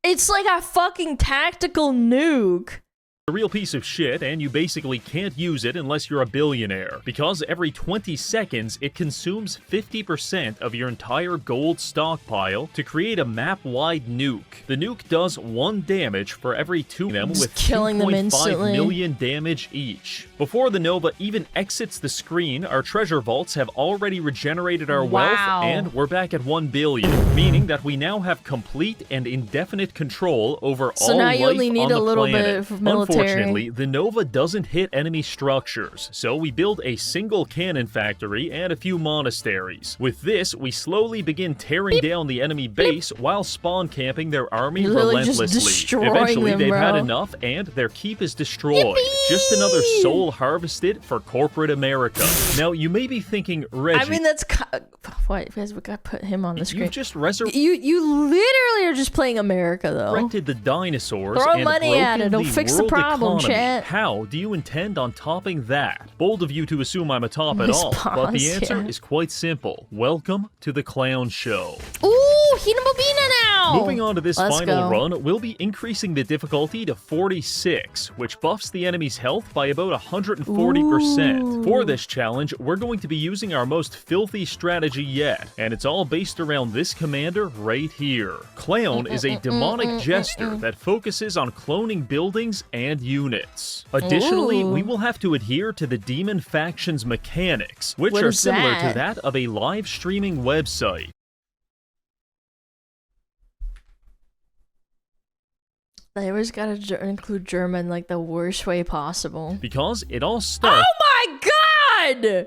[SPEAKER 1] It's like a fucking tactical nuke.
[SPEAKER 6] a real piece of shit, and you basically can't use it unless you're a billionaire, because every 20 seconds it consumes 50% of your entire gold stockpile to create a map-wide nuke. The nuke does 1 damage for every 2 of them, with
[SPEAKER 1] killing them
[SPEAKER 6] 2.5
[SPEAKER 1] instantly.
[SPEAKER 6] million damage each. Before the Nova even exits the screen, our treasure vaults have already regenerated our wealth, and we're back at 1 billion, meaning that we now have complete and indefinite control over
[SPEAKER 1] So
[SPEAKER 6] all
[SPEAKER 1] now
[SPEAKER 6] life
[SPEAKER 1] you only need
[SPEAKER 6] on the
[SPEAKER 1] a little
[SPEAKER 6] planet.
[SPEAKER 1] bit of military.
[SPEAKER 6] Unfortunately, the Nova doesn't hit enemy structures, so we build a single cannon factory and a few monasteries. With this, we slowly begin tearing down the enemy base while spawn camping their army
[SPEAKER 1] You're literally just
[SPEAKER 6] relentlessly.
[SPEAKER 1] destroying
[SPEAKER 6] Eventually,
[SPEAKER 1] them,
[SPEAKER 6] they've had
[SPEAKER 1] bro.
[SPEAKER 6] enough, and their keep is destroyed. Just another soul harvested for corporate America. Now, you may be thinking, Reggie,
[SPEAKER 1] I mean, that's what guys, we gotta put him on the screen.
[SPEAKER 6] you just resurrected
[SPEAKER 1] You literally are just playing America, though.
[SPEAKER 6] the dinosaurs
[SPEAKER 1] Throw
[SPEAKER 6] and
[SPEAKER 1] money at it,
[SPEAKER 6] broken
[SPEAKER 1] it'll
[SPEAKER 6] the
[SPEAKER 1] fix the
[SPEAKER 6] world
[SPEAKER 1] problem,
[SPEAKER 6] economy.
[SPEAKER 1] chat.
[SPEAKER 6] How do you intend on topping that? Bold of you to assume I'm a top at all, but the
[SPEAKER 1] Response,
[SPEAKER 6] answer
[SPEAKER 1] yeah.
[SPEAKER 6] is quite simple. Welcome to the Clown Show.
[SPEAKER 1] Ooh, Hinamobina now!
[SPEAKER 6] Moving on to this final run, we'll be increasing the difficulty to 46, which buffs the enemy's health by about 140%. For this challenge, we're going to be using our most filthy strategy yet, and it's all based around this commander right here. Clown is a demonic jester that focuses on cloning buildings and units. Additionally, we will have to adhere to the demon faction's mechanics, which are similar to that of a live streaming website.
[SPEAKER 1] They always gotta include German like the worst way possible.
[SPEAKER 6] Because it all starts...
[SPEAKER 1] Oh my god!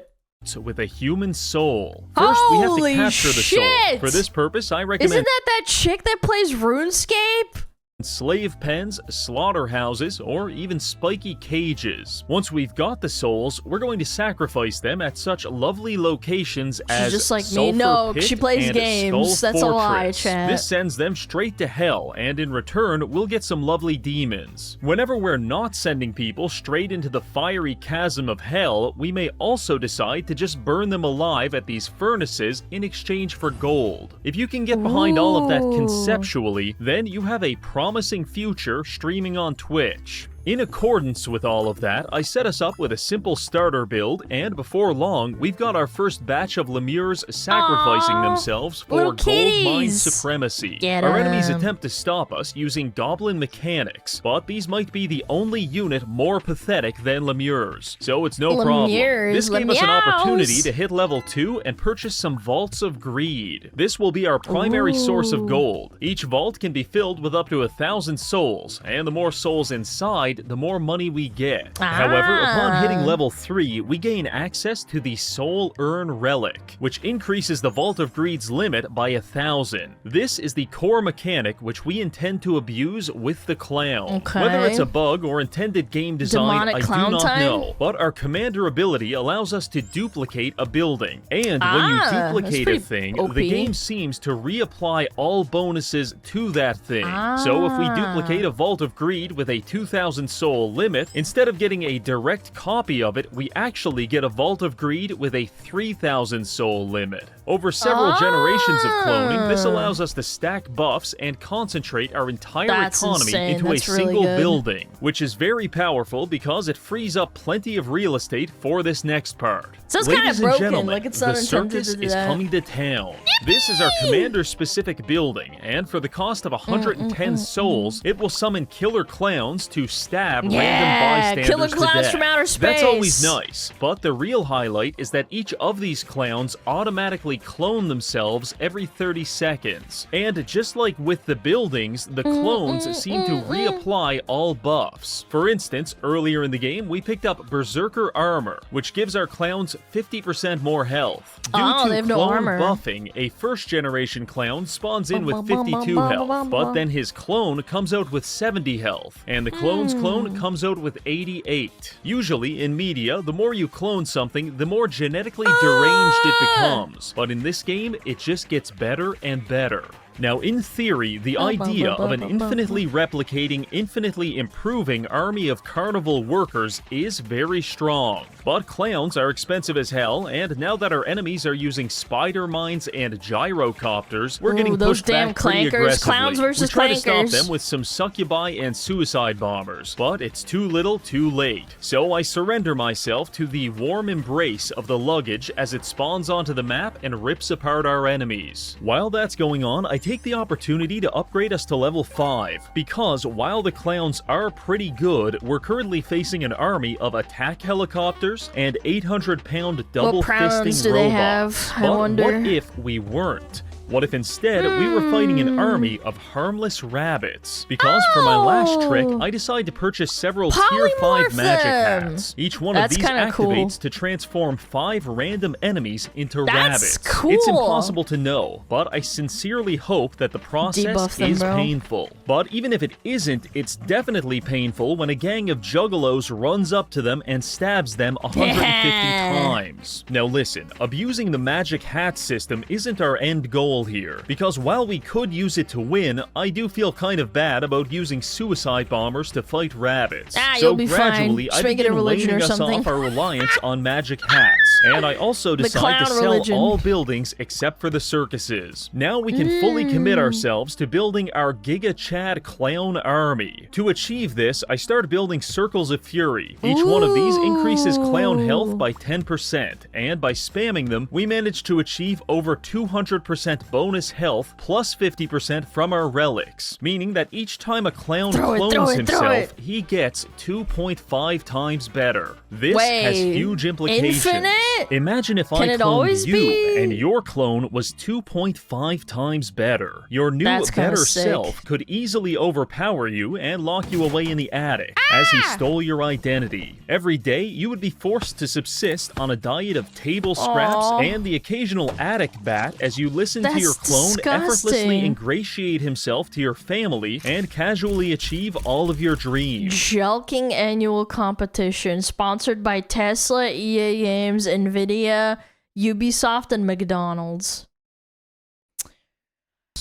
[SPEAKER 6] With a human soul. First, we have to capture the soul. For this purpose, I recommend...
[SPEAKER 1] Isn't that chick that plays RuneScape?
[SPEAKER 6] Slave pens, slaughterhouses, or even spiky cages. Once we've got the souls, we're going to sacrifice them at such lovely locations as
[SPEAKER 1] just like
[SPEAKER 6] Sulphur
[SPEAKER 1] me. No,
[SPEAKER 6] Pit
[SPEAKER 1] she plays
[SPEAKER 6] and
[SPEAKER 1] games.
[SPEAKER 6] Skull
[SPEAKER 1] That's a lie,
[SPEAKER 6] Fortress.
[SPEAKER 1] chat.
[SPEAKER 6] This sends them straight to hell, and in return, we'll get some lovely demons. Whenever we're not sending people straight into the fiery chasm of hell, we may also decide to just burn them alive at these furnaces in exchange for gold. If you can get behind all of that conceptually, then you have a promising future streaming on Twitch. In accordance with all of that, I set us up with a simple starter build, and before long, we've got our first batch of lemures sacrificing themselves for gold mine supremacy. Our enemies attempt to stop us using goblin mechanics, but these might be the only unit more pathetic than lemures, so it's no problem. This gave us an opportunity to hit level 2 and purchase some vaults of greed. This will be our primary source of gold. Each vault can be filled with up to 1,000 souls, and the more souls inside, the more money we get. However, upon hitting level 3, we gain access to the Soul Urn Relic, which increases the Vault of Greed's limit by 1,000. This is the core mechanic which we intend to abuse with the clown. Whether it's a bug or intended game design, I do not know, but our commander ability allows us to duplicate a building, and when you duplicate a thing,
[SPEAKER 1] OP.
[SPEAKER 6] the game seems to reapply all bonuses to that thing. So if we duplicate a Vault of Greed with a 2,000 soul limit, instead of getting a direct copy of it, we actually get a Vault of Greed with a 3,000 soul limit. Over several generations of cloning, this allows us to stack buffs and concentrate our entire economy into a single building, which is very powerful because it frees up plenty of real estate for this next part.
[SPEAKER 1] So it's
[SPEAKER 6] Ladies and
[SPEAKER 1] broken,
[SPEAKER 6] gentlemen,
[SPEAKER 1] like it's not
[SPEAKER 6] the
[SPEAKER 1] intended
[SPEAKER 6] circus
[SPEAKER 1] to do
[SPEAKER 6] is
[SPEAKER 1] that.
[SPEAKER 6] coming to town. This is our commander-specific building, and for the cost of 110 souls, it will summon killer clowns to stab random bystanders
[SPEAKER 1] killer
[SPEAKER 6] to
[SPEAKER 1] clowns
[SPEAKER 6] death.
[SPEAKER 1] from outer space.
[SPEAKER 6] That's always nice, but the real highlight is that each of these clowns automatically clone themselves every 30 seconds. And just like with the buildings, the clones seem to reapply all buffs. For instance, earlier in the game, we picked up Berserker Armor, which gives our clowns 50% more health. Due
[SPEAKER 1] they
[SPEAKER 6] to
[SPEAKER 1] have no
[SPEAKER 6] clone
[SPEAKER 1] armor.
[SPEAKER 6] buffing, a first-generation clown spawns in with 52 health, but then his clone comes out with 70 health, and the clone's clone comes out with 88. Usually, in media, the more you clone something, the more genetically deranged it becomes, but in this game, it just gets better and better. Now, in theory, the idea of an infinitely replicating, infinitely improving army of carnival workers is very strong. But clowns are expensive as hell, and now that our enemies are using spider mines and gyrocopters, we're getting
[SPEAKER 1] those
[SPEAKER 6] pushed
[SPEAKER 1] damn
[SPEAKER 6] back pretty
[SPEAKER 1] clankers.
[SPEAKER 6] aggressively.
[SPEAKER 1] Clowns versus
[SPEAKER 6] we try to stop
[SPEAKER 1] clankers.
[SPEAKER 6] them with some succubi and suicide bombers, but it's too little too late. So I surrender myself to the warm embrace of the luggage as it spawns onto the map and rips apart our enemies. While that's going on, I take the opportunity to upgrade us to level 5, because while the clowns are pretty good, we're currently facing an army of attack helicopters and 800-pound double-fisting robots.
[SPEAKER 1] do they have, I wonder?
[SPEAKER 6] What if we weren't? What if instead we were fighting an army of harmless rabbits? Because for my last trick, I decide to purchase several Tier 5 magic hats. Each one of these activates to transform 5 random enemies into rabbits.
[SPEAKER 1] Cool.
[SPEAKER 6] It's impossible to know, but I sincerely hope that the process is painful. But even if it isn't, it's definitely painful when a gang of juggalos runs up to them and stabs them 150 times. Now listen, abusing the magic hat system isn't our end goal here, because while we could use it to win, I do feel kind of bad about using suicide bombers to fight rabbits. So
[SPEAKER 1] you'll be
[SPEAKER 6] gradually,
[SPEAKER 1] fine.
[SPEAKER 6] I
[SPEAKER 1] Just make it a
[SPEAKER 6] begin
[SPEAKER 1] religion
[SPEAKER 6] waning
[SPEAKER 1] or
[SPEAKER 6] us
[SPEAKER 1] something.
[SPEAKER 6] off our reliance on magic hats. And I also decided to sell all buildings except for the circuses. Now we can fully commit ourselves to building our Giga Chad clown army. To achieve this, I started building Circles of Fury. Each one of these increases clown health by 10%, and by spamming them, we managed to achieve over 200% bonus health plus 50% from our relics, meaning that each time a clown clones himself, he gets 2.5 times better. This has huge implications.
[SPEAKER 1] Infinite?
[SPEAKER 6] Imagine if I cloned you and your clone was 2.5 times better. Your new better self could easily overpower you and lock you away in the attic as he stole your identity. Every day, you would be forced to subsist on a diet of table scraps and the occasional attic bat as you listen to your clone effortlessly ingratiate himself to your family and casually achieve all of your dreams.
[SPEAKER 1] Jelking annual competition sponsored by Tesla, EA Games, Nvidia, Ubisoft, and McDonald's.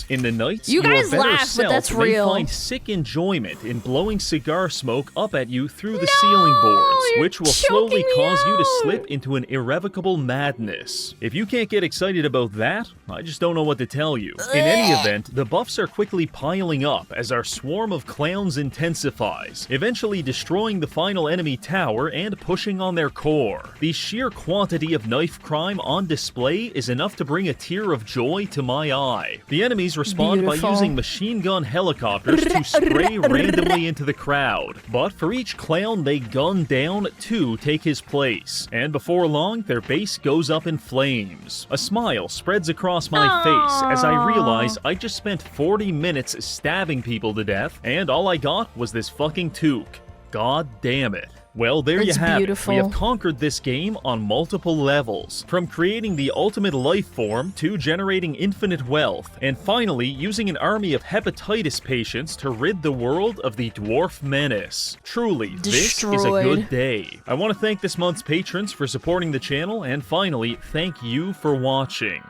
[SPEAKER 6] In the nights,
[SPEAKER 1] you guys
[SPEAKER 6] your better
[SPEAKER 1] laugh,
[SPEAKER 6] self
[SPEAKER 1] but that's
[SPEAKER 6] may
[SPEAKER 1] real.
[SPEAKER 6] find sick enjoyment in blowing cigar smoke up at you through the ceiling boards, which will slowly cause you to slip into an irrevocable madness. If you can't get excited about that, I just don't know what to tell you. In any event, the buffs are quickly piling up as our swarm of clowns intensifies, eventually destroying the final enemy tower and pushing on their core. The sheer quantity of knife crime on display is enough to bring a tear of joy to my eye. The enemies respond by using machine gun helicopters to spray randomly into the crowd. But for each clown they gun down, 2 take his place. And before long, their base goes up in flames. A smile spreads across my face as I realize I just spent 40 minutes stabbing people to death, and all I got was this fucking toque. God damn it. Well, there you have it. We have conquered this game on multiple levels, from creating the ultimate life form to generating infinite wealth, and finally using an army of hepatitis patients to rid the world of the dwarf menace. Truly, this is a good day. I want to thank this month's patrons for supporting the channel, and finally, thank you for watching.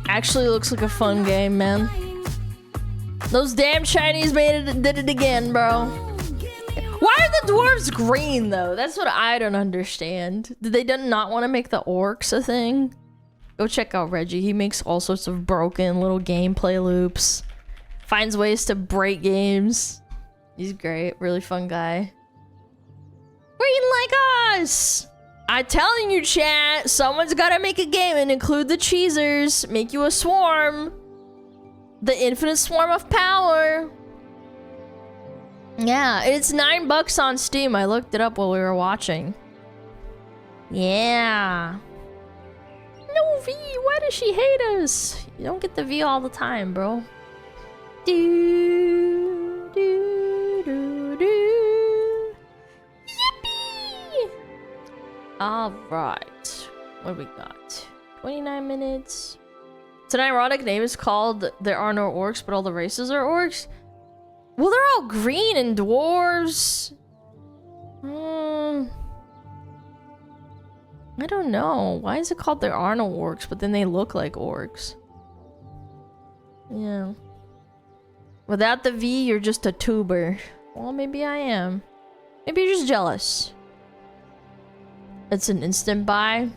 [SPEAKER 1] Actually looks like a fun game, man. Those damn Chinese did it again, bro. Why are the dwarves green, though? That's what I don't understand. Did they not want to make the orcs a thing? Go check out Reggie. He makes all sorts of broken little gameplay loops. Finds ways to break games. He's great. Really fun guy. Green like us! I'm telling you, chat. Someone's got to make a game and include the cheesers. Make you a swarm. The infinite swarm of power. Yeah, it's $9 on Steam. I looked it up while we were watching. Yeah. No V, why does she hate us? You don't get the V all the time, bro. Do, do, do, do. Yippee! Alright. What do we got? 29 minutes. It's an ironic name. It's called There Are No Orcs, but all the races are orcs. Well, they're all green and dwarves. I don't know. Why is it called There Are No Orcs, but then they look like orcs? Yeah. Without the V, you're just a tuber. Well, maybe I am. Maybe you're just jealous. It's an instant buy.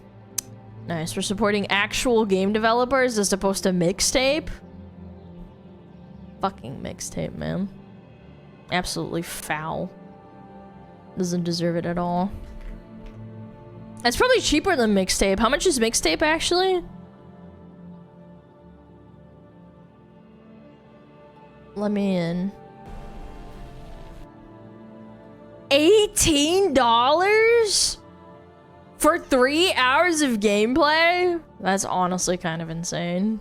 [SPEAKER 1] Nice. We're supporting actual game developers as opposed to mixtape. Fucking mixtape, man. Absolutely foul. Doesn't deserve it at all. It's probably cheaper than mixtape. How much is mixtape actually? Let me in. $18 for 3 hours of gameplay? That's honestly kind of insane.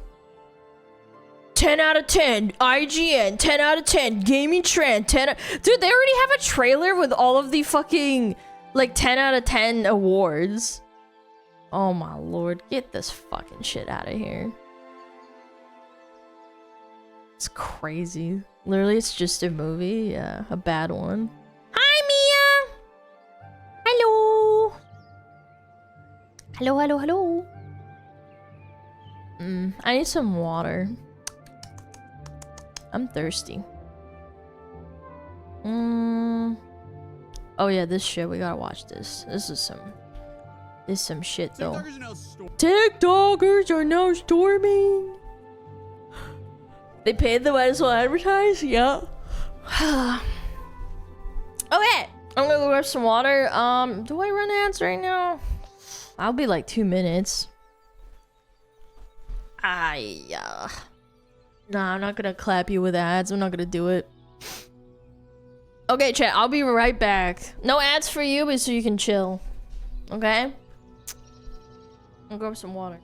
[SPEAKER 1] 10 out of 10, IGN, 10 out of 10, Gaming Trend, 10 Dude, they already have a trailer with all of the fucking, like, 10 out of 10 awards. Oh my lord, get this fucking shit out of here. It's crazy. Literally, it's just a movie. Yeah, a bad one. Hi, Mia! Hello! Hello, hello, hello. I need some water. I'm thirsty. Oh yeah, this shit, we gotta watch this. This is some Is some shit though. TikTokers are now storming. They paid the might as well advertise. Yeah. Okay, I'm gonna go grab some water. Do I run ads right now? I'll be like 2 minutes. No, I'm not gonna clap you with ads. I'm not gonna do it. Okay, chat. I'll be right back. No ads for you, but so you can chill. Okay. I'll grab some water.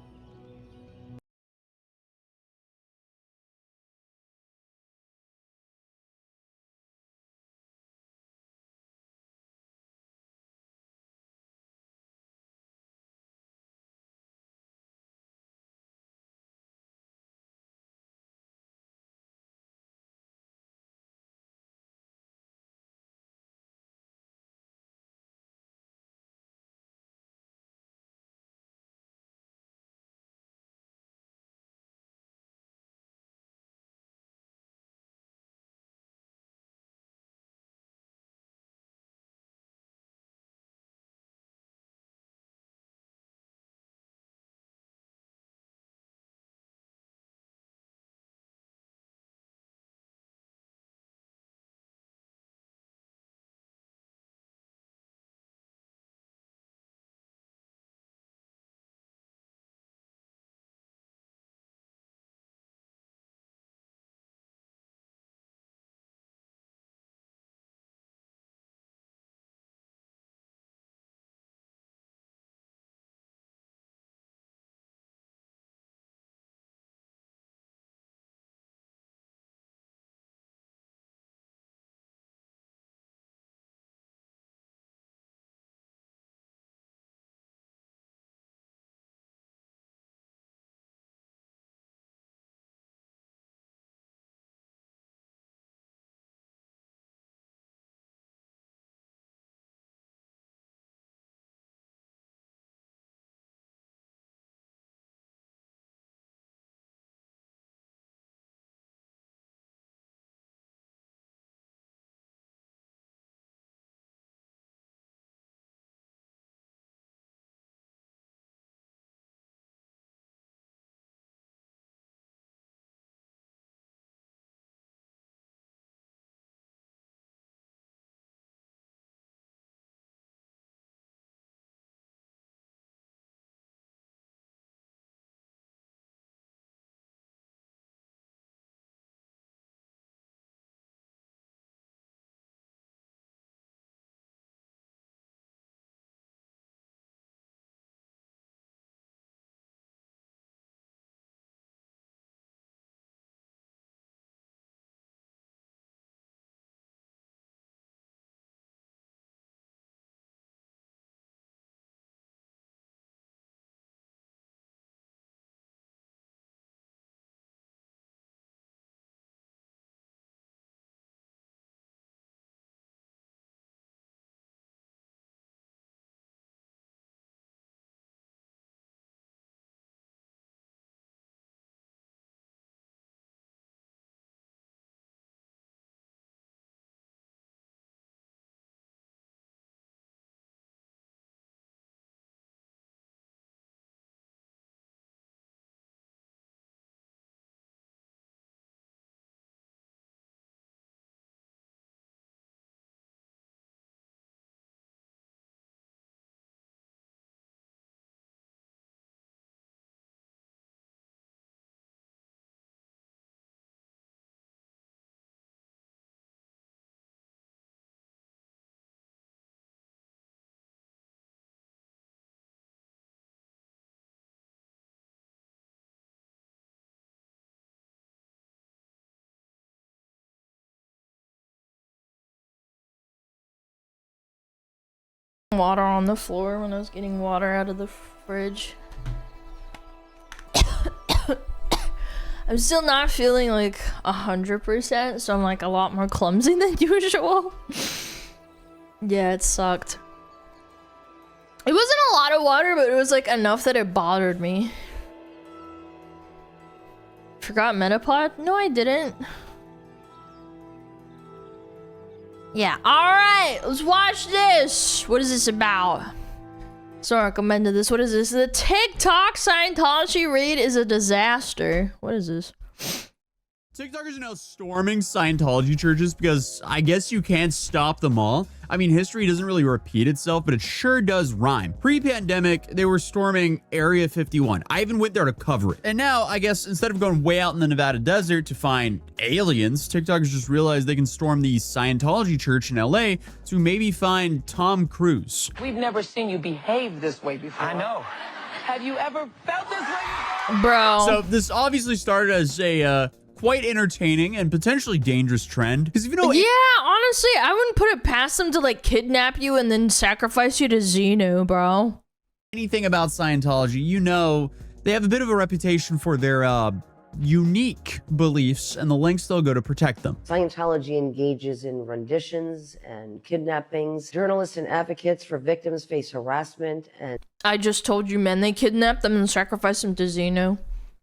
[SPEAKER 1] Water on the floor when I was getting water out of the fridge. I'm still not feeling like 100%, so I'm like a lot more clumsy than usual. Yeah, it sucked. It wasn't a lot of water, but it was like enough that it bothered me. Forgot Metapod? No, I didn't. Yeah, alright, let's watch this. What is this about? So I recommended this. What is this? The TikTok Scientology read is a disaster. What is this?
[SPEAKER 8] TikTokers are now storming Scientology churches because I guess you can't stop them all. I mean, history doesn't really repeat itself, but it sure does rhyme. Pre-pandemic, they were storming Area 51. I even went there to cover it. And now, I guess, instead of going way out in the Nevada desert to find aliens, TikTokers just realized they can storm the Scientology church in LA to maybe find Tom Cruise.
[SPEAKER 12] We've never seen you behave this way before. I know. Have you ever felt this way?
[SPEAKER 1] Bro.
[SPEAKER 8] So this obviously started as a quite entertaining and potentially dangerous trend. Because if you know,
[SPEAKER 1] yeah, honestly, I wouldn't put it past them to like kidnap you and then sacrifice you to Xenu, bro.
[SPEAKER 8] Anything about Scientology, you know, they have a bit of a reputation for their unique beliefs and the lengths they'll go to protect them.
[SPEAKER 16] Scientology engages in renditions and kidnappings. Journalists and advocates for victims face harassment and...
[SPEAKER 1] I just told you, men, they kidnapped them and sacrificed them to Xenu.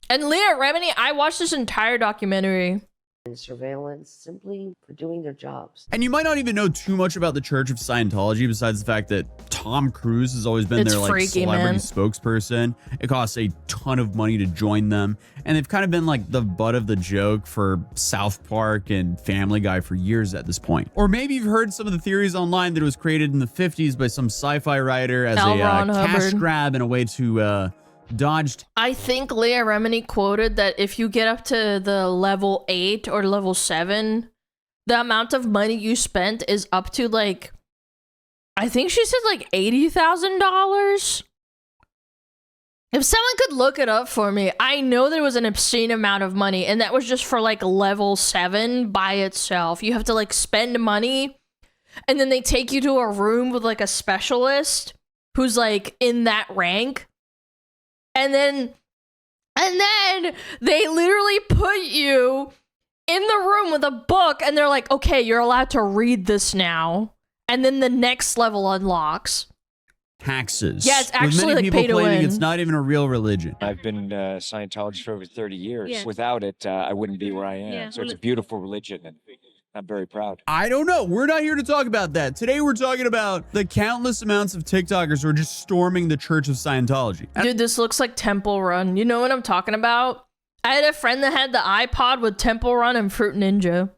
[SPEAKER 1] And Leah Remini, I watched this entire documentary.
[SPEAKER 16] And surveillance simply for doing their jobs.
[SPEAKER 8] And you might not even know too much about the Church of Scientology besides the fact that Tom Cruise has always been their like
[SPEAKER 1] freaky,
[SPEAKER 8] celebrity
[SPEAKER 1] man.
[SPEAKER 8] Spokesperson. It costs a ton of money to join them. And they've kind of been like the butt of the joke for South Park and Family Guy for years at this point. Or maybe you've heard some of the theories online that it was created in the 50s by some sci-fi writer as a cash grab and a way to dodged.
[SPEAKER 1] I think Leah Remini quoted that if you get up to the level 8 or level 7, the amount of money you spent is up to like, I think she said like $80,000. If someone could look it up for me, I know there was an obscene amount of money, and that was just for like level 7 by itself. You have to like spend money, and then they take you to a room with like a specialist who's like in that rank. And then they literally put you in the room with a book and they're like, okay, you're allowed to read this now. And then the next level unlocks.
[SPEAKER 8] Taxes.
[SPEAKER 1] Yeah, it's actually
[SPEAKER 8] with many
[SPEAKER 1] like
[SPEAKER 8] people
[SPEAKER 1] pay to
[SPEAKER 8] claiming
[SPEAKER 1] win.
[SPEAKER 8] it's not even a real religion.
[SPEAKER 24] I've been Scientologist for over 30 years.
[SPEAKER 1] Yeah.
[SPEAKER 24] Without it, I wouldn't be where I am.
[SPEAKER 1] Yeah.
[SPEAKER 24] So it's a beautiful religion, and I'm very proud.
[SPEAKER 8] I don't know. We're not here to talk about that. Today we're talking about the countless amounts of TikTokers who are just storming the Church of Scientology.
[SPEAKER 1] Dude, this looks like Temple Run. You know what I'm talking about? I had a friend that had the iPod with Temple Run and Fruit Ninja.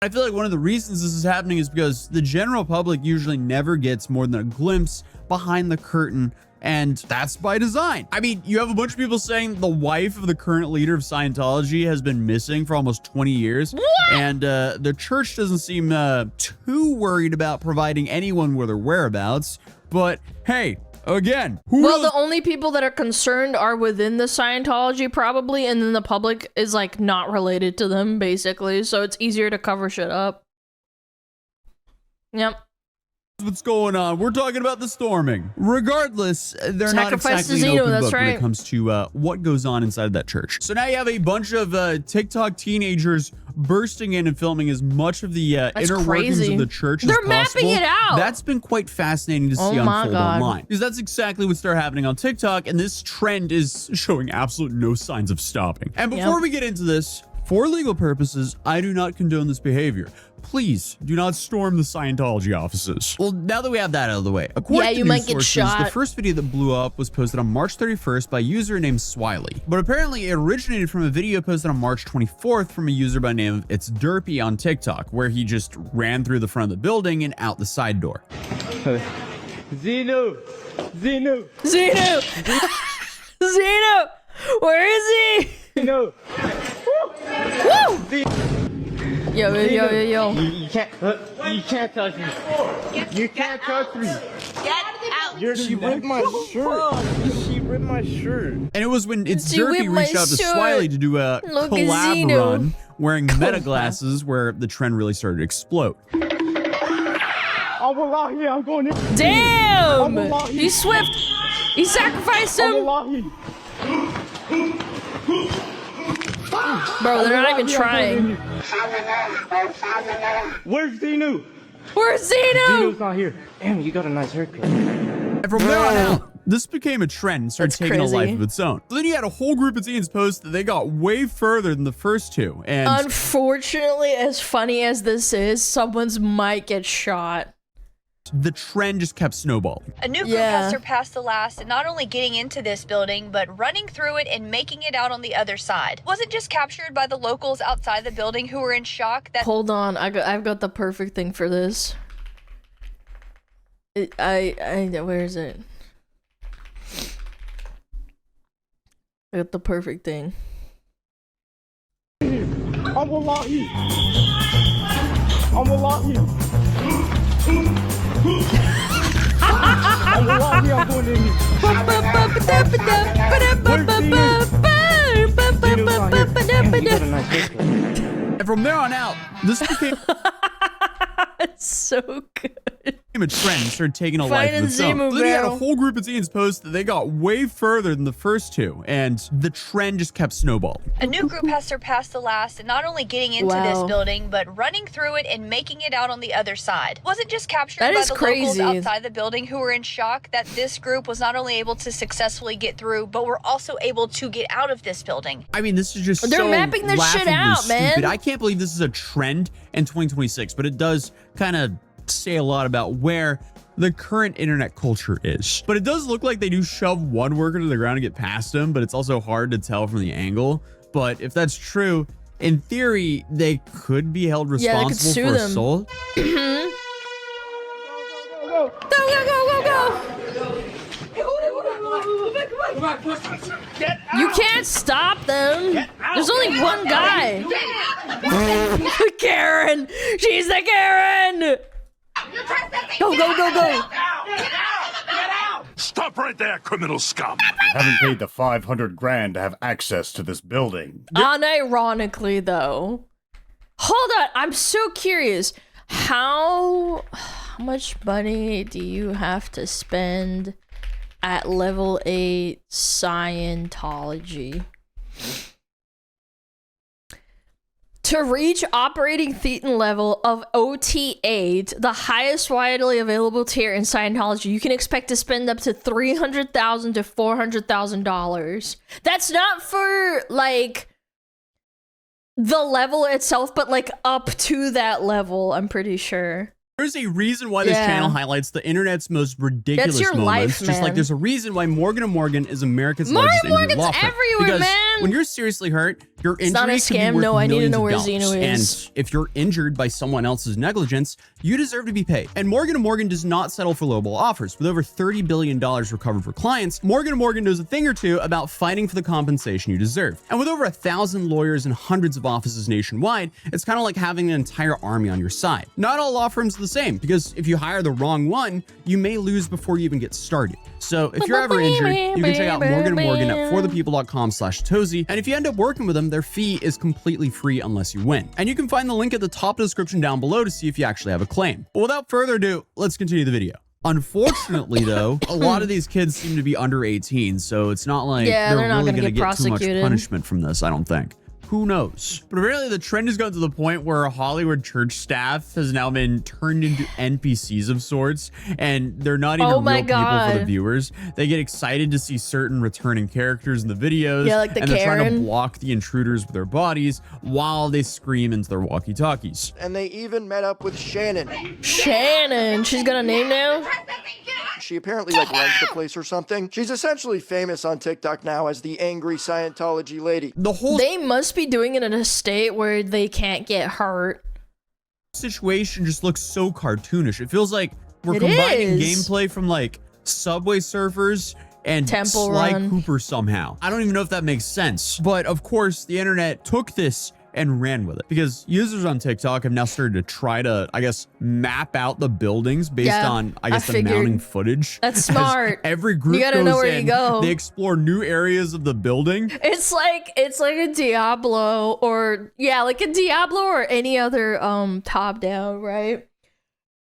[SPEAKER 8] I feel like one of the reasons this is happening is because the general public usually never gets more than a glimpse behind the curtain, and that's by design. I mean, you have a bunch of people saying the wife of the current leader of Scientology has been missing for almost 20 years. What? And the church doesn't seem too worried about providing anyone with their whereabouts. But hey, again,
[SPEAKER 1] the only people that are concerned are within the Scientology probably, and then the public is like not related to them basically, so it's easier to cover shit up. Yep.
[SPEAKER 8] What's going on? We're talking about the storming. Regardless, they're not exactly an open book when it comes to what goes on inside of that church. So now you have a bunch of TikTok teenagers bursting in and filming as much of the inner workings of the church as possible.
[SPEAKER 1] They're mapping it out.
[SPEAKER 8] That's been quite fascinating to see unfold online. Because that's exactly what started happening on TikTok, and this trend is showing absolute no signs of stopping. And before we get into this, for legal purposes, I do not condone this behavior. Please do not storm the Scientology offices. Well, now that we have that out of the way, according to news sources, the first video that blew up was posted on March 31st by a user named Swiley. But apparently it originated from a video posted on March 24th from a user by the name of It's Derpy on TikTok, where he just ran through the front of the building and out the side door.
[SPEAKER 9] Xenu!
[SPEAKER 1] Where is he?
[SPEAKER 9] Xenu!
[SPEAKER 1] Woo! Yo.
[SPEAKER 9] You can't touch me. You can't touch me.
[SPEAKER 12] Get out.
[SPEAKER 9] She ripped my shirt. She ripped my shirt.
[SPEAKER 8] And it was when It's Derpy reached out to Swiley to do a collab run wearing meta glasses where the trend really started to explode.
[SPEAKER 9] I'm going in.
[SPEAKER 1] Damn! He's swift. He sacrificed him. Bro, they're not even trying.
[SPEAKER 9] Where's Xenu?
[SPEAKER 1] Where's Xenu?
[SPEAKER 9] Xenu's not here. Damn, you got a nice haircut.
[SPEAKER 8] And from there on out, this became a trend and started taking a life of its own. So then you had a whole group of teens post that they got way further than the first two. And
[SPEAKER 1] unfortunately, as funny as this is, someone's might get shot.
[SPEAKER 8] the trend just kept snowballing.
[SPEAKER 10] A new group has surpassed the last in not only getting into this building, but running through it and making it out on the other side. Wasn't just captured by the locals outside the building who were in shock that—
[SPEAKER 1] Hold on, I've got the perfect thing for this. Where is it? I got the perfect thing.
[SPEAKER 8] And from there on out, this became
[SPEAKER 1] it's so good.
[SPEAKER 8] A trend started taking a life of its own. Then you had a whole group of teens post that they got way further than the first two, and the trend just kept snowballing.
[SPEAKER 10] A new group has surpassed the last in not only getting into this building, but running through it and making it out on the other side. Wasn't just captured by the locals outside the building who were in shock that this group was not only able to successfully get through, but were also able to get out of this building.
[SPEAKER 8] I mean, this is just
[SPEAKER 1] They're mapping this shit out, man.
[SPEAKER 8] I can't believe this is a trend in 2026, but it does kind of say a lot about where the current internet culture is. But it does look like they do shove one worker to the ground to get past him, but it's also hard to tell from the angle. But if that's true, in theory, they could be held responsible for assault.
[SPEAKER 1] Go, You can't stop them. There's only one guy. Karen. She's the Karen. Go, go, go, go.
[SPEAKER 13] Stop right there, criminal scum. You haven't paid the 500 grand to have access to this building.
[SPEAKER 1] Unironically, though. Hold on. I'm so curious. How much money do you have to spend at level 8 Scientology to reach operating thetan level of OT8, the highest widely available tier in Scientology? You can expect to spend up to $300,000 to $400,000. That's not for like the level itself, but like up to that level, I'm pretty sure.
[SPEAKER 8] There's a reason why this channel highlights the internet's most ridiculous moments.
[SPEAKER 1] Life,
[SPEAKER 8] just like there's a reason why Morgan & Morgan is America's largest injury law firm.
[SPEAKER 1] Everywhere,
[SPEAKER 8] because when you're seriously hurt, your injury
[SPEAKER 1] not a scam.
[SPEAKER 8] Can be worth
[SPEAKER 1] No, I need to know where
[SPEAKER 8] millions of
[SPEAKER 1] Xeno
[SPEAKER 8] dollars.
[SPEAKER 1] is.
[SPEAKER 8] And if you're injured by someone else's negligence, you deserve to be paid. And Morgan & Morgan does not settle for lowball offers. With over $30 billion recovered for clients, Morgan & Morgan knows a thing or two about fighting for the compensation you deserve. And with over 1,000 lawyers and hundreds of offices nationwide, it's kind of like having an entire army on your side. Not all law firms are the same, because if you hire the wrong one, you may lose before you even get started. So if you're ever injured, you can check out Morgan & Morgan at forthepeople.com/Tozy. And if you end up working with them, their fee is completely free unless you win. And you can find the link at the top of the description down below to see if you actually have a claim. But without further ado, let's continue the video. Unfortunately, though, a lot of these kids seem to be under 18, so it's not like they're really going to get too much punishment from this, I don't think. Who knows? But apparently the trend has gone to the point where Hollywood church staff has now been turned into NPCs of sorts, and they're not even real people for the viewers. They get excited to see certain returning characters in the videos,
[SPEAKER 1] like the
[SPEAKER 8] and they're trying to
[SPEAKER 1] Karen.
[SPEAKER 8] block the intruders with their bodies while they scream into their walkie-talkies.
[SPEAKER 15] And they even met up with Shannon.
[SPEAKER 1] Shannon, she's got a name now?
[SPEAKER 15] She apparently like runs the place or something. She's essentially famous on TikTok now as the angry Scientology lady.
[SPEAKER 1] They must be doing it in a state where they can't get hurt.
[SPEAKER 8] Situation just looks so cartoonish. It feels like we're combining gameplay from like Subway Surfers and
[SPEAKER 1] Temple
[SPEAKER 8] Sly
[SPEAKER 1] Run.
[SPEAKER 8] Cooper somehow. I don't even know if that makes sense. But of course, the internet took this and ran with it, because users on TikTok have now started to try to, I guess, map out the buildings based on, I guess, the mounting footage.
[SPEAKER 1] That's smart.
[SPEAKER 8] Every group
[SPEAKER 1] you gotta know where you go.
[SPEAKER 8] They explore new areas of the building.
[SPEAKER 1] It's like a Diablo, or like a Diablo or any other top down, right?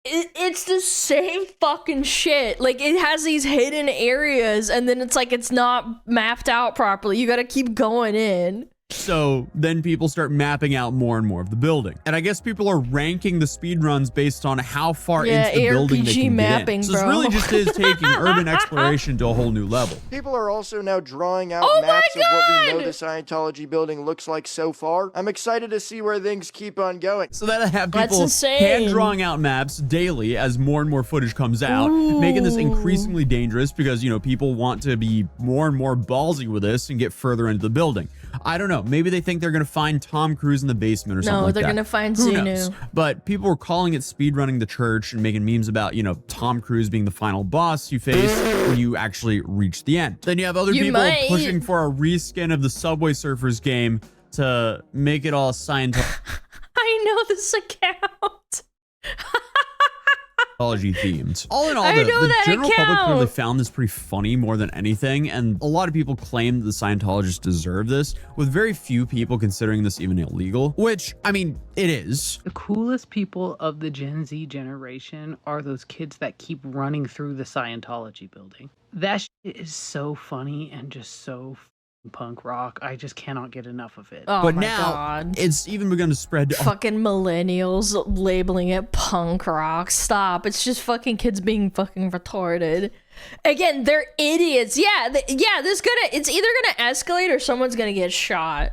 [SPEAKER 1] It's the same fucking shit. Like, it has these hidden areas, and then it's like it's not mapped out properly. You gotta keep going in.
[SPEAKER 8] So then people start mapping out more and more of the building. And I guess people are ranking the speed runs based on how far into the building they can
[SPEAKER 1] mapping,
[SPEAKER 8] get in. So this really just is taking urban exploration to a whole new level.
[SPEAKER 15] People are also now drawing out maps of what we know the Scientology building looks like so far. I'm excited to see where things keep on going.
[SPEAKER 8] So that I have people hand drawing out maps daily as more and more footage comes out, making this increasingly dangerous because, you know, people want to be more and more ballsy with this and get further into the building. I don't know. Maybe they think they're going to find Tom Cruise in the basement or something like that.
[SPEAKER 1] No, they're going to find
[SPEAKER 8] Who
[SPEAKER 1] Xenu.
[SPEAKER 8] knows? But people were calling it speedrunning the church and making memes about, you know, Tom Cruise being the final boss you face when you actually reach the end. Then you have other people pushing for a reskin of the Subway Surfers game to make it all Scientology
[SPEAKER 1] I know this account.
[SPEAKER 8] themed. All in all, the general public really found this pretty funny more than anything, and a lot of people claim that the Scientologists deserve this, with very few people considering this even illegal, which, I mean, it is.
[SPEAKER 17] The coolest people of the Gen Z generation are those kids that keep running through the Scientology building. That shit is so funny and just so punk rock. I just cannot get enough of it.
[SPEAKER 1] Oh
[SPEAKER 8] But
[SPEAKER 1] my
[SPEAKER 8] now,
[SPEAKER 1] God.
[SPEAKER 8] it's even begun to spread to
[SPEAKER 1] Fucking millennials labeling it punk rock. Stop. It's just fucking kids being fucking retarded. Again, they're idiots. Yeah, it's either gonna escalate or someone's gonna get shot.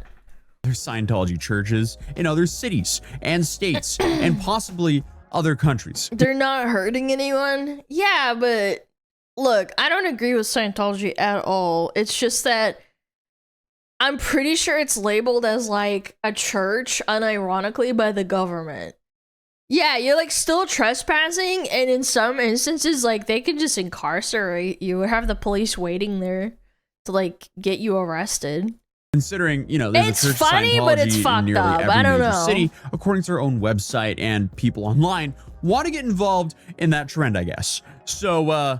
[SPEAKER 8] There's Scientology churches in other cities and states and possibly other countries.
[SPEAKER 1] They're not hurting anyone. Yeah, but look, I don't agree with Scientology at all. It's just that I'm pretty sure it's labeled as like a church unironically by the government. Yeah, you're like still trespassing, and in some instances, like they could just incarcerate you or have the police waiting there to like get you arrested.
[SPEAKER 8] Considering, you know, there's
[SPEAKER 1] It's
[SPEAKER 8] a church
[SPEAKER 1] funny, but it's
[SPEAKER 8] Scientology in
[SPEAKER 1] fucked
[SPEAKER 8] nearly
[SPEAKER 1] up.
[SPEAKER 8] every
[SPEAKER 1] I don't
[SPEAKER 8] major
[SPEAKER 1] know.
[SPEAKER 8] city, according to their own website, and people online want to get involved in that trend, I guess. So,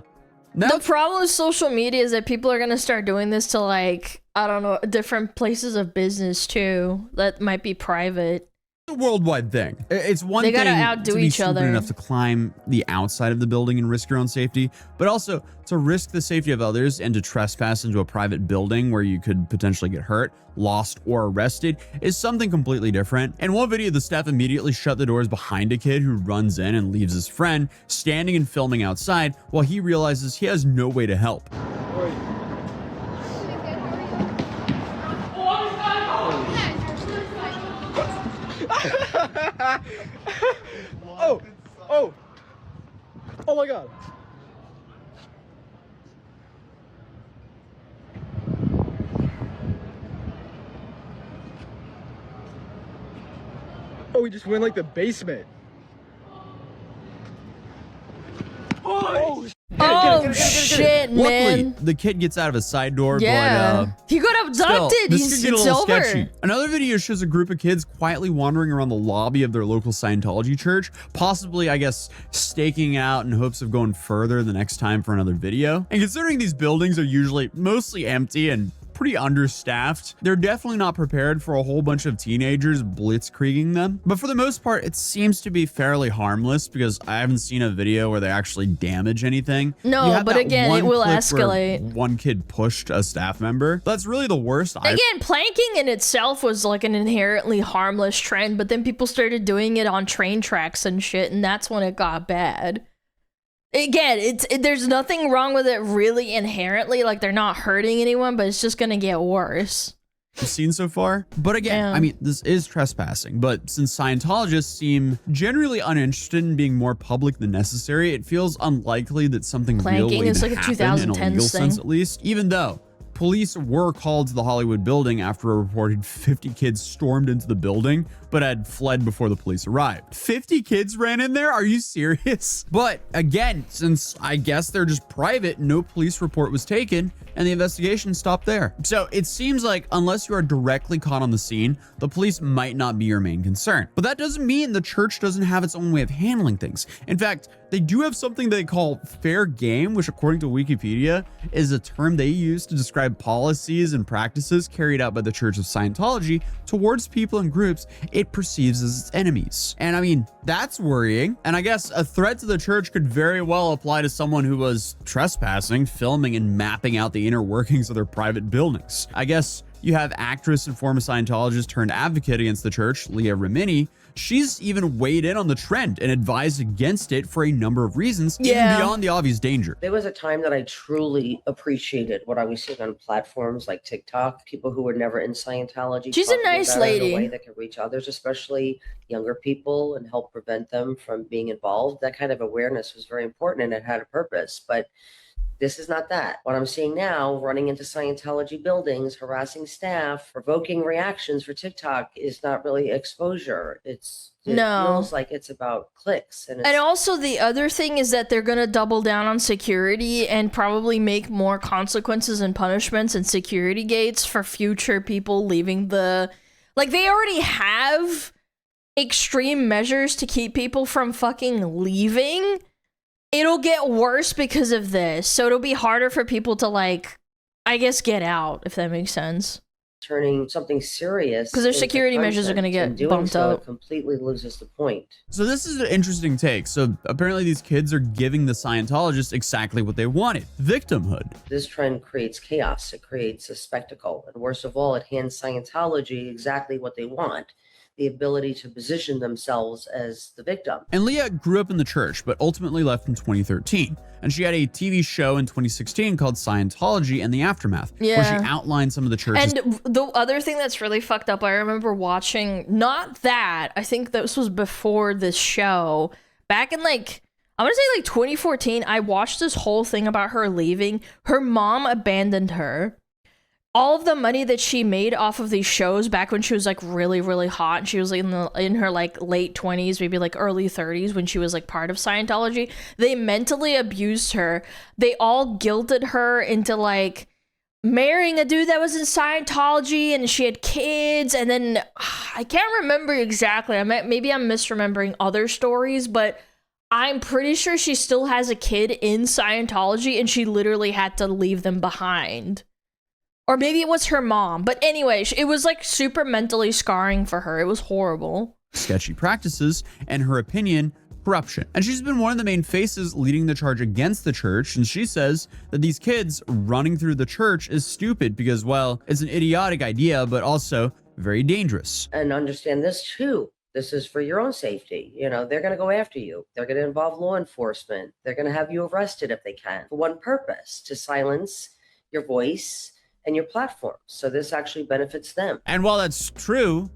[SPEAKER 1] the problem with social media is that people are gonna start doing this to like, I don't know, different places of business too that might be private.
[SPEAKER 8] a worldwide thing. It's one
[SPEAKER 1] They
[SPEAKER 8] thing
[SPEAKER 1] gotta outdo
[SPEAKER 8] to be
[SPEAKER 1] each
[SPEAKER 8] stupid
[SPEAKER 1] other.
[SPEAKER 8] enough to climb the outside of the building and risk your own safety, but also to risk the safety of others and to trespass into a private building where you could potentially get hurt, lost, or arrested is something completely different. In one video, the staff immediately shut the doors behind a kid who runs in and leaves his friend standing and filming outside while he realizes he has no way to help.
[SPEAKER 9] Oh my God. Oh, we just went like the basement.
[SPEAKER 1] Oh shit,
[SPEAKER 8] Luckily,
[SPEAKER 1] man.
[SPEAKER 8] the kid gets out of a side door,
[SPEAKER 1] Yeah.
[SPEAKER 8] but
[SPEAKER 1] he got abducted.
[SPEAKER 8] this could get a
[SPEAKER 1] It's
[SPEAKER 8] little
[SPEAKER 1] over.
[SPEAKER 8] sketchy. Another video shows a group of kids quietly wandering around the lobby of their local Scientology church, possibly, I guess, staking out in hopes of going further the next time for another video. And considering these buildings are usually mostly empty and pretty understaffed, they're definitely not prepared for a whole bunch of teenagers blitzkrieging them. But for the most part, it seems to be fairly harmless because I haven't seen a video where they actually damage anything.
[SPEAKER 1] No,
[SPEAKER 8] You have
[SPEAKER 1] but
[SPEAKER 8] that
[SPEAKER 1] again,
[SPEAKER 8] one
[SPEAKER 1] it will
[SPEAKER 8] clip where
[SPEAKER 1] escalate.
[SPEAKER 8] one kid pushed a staff member. That's really the worst.
[SPEAKER 1] Again, planking in itself was like an inherently harmless trend, but then people started doing it on train tracks and shit, and that's when it got bad. Again, there's nothing wrong with it really inherently, like they're not hurting anyone, but it's just gonna get worse.
[SPEAKER 8] Seen so far. But again, I mean, this is trespassing, but since Scientologists seem generally uninterested in being more public than necessary, it feels unlikely that something real
[SPEAKER 1] Planking
[SPEAKER 8] will
[SPEAKER 1] is
[SPEAKER 8] even
[SPEAKER 1] like a
[SPEAKER 8] happen in a
[SPEAKER 1] 2010s
[SPEAKER 8] legal sense,
[SPEAKER 1] thing.
[SPEAKER 8] at least, even though police were called to the Hollywood building after a reported 50 kids stormed into the building, but had fled before the police arrived. 50 kids ran in there? Are you serious? But again, since I guess they're just private, no police report was taken, and the investigation stopped there. So it seems like unless you are directly caught on the scene, the police might not be your main concern. But that doesn't mean the church doesn't have its own way of handling things. In fact, they do have something they call fair game, which according to Wikipedia is a term they use to describe policies and practices carried out by the Church of Scientology towards people and groups it perceives as its enemies. And I mean, that's worrying. And I guess a threat to the church could very well apply to someone who was trespassing, filming, and mapping out the inner workings of their private buildings. I guess You have actress and former Scientologist turned advocate against the church, Leah Remini. She's even weighed in on the trend and advised against it for a number of reasons, even beyond the obvious danger.
[SPEAKER 16] There was a time that I truly appreciated what I was seeing on platforms like TikTok, people who were never in Scientology.
[SPEAKER 1] She's a nice lady.
[SPEAKER 16] In a way that can reach others, especially younger people, and help prevent them from being involved. That kind of awareness was very important, and it had a purpose. But this is not that. What I'm seeing now, running into Scientology buildings, harassing staff, provoking reactions for TikTok, is not really exposure. It feels like it's about clicks. And
[SPEAKER 1] also the other thing is that they're going to double down on security and probably make more consequences and punishments and security gates for future people leaving the... Like, they already have extreme measures to keep people from fucking leaving. It'll get worse because of this. So it'll be harder for people to, like, I guess, get out, if that makes sense.
[SPEAKER 16] Turning something serious.
[SPEAKER 1] Because their security measures are going to get bumped up.
[SPEAKER 16] It completely loses the point.
[SPEAKER 8] So this is an interesting take. So apparently these kids are giving the Scientologists exactly what they wanted. Victimhood.
[SPEAKER 16] This trend creates chaos. It creates a spectacle. And worst of all, it hands Scientology exactly what they want. The ability to position themselves as the victim.
[SPEAKER 8] And Leah grew up in the church, but ultimately left in 2013. And she had a TV show in 2016 called Scientology and the Aftermath, where she outlined some of the churches.
[SPEAKER 1] And the other thing that's really fucked up, I remember watching, not that, I think this was before this show, back in like, I want to say like 2014, I watched this whole thing about her leaving. Her mom abandoned her. All of the money that she made off of these shows back when she was like really, really hot, and she was in her like late 20s, maybe like early 30s when she was like part of Scientology, they mentally abused her. They all guilted her into like marrying a dude that was in Scientology, and she had kids, and then I can't remember exactly. Maybe I'm misremembering other stories, but I'm pretty sure she still has a kid in Scientology, and she literally had to leave them behind. Or maybe it was her mom. But anyway, it was like super mentally scarring for her. It was horrible.
[SPEAKER 8] Sketchy practices, and her opinion, corruption. And she's been one of the main faces leading the charge against the church. And she says that these kids running through the church is stupid because, well, it's an idiotic idea, but also very dangerous.
[SPEAKER 16] And understand this too. This is for your own safety. You know, they're going to go after you. They're going to involve law enforcement. They're going to have you arrested if they can. For one purpose, to silence your voice and your platform. So this actually benefits them.
[SPEAKER 8] And while that's true,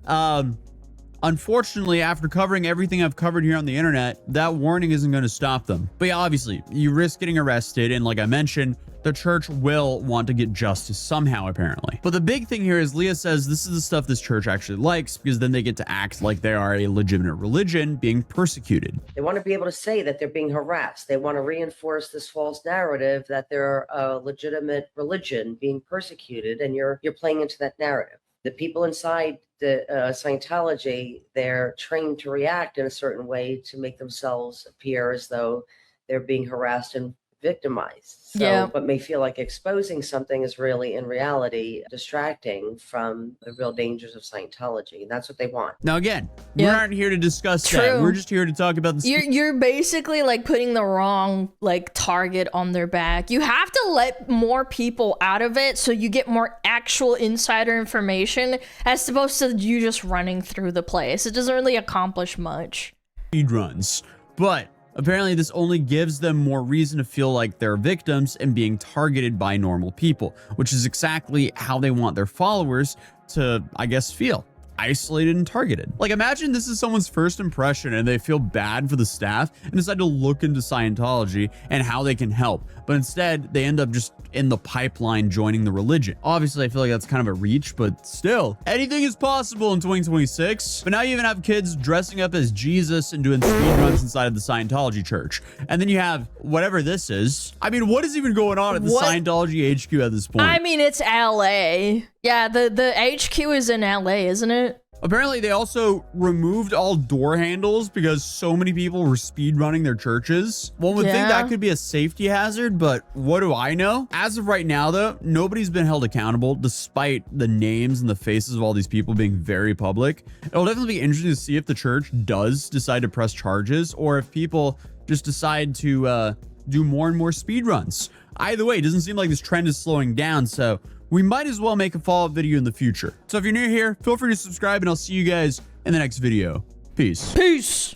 [SPEAKER 8] unfortunately, after covering everything I've covered here on the internet, that warning isn't going to stop them. But yeah, obviously, you risk getting arrested. And like I mentioned, the church will want to get justice somehow, apparently. But the big thing here is Leah says this is the stuff this church actually likes, because then they get to act like they are a legitimate religion being persecuted.
[SPEAKER 16] They want to be able to say that they're being harassed. They want to reinforce this false narrative that they're a legitimate religion being persecuted, and you're playing into that narrative. The people inside the Scientology, they're trained to react in a certain way to make themselves appear as though they're being harassed and victimized. So what may feel like exposing something is really, in reality, distracting from the real dangers of Scientology. And that's what they want.
[SPEAKER 8] Now, again, we aren't here to discuss that. We're just here to talk about the...
[SPEAKER 1] You're basically like putting the wrong like target on their back. You have to let more people out of it so you get more actual insider information as opposed to you just running through the place. It doesn't really accomplish much.
[SPEAKER 8] Speedruns. But apparently this only gives them more reason to feel like they're victims and being targeted by normal people, which is exactly how they want their followers to, I guess, feel. Isolated and targeted. Like, imagine this is someone's first impression and they feel bad for the staff and decide to look into Scientology and how they can help. But instead, they end up just in the pipeline joining the religion. Obviously, I feel like that's kind of a reach, but still, anything is possible in 2026. But now you even have kids dressing up as Jesus and doing speedruns inside of the Scientology church. And then you have whatever this is. I mean, what is even going on at the Scientology HQ at this point?
[SPEAKER 1] I mean, it's LA. Yeah, the HQ is in LA, isn't it?
[SPEAKER 8] Apparently, they also removed all door handles because so many people were speedrunning their churches. One would think that could be a safety hazard, but what do I know? As of right now, though, nobody's been held accountable despite the names and the faces of all these people being very public. It'll definitely be interesting to see if the church does decide to press charges or if people just decide to do more and more speed runs. Either way, it doesn't seem like this trend is slowing down, so we might as well make a follow-up video in the future. So if you're new here, feel free to subscribe, and I'll see you guys in the next video. Peace.
[SPEAKER 1] Peace.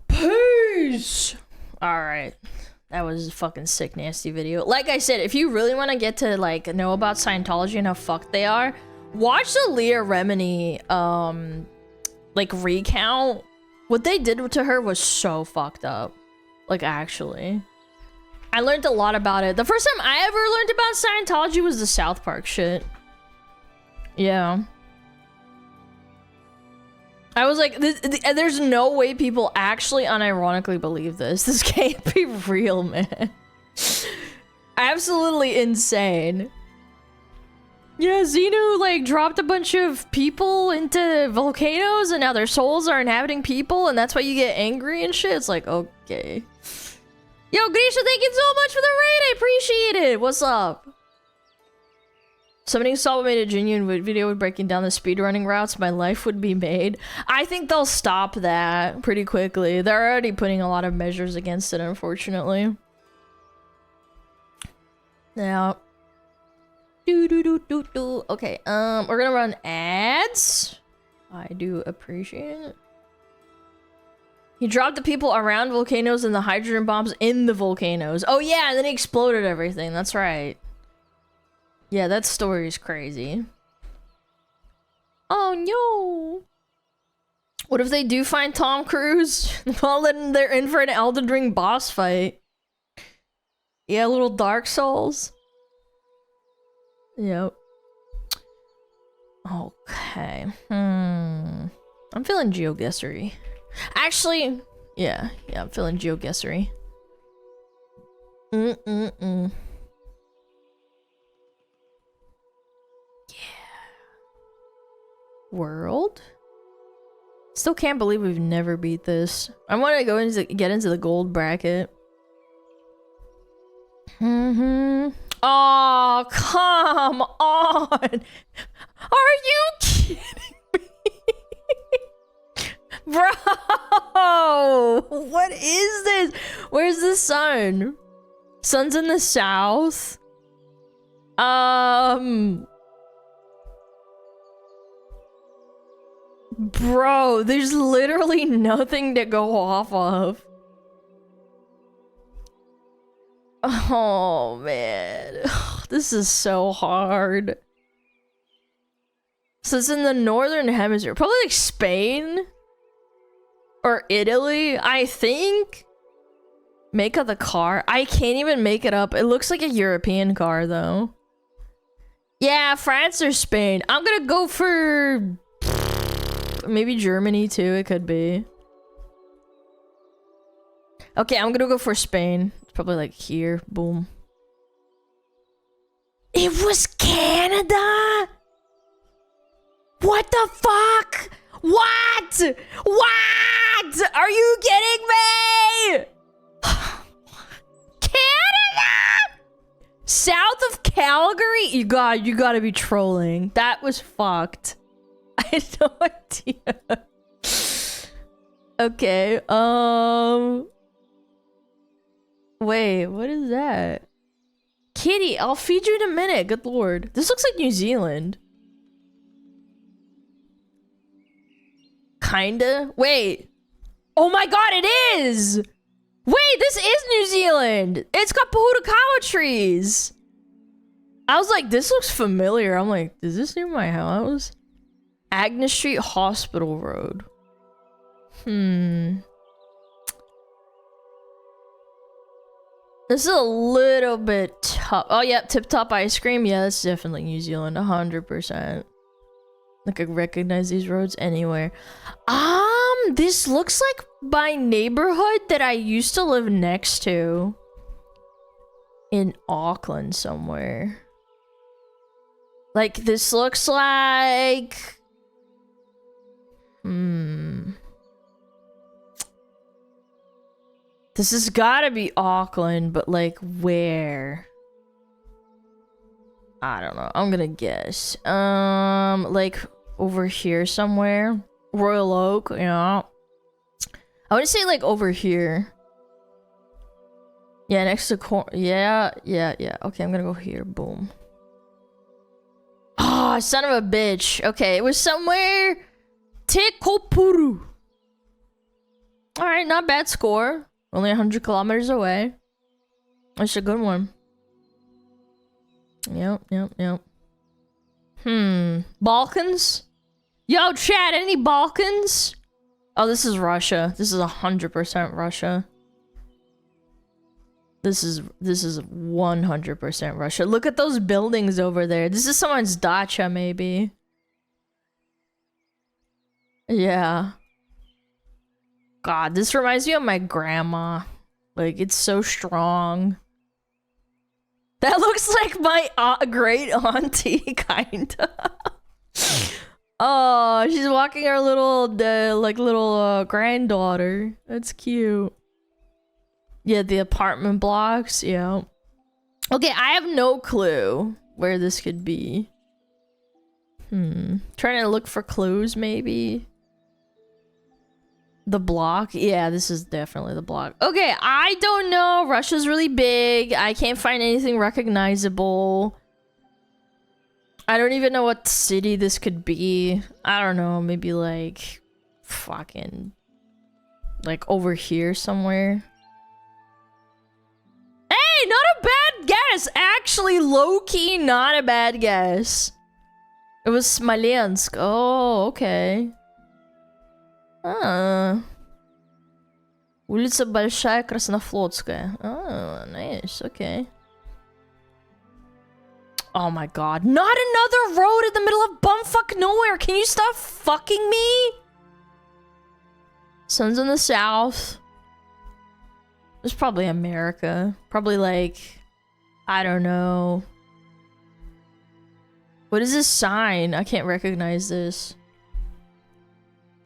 [SPEAKER 1] Peace. All right. That was a fucking sick, nasty video. Like I said, if you really want to get to, like, know about Scientology and how fucked they are, watch the Leah Remini, like, recount. What they did to her was so fucked up. Like, actually. I learned a lot about it. The first time I ever learned about Scientology was the South Park shit. Yeah. I was like, there's no way people actually unironically believe this. This can't be real, man. Absolutely insane. Yeah, Xenu, like, dropped a bunch of people into volcanoes, and now their souls are inhabiting people, and that's why you get angry and shit. It's like, okay. Yo, Grisha, thank you so much for the raid. I appreciate it. What's up? Somebody saw made a genuine video with breaking down the speedrunning routes. My life would be made. I think they'll stop that pretty quickly. They're already putting a lot of measures against it, unfortunately. Now. Okay, we're gonna run ads. I do appreciate it. He dropped the people around volcanoes and the hydrogen bombs in the volcanoes. Oh yeah, and then he exploded everything. That's right. Yeah, that story is crazy. Oh no. What if they do find Tom Cruise? Well, then they're in for an Elden Ring boss fight. Yeah, little Dark Souls. Yep. Okay. I'm feeling GeoGuessr-y. Actually, yeah, I'm feeling GeoGuessr-y. Yeah. World? Still can't believe we've never beat this. I want to get into the gold bracket. Oh, come on. Are you kidding me? Bro, what is this? Where's the sun? Sun's in the south. Bro, there's literally nothing to go off of. Oh, man. This is so hard. So it's in the northern hemisphere. Probably like Spain? Or Italy, I think? Make of the car? I can't even make it up. It looks like a European car, though. Yeah, France or Spain. I'm gonna go for... maybe Germany, too. It could be. Okay, I'm gonna go for Spain. It's probably like here. Boom. It was Canada? What the fuck? What? What? Are you kidding me? Canada? South of Calgary? You gotta be trolling. That was fucked. I had no idea. Okay, wait, what is that? Kitty, I'll feed you in a minute. Good lord. This looks like New Zealand. Kinda? Wait. Oh my god, it is! Wait, this is New Zealand! It's got Pohutukawa trees! I was like, this looks familiar. I'm like, is this near my house? Agnes Street Hospital Road. This is a little bit tough. Oh, yeah, Tip Top Ice Cream. Yeah, that's definitely New Zealand, 100%. Like, I recognize these roads anywhere. This looks like my neighborhood that I used to live next to. In Auckland somewhere. Like, this looks like... This has gotta be Auckland, but like where? I don't know. I'm gonna guess. Like over here somewhere. Royal Oak, yeah. I would say like over here. Yeah, next to yeah. Okay, I'm gonna go here. Boom. Oh, son of a bitch. Okay, it was somewhere. Tekopuru. Alright, not bad score. Only 100 kilometers away. That's a good one. Yep. Balkans? Yo, chat, any Balkans? Oh, this is Russia. This is 100% Russia. This is 100% Russia. Look at those buildings over there. This is someone's dacha, maybe. Yeah. God, this reminds me of my grandma. Like, it's so strong. That looks like my great auntie, kinda. Oh, she's walking her little, granddaughter. That's cute. Yeah, the apartment blocks, yeah. Okay, I have no clue where this could be. Trying to look for clues, maybe. The block? Yeah, this is definitely the block. Okay, I don't know. Russia's really big. I can't find anything recognizable. I don't even know what city this could be. I don't know. Maybe like fucking like over here somewhere. Hey, not a bad guess. Actually, low-key, not a bad guess. It was Smolensk. Oh, okay. Улица Большая Краснофлотская. Oh, nice. Okay. Oh my god. Not another road in the middle of bumfuck nowhere. Can you stop fucking me? Sun's in the south. It's probably America. Probably like, I don't know. What is this sign? I can't recognize this.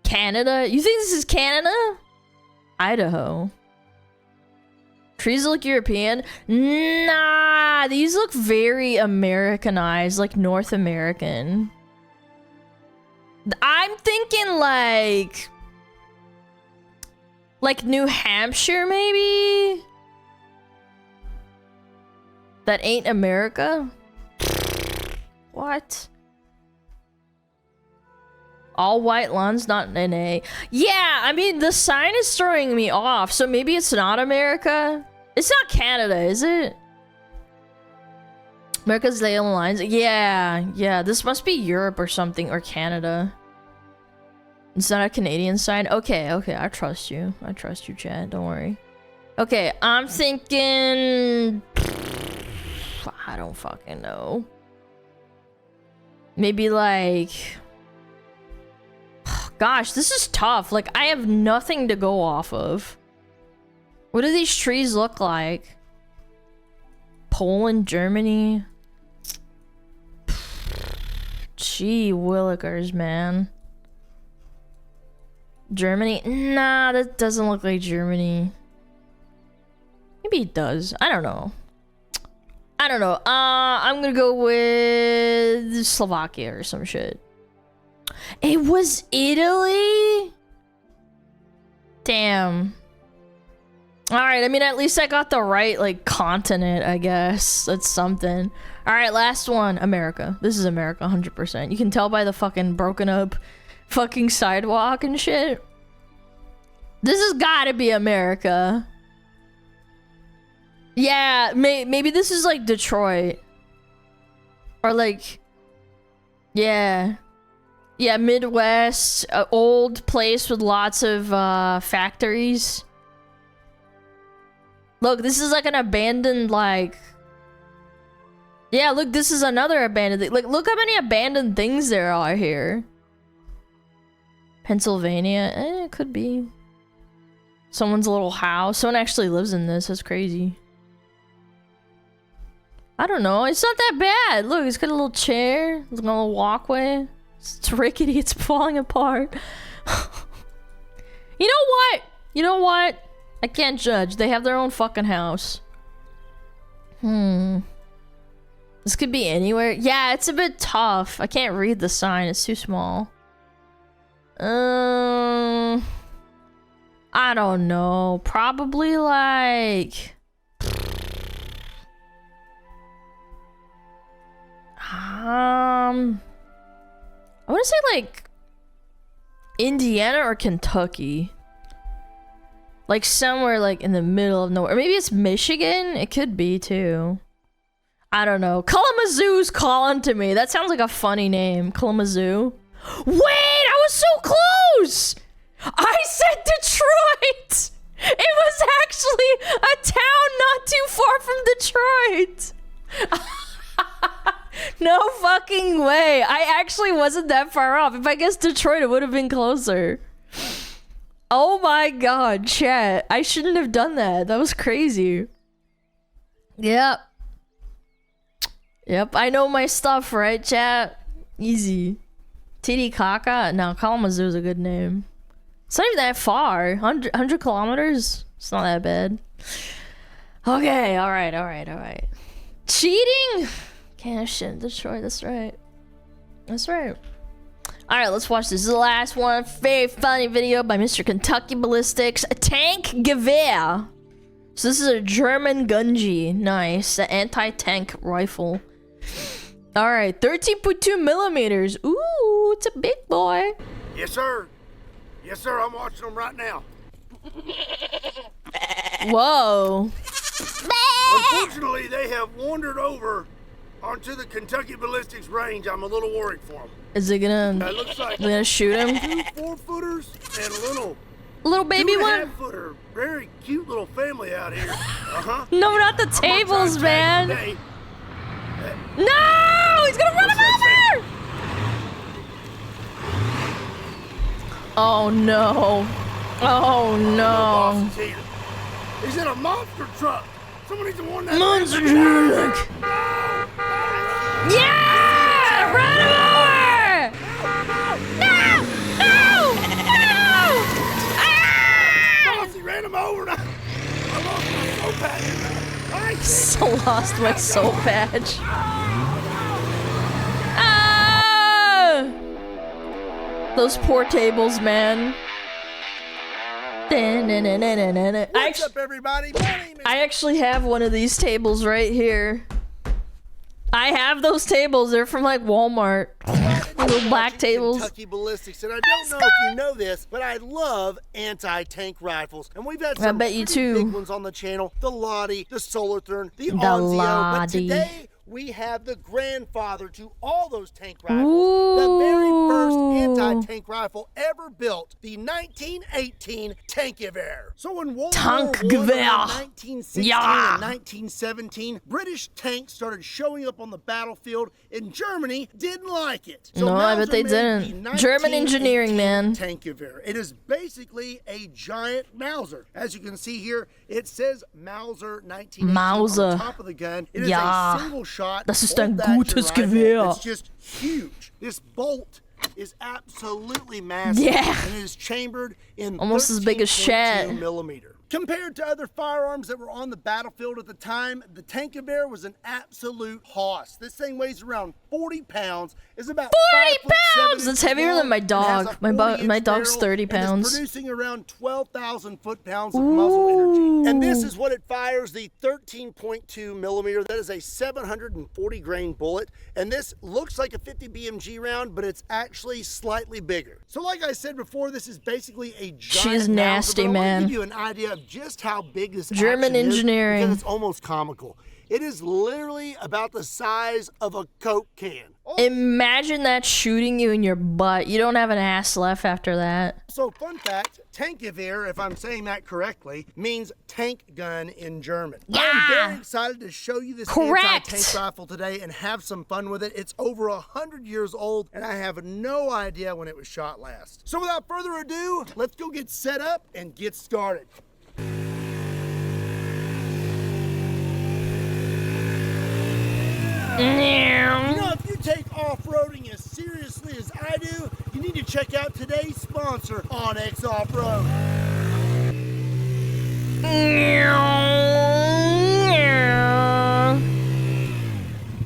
[SPEAKER 1] Canada? You think this is Canada? Idaho. Trees look European? Nah, these look very Americanized, like North American. I'm thinking like New Hampshire, maybe? That ain't America? What? All white lawns, not an A. Yeah, I mean, the sign is throwing me off, so maybe it's not America. It's not Canada, is it? America's Leyland Lines. Yeah, this must be Europe or something, or Canada. It's not a Canadian sign? Okay, I trust you. I trust you, Chad. Don't worry. Okay, I'm thinking... I don't fucking know. Maybe like... Gosh, this is tough. Like, I have nothing to go off of. What do these trees look like? Poland, Germany? Gee willikers, man. Germany? Nah, that doesn't look like Germany. Maybe it does. I don't know. I'm gonna go with Slovakia or some shit. It was Italy? Damn. Alright, I mean, at least I got the right, like, continent, I guess. That's something. Alright, last one. America. This is America, 100%. You can tell by the fucking broken up fucking sidewalk and shit. This has gotta be America. Yeah, maybe this is, like, Detroit. Or, like... Yeah. Yeah, Midwest, old place with lots of factories. Look, this is like an abandoned, like... Yeah, look, this is another abandoned thing. Like, look how many abandoned things there are here. Pennsylvania, it could be. Someone's little house. Someone actually lives in this. That's crazy. I don't know. It's not that bad. Look, it's got a little chair. It's got a little walkway. It's rickety. It's falling apart. You know what? You know what? I can't judge. They have their own fucking house. This could be anywhere. Yeah, it's a bit tough. I can't read the sign. It's too small. I don't know. Probably like... I want to say like Indiana or Kentucky. Like somewhere like in the middle of nowhere. Or maybe it's Michigan? It could be too. I don't know. Kalamazoo's calling to me. That sounds like a funny name. Kalamazoo. Wait, I was so close! I said Detroit! It was actually a town not too far from Detroit. No fucking way. I actually wasn't that far off. If I guessed Detroit, it would have been closer. Oh my god, chat. I shouldn't have done that. That was crazy. Yep. Yep, I know my stuff, right, chat? Easy. Titicaca? No, Kalamazoo's a good name. It's not even that far. 100 kilometers? It's not that bad. Okay, alright. Cheating? Can't shit, Detroit, that's right. That's right. Alright, let's watch this. This is the last one. Very funny video by Mr. Kentucky Ballistics. Tankgewehr. So this is a German gunji. Nice. An anti-tank rifle. Alright, 13.2 millimeters. Ooh, it's a big boy.
[SPEAKER 3] Yes, sir. Yes, sir, I'm watching them right now.
[SPEAKER 1] Whoa.
[SPEAKER 3] Unfortunately, they have wandered over onto the Kentucky Ballistics range. I'm a little worried for them.
[SPEAKER 1] Is it gonna...
[SPEAKER 3] looks like
[SPEAKER 1] they're gonna shoot him?
[SPEAKER 3] 2 4-footers and a
[SPEAKER 1] little baby one?
[SPEAKER 3] 2.5-footer. Very cute little family out here. Uh-huh.
[SPEAKER 1] No, not the tables, man. No! He's gonna run him over! Oh no. Oh no.
[SPEAKER 3] He's in a monster truck. Someone needs to warn that.
[SPEAKER 1] Monster truck! Yeah! Run him over! No! No! No! Ah!
[SPEAKER 3] He ran him over. I lost my soul patch.
[SPEAKER 1] So lost my soul patch. Ah! Those poor tables, man.
[SPEAKER 3] What's up, everybody?
[SPEAKER 1] I actually have one of these tables right here. I have those tables. They're from like Walmart. Little black tables.
[SPEAKER 3] Kentucky Ballistics, and I don't know if you know this, but I love anti-tank rifles, and we've had some
[SPEAKER 1] big
[SPEAKER 3] ones on the channel: the Lottie, the Solarthern, the Onzio. But today we have the grandfather to all those tank rifles.
[SPEAKER 1] Ooh.
[SPEAKER 3] The very first anti-tank rifle ever built, the 1918 Tankgewehr. So in World War I, 1916 and 1917, British tanks started showing up on the battlefield, and Germany didn't like it. So
[SPEAKER 1] no, I bet they didn't. German engineering, man.
[SPEAKER 3] Tankgewehr. It is basically a giant Mauser. As you can see here, it says Mauser 1918 on the top of the gun. It is a single shot.
[SPEAKER 1] Das ist ein gutes Gewehr.
[SPEAKER 3] It's just huge. This bolt is absolutely massive.
[SPEAKER 1] Yeah.
[SPEAKER 3] And it is chambered in
[SPEAKER 1] almost as big as Shat.
[SPEAKER 3] millimeter. Compared to other firearms that were on the battlefield at the time, the Tankgewehr was an absolute hoss. This thing weighs around 40 pounds. Is about
[SPEAKER 1] 40 pounds! That's heavier than my dog. My dog's 30 pounds.
[SPEAKER 3] It's producing around 12,000 foot-pounds of muzzle energy. And this is what it fires, the 13.2 millimeter. That is a 740 grain bullet. And this looks like a 50 BMG round, but it's actually slightly bigger. So like I said before, this is basically a giant
[SPEAKER 1] She's nasty,
[SPEAKER 3] Mauser, but I
[SPEAKER 1] man.
[SPEAKER 3] want to give you an idea of just how big this
[SPEAKER 1] German
[SPEAKER 3] action is,
[SPEAKER 1] engineering.
[SPEAKER 3] because it's almost comical. It is literally about the size of a Coke can.
[SPEAKER 1] Imagine that shooting you in your butt. You don't have an ass left after that.
[SPEAKER 3] So fun fact, Tankgewehr, if I'm saying that correctly, means tank gun in German.
[SPEAKER 1] Yeah.
[SPEAKER 3] I'm very excited to show you this anti-tank rifle today and have some fun with it. It's over 100 years old, and I have no idea when it was shot last. So without further ado, let's go get set up and get started. You know, if you take off-roading as seriously as I do, you need to check out today's sponsor, Onyx Off-Road.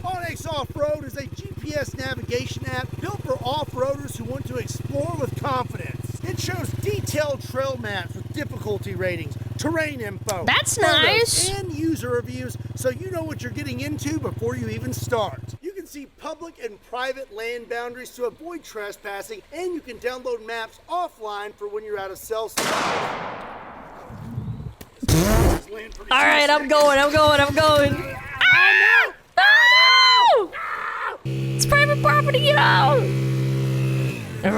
[SPEAKER 3] Onyx Off-Road is a GPS navigation app built for off-roaders who want to explore with confidence. It shows detailed trail maps with difficulty ratings, terrain info,
[SPEAKER 1] that's
[SPEAKER 3] photos,
[SPEAKER 1] nice,
[SPEAKER 3] and user reviews, so you know what you're getting into before you even start. You can can see public and private land boundaries to avoid trespassing, and you can download maps offline for when you're out of cell service.
[SPEAKER 1] All right, I'm going. Ah! No! It's private property, get out!
[SPEAKER 3] The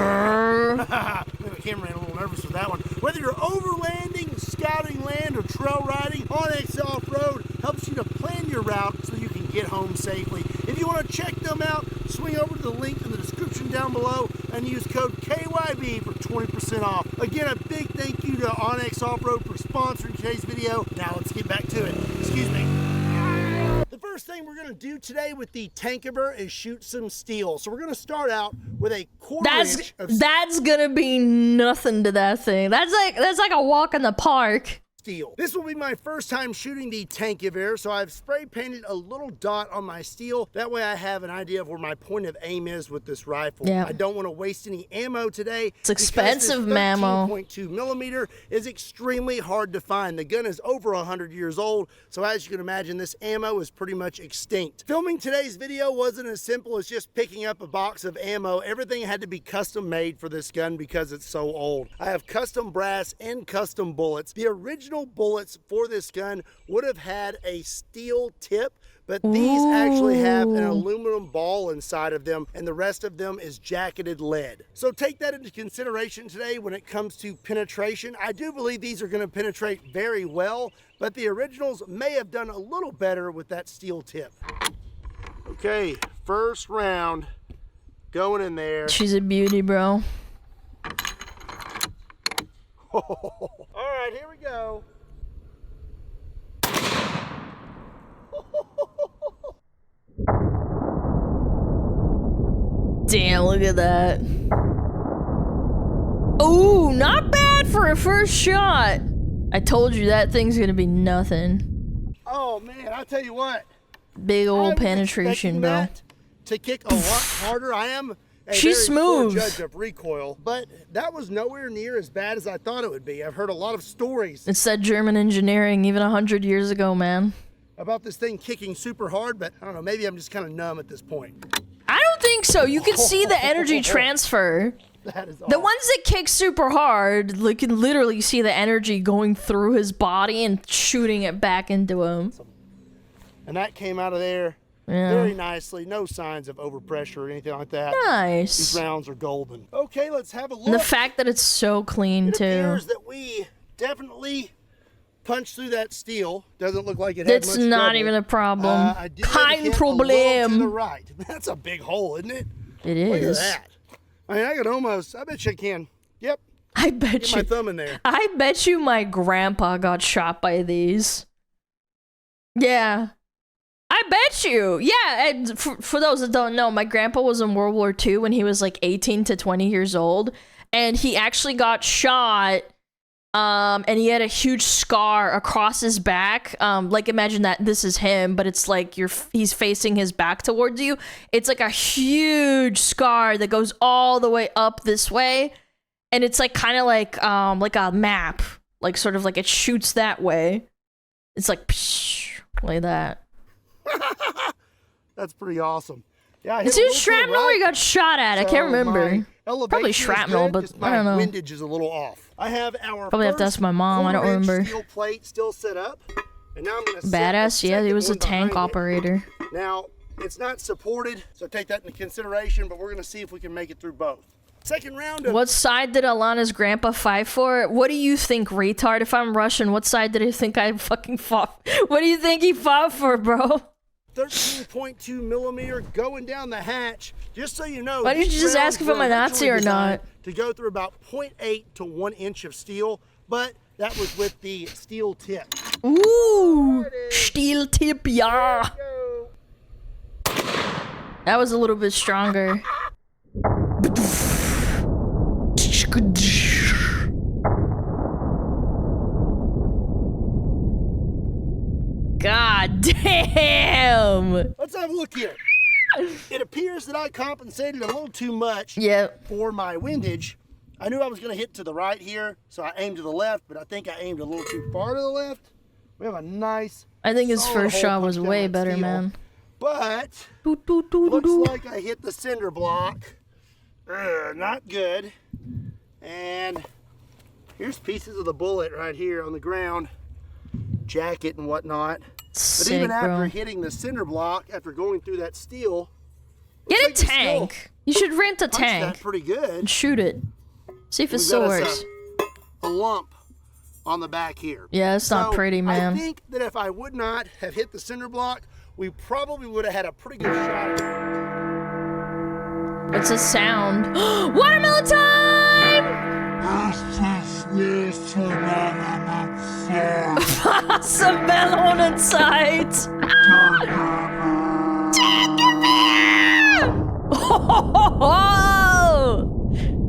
[SPEAKER 3] camera ran a little nervous with that one. Whether you're overlanding, scouting land, or trail riding, Onyx Off-Road helps you to plan your route so you can get home safely. If you want to check them out, swing over to the link in the description down below and use code KYB for 20% off. Again, a big thank you to Onyx Off-Road for sponsoring today's video. Now let's get back to it. Excuse me. The first thing we're going to do today with the Tankgewehr is shoot some steel. So we're going to start out with a quarter-inch of
[SPEAKER 1] That's going to be nothing to that thing. That's like a walk in the park.
[SPEAKER 3] Steel. This will be my first time shooting the Tankgewehr, so I've spray painted a little dot on my steel. That way I have an idea of where my point of aim is with this rifle.
[SPEAKER 1] Yeah.
[SPEAKER 3] I don't want to waste any ammo today.
[SPEAKER 1] It's expensive ammo.
[SPEAKER 3] 13.2 millimeter is extremely hard to find. The gun is over 100 years old, so as you can imagine, this ammo is pretty much extinct. Filming today's video wasn't as simple as just picking up a box of ammo. Everything had to be custom made for this gun because it's so old. I have custom brass and custom bullets. The original bullets for this gun would have had a steel tip, but these actually have an aluminum ball inside of them, and the rest of them is jacketed lead. So take that into consideration today when it comes to penetration. I do believe these are going to penetrate very well, but the originals may have done a little better with that steel tip. Okay, first round going in there.
[SPEAKER 1] She's a beauty, bro.
[SPEAKER 3] All right, here we go.
[SPEAKER 1] Damn, look at that. Ooh, not bad for a first shot. I told you that thing's gonna be nothing.
[SPEAKER 3] Oh man, I'll tell you what.
[SPEAKER 1] Big old penetration, bro.
[SPEAKER 3] To kick a lot harder. I am
[SPEAKER 1] She's smooth.
[SPEAKER 3] Judge of recoil, but that was nowhere near as bad as I thought it would be. I've heard a lot of stories.
[SPEAKER 1] It's that German engineering even 100 years ago, man.
[SPEAKER 3] About this thing kicking super hard, but I don't know, maybe I'm just kind of numb at this point.
[SPEAKER 1] I don't think so. You can see the energy transfer.
[SPEAKER 3] That is awesome.
[SPEAKER 1] The ones that kick super hard, you can literally see the energy going through his body and shooting it back into him.
[SPEAKER 3] And that came out of there.
[SPEAKER 1] Yeah.
[SPEAKER 3] Very nicely. No signs of overpressure or anything like that.
[SPEAKER 1] Nice.
[SPEAKER 3] These rounds are golden. Okay, let's have a look.
[SPEAKER 1] And the fact that it's so clean, too.
[SPEAKER 3] It appears that we definitely punched through that steel. Doesn't look like it had much
[SPEAKER 1] trouble. That's not even a problem. Kein Problem.
[SPEAKER 3] To the right. That's a big hole, isn't it?
[SPEAKER 1] It is.
[SPEAKER 3] Look at that. I mean, I bet you I can. Yep.
[SPEAKER 1] I bet
[SPEAKER 3] Get my thumb in there.
[SPEAKER 1] I bet you my grandpa got shot by these. Yeah. I bet you. Yeah, and for those that don't know, my grandpa was in World War II when he was like 18 to 20 years old, and he actually got shot, and he had a huge scar across his back. Like imagine that this is him, but it's like he's facing his back towards you. It's like a huge scar that goes all the way up this way, and it's like kind of like a map, like sort of like it shoots that way. It's like psh, like that.
[SPEAKER 3] That's pretty awesome. Yeah,
[SPEAKER 1] it's either shrapnel or he got shot at. I can't remember. Probably shrapnel, but I don't know.
[SPEAKER 3] Windage is a little off. I have our
[SPEAKER 1] probably have to ask my mom. I don't remember.
[SPEAKER 3] Steel plate still set up, and now I'm gonna
[SPEAKER 1] badass. Yeah, he was a tank operator.
[SPEAKER 3] Now it's not supported, so take that into consideration. But we're gonna see if we can make it through both. Second round of...
[SPEAKER 1] What side did Alana's grandpa fight for? What do you think, retard? If I'm Russian, what side did he think I fucking fought? What do you think he fought for, bro?
[SPEAKER 3] 13.2 millimeter going down the hatch. Just so you know,
[SPEAKER 1] why didn't you just ask if I'm a Nazi or not?
[SPEAKER 3] To go through about 0.8 to 1 inch of steel, but that was with the steel tip.
[SPEAKER 1] Ooh, steel tip, yeah. That was a little bit stronger. God damn!
[SPEAKER 3] Let's have a look here. It appears that I compensated a little too much for my windage. I knew I was going to hit to the right here, so I aimed to the left, but I think I aimed a little too far to the left. We have a nice...
[SPEAKER 1] I think his first shot was way better, man.
[SPEAKER 3] But looks like I hit the cinder block. Not good. And here's pieces of the bullet right here on the ground. Jacket and whatnot. But even after hitting the cinder block, after going through that steel,
[SPEAKER 1] get a tank. You should rent a tank.
[SPEAKER 3] That pretty good.
[SPEAKER 1] And shoot it. See if it still works.
[SPEAKER 3] A lump on the back here.
[SPEAKER 1] Yeah, it's not pretty, man.
[SPEAKER 3] I think that if I would not have hit the cinder block, we probably would have had a pretty good shot at it.
[SPEAKER 1] What's a sound? Watermelon time! Some melon inside.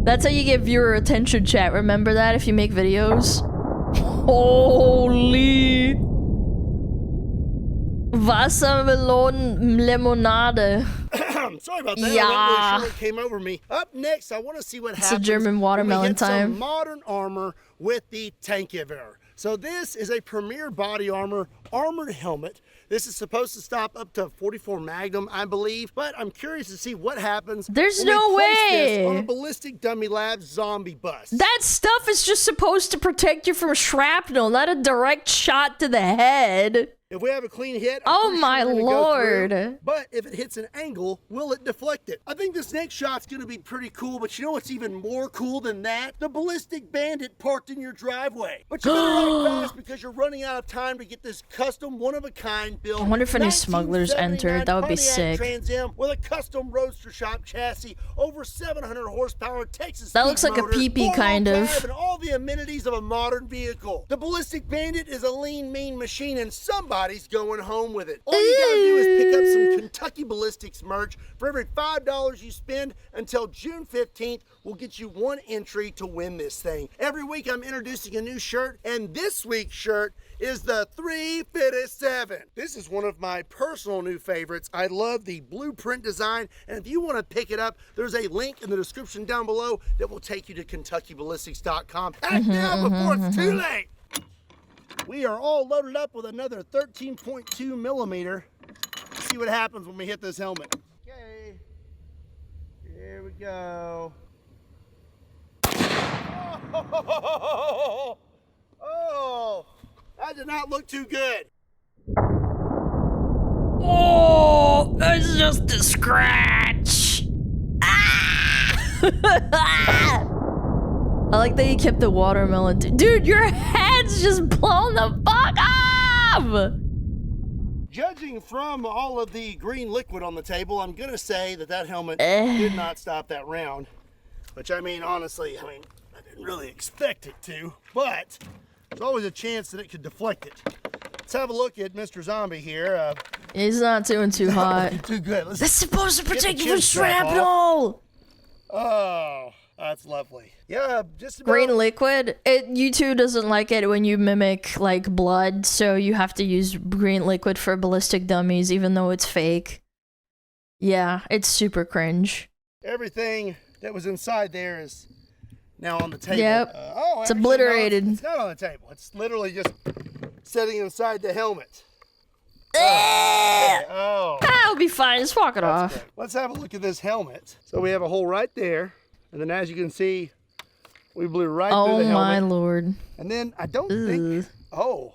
[SPEAKER 1] That's how you get viewer attention, chat. Remember that if you make videos? Holy Wassermelon Lemonade.
[SPEAKER 3] Sorry about that.
[SPEAKER 1] Yeah.
[SPEAKER 3] I'm not really sure what came over me. Up next, I want to see what happens.
[SPEAKER 1] It's a German watermelon time.
[SPEAKER 3] Some modern armor with the Tankgewehr. So this is a premier body armor armored helmet. This is supposed to stop up to 44 Magnum, I believe, but I'm curious to see what happens.
[SPEAKER 1] There's no way
[SPEAKER 3] this on a ballistic dummy lab zombie bus.
[SPEAKER 1] That stuff is just supposed to protect you from shrapnel, not a direct shot to the head.
[SPEAKER 3] If we have a clean hit,
[SPEAKER 1] oh my lord.
[SPEAKER 3] But if it hits an angle, will it deflect it? I think this next shot's gonna be pretty cool, but you know what's even more cool than that? The ballistic bandit parked in your driveway. But you better act fast because you're running out of time to get this custom one-of-a-kind build.
[SPEAKER 1] I wonder if any smugglers entered. That would be sick.
[SPEAKER 3] Trans Am with a custom roadster shop chassis, over 700 horsepower Texas.
[SPEAKER 1] That looks like a PP kind of.
[SPEAKER 3] And all the amenities of a modern vehicle. The ballistic bandit is a lean, mean machine, and somebody's going home with it. All you gotta do is pick up some Kentucky Ballistics merch. For every $5 you spend until June 15th, we'll get you one entry to win this thing. Every week I'm introducing a new shirt, and this week's shirt is the 357. This is one of my personal new favorites. I love the blueprint design, and if you want to pick it up, there's a link in the description down below that will take you to KentuckyBallistics.com. Act now before it's too late. We are all loaded up with another 13.2 millimeter. Let's see what happens when we hit this helmet. Okay, here we go. Oh, that did not look too good.
[SPEAKER 1] Oh, it's just a scratch. Ah! I like that you kept the watermelon. Dude, your head's just blown the fuck off!
[SPEAKER 3] Judging from all of the green liquid on the table, I'm gonna say that that helmet did not stop that round. Which, I mean, honestly, I didn't really expect it to, but there's always a chance that it could deflect it. Let's have a look at Mr. Zombie here.
[SPEAKER 1] He's not doing too hot.
[SPEAKER 3] Too good.
[SPEAKER 1] That's supposed to protect you from shrapnel!
[SPEAKER 3] Oh, that's lovely. Yeah, just about.
[SPEAKER 1] Green liquid, YouTube doesn't like it when you mimic like blood, so you have to use green liquid for ballistic dummies, even though it's fake. Yeah, it's super cringe.
[SPEAKER 3] Everything that was inside there is now on the table.
[SPEAKER 1] Yep, it's obliterated.
[SPEAKER 3] No, it's not on the table. It's literally just sitting inside the helmet.
[SPEAKER 1] Oh. That'll be fine. Just walk it off.
[SPEAKER 3] Great. Let's have a look at this helmet. So we have a hole right there, and then as you can see, we blew right through the helmet.
[SPEAKER 1] Oh my lord!
[SPEAKER 3] And then I don't think. Oh,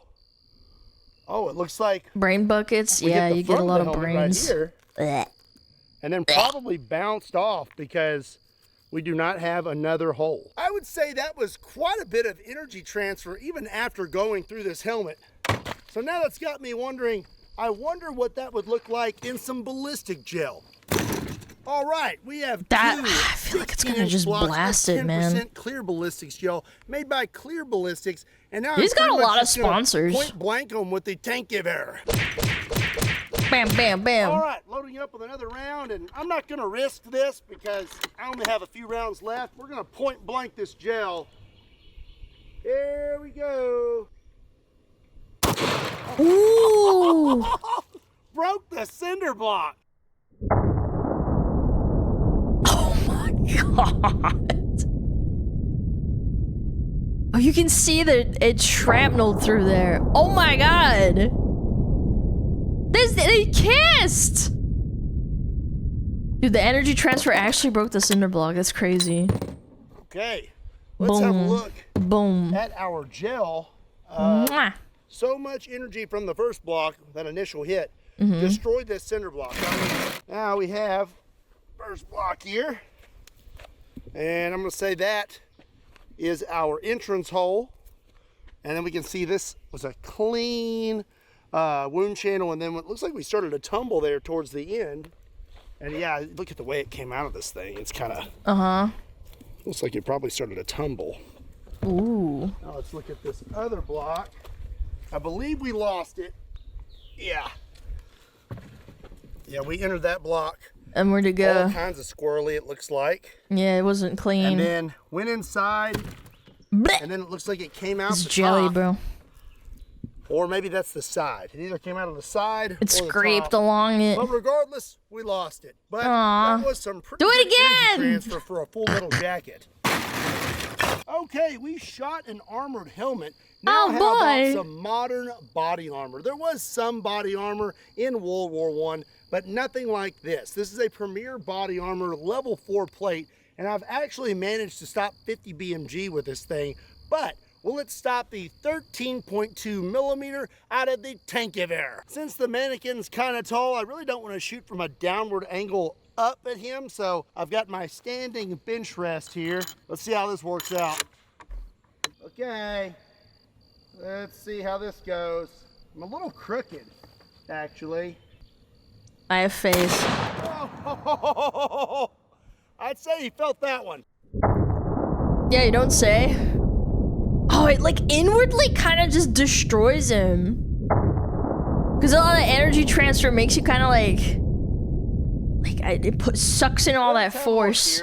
[SPEAKER 3] it looks like
[SPEAKER 1] brain buckets. Yeah, you get a lot of brains.
[SPEAKER 3] Right here, and then probably bounced off because we do not have another hole. I would say that was quite a bit of energy transfer even after going through this helmet. So now that's got me wondering, I wonder what that would look like in some ballistic gel. All right, we have
[SPEAKER 1] that. I feel like it's gonna just blast it, man.
[SPEAKER 3] 10% clear ballistics gel made by Clear Ballistics, and now
[SPEAKER 1] he's got a lot of sponsors.
[SPEAKER 3] Point blank them with the Tankgewehr.
[SPEAKER 1] Bam, bam, bam.
[SPEAKER 3] All right, loading up with another round, and I'm not gonna risk this because I only have a few rounds left. We're gonna point blank this gel. Here we go.
[SPEAKER 1] Ooh!
[SPEAKER 3] Broke the cinder block.
[SPEAKER 1] Oh my god! Oh, you can see that it shrapneled through there. Oh my god! They kissed! Dude, the energy transfer actually broke the cinder block. That's crazy.
[SPEAKER 3] Okay, let's have a look at our gel. So much energy from the first block, that initial hit, destroyed this cinder block. Now we have first block here. And I'm gonna say that is our entrance hole. And then we can see this was a clean wound channel, and then it looks like we started to tumble there towards the end. And yeah, look at the way it came out of this thing. It's kind of looks like it probably started to tumble.
[SPEAKER 1] Ooh.
[SPEAKER 3] Now let's look at this other block. I believe we lost it. Yeah, we entered that block.
[SPEAKER 1] And where'd it go?
[SPEAKER 3] All kinds of squirrely, it looks like.
[SPEAKER 1] Yeah, it wasn't clean.
[SPEAKER 3] And then went inside, and then it looks like it came out the
[SPEAKER 1] jelly,
[SPEAKER 3] top.
[SPEAKER 1] bro.
[SPEAKER 3] Or maybe that's the side. It either came out of the side
[SPEAKER 1] It
[SPEAKER 3] or the
[SPEAKER 1] scraped
[SPEAKER 3] top.
[SPEAKER 1] along it.
[SPEAKER 3] But regardless, we lost it. But
[SPEAKER 1] Aw.
[SPEAKER 3] that was some pretty
[SPEAKER 1] Do it
[SPEAKER 3] good energy
[SPEAKER 1] again!
[SPEAKER 3] transfer for a full metal jacket. Okay, we shot an armored helmet. Now how about some modern body armor? There was some body armor in World War I, but nothing like this. This is a premier body armor level 4 plate, and I've actually managed to stop 50 BMG with this thing, but will it stop the 13.2 millimeter out of the Tankgewehr? Since the mannequin's kind of tall, I really don't want to shoot from a downward angle up at him, so I've got my standing bench rest here. Let's see how this works out. Okay, let's see how this goes. I'm a little crooked, actually.
[SPEAKER 1] I have faith.
[SPEAKER 3] Oh, I'd say he felt that one.
[SPEAKER 1] Yeah, you don't say. Oh, it like inwardly kind of just destroys him. Because a lot of energy transfer makes you kind of sucks in all that force.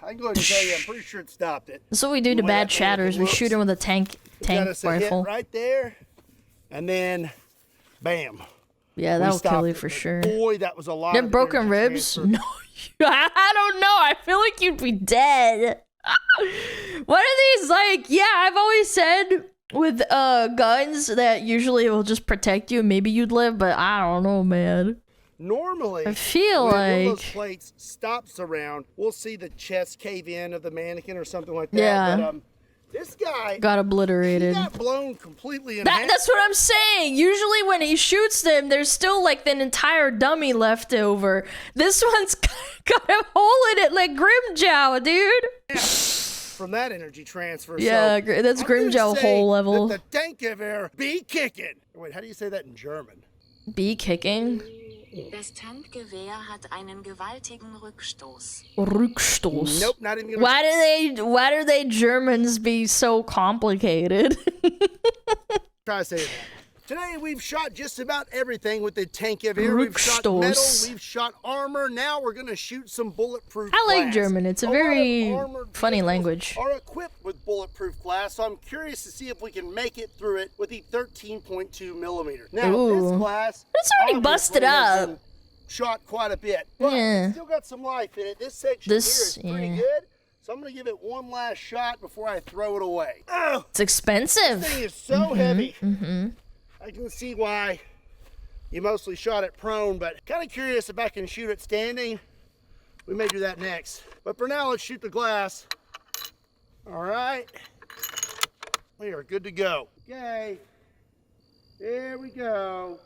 [SPEAKER 3] I can go ahead and tell you, I'm pretty sure it stopped it.
[SPEAKER 1] That's what we do to bad chatters. We shoot him with a tank rifle.
[SPEAKER 3] Hit right there, and then, bam.
[SPEAKER 1] Yeah, that'll kill you for sure.
[SPEAKER 3] Boy, that was a lot.
[SPEAKER 1] You have broken ribs? No, I don't know. I feel like you'd be dead. What are these like? Yeah, I've always said with guns that usually it will just protect you. Maybe you'd live, but I don't know, man.
[SPEAKER 3] Normally,
[SPEAKER 1] I feel
[SPEAKER 3] when one
[SPEAKER 1] like
[SPEAKER 3] of those plates stops around, we'll see the chest cave in of the mannequin or something like that.
[SPEAKER 1] Yeah.
[SPEAKER 3] But, this guy
[SPEAKER 1] got obliterated.
[SPEAKER 3] He got blown completely in half.
[SPEAKER 1] That's what I'm saying. Usually when he shoots them, there's still like an entire dummy left over. This one's got a hole in it like Grimjow, dude.
[SPEAKER 3] From that energy transfer.
[SPEAKER 1] Yeah,
[SPEAKER 3] so
[SPEAKER 1] that's Grimjow hole level.
[SPEAKER 3] That the Tankgewehr be kicking. Wait, how do you say that in German?
[SPEAKER 1] Be kicking?
[SPEAKER 19] Das Tankgewehr hat einen gewaltigen Rückstoß.
[SPEAKER 1] Rückstoß.
[SPEAKER 3] Nope, not even gonna
[SPEAKER 1] Why do they Germans be so complicated?
[SPEAKER 3] Try to say that. Today we've shot just about everything with the Tankgewehr. We've shot metal, we've shot armor. Now we're gonna shoot some bulletproof
[SPEAKER 1] I like
[SPEAKER 3] glass.
[SPEAKER 1] German. It's a very funny language.
[SPEAKER 3] Are equipped with bulletproof glass, so I'm curious to see if we can make it through it with the 13.2 millimeter. Now this glass,
[SPEAKER 1] it's already busted up.
[SPEAKER 3] Shot quite a bit, but it's still got some life in it. This section here is pretty good. So I'm gonna give it one last shot before I throw it away. Oh,
[SPEAKER 1] it's expensive.
[SPEAKER 3] This thing is so heavy. I can see why you mostly shot it prone, but kind of curious if I can shoot it standing. We may do that next. But for now, let's shoot the glass. All right. We are good to go. Okay. There we go.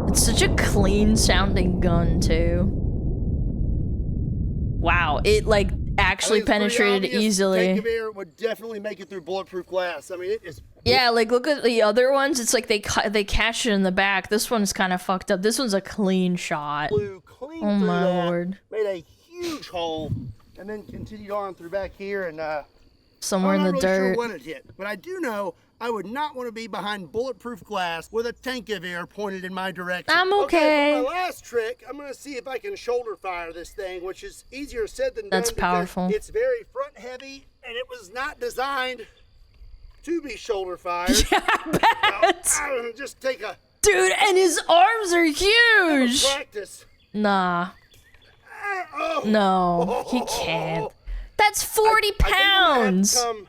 [SPEAKER 1] It's such a clean sounding gun, too. Wow, it like actually penetrated easily.
[SPEAKER 3] Tankgewehr would definitely make it through bulletproof glass. I mean, it is.
[SPEAKER 1] Yeah, like look at the other ones. It's like they catch it in the back. This one's kind of fucked up. This one's a clean shot.
[SPEAKER 3] Flew clean
[SPEAKER 1] oh
[SPEAKER 3] through
[SPEAKER 1] my
[SPEAKER 3] that,
[SPEAKER 1] lord!
[SPEAKER 3] Made a huge hole, and then continued on through back here and
[SPEAKER 1] somewhere in the dirt.
[SPEAKER 3] I'm not really sure when it hit, but I do know I would not want to be behind bulletproof glass with a Tankgewehr pointed in my direction.
[SPEAKER 1] I'm okay.
[SPEAKER 3] For my last trick, I'm going to see if I can shoulder fire this thing, which is easier said than done.
[SPEAKER 1] That's powerful.
[SPEAKER 3] It's very front heavy, and it was not designed to be shoulder fired.
[SPEAKER 1] Yeah, I bet.
[SPEAKER 3] So, just take a...
[SPEAKER 1] Dude, and his arms are huge.
[SPEAKER 3] Practice.
[SPEAKER 1] Nah. No, he can't. That's 40 pounds.
[SPEAKER 3] I think I have to come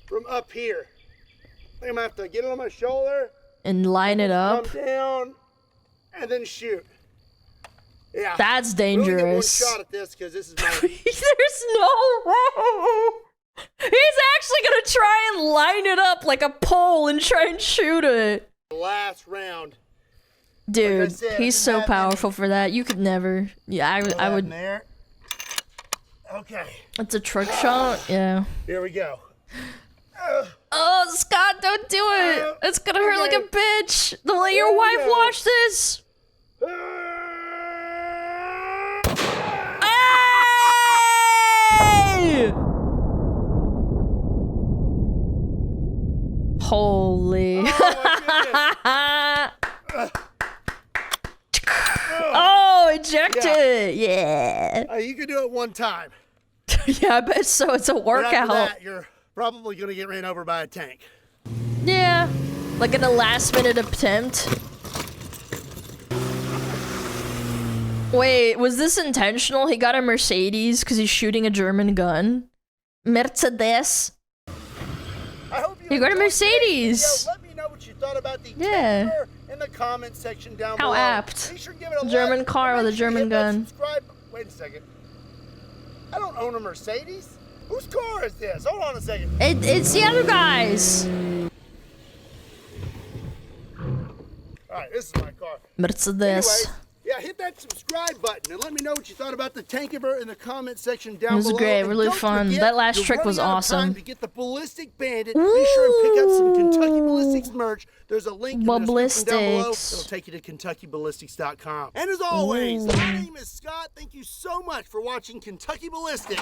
[SPEAKER 3] from up here. I'm gonna have to get it on my shoulder.
[SPEAKER 1] And line it up.
[SPEAKER 3] Come down, and then shoot. Yeah.
[SPEAKER 1] That's dangerous.
[SPEAKER 3] Really get one shot at this because this is my.
[SPEAKER 1] There's no way. He's actually gonna try and line it up like a pole and try and shoot it.
[SPEAKER 3] Last round.
[SPEAKER 1] Dude,
[SPEAKER 3] like said,
[SPEAKER 1] he's so powerful for that. You could never. Yeah, I would.
[SPEAKER 3] There. Okay.
[SPEAKER 1] It's a trick shot. Yeah.
[SPEAKER 3] Here we go.
[SPEAKER 1] Oh, Scott, don't do it. It's gonna hurt like a bitch. Don't let your wife watch this. Hey! Holy. Oh, ejected. Yeah.
[SPEAKER 3] You can do it one time.
[SPEAKER 1] Yeah, I bet so. It's a workout.
[SPEAKER 3] After that, you're probably gonna get ran over by a tank.
[SPEAKER 1] Yeah, like in a last-minute attempt. Wait, was this intentional? He got a Mercedes because he's shooting a German gun. Mercedes.
[SPEAKER 3] I hope
[SPEAKER 1] you got a Mercedes.
[SPEAKER 3] Let me know what you thought about the
[SPEAKER 1] Yeah.
[SPEAKER 3] in the comment section down
[SPEAKER 1] How
[SPEAKER 3] below.
[SPEAKER 1] apt.
[SPEAKER 3] Be sure to give it a
[SPEAKER 1] German
[SPEAKER 3] like.
[SPEAKER 1] car with a
[SPEAKER 3] Make sure you
[SPEAKER 1] German
[SPEAKER 3] hit that
[SPEAKER 1] gun.
[SPEAKER 3] subscribe. Wait a second. I don't own a Mercedes. Whose car is this? Hold on a second.
[SPEAKER 1] It's the other guys.
[SPEAKER 3] Alright, this is my car.
[SPEAKER 1] Mercedes.
[SPEAKER 3] Anyways, yeah, hit that subscribe button and let me know what you thought about the Tankgewehr in the comment section down below.
[SPEAKER 1] It was great,
[SPEAKER 3] And
[SPEAKER 1] really
[SPEAKER 3] don't
[SPEAKER 1] fun.
[SPEAKER 3] forget,
[SPEAKER 1] That last
[SPEAKER 3] you're
[SPEAKER 1] trick was
[SPEAKER 3] running out of time
[SPEAKER 1] awesome.
[SPEAKER 3] to get the ballistic bandit. Be sure and pick up some Kentucky Ballistics merch. There's a link in the description down below.
[SPEAKER 1] Ballistics.
[SPEAKER 3] It'll take you to KentuckyBallistics.com. And as always, my name is Scott. Thank you so much for watching Kentucky Ballistics.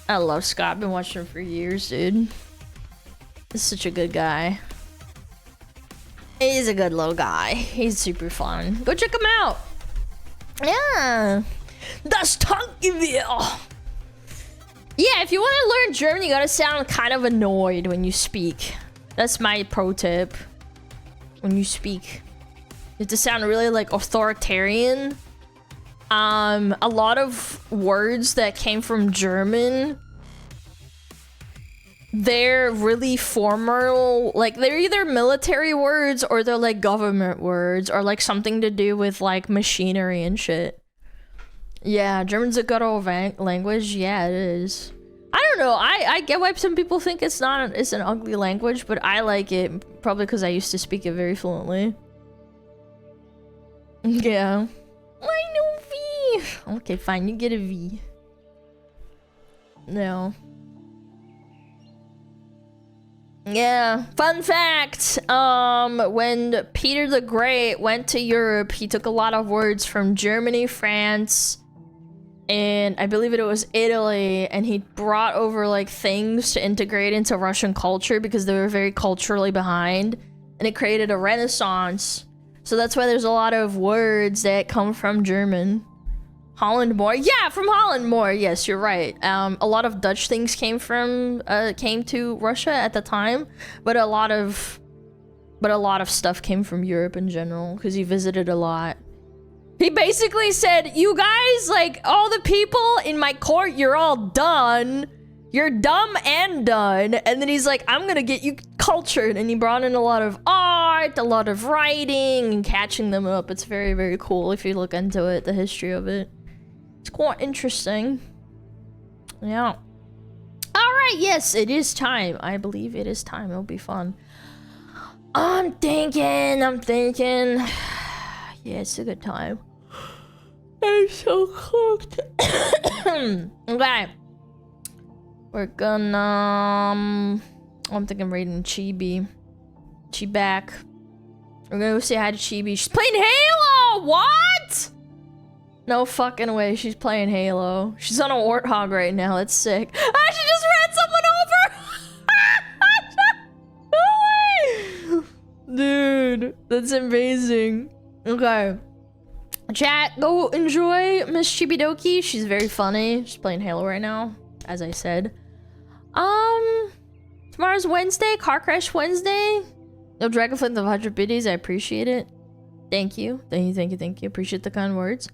[SPEAKER 1] I love Scott. I've been watching him for years, dude. He's such a good guy. He's a good little guy. He's super fun. Go check him out. Yeah. Das Tankgewehr. Yeah, if you want to learn German, you gotta sound kind of annoyed when you speak. That's my pro tip. When you speak, you have to sound really like authoritarian. A lot of words that came from German, they're really formal. Like, they're either military words or they're like government words or like something to do with like machinery and shit. Yeah, German's a good old language. Yeah, it is. I don't know. I get why some people think it's not. It's an ugly language, but I like it probably because I used to speak it very fluently. Yeah. I know V. Okay, fine. You get a V. No. Yeah. Fun fact. When Peter the Great went to Europe, he took a lot of words from Germany, France, and I believe it was Italy, and he brought over like things to integrate into Russian culture because they were very culturally behind, and it created a renaissance. So that's why there's a lot of words that come from German. Holland more. Yeah, from Holland more. Yes, you're right. A lot of Dutch things came to Russia at the time, but a lot of stuff came from Europe in general because he visited a lot. He basically said, "You guys, like all the people in my court, you're all done. You're dumb and done." And then he's like, "I'm gonna get you cultured." And he brought in a lot of art, a lot of writing, and catching them up. It's very, very cool if you look into it, the history of it. It's quite interesting. Yeah. All right, yes, it is time. I believe it is time. It'll be fun. I'm thinking. Yeah, it's a good time. I'm so cooked. Okay. We're gonna... I'm thinking raiding Chibi. Chiback. We're gonna go say hi to Chibi. She's playing Halo! What? No fucking way she's playing Halo. She's on a warthog right now. That's sick. Ah, she just ran someone over! No way! Dude, that's amazing. Okay. Chat, go enjoy Miss Chibidoki. She's very funny. She's playing Halo right now, as I said. Tomorrow's Wednesday, Car Crash Wednesday. Yo, Dragonflame, the 100 biddies, I appreciate it. Thank you. Thank you. Appreciate the kind words.